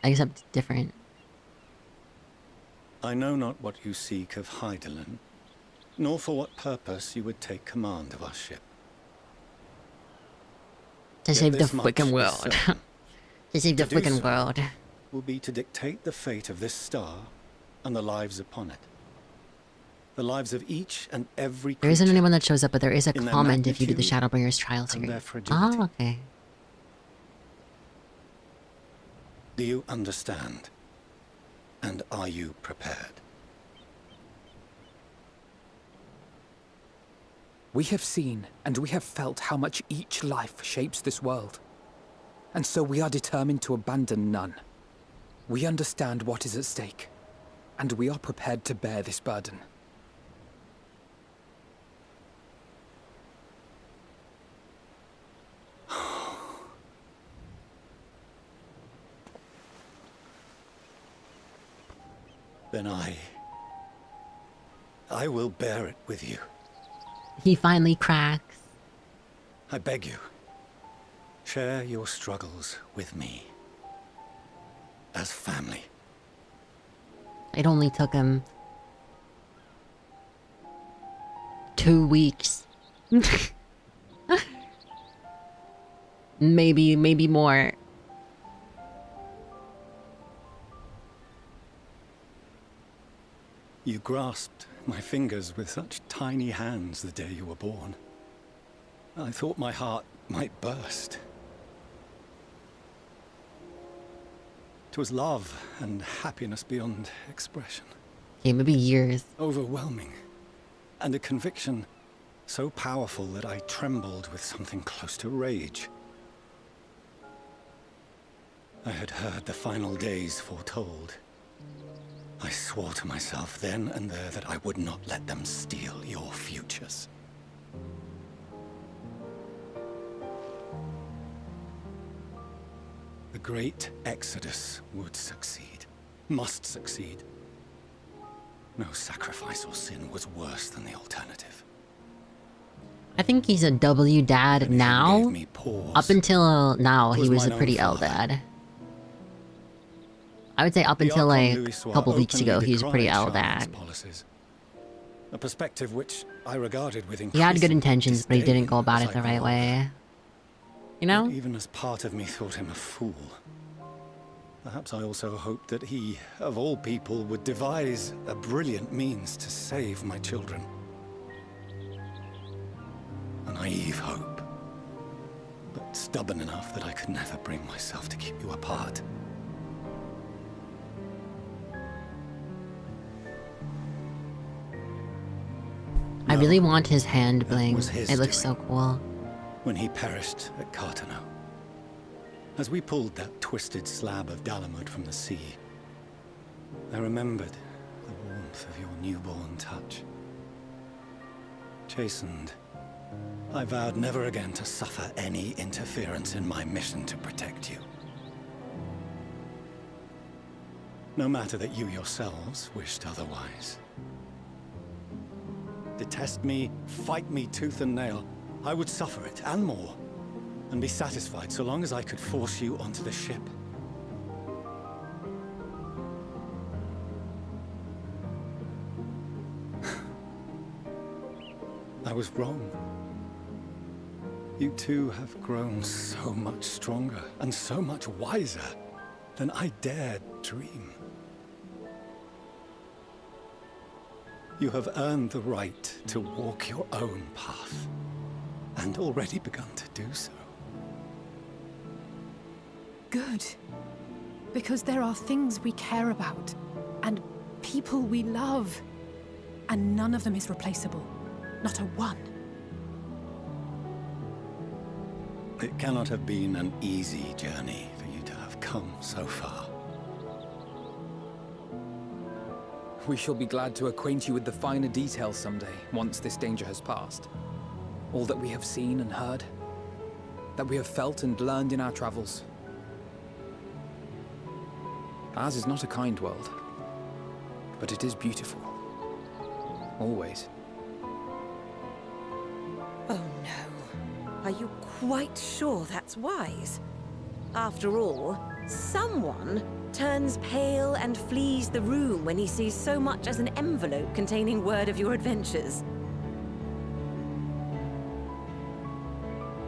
Except different.
I know not what you seek of Hydaelyn, nor for what purpose you would take command of our ship.
To
Yet
save the
this much
freaking
is
world.
certain.
To save the
To do
freaking
so
world.
will be to dictate the fate of this star and the lives upon it. The lives of each and every
There isn't
creature
anyone that shows up, but there is a
in their
comment if you do the
magnitude
Shadowbringers trial
and
series.
their fragility.
Oh, okay.
Do you understand? And are you prepared?
We have seen and we have felt how much each life shapes this world. And so we are determined to abandon none. We understand what is at stake, and we are prepared to bear this burden.
Then I will bear it with you.
He finally cracks.
I beg you, share your struggles with me. As family.
It only took him 2 weeks. maybe more.
You grasped my fingers with such tiny hands the day you were born. I thought my heart might burst. 'Twas love and happiness beyond expression.
Okay, maybe years.
Overwhelming. And a conviction so powerful that I trembled with something close to rage. I had heard the final days foretold. I swore to myself then and there that I would not let them steal your futures. The great exodus would succeed, must succeed. No sacrifice or sin was worse than the alternative.
I think he's a W dad now. Up until now, he was a pretty L dad. I would say up until like a couple weeks ago, he was a pretty L dad.
A perspective which I regarded with
He
increasing
had good intentions, but he didn't go about
as
it the
I
right
grew
way. You know?
older. Even as part of me thought him a fool. Perhaps I also hoped that he, of all people, would devise a brilliant means to save my children. A naive hope, but stubborn enough that I could never bring myself to keep you apart.
I really want his hand bling.
was his
It looks
doing.
so cool.
When he perished at Cartano. As we pulled that twisted slab of Dalamud from the sea, I remembered the warmth of your newborn touch. Chastened, I vowed never again to suffer any interference in my mission to protect you. No matter that you yourselves wished otherwise. Detest me, fight me tooth and nail, I would suffer it, and more, and be satisfied so long as I could force you onto the ship. I was wrong. You two have grown so much stronger and so much wiser than I dared dream. You have earned the right to walk your own path, and already begun to do so.
Good. Because there are things we care about, and people we love, and none of them is replaceable. Not a one.
It cannot have been an easy journey for you to have come so far.
We shall be glad to acquaint you with the finer details someday, once this danger has passed. All that we have seen and heard, that we have felt and learned in our travels. Ours is not a kind world, but it is beautiful. Always.
Oh no. Are you quite sure that's wise?
After all, someone turns pale and flees the room when he sees so much as an envelope containing word of your adventures.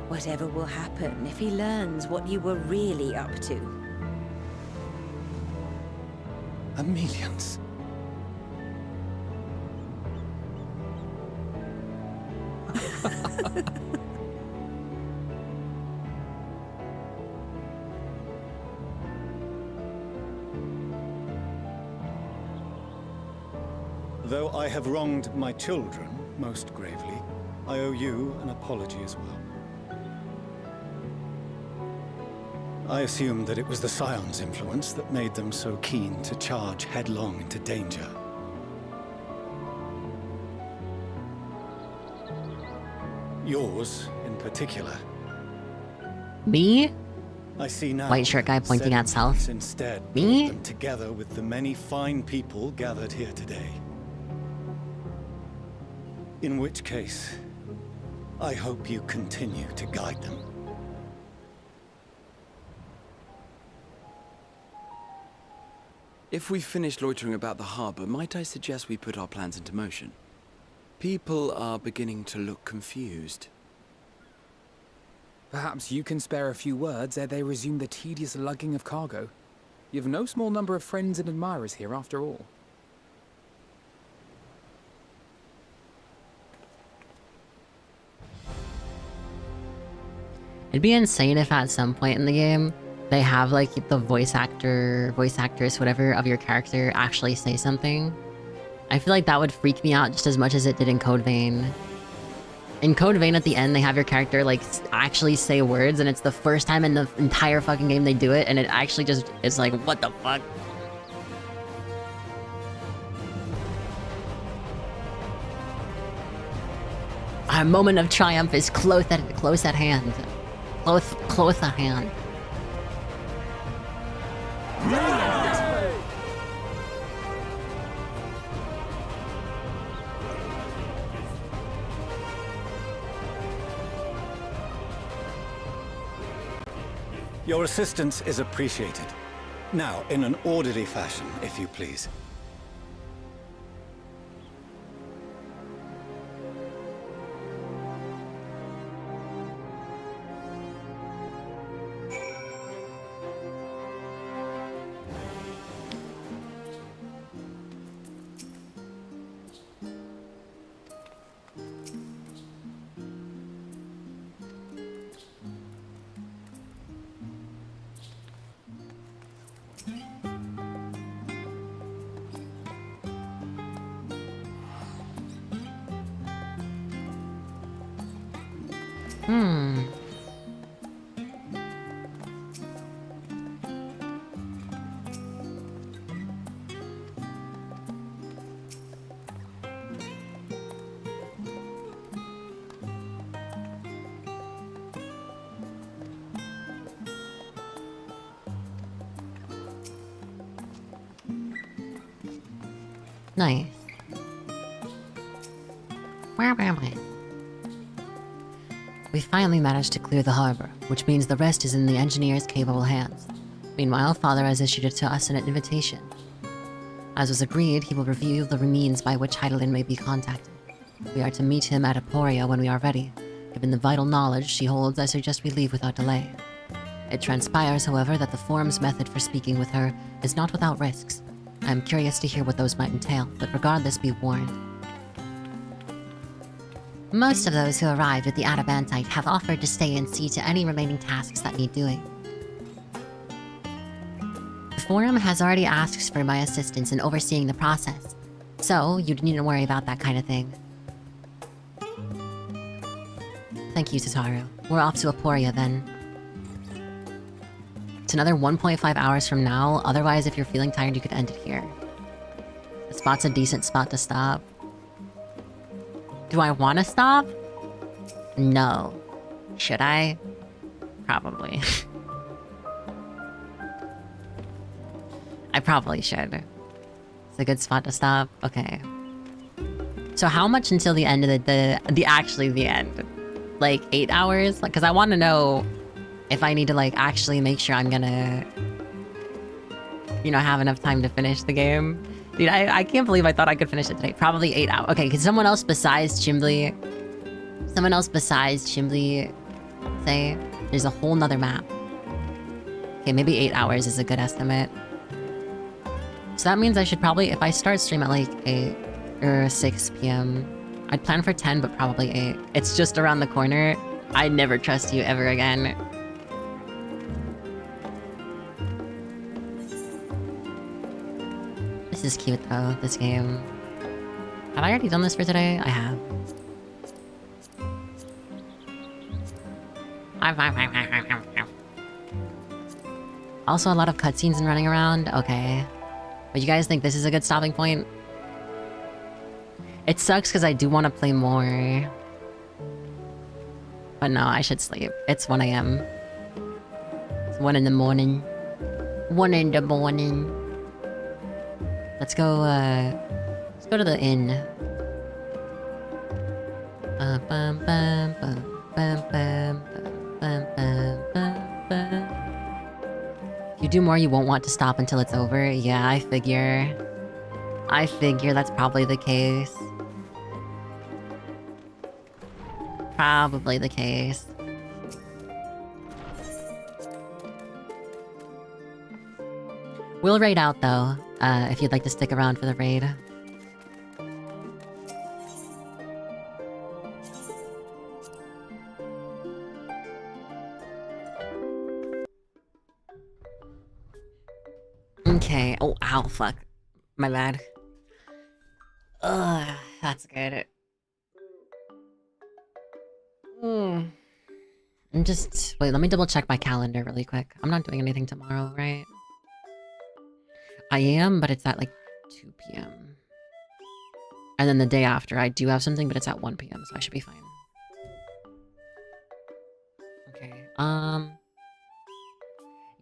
Whatever will happen if he learns what you were really up to?
Amelians. Though I have wronged my children most gravely, I owe you an apology as well. I assumed that it was the Scion's influence that made them so keen to charge headlong into danger. Yours, in particular.
Me?
I see now.
White shirt guy pointing at South.
Instead,
Me?
brought them together with the many fine people gathered here today. In which case, I hope you continue to guide them.
If we've finished loitering about the harbor, might I suggest we put our plans into motion? People are beginning to look confused.
Perhaps you can spare a few words ere they resume the tedious lugging of cargo. You've no small number of friends and admirers here, after all.
It'd be insane if at some point in the game they have like the voice actress, whatever, of your character actually say something. I feel like that would freak me out just as much as it did in Code Vein. In Code Vein at the end, they have your character like actually say words, and it's the first time in the entire fucking game they do it, and it actually just is like, what the fuck? Our moment of triumph is close at hand. Close at hand.
Your assistance is appreciated. Now, in an orderly fashion, if you please.
Nice. We finally managed to clear the harbor, which means the rest is in the engineer's capable hands. Meanwhile, Father has issued it to us in an invitation. As was agreed, he will reveal the means by which Heidelin may be contacted. We are to meet him at Aporia when we are ready. Given the vital knowledge she holds, I suggest we leave without delay. It transpires, however, that the Forum's method for speaking with her is not without risks. I am curious to hear what those might entail, but regardless, be warned. Most of those who arrived at the Adamantite have offered to stay and see to any remaining tasks that need doing. The Forum has already asked for my assistance in overseeing the process, so you needn't worry about that kind of thing. Thank you, Tataru. We're off to Aporia then. It's another 1.5 hours from now, otherwise if you're feeling tired you could end it here. The spot's a decent spot to stop. Do I want to stop? No. Should I? Probably. I probably should. It's a good spot to stop. Okay. So how much until the end of the actually the end? Like 8 hours? Like, cause I want to know if I need to like actually make sure I'm gonna, you know, have enough time to finish the game. Dude, I can't believe I thought I could finish it today. Probably 8 hours. Okay, could someone else besides Chimbley... Someone else besides Chimbley say there's a whole nother map. Okay, maybe 8 hours is a good estimate. So that means I should probably, if I start stream at like 8 or 6 p.m., I'd plan for 10, but probably 8. It's just around the corner. I never trust you ever again. This is cute though, this game. Have I already done this for today? I have. Also a lot of cutscenes and running around? Okay. But you guys think this is a good stopping point? It sucks because I do want to play more. But no, I should sleep. It's 1 a.m. It's 1 in the morning. 1 in the morning. Let's go to the inn. If you do more, you won't want to stop until it's over. Yeah, I figure that's probably the case. Probably the case. We'll raid out though, if you'd like to stick around for the raid. Okay. Oh, ow, fuck. My bad. Ugh, that's good. I'm just... Wait, let me double check my calendar really quick. I'm not doing anything tomorrow, right? I am, but it's at like 2 p.m. And then the day after, I do have something, but it's at 1 p.m., so I should be fine. Okay,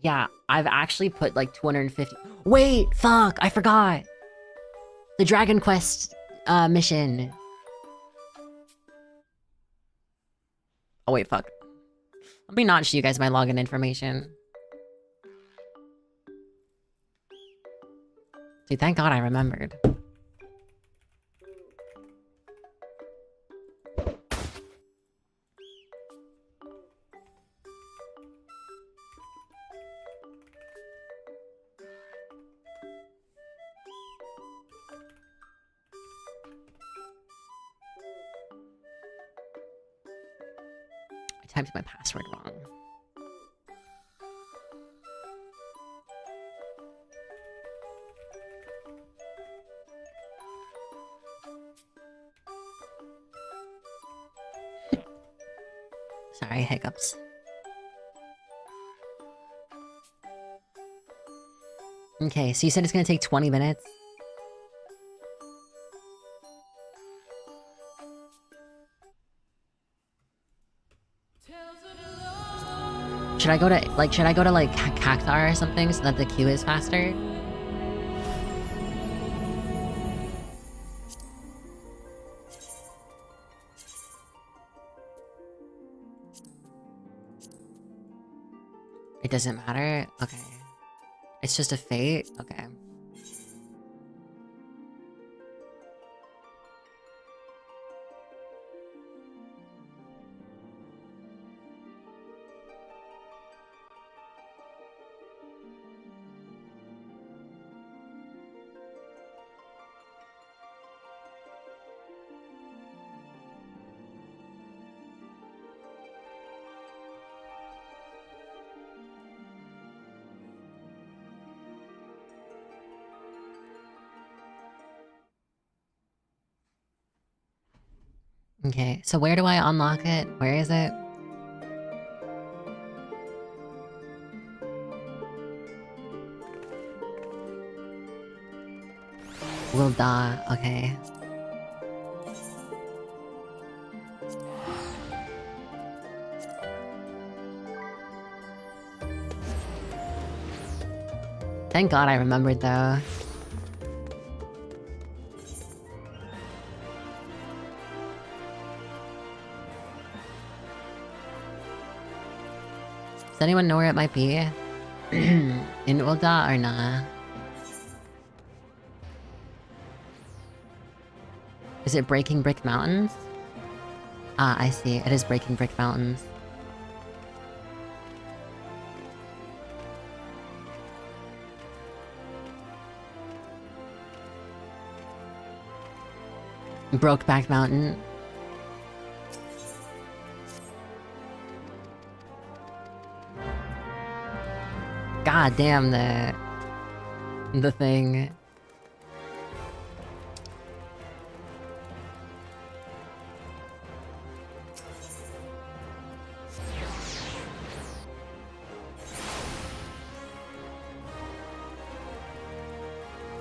yeah, I've actually put like 250... Wait, fuck, I forgot! The Dragon Quest, mission. Oh wait, fuck. Let me not show you guys my login information. Dude, thank God I remembered. I typed my password wrong. Sorry, hiccups. Okay, so you said it's gonna take 20 minutes? Should I go to Cactar or something so that the queue is faster? It doesn't matter? Okay. It's just a fate? Okay. Okay, so where do I unlock it? Where is it? Wilda, okay. Thank God I remembered though. Does anyone know where it might be? In Ulda or nah? Is it Breaking Brick Mountains? Ah, I see. It is Breaking Brick Mountains. Brokeback Mountain. God damn the thing.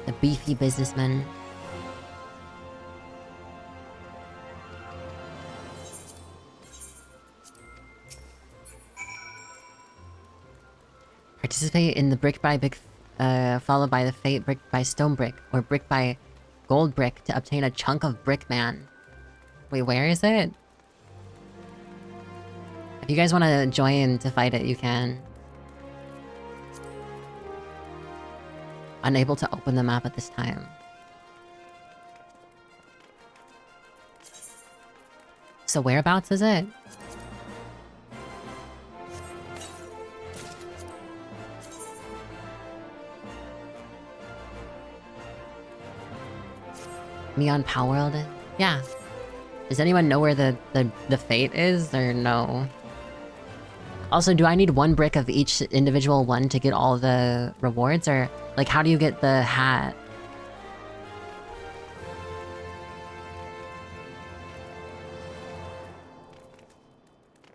The beefy businessman. Participate in the brick by brick, followed by the fate brick by stone brick, or brick by gold brick to obtain a chunk of Brickman. Wait, where is it? If you guys want to join to fight it, you can. Unable to open the map at this time. So whereabouts is it? Neon Power World? Yeah. Does anyone know where the fate is, or no? Also, do I need one brick of each individual one to get all the rewards, or like how do you get the hat?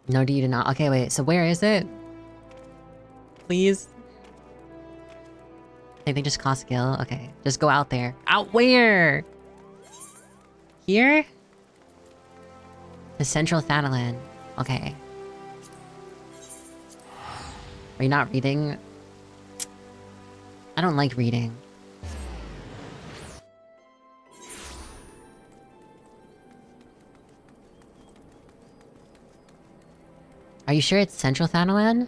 No, do you do not? Okay, wait, so where is it? Please? They just cost skill? Okay, just go out there. Out where? Here? The Central Thanalan. Okay. Are you not reading? I don't like reading. Are you sure it's Central Thanalan?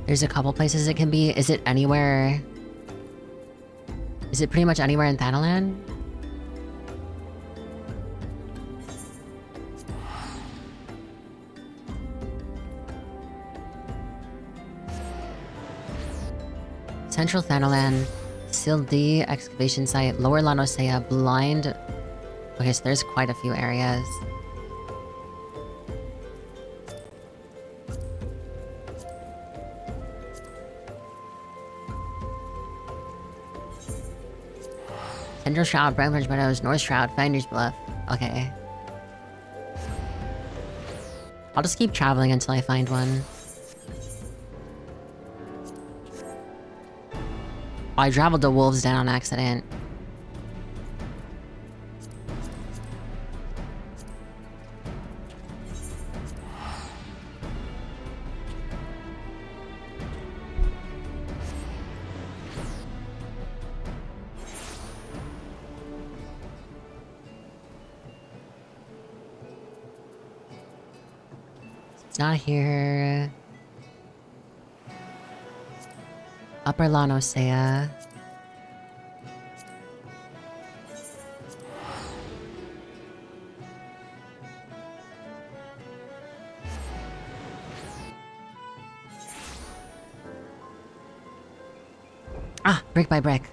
There's a couple places it can be. Is it anywhere? Is it pretty much anywhere in Thanalan? Central Thanalan, Sildi excavation site, Lower Lanosea, Blind. Okay, so there's quite a few areas. Central Shroud, Bramford Meadows, North Shroud, Finder's Bluff. Okay. I'll just keep traveling until I find one. Oh, I traveled to Wolves Den on accident. Not here. Upper Lanosea. Ah, brick by brick.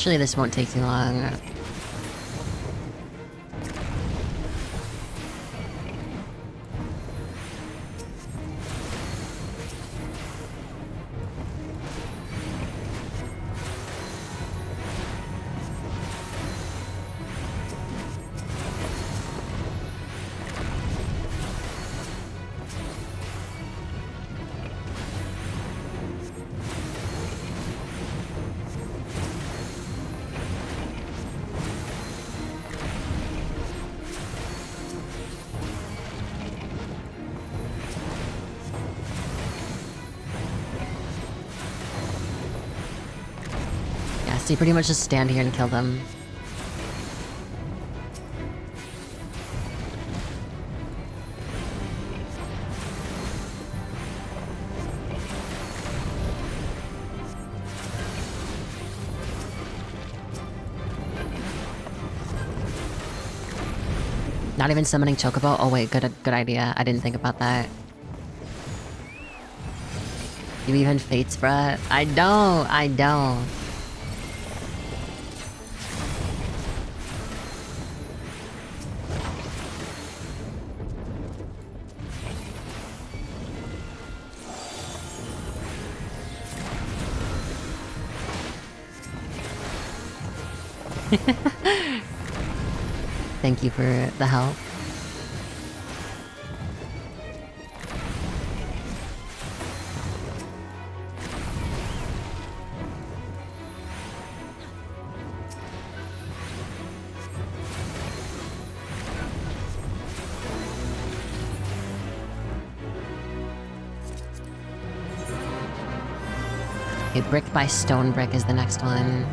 Surely this won't take too long. So you pretty much just stand here and kill them. Not even summoning Chocobo? Oh wait, good idea. I didn't think about that. You even fates, bruh? I don't. Thank you for the help. Okay, brick by stone brick is the next one.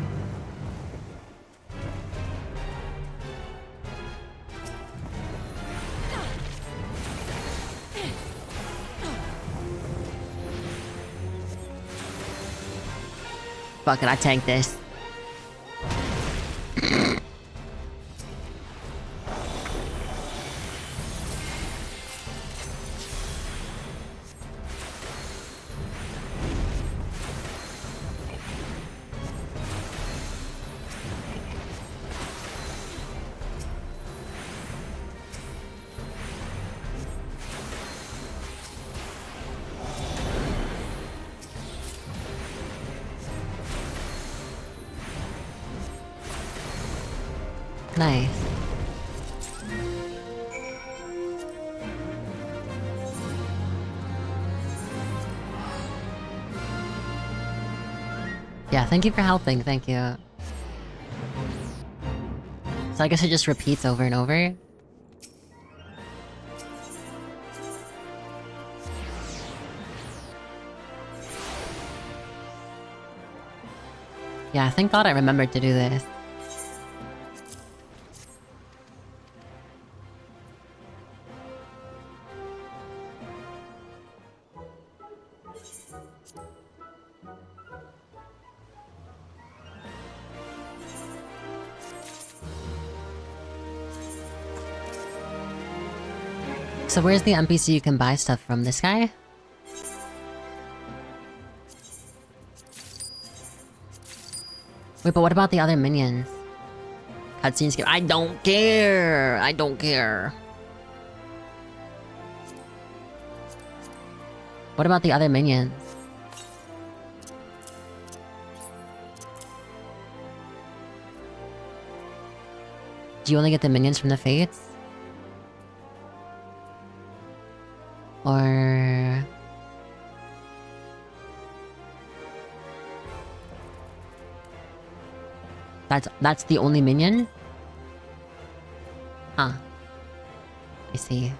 Fuck it, I tank this. Nice. Yeah, thank you for helping, thank you. So I guess it just repeats over and over? Yeah, thank God I remembered to do this. So where's the NPC you can buy stuff from? This guy? Wait, but what about the other minions? Cutscene skip. I don't care! I don't care. What about the other minions? Do you only get the minions from the Fates? Or... That's the only minion? Huh. I see.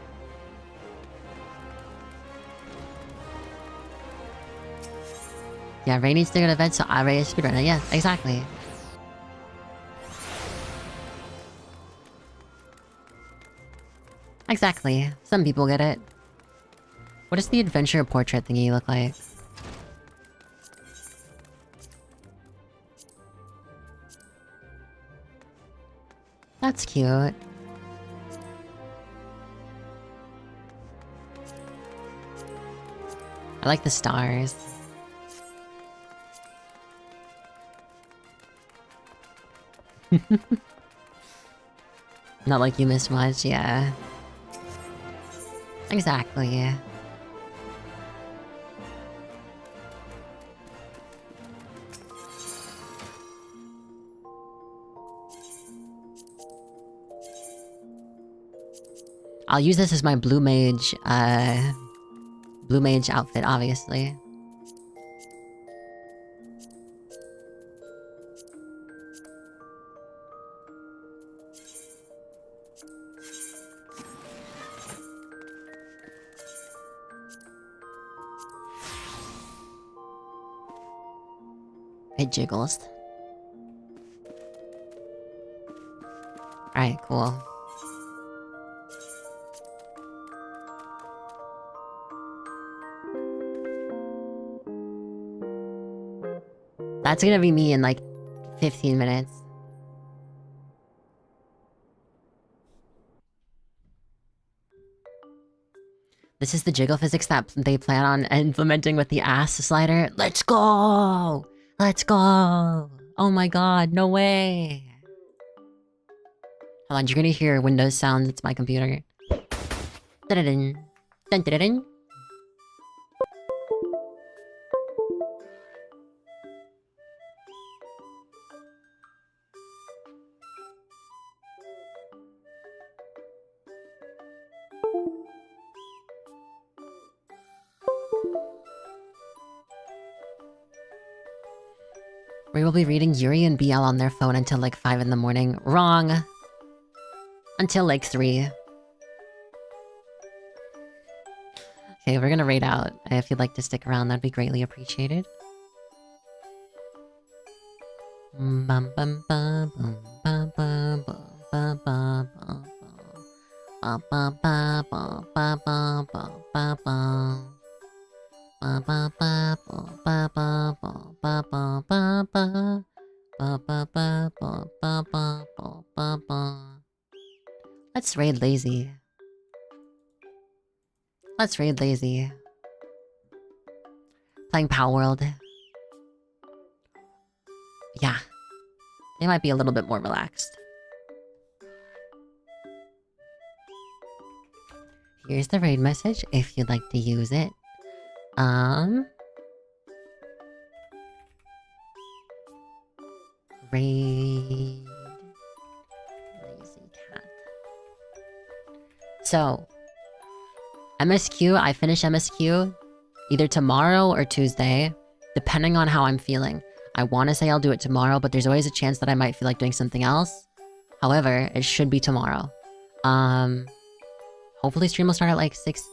Yeah, Ray needs to go to bed, so I Ray is speedrunner. Yeah, exactly. Exactly. Some people get it. What does the adventure portrait thingy look like? That's cute. I like the stars. Not like you missed much, yeah. Exactly. I'll use this as my blue mage outfit, obviously. It jiggles. Alright, cool. That's gonna be me in like 15 minutes. This is the jiggle physics that they plan on implementing with the ass slider. Let's go! Let's go! Oh my god, no way! Hold on, you're gonna hear Windows sounds. It's my computer. Dun-dun-dun. Dun-dun-dun. We will be reading Yuri and BL on their phone until like 5 in the morning. Wrong. Until like 3. Okay, we're gonna raid out. If you'd like to stick around, that'd be greatly appreciated. Bum bum bum bum bum bum bum bum bum. Ba ba ba ba ba ba ba ba ba. Ba ba ba ba ba ba ba ba ba ba. Ba ba ba ba ba ba ba ba. Let's raid Lazy. Let's raid Lazy. Playing Power World. Yeah. They might be a little bit more relaxed. Here's the raid message if you'd like to use it. Raid Lazy Cat. So, MSQ, I finish MSQ either tomorrow or Tuesday, depending on how I'm feeling. I want to say I'll do it tomorrow, but there's always a chance that I might feel like doing something else. However, it should be tomorrow. Hopefully stream will start at like 6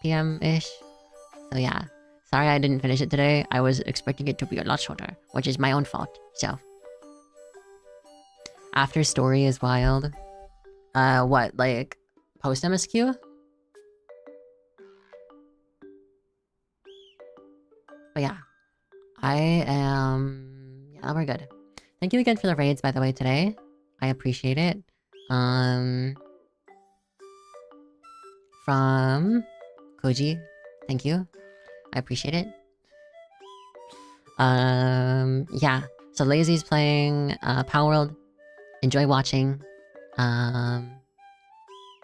p.m.-ish. So yeah. Sorry I didn't finish it today. I was expecting it to be a lot shorter, which is my own fault. So. After story is wild. What, like, post MSQ? But yeah. I am... Yeah, we're good. Thank you again for the raids, by the way, today. I appreciate it. From... Koji. Thank you. I appreciate it. Yeah. So Lazy's playing Power World. Enjoy watching. Yeah.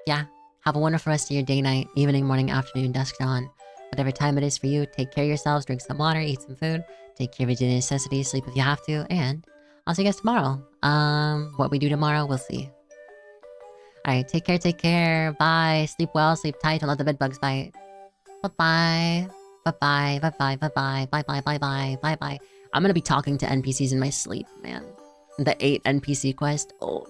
Have a wonderful rest of your day, night, evening, morning, afternoon, dusk, dawn. Whatever time it is for you, take care of yourselves, drink some water, eat some food, take care of your daily necessities, sleep if you have to, and I'll see you guys tomorrow. What we do tomorrow, we'll see. Alright, take care, bye, sleep well, sleep tight, don't let the bed bugs bite. Bye-bye. Bye-bye, bye-bye, bye-bye, bye-bye, bye-bye, bye-bye. I'm gonna be talking to NPCs in my sleep, man. The 8 NPC quest, oh